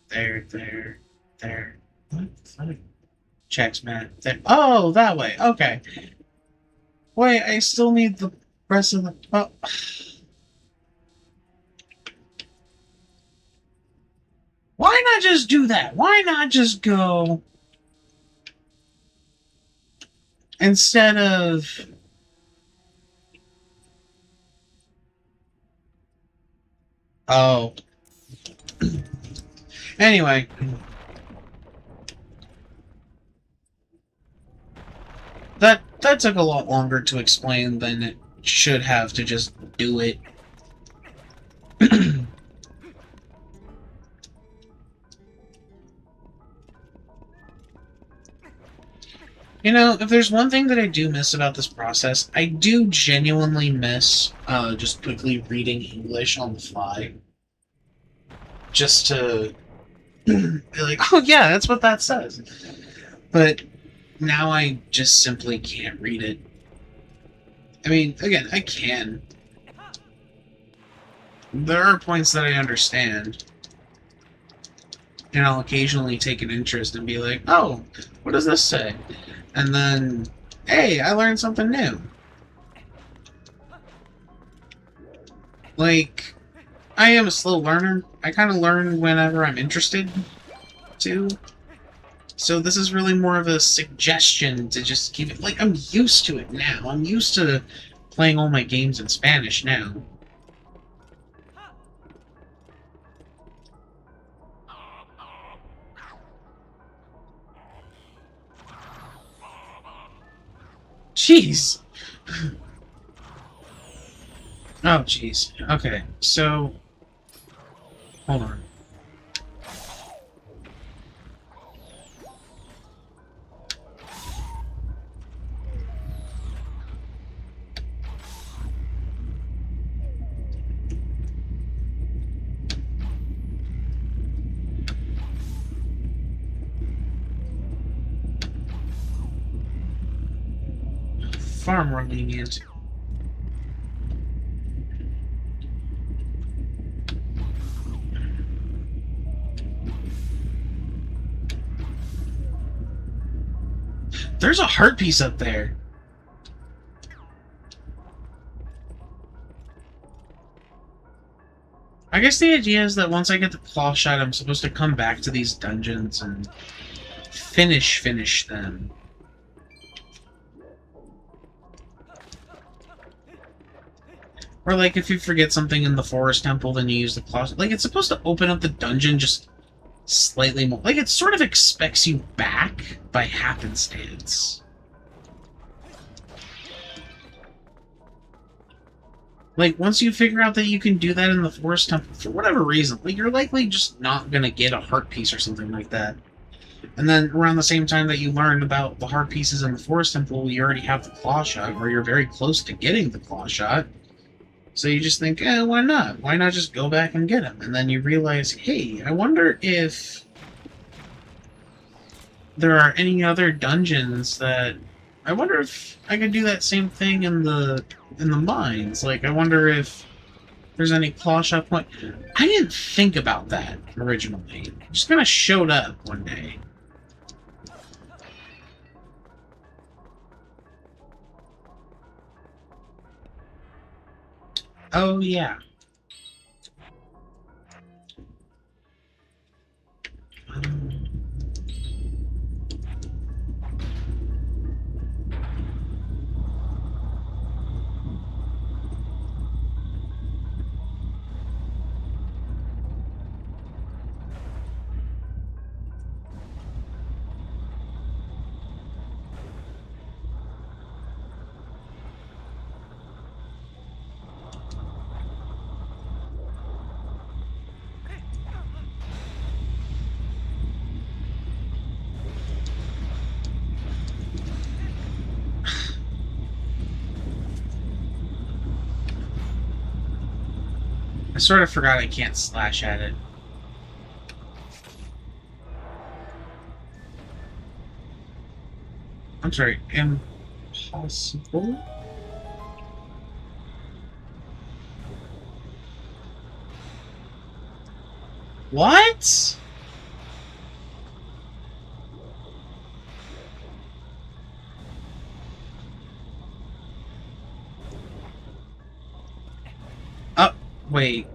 [SPEAKER 3] There. What the fuck? Checks, man. There. Oh, that way. Okay. Wait, I still need the rest of the... Oh. Why not just do that? Why not just go... Instead of... Oh. Anyway. That took a lot longer to explain than it should have to just do it. You know, if there's one thing that I do miss about this process, I do genuinely miss just quickly reading English on the fly. Just to be like, oh yeah, that's what that says. But now I just simply can't read it. I mean, again, I can. There are points that I understand. And I'll occasionally take an interest and be like, oh, what does this say? And then, hey, I learned something new. Like, I am a slow learner. I kind of learn whenever I'm interested to. So this is really more of a suggestion to just keep it... Like, I'm used to it now. I'm used to playing all my games in Spanish now. Jeez! Oh, jeez. Okay, so... Hold on. Far more lenient. There's a heart piece up there. I guess the idea is that once I get the claw shot, I'm supposed to come back to these dungeons and finish them. Or like if you forget something in the forest temple, then you use the claw. Like it's supposed to open up the dungeon just slightly more. Like it sort of expects you back by happenstance. Like, once you figure out that you can do that in the forest temple, for whatever reason, like, you're likely just not gonna get a heart piece or something like that. And then, around the same time that you learn about the heart pieces in the forest temple, you already have the claw shot, or you're very close to getting the claw shot. So you just think, why not? Why not just go back and get him? And then you realize, hey, I wonder if there are any other dungeons that... I wonder if I could do that same thing in the mines. Like, I wonder if there's any claw shot point. I didn't think about that originally. It just kind of showed up one day. Oh, yeah. I sort of forgot I can't slash at it. I'm sorry, impossible? What? Oh, wait.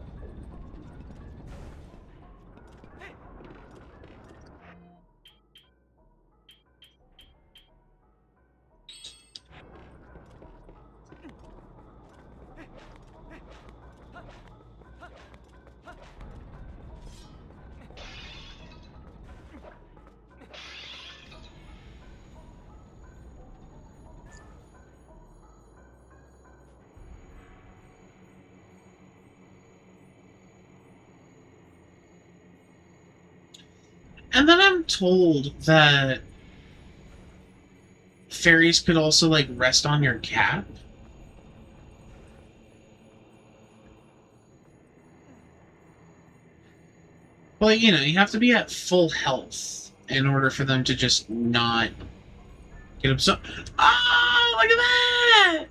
[SPEAKER 3] And then I'm told that fairies could also, like, rest on your cap. Well, you know, you have to be at full health in order for them to just not get absorbed. Oh, look at that!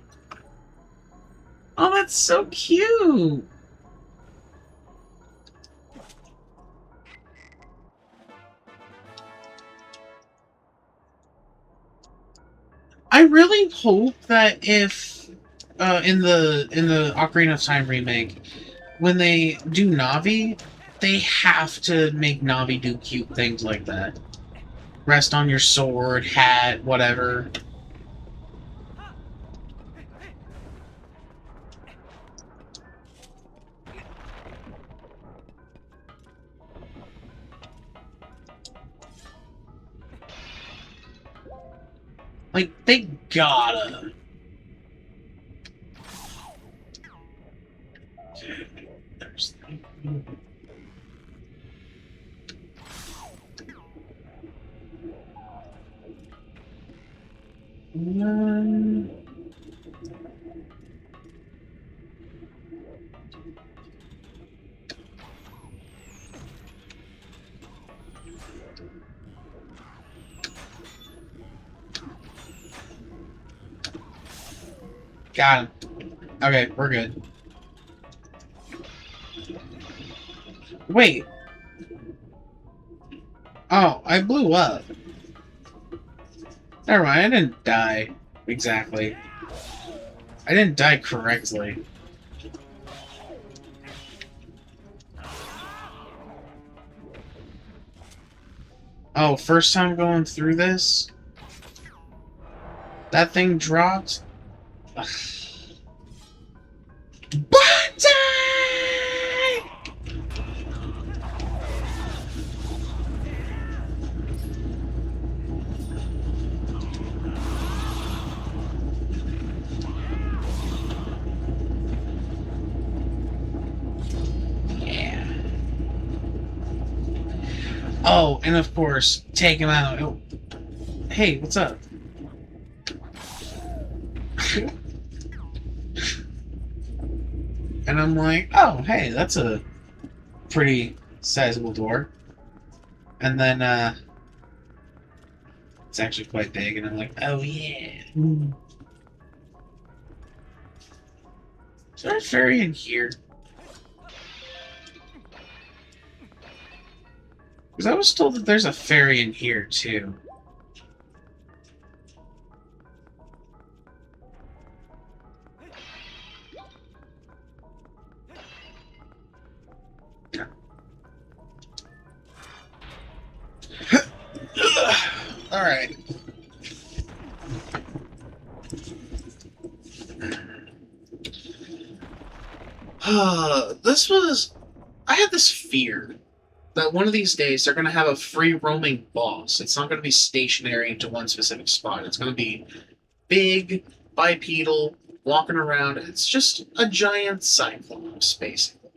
[SPEAKER 3] Oh, that's so cute! I really hope that if in the Ocarina of Time remake, when they do Navi, they have to make Navi do cute things like that. Rest on your sword, hat, whatever. Like, they gotta. There's one. Got him. Okay, we're good. Wait. Oh, I blew up. Never mind, I didn't die. Exactly. I didn't die correctly. Oh, first time going through this? That thing dropped? Ugh. Button! Yeah. Oh, and of course, take him out. Oh. Hey, what's up? And I'm like, oh, hey, that's a pretty sizable door. And then, it's actually quite big, and I'm like, oh, yeah. Is there a fairy in here? Because I was told that there's a fairy in here, too. Alright. I had this fear that one of these days they're going to have a free roaming boss. It's not going to be stationary into one specific spot. It's going to be big, bipedal, walking around. It's just a giant cyclops, basically.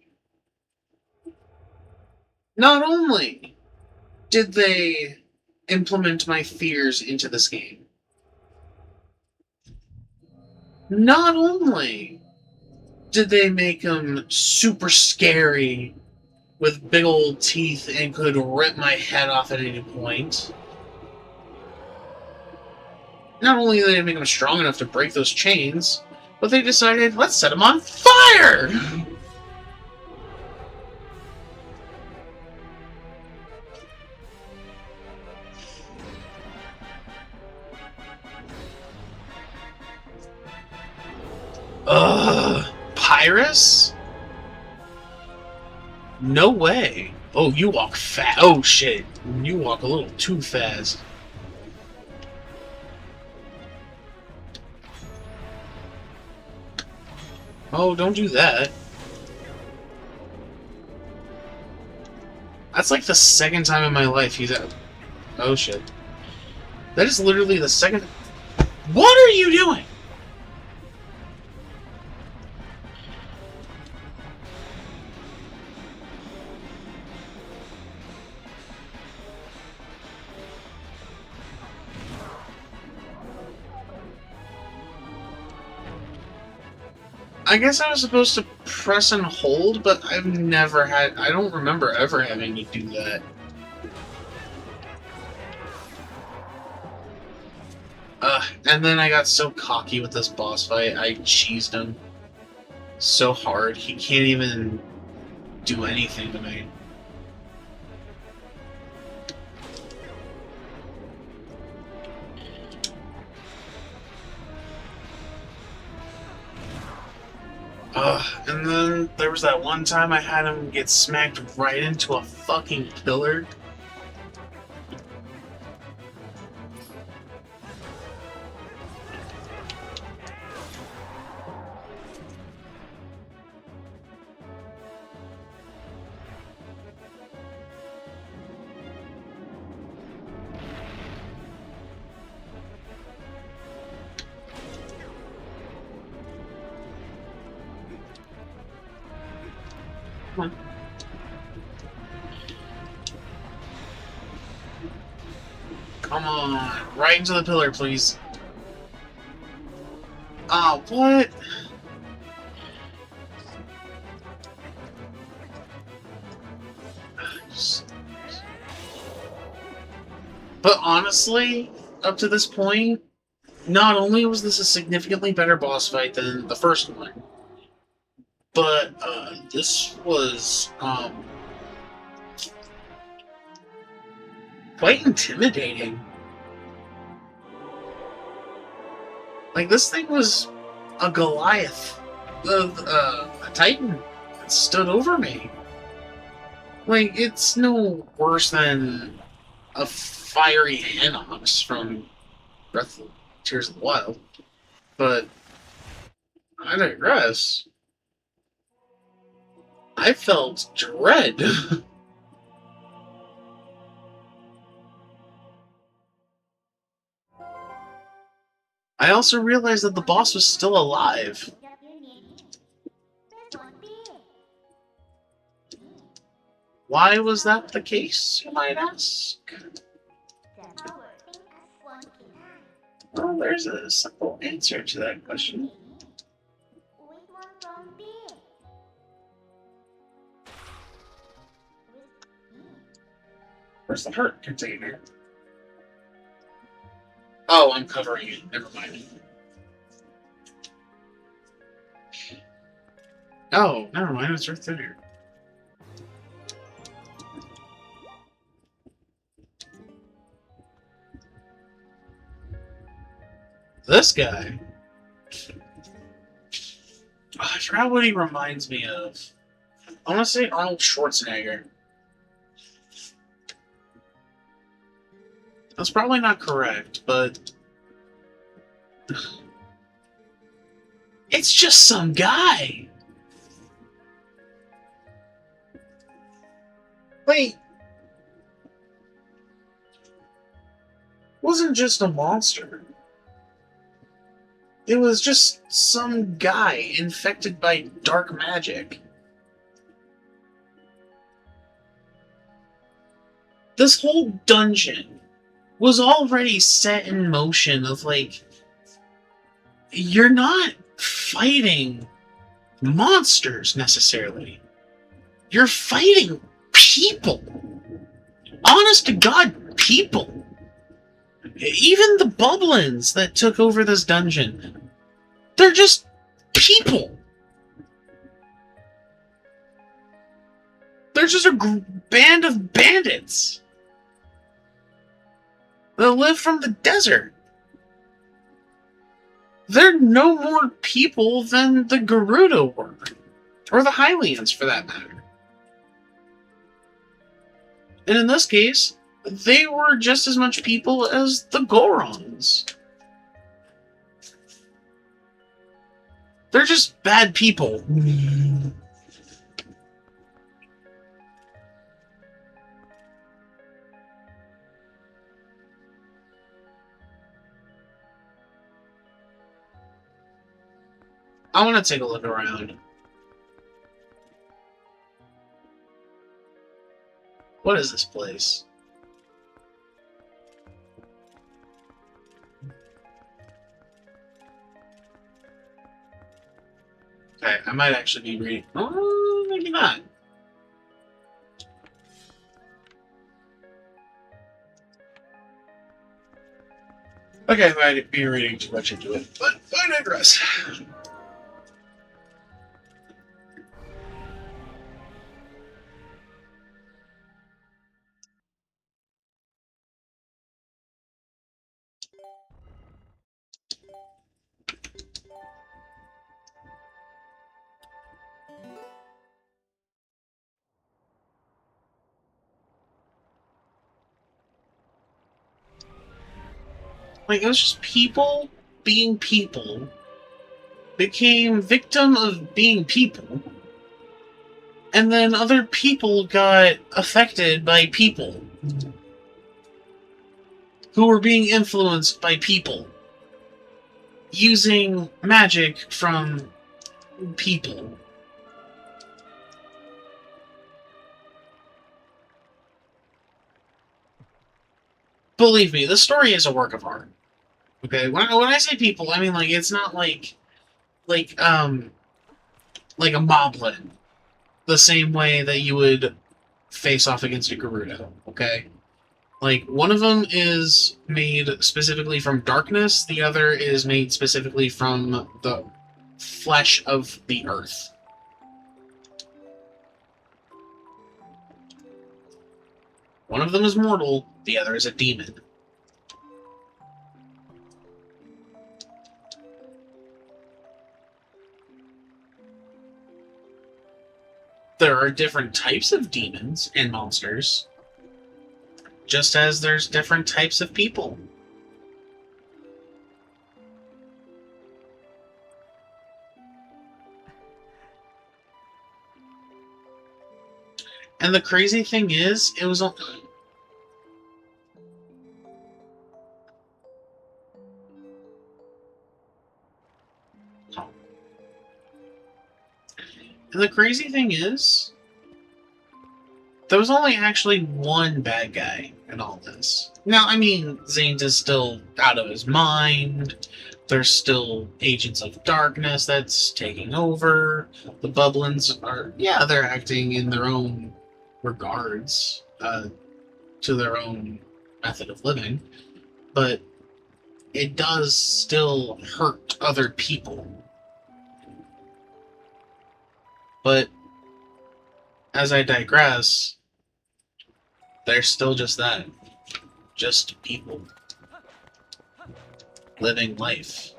[SPEAKER 3] Not only did they implement my fears into this game, not only did they make him super scary with big old teeth and could rip my head off at any point, not only did they make him strong enough to break those chains, but they decided, let's set him on fire! Ugh! Pyrus? No way. Oh, you walk fast. Oh, shit. You walk a little too fast. Oh, don't do that. That's like the second time in my life he's at... Oh, shit. That is literally the second... What are you doing? I guess I was supposed to press and hold, but I've never had... I don't remember ever having to do that. And then I got so cocky with this boss fight, I cheesed him so hard, he can't even do anything to me. And then there was that one time I had him get smacked right into a fucking pillar. Come on. Come on, right into the pillar, please. Oh, what? But honestly, up to this point, not only was this a significantly better boss fight than the first one, but this was quite intimidating. Like, this thing was a Goliath, a Titan that stood over me. Like, it's no worse than a fiery Hinox from Breath of Tears of the Wild. But I digress. I felt dread. I also realized that the boss was still alive. Why was that the case, you might ask? Well, there's a simple answer to that question. Where's the heart container? Oh, I'm covering it. Never mind. Oh, never mind. It's right there. This guy. Oh, I forgot what he reminds me of. I want to say Arnold Schwarzenegger. That's probably not correct, but it's just some guy. Wait. Wasn't just a monster. It was just some guy infected by dark magic. This whole dungeon was already set in motion of, like, you're not fighting monsters necessarily. You're fighting people. Honest to God, people. Even the Bubblins that took over this dungeon, they're just people. They're just a band of bandits that live from the desert. They're no more people than the Gerudo were. Or the Hylians, for that matter. And in this case, they were just as much people as the Gorons. They're just bad people. I want to take a look around. What is this place?
[SPEAKER 1] might actually be reading. Oh, maybe not. Okay, I might be reading too much into it, but I digress. Like, it was just people being people became victim of being people, and then other people got affected by people who were being influenced by people using magic from people. Believe me, the story is a work of art. Okay, when I say people, I mean like it's not like like a moblin, the same way that you would face off against a Gerudo. Okay, like one of them is made specifically from darkness, the other is made specifically from the flesh of the earth. One of them is mortal, the other is a demon. There are different types of demons and monsters, just as there's different types of people. And the crazy thing is, it was on. And the crazy thing is, there was only actually one bad guy in all this. Now, I mean, Zane's is still out of his mind. There's still agents of darkness that's taking over. The Bubblins are, yeah, they're acting in their own regards, to their own method of living, but it does still hurt other people. But as I digress, they're still just that. Just people. Living life.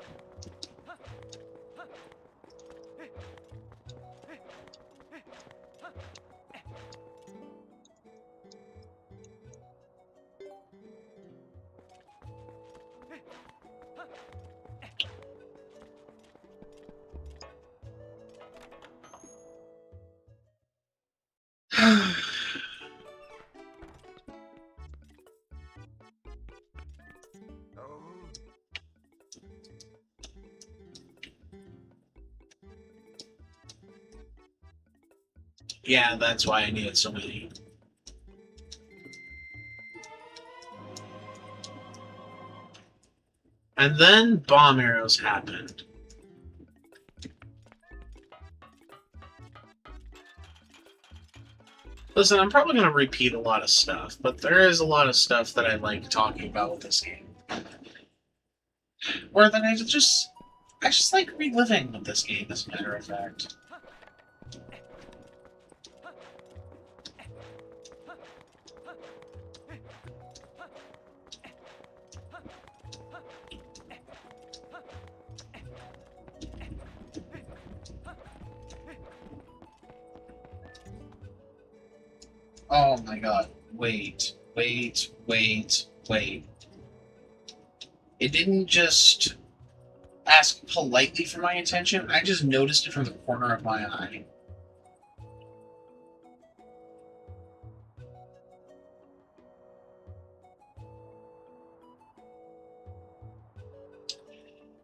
[SPEAKER 1] Yeah, that's why I needed so many. And then bomb arrows happened. Listen, I'm probably going to repeat a lot of stuff, but there is a lot of stuff that I like talking about with this game. Or that I just like reliving with this game, as a matter of fact. Oh my god. Wait. It didn't just ask politely for my attention, I just noticed it from the corner of my eye.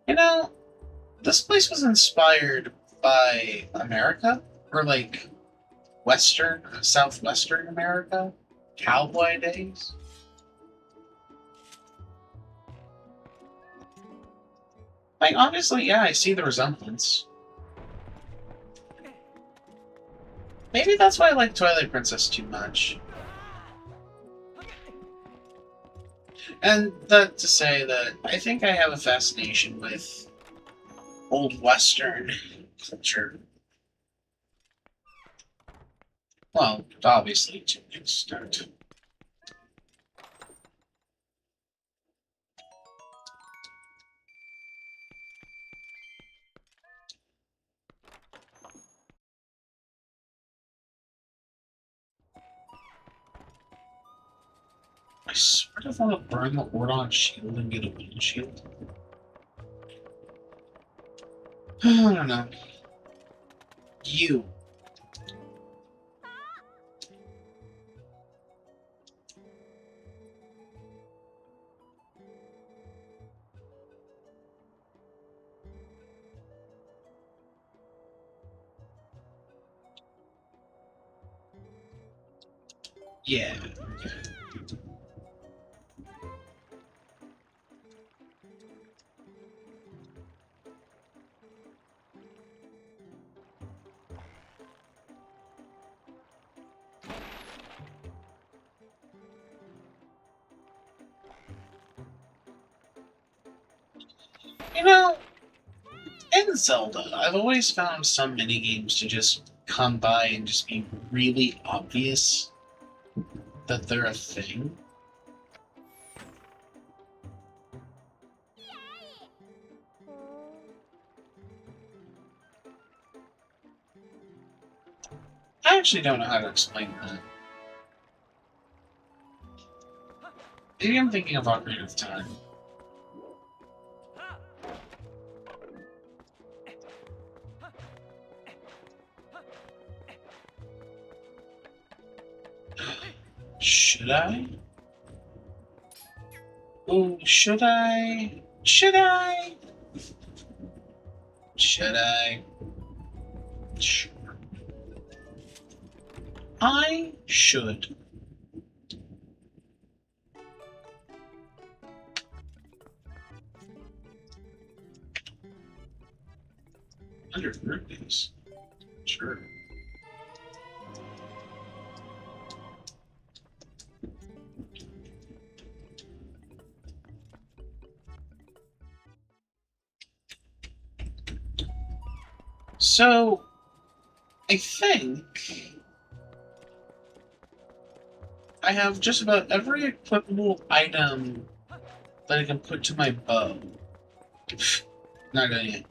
[SPEAKER 1] You know, this place was inspired by America, or like southwestern America, cowboy days. Like, honestly, yeah, I see the resemblance. Maybe that's why I like Twilight Princess too much. And that to say that I think I have a fascination with old Western culture. Well, obviously to an extent. I sort of want to burn the Ordon shield and get a windshield. I don't know. You. Yeah. You know, in Zelda, I've always found some minigames to just come by and just be really obvious that they're a thing. I actually don't know how to explain that. Maybe I'm thinking of Ocarina of Time. Should I? Oh, should I? Should I? Should I? Sure. I should. Under birthdays. Sure. So, I think I have just about every equipable item that I can put to my bow. Not gonna yet.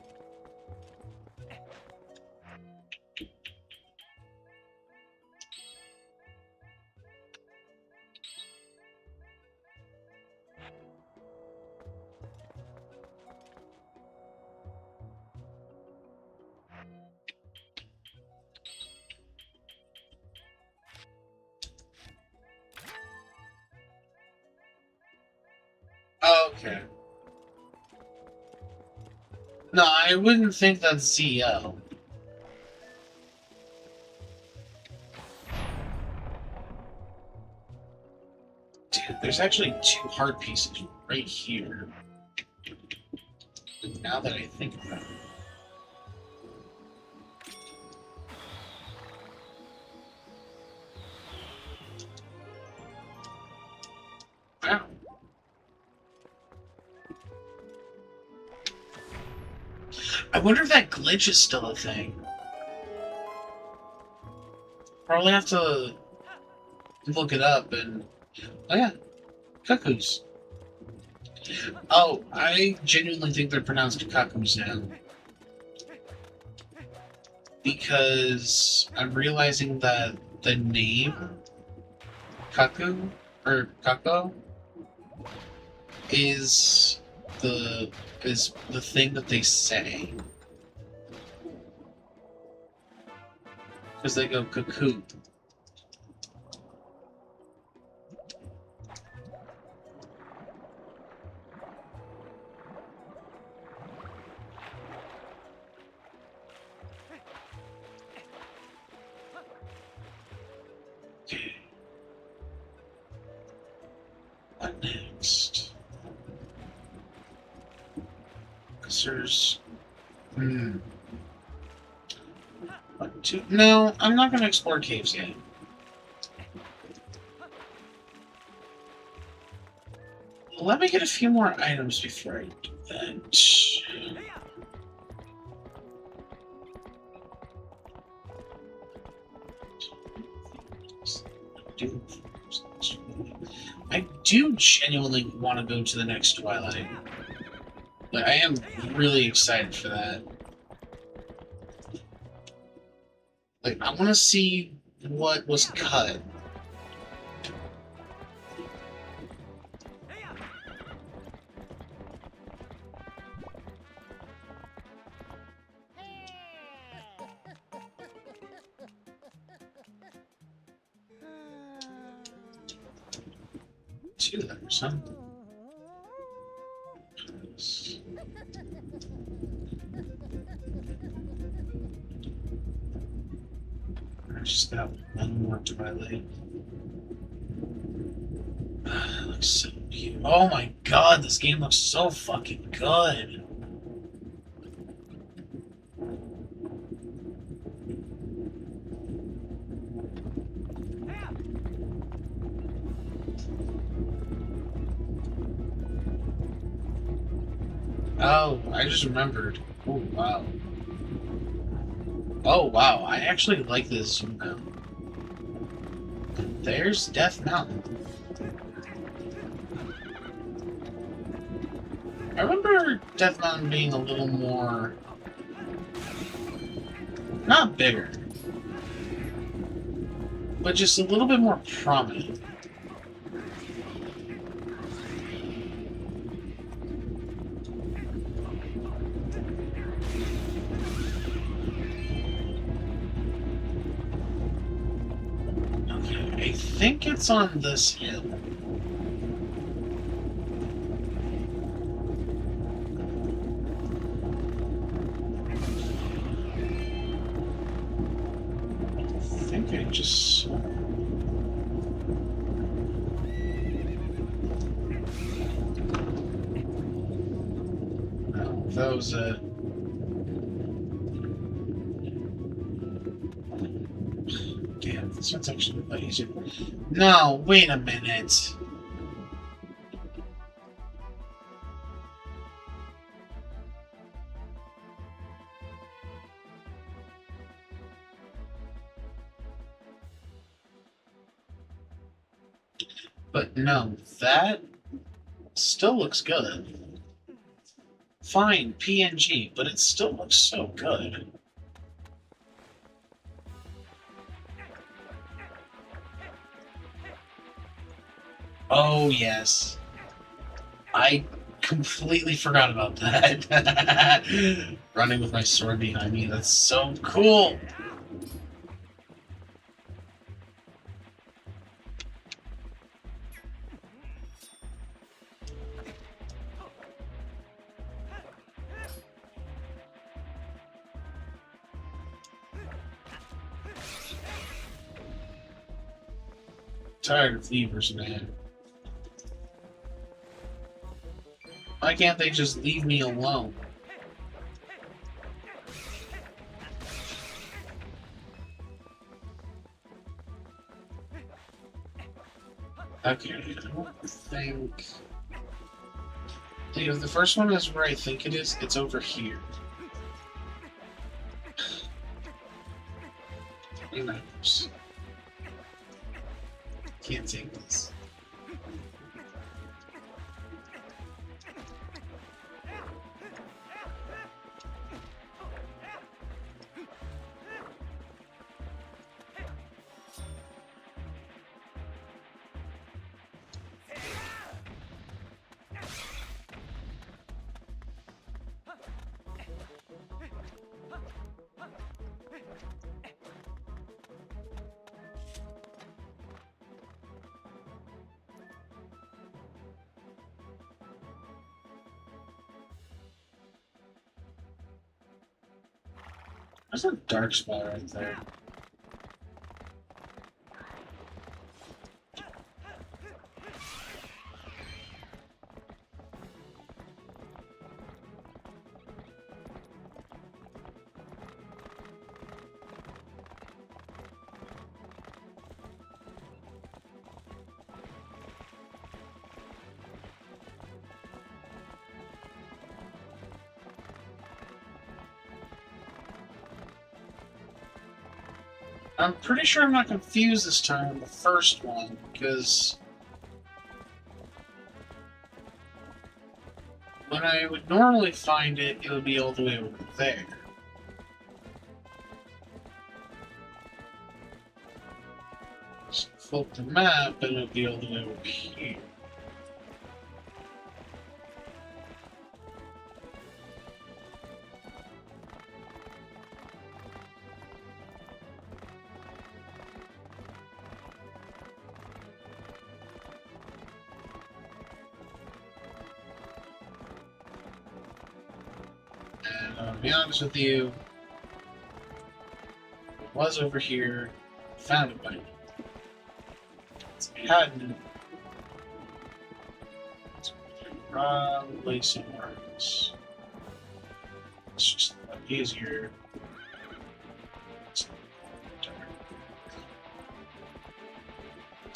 [SPEAKER 1] Okay. No, I wouldn't think that's ZL. Dude, there's actually two heart pieces right here. Now that I think about it. Wow. I wonder if that glitch is still a thing. Probably have to look it up and... Oh yeah, cuckoos. Oh, I genuinely think they're pronounced cuckoos now. Because I'm realizing that the name cuckoo or cuckoo is the thing that they say. Because they go cuckoo. Okay. What next? Because there's... 1, 2,
[SPEAKER 3] to... No, I'm not going to explore caves yet. Let me get a few more items before I do that. I do genuinely want to go to the next Twilight. Like, I am really excited for that. Like, I want to see what was cut. Two letters, huh? I just got one more Twilight. It looks so cute. Oh my god, this game looks so fucking good. Oh, I just remembered. Oh, wow. Oh, wow. I actually like this zoom now. There's Death Mountain. I remember Death Mountain being a little more... not bigger, but just a little bit more prominent. Okay, I think it's on this hill. I think I just... No, that was it. Damn, this one's actually a lot easier. No, wait a minute. But no, that still looks good. Fine, PNG, but it still looks so good. Oh, yes. I completely forgot about that. Running with my sword behind me, that's so cool! Tired of levers, man. Why can't they just leave me alone? Okay, I don't think... If the first one is where I think it is, it's over here. Who knows? Can't take this. There's a dark spot right there. I'm pretty sure I'm not confused this time with the first one, because when I would normally find it, it would be all the way over there. So flip the map, and it would be all the way over here. And I'll be honest with you, it was over here, found it by now. If it hadn't, it's probably somewhere else. It's just a lot easier.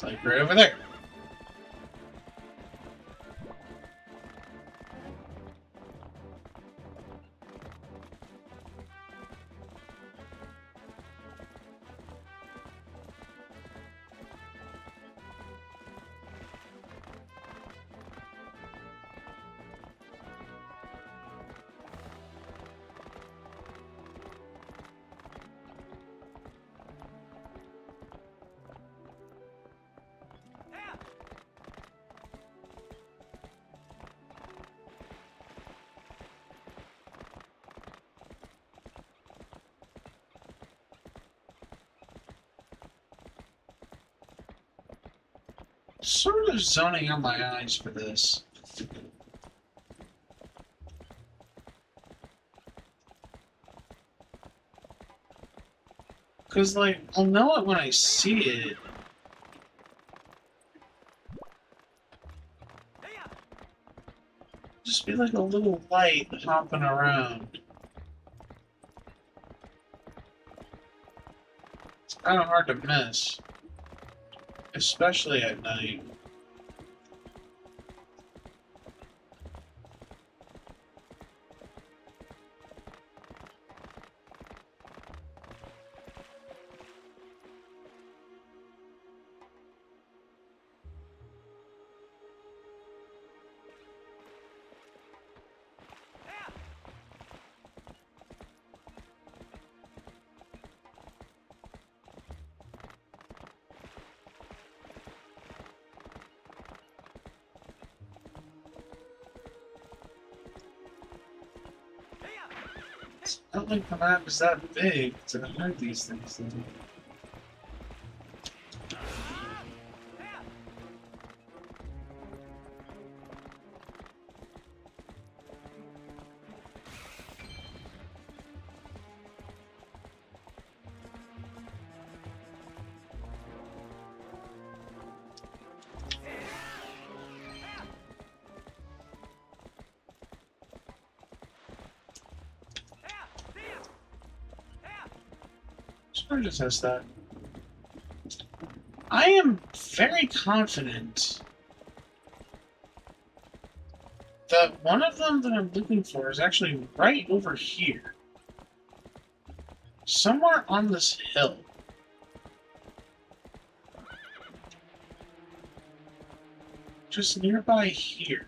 [SPEAKER 3] Like right over there. Sort of zoning out my eyes for this. Because, like, I'll know it when I see it. Just be like a little light hopping around. It's kind of hard to miss. Especially at night. I don't think the map is that big to hide these things. Try to test that. I am very confident that one of them that I'm looking for is actually right over here. Somewhere on this hill. Just nearby here.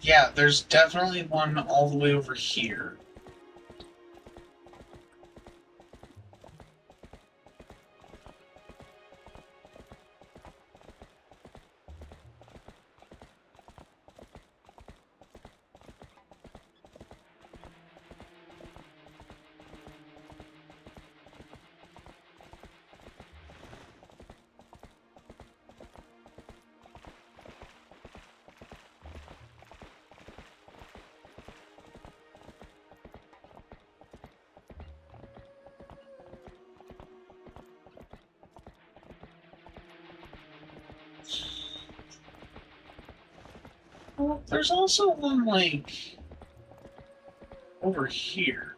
[SPEAKER 1] Yeah, there's definitely one all the way over here. Well, there's also one, like, over here.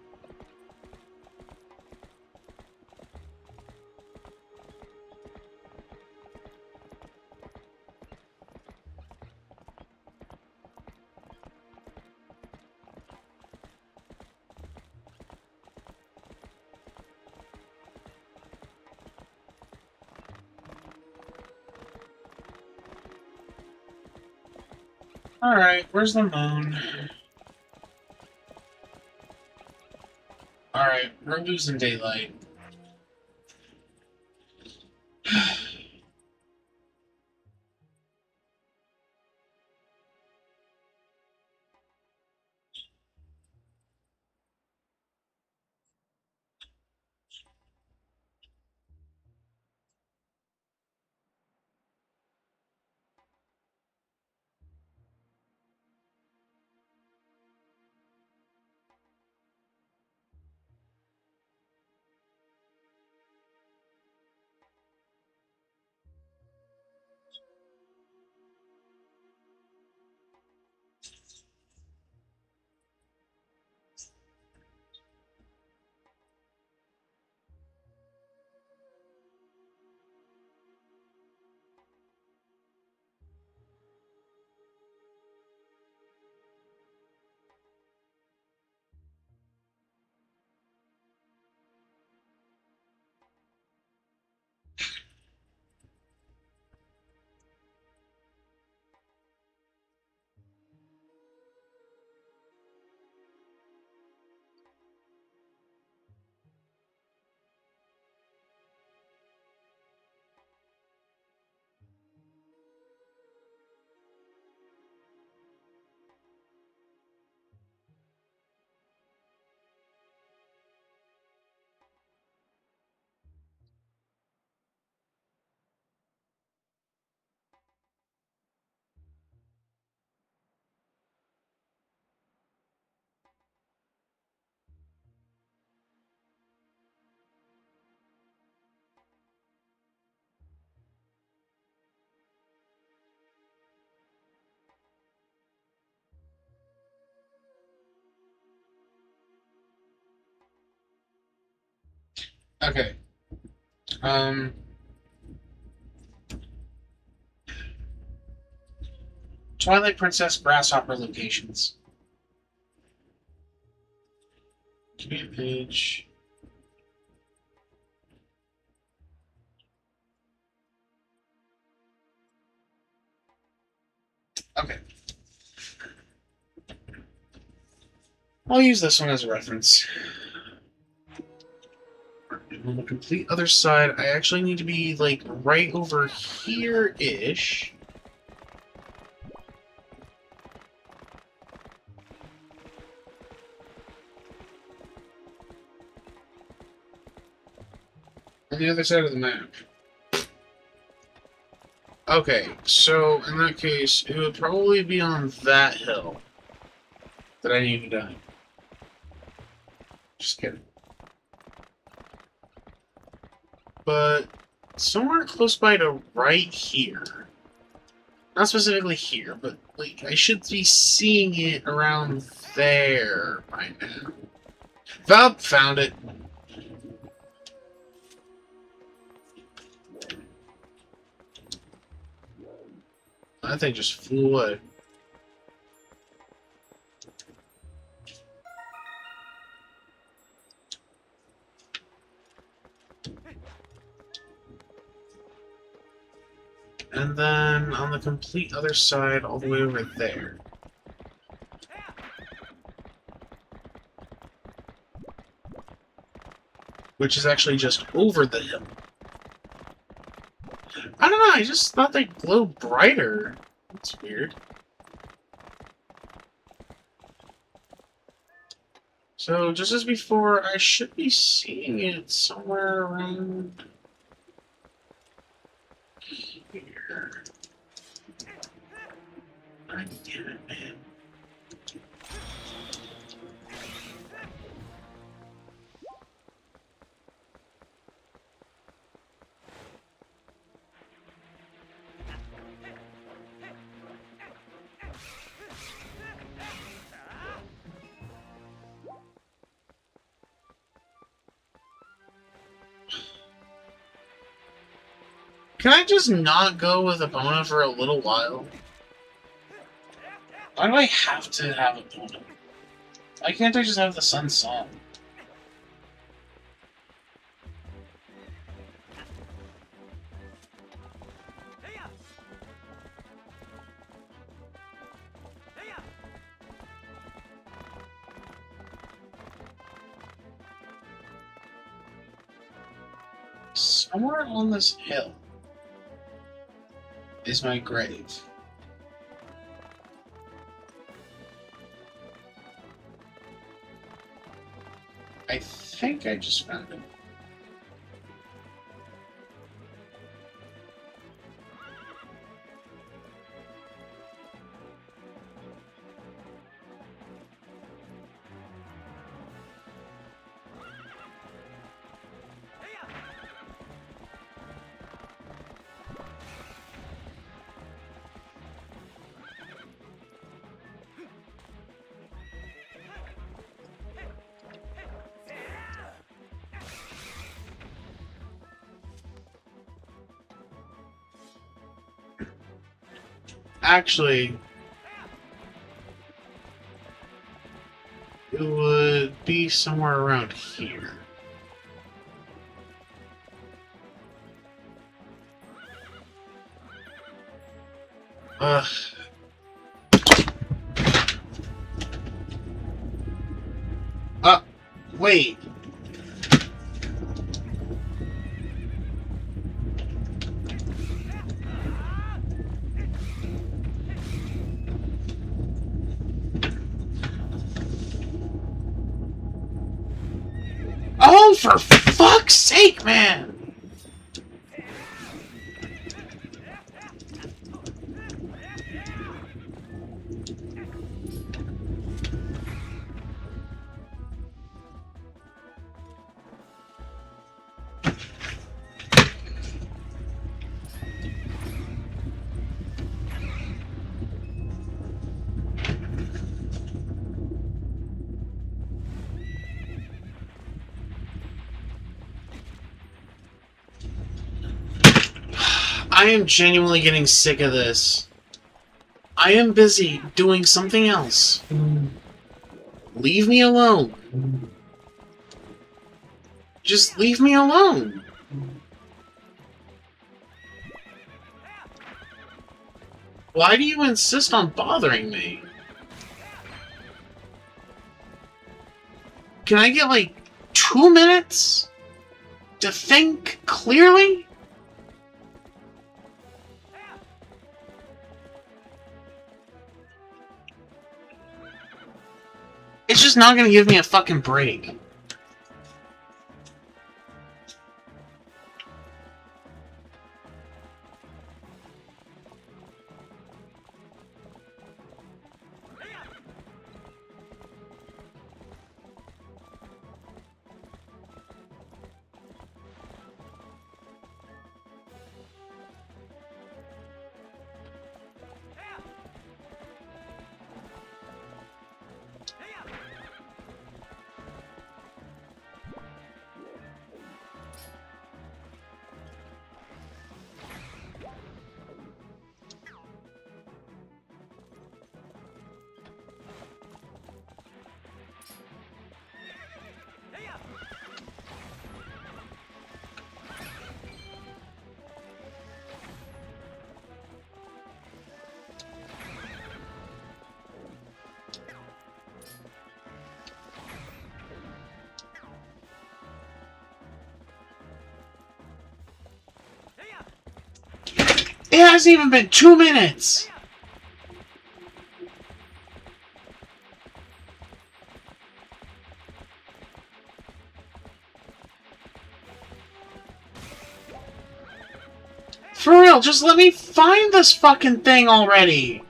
[SPEAKER 1] Alright, where's the moon? Alright, we're losing daylight. Okay. Twilight Princess Grasshopper locations. Commute page. Okay. I'll use this one as a reference. On the complete other side, I actually need to be, like, right over here-ish. On the other side of the map. Okay, so in that case, it would probably be on that hill that I need to die. Just kidding. But somewhere close by to right here. Not specifically here, but like I should be seeing it around there by now. Valve found it. That thing just flew away. And then on the complete other side, all the way over there.
[SPEAKER 3] which is actually just over the hill. I don't know, I just thought they'd glow brighter. That's weird. So, just as before, I should be seeing it somewhere around here. God damn it, man. Can I just not go with Epona for a little while? Why do I have to have Epona? Why can't I just have the Sun Song? Somewhere on this hill is my grave. I think I just found it. Actually, it would be somewhere around here. Ugh. Wait. Oh, for fuck's sake, man! I am genuinely getting sick of this. I am busy doing something else. Leave me alone. Just leave me alone. Why do you insist on bothering me? Can I get, like, 2 minutes to think clearly? It's just not gonna give me a fucking break. It hasn't even been 2 minutes! For real, just let me find this fucking thing already!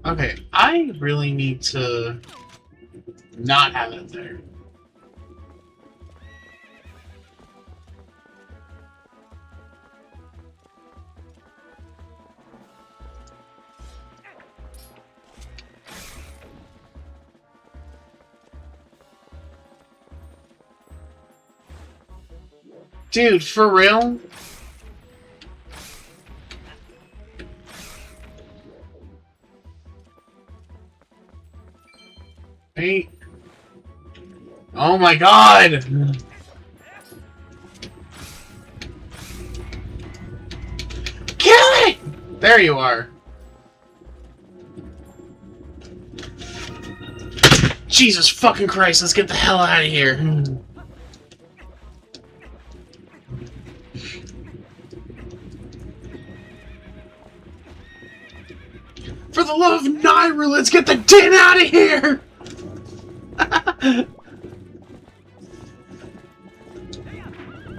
[SPEAKER 3] Okay, I really need to not have it there. Dude, for real? Hey. Oh my god! Kill it! There you are. Jesus fucking Christ, let's get the hell out of here. For the love of Naira, let's get the din out of here!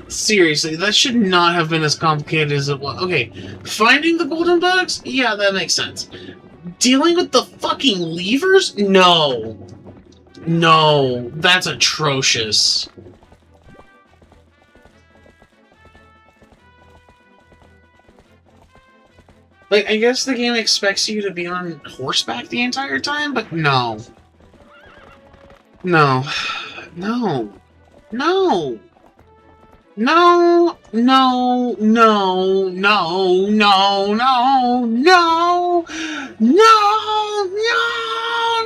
[SPEAKER 3] Seriously, that should not have been as complicated as it was. Okay, finding the golden bugs? Yeah, that makes sense. Dealing with the fucking levers? No. No, that's atrocious. Like, I guess the game expects you to be on horseback the entire time, but no. No. No. No. No, no, no, no, no, no, no, no, no,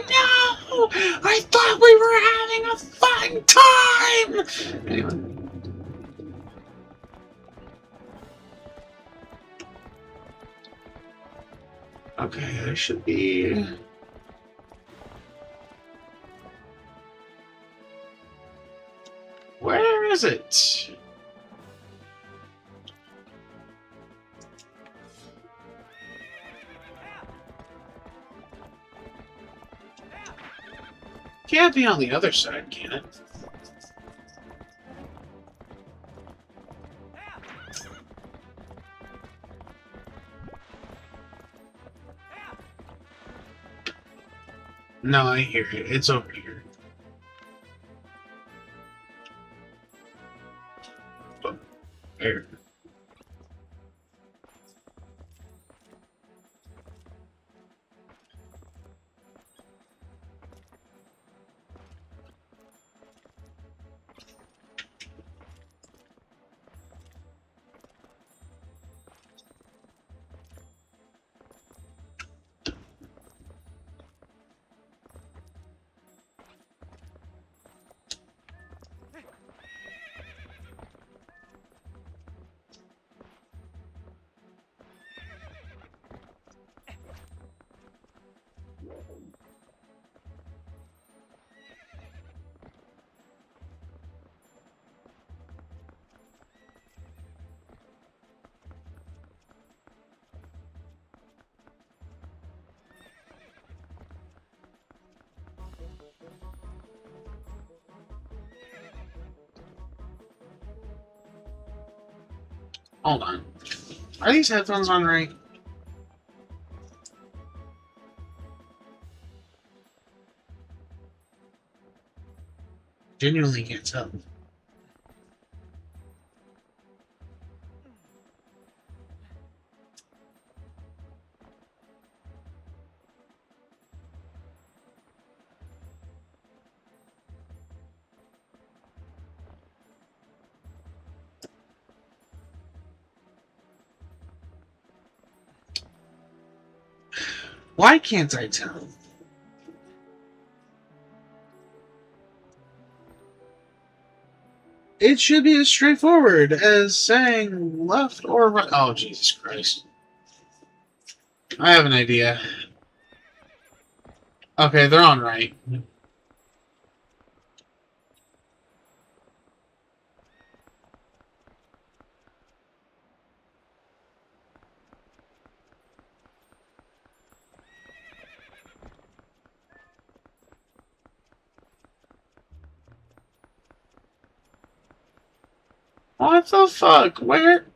[SPEAKER 3] no! I thought we were having a fun time! Anyway. Okay, there should be... Where is it? Can't be on the other side, can it? No, I hear it. It's over here. Oh, there. Hold on. Are these headphones on right? Genuinely can't tell. Why can't I tell? It should be as straightforward as saying left or right. Oh, Jesus Christ. I have an idea. Okay, they're on right. What the fuck? Where?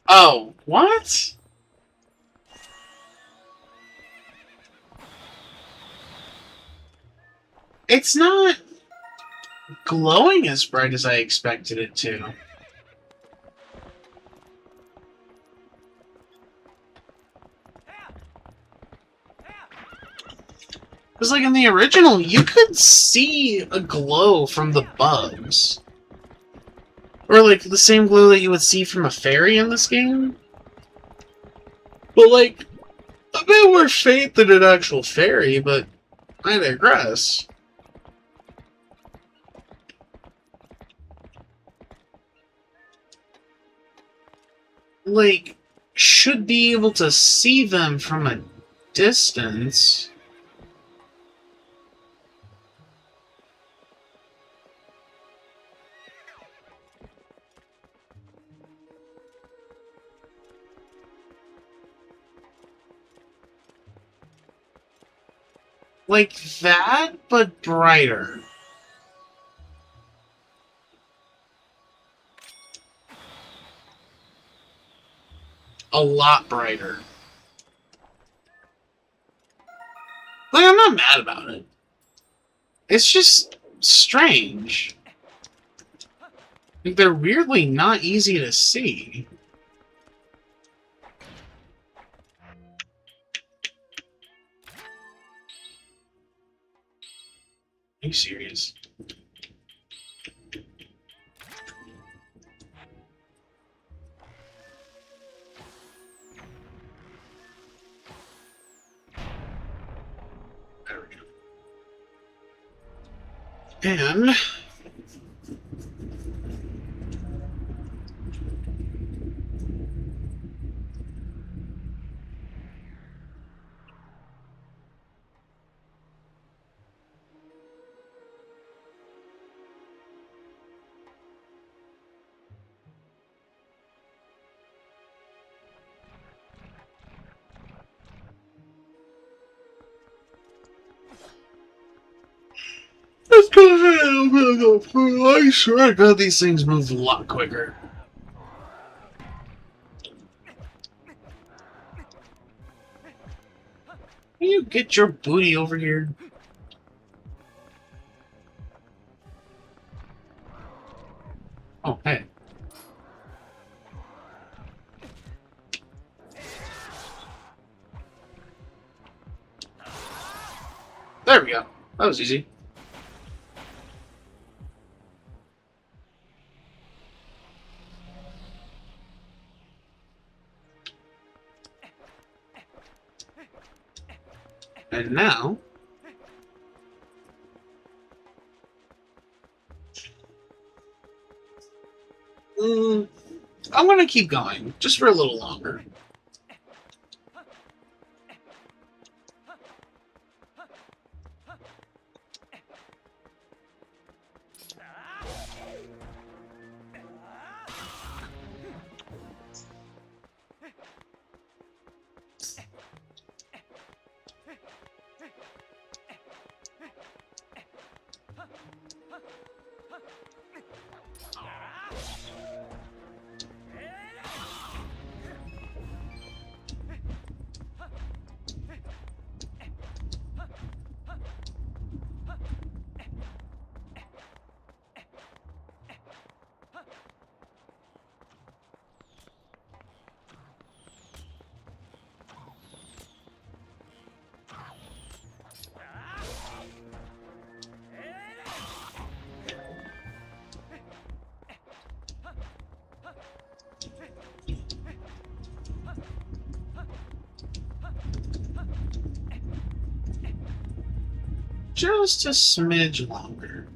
[SPEAKER 3] Oh, what? It's not glowing as bright as I expected it to. Because, like, in the original, you could see a glow from the bugs. Or, like, the same glow that you would see from a fairy in this game. But, like, a bit more faint than an actual fairy, but I digress. Like, should be able to see them from a distance. Like that, but brighter. A lot brighter. Like, I'm not mad about it. It's just strange. Like, they're weirdly not easy to see. Are you serious? There we go. And let's go ahead. I'm gonna go through. I swear to God, these things move a lot quicker. Can you get your booty over here? Oh, hey. There we go. That was easy. And now... I'm gonna keep going, just for a little longer. Just a smidge longer.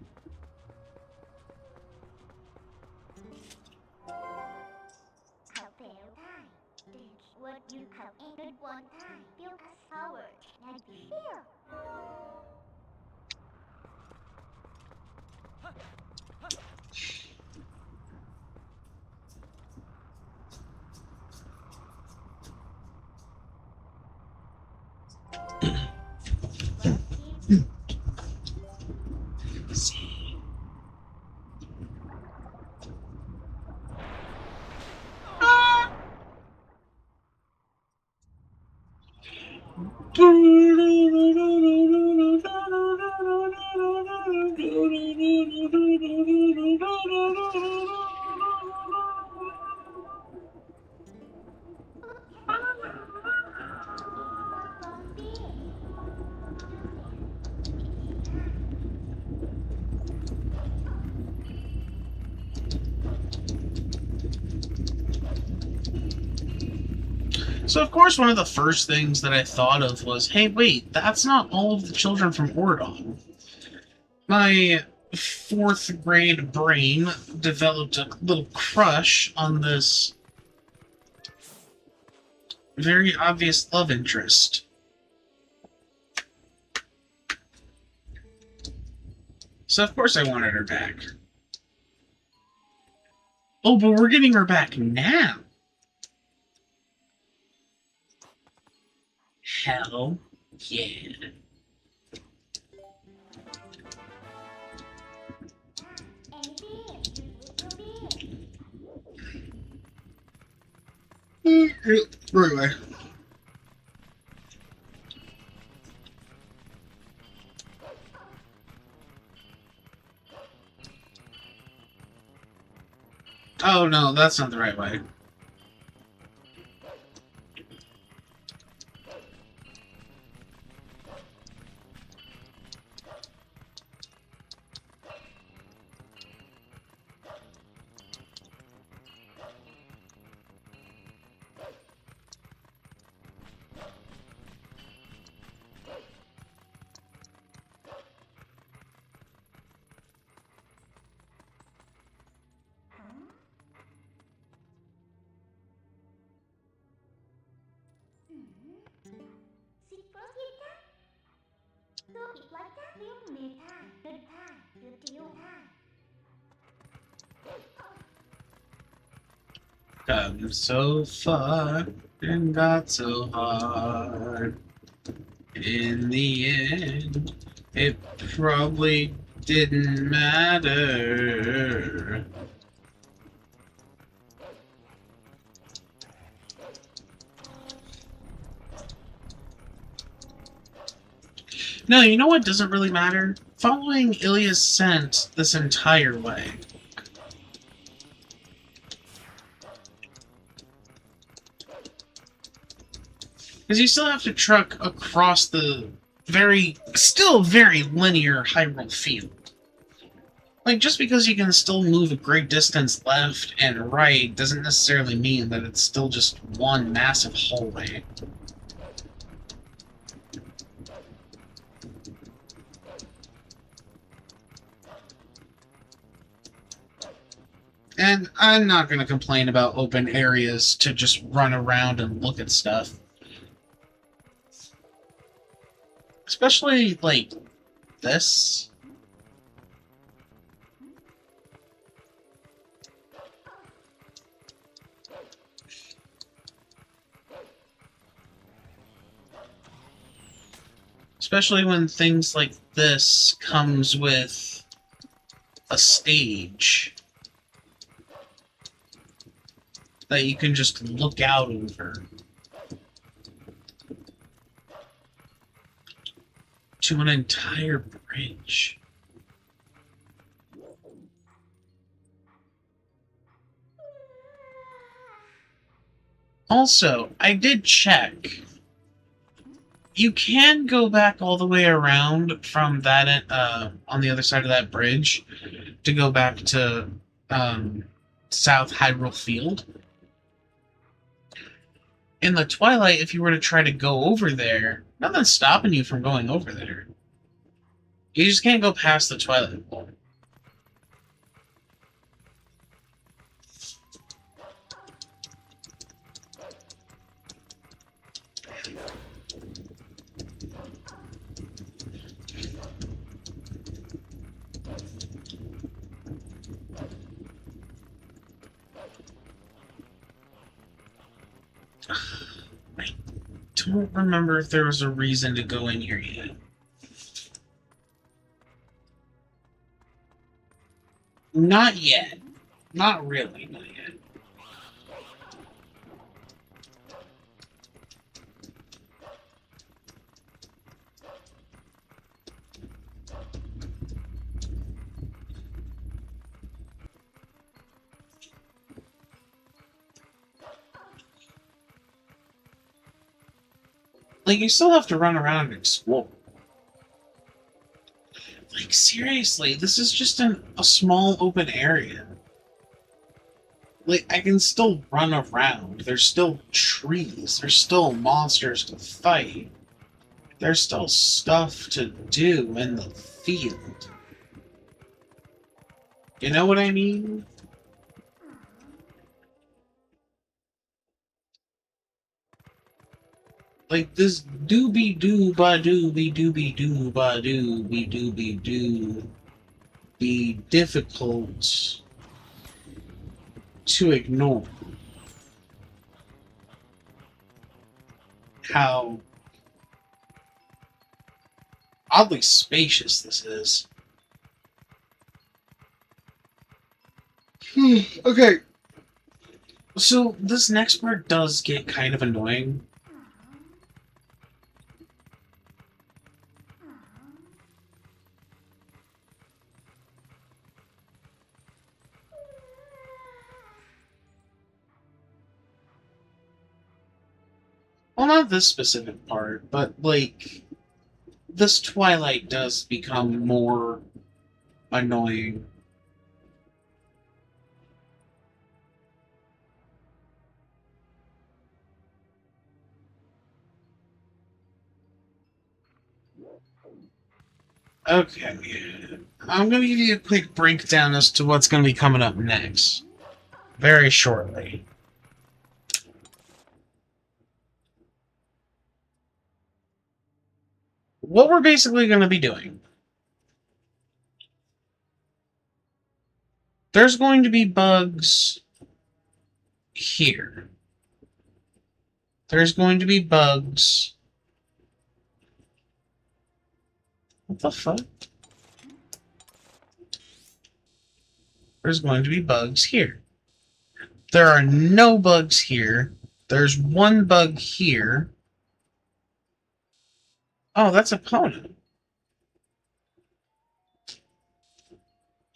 [SPEAKER 1] See. So, of course, one of the first things that I thought of was, hey, wait, that's not all of the children from Ordon. My fourth grade brain developed a little crush on this very obvious love interest. So, of course, I wanted her back. Oh, but we're getting her back now. Hell yeah. Right away. Oh no, that's not the right way. Come so far and got so hard. In the end, it probably didn't matter. No, you know what doesn't really matter? Following Ilya's scent this entire way. Because you still have to truck across the still very linear Hyrule field. Like, just because you can still move a great distance left and right doesn't necessarily mean that it's still just one massive hallway. And I'm not going to complain about open areas to just run around and look at stuff. Especially, like, this. Especially when things like this comes with a stage that you can just look out over to an entire bridge. Also, I did check. You can go back all the way around from that on the other side of that bridge to go back to South Hyrule Field. In the Twilight, if you were to try to go over there, nothing's stopping you from going over there. You just can't go past the Twilight wall. I don't remember if there was a reason to go in here yet.
[SPEAKER 3] Not yet. Not really, not yet. Like, you still have to run around and explore. Like, seriously, this is just a small open area. Like, I can still run around. There's still trees. There's still monsters to fight. There's still stuff to do in the field. You know what I mean? Like this doobie doo ba doobie doobie doo ba doobie doobie doo be difficult to ignore. How oddly spacious this is. Okay. So this next part does get kind of annoying. Well, not this specific part, but like this Twilight does become more annoying. Okay. I'm going to give you a quick breakdown as to what's going to be coming up next. Very shortly. What we're basically going to be doing. There's going to be bugs here. There's going to be bugs. What the fuck? There's going to be bugs here. There are no bugs here. There's one bug here. Oh, that's Epona.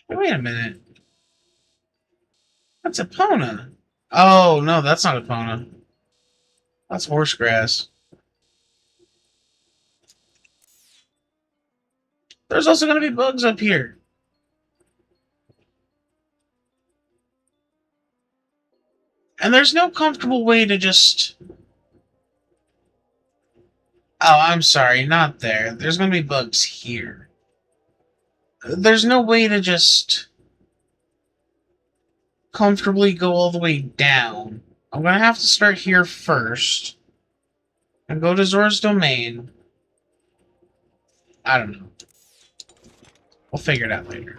[SPEAKER 3] Wait a minute. That's Epona. Oh, no, that's not Epona. That's horsegrass. There's also going to be bugs up here. And there's no comfortable way to just... Oh, I'm sorry, not there. There's going to be bugs here. There's no way to just comfortably go all the way down. I'm going to have to start here first. And go to Zora's Domain. I don't know. We'll figure it out later.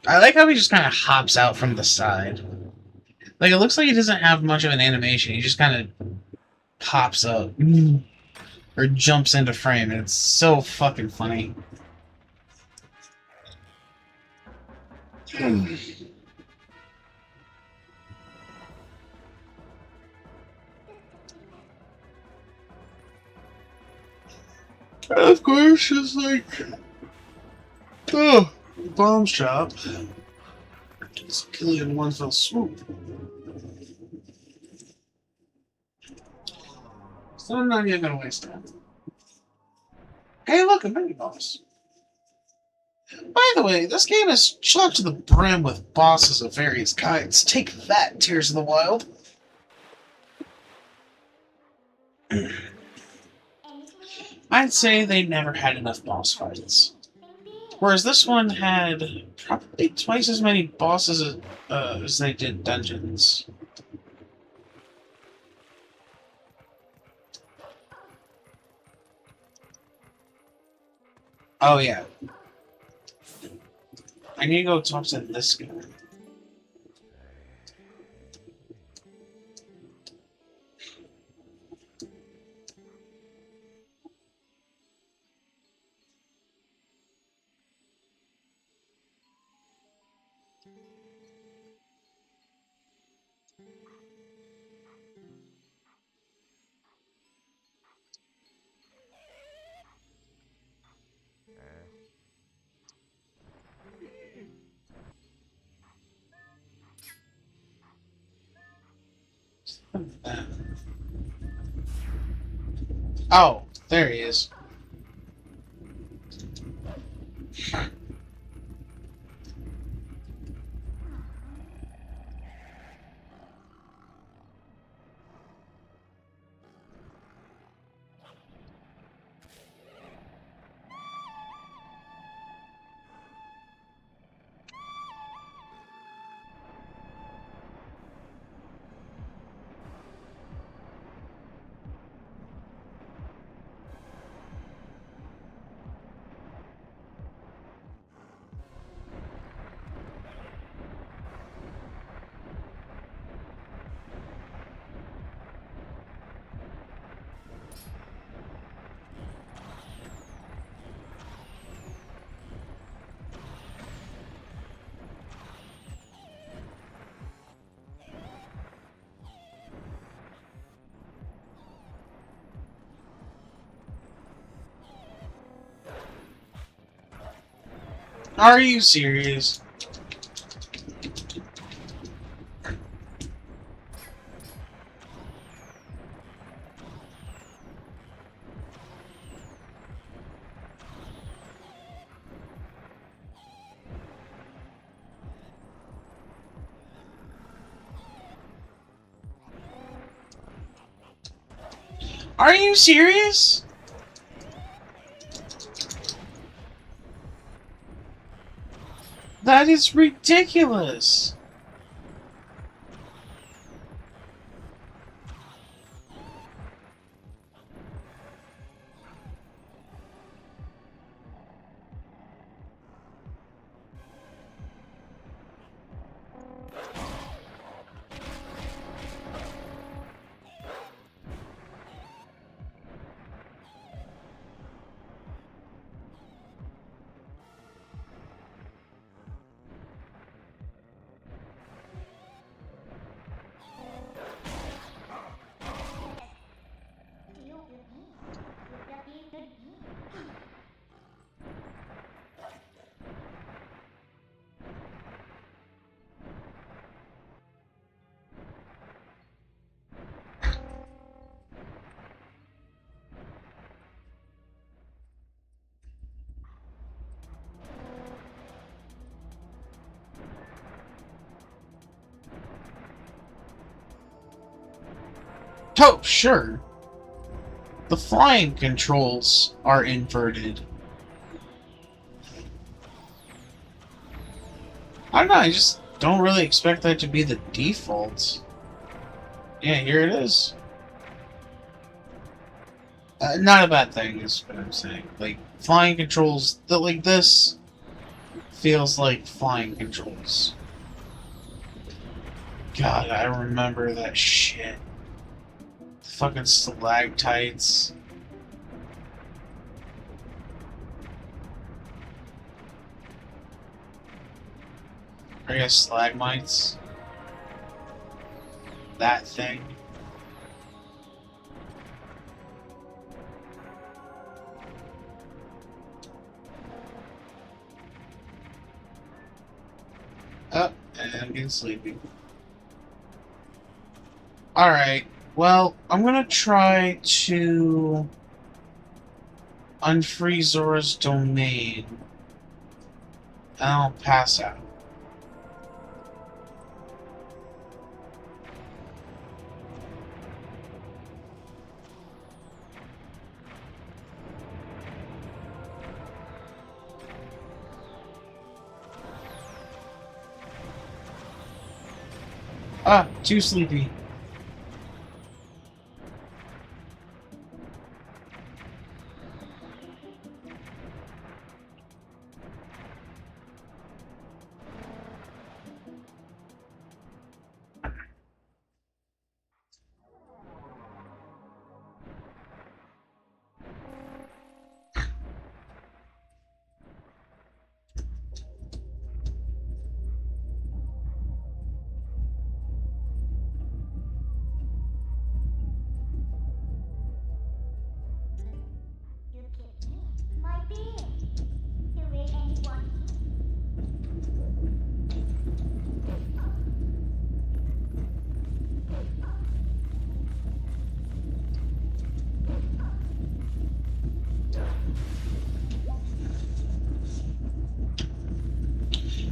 [SPEAKER 3] I like how he just kind of hops out from the side. Like, it looks like he doesn't have much of an animation. He just kind of pops up. Or jumps into frame, and it's so fucking funny. Of course, it's like... Oh, bomb shop. Just kill you in one fell swoop. So I'm not even gonna waste time. Hey, look, a mini boss. By the way, this game is chock to the brim with bosses of various kinds. Take that, Tears of the Wild. I'd say they never had enough boss fights. Whereas this one had probably twice as many bosses as they did dungeons. Oh, yeah. I need to go talk to this guy. Oh, there he is. Are you serious? Are you serious? That is ridiculous.
[SPEAKER 2] Do you with me? Would that be good me?
[SPEAKER 3] Oh, sure. The flying controls are inverted. I don't know, I just don't really expect that to be the default. Yeah, here it is. Not a bad thing, is what I'm saying. Like, flying controls, like this, feels like flying controls. God, I remember that shit. Fucking stalactites. I guess stalagmites. That thing. Oh, and I'm getting sleepy. Alright, well, I'm gonna try to unfree Zora's domain, and I'll pass out. Ah, too sleepy.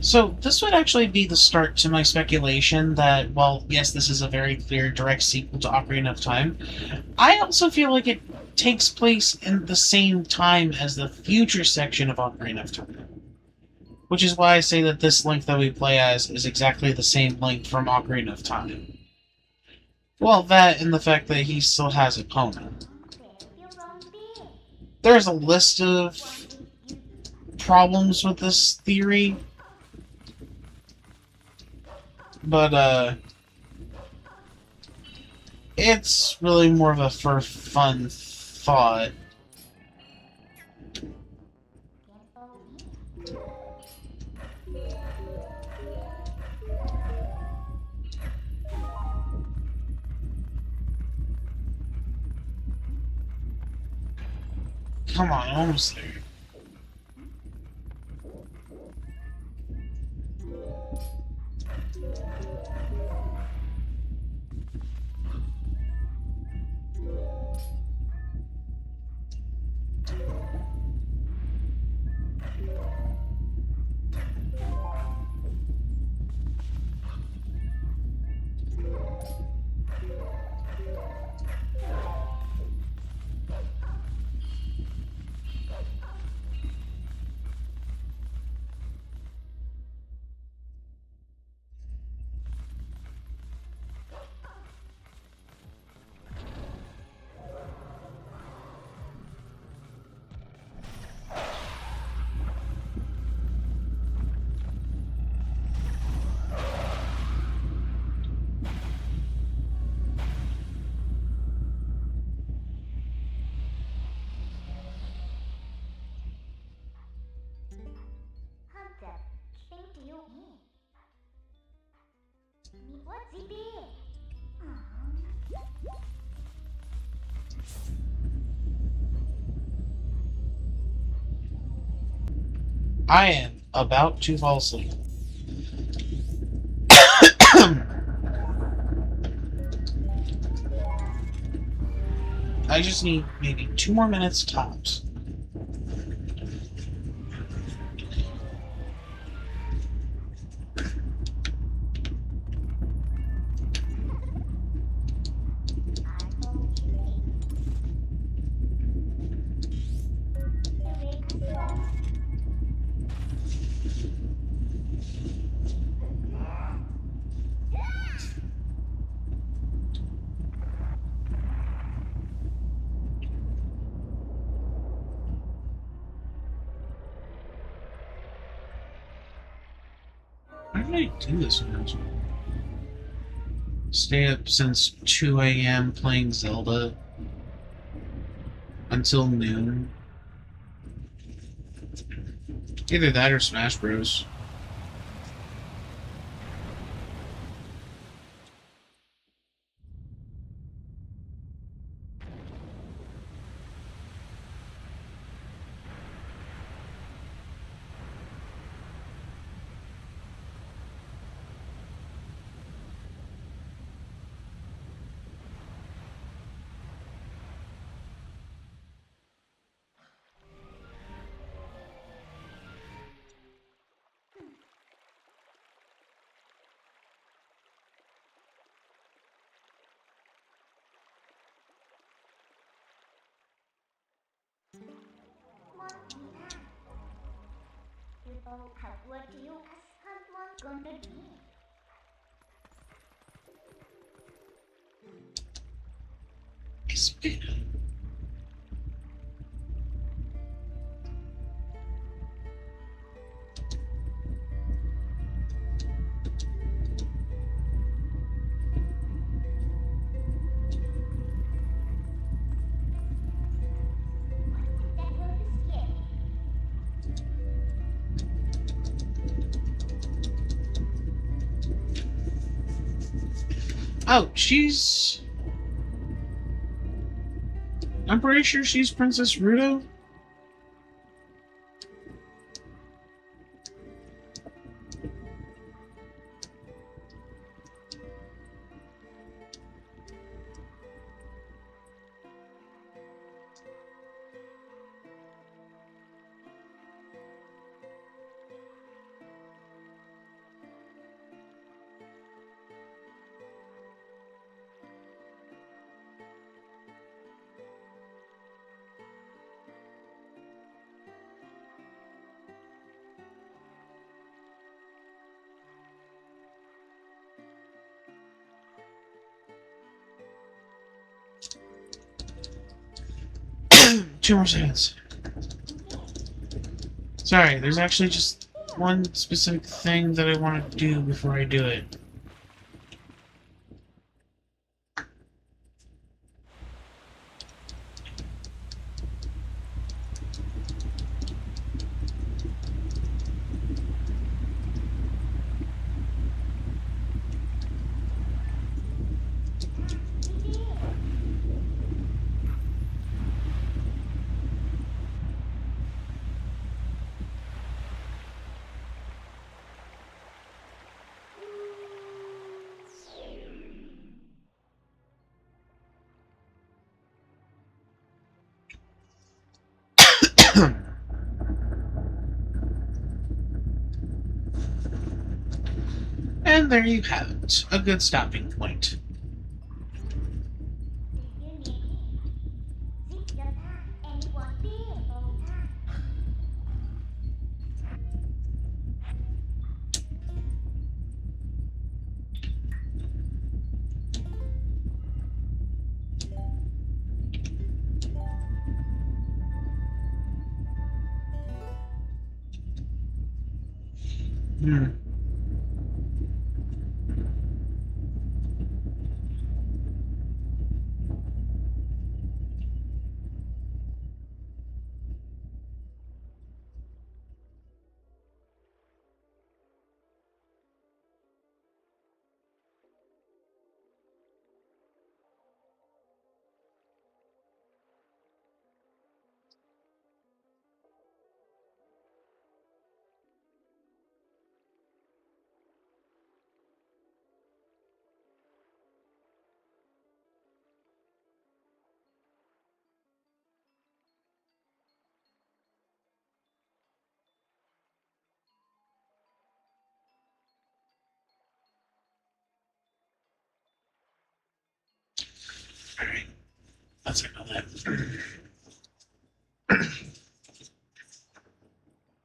[SPEAKER 3] So this would actually be the start to my speculation that, while yes, this is a very clear direct sequel to Ocarina of Time, I also feel like it takes place in the same time as the future section of Ocarina of Time. Which is why I say that this Link that we play as is exactly the same Link from Ocarina of Time. Well, that and the fact that he still has a opponent. There's a list of problems with this theory, but it's really more of a for fun thought. Come on, almost there.
[SPEAKER 2] Hunter, think to you. What's it be?
[SPEAKER 3] I am about to fall asleep. I just need maybe 2 more minutes tops. Why did I do this when I was stay up since 2 a.m. playing Zelda until noon? Either that or Smash Bros.
[SPEAKER 2] What do you ask gonna be?
[SPEAKER 3] It's been Oh, she's... I'm pretty sure she's Princess Ruto. 2 more seconds. Sorry, there's actually just one specific thing that I want to do before I do it. And there you have it. A good stopping point. Hmm. Alright. Let's ignore that.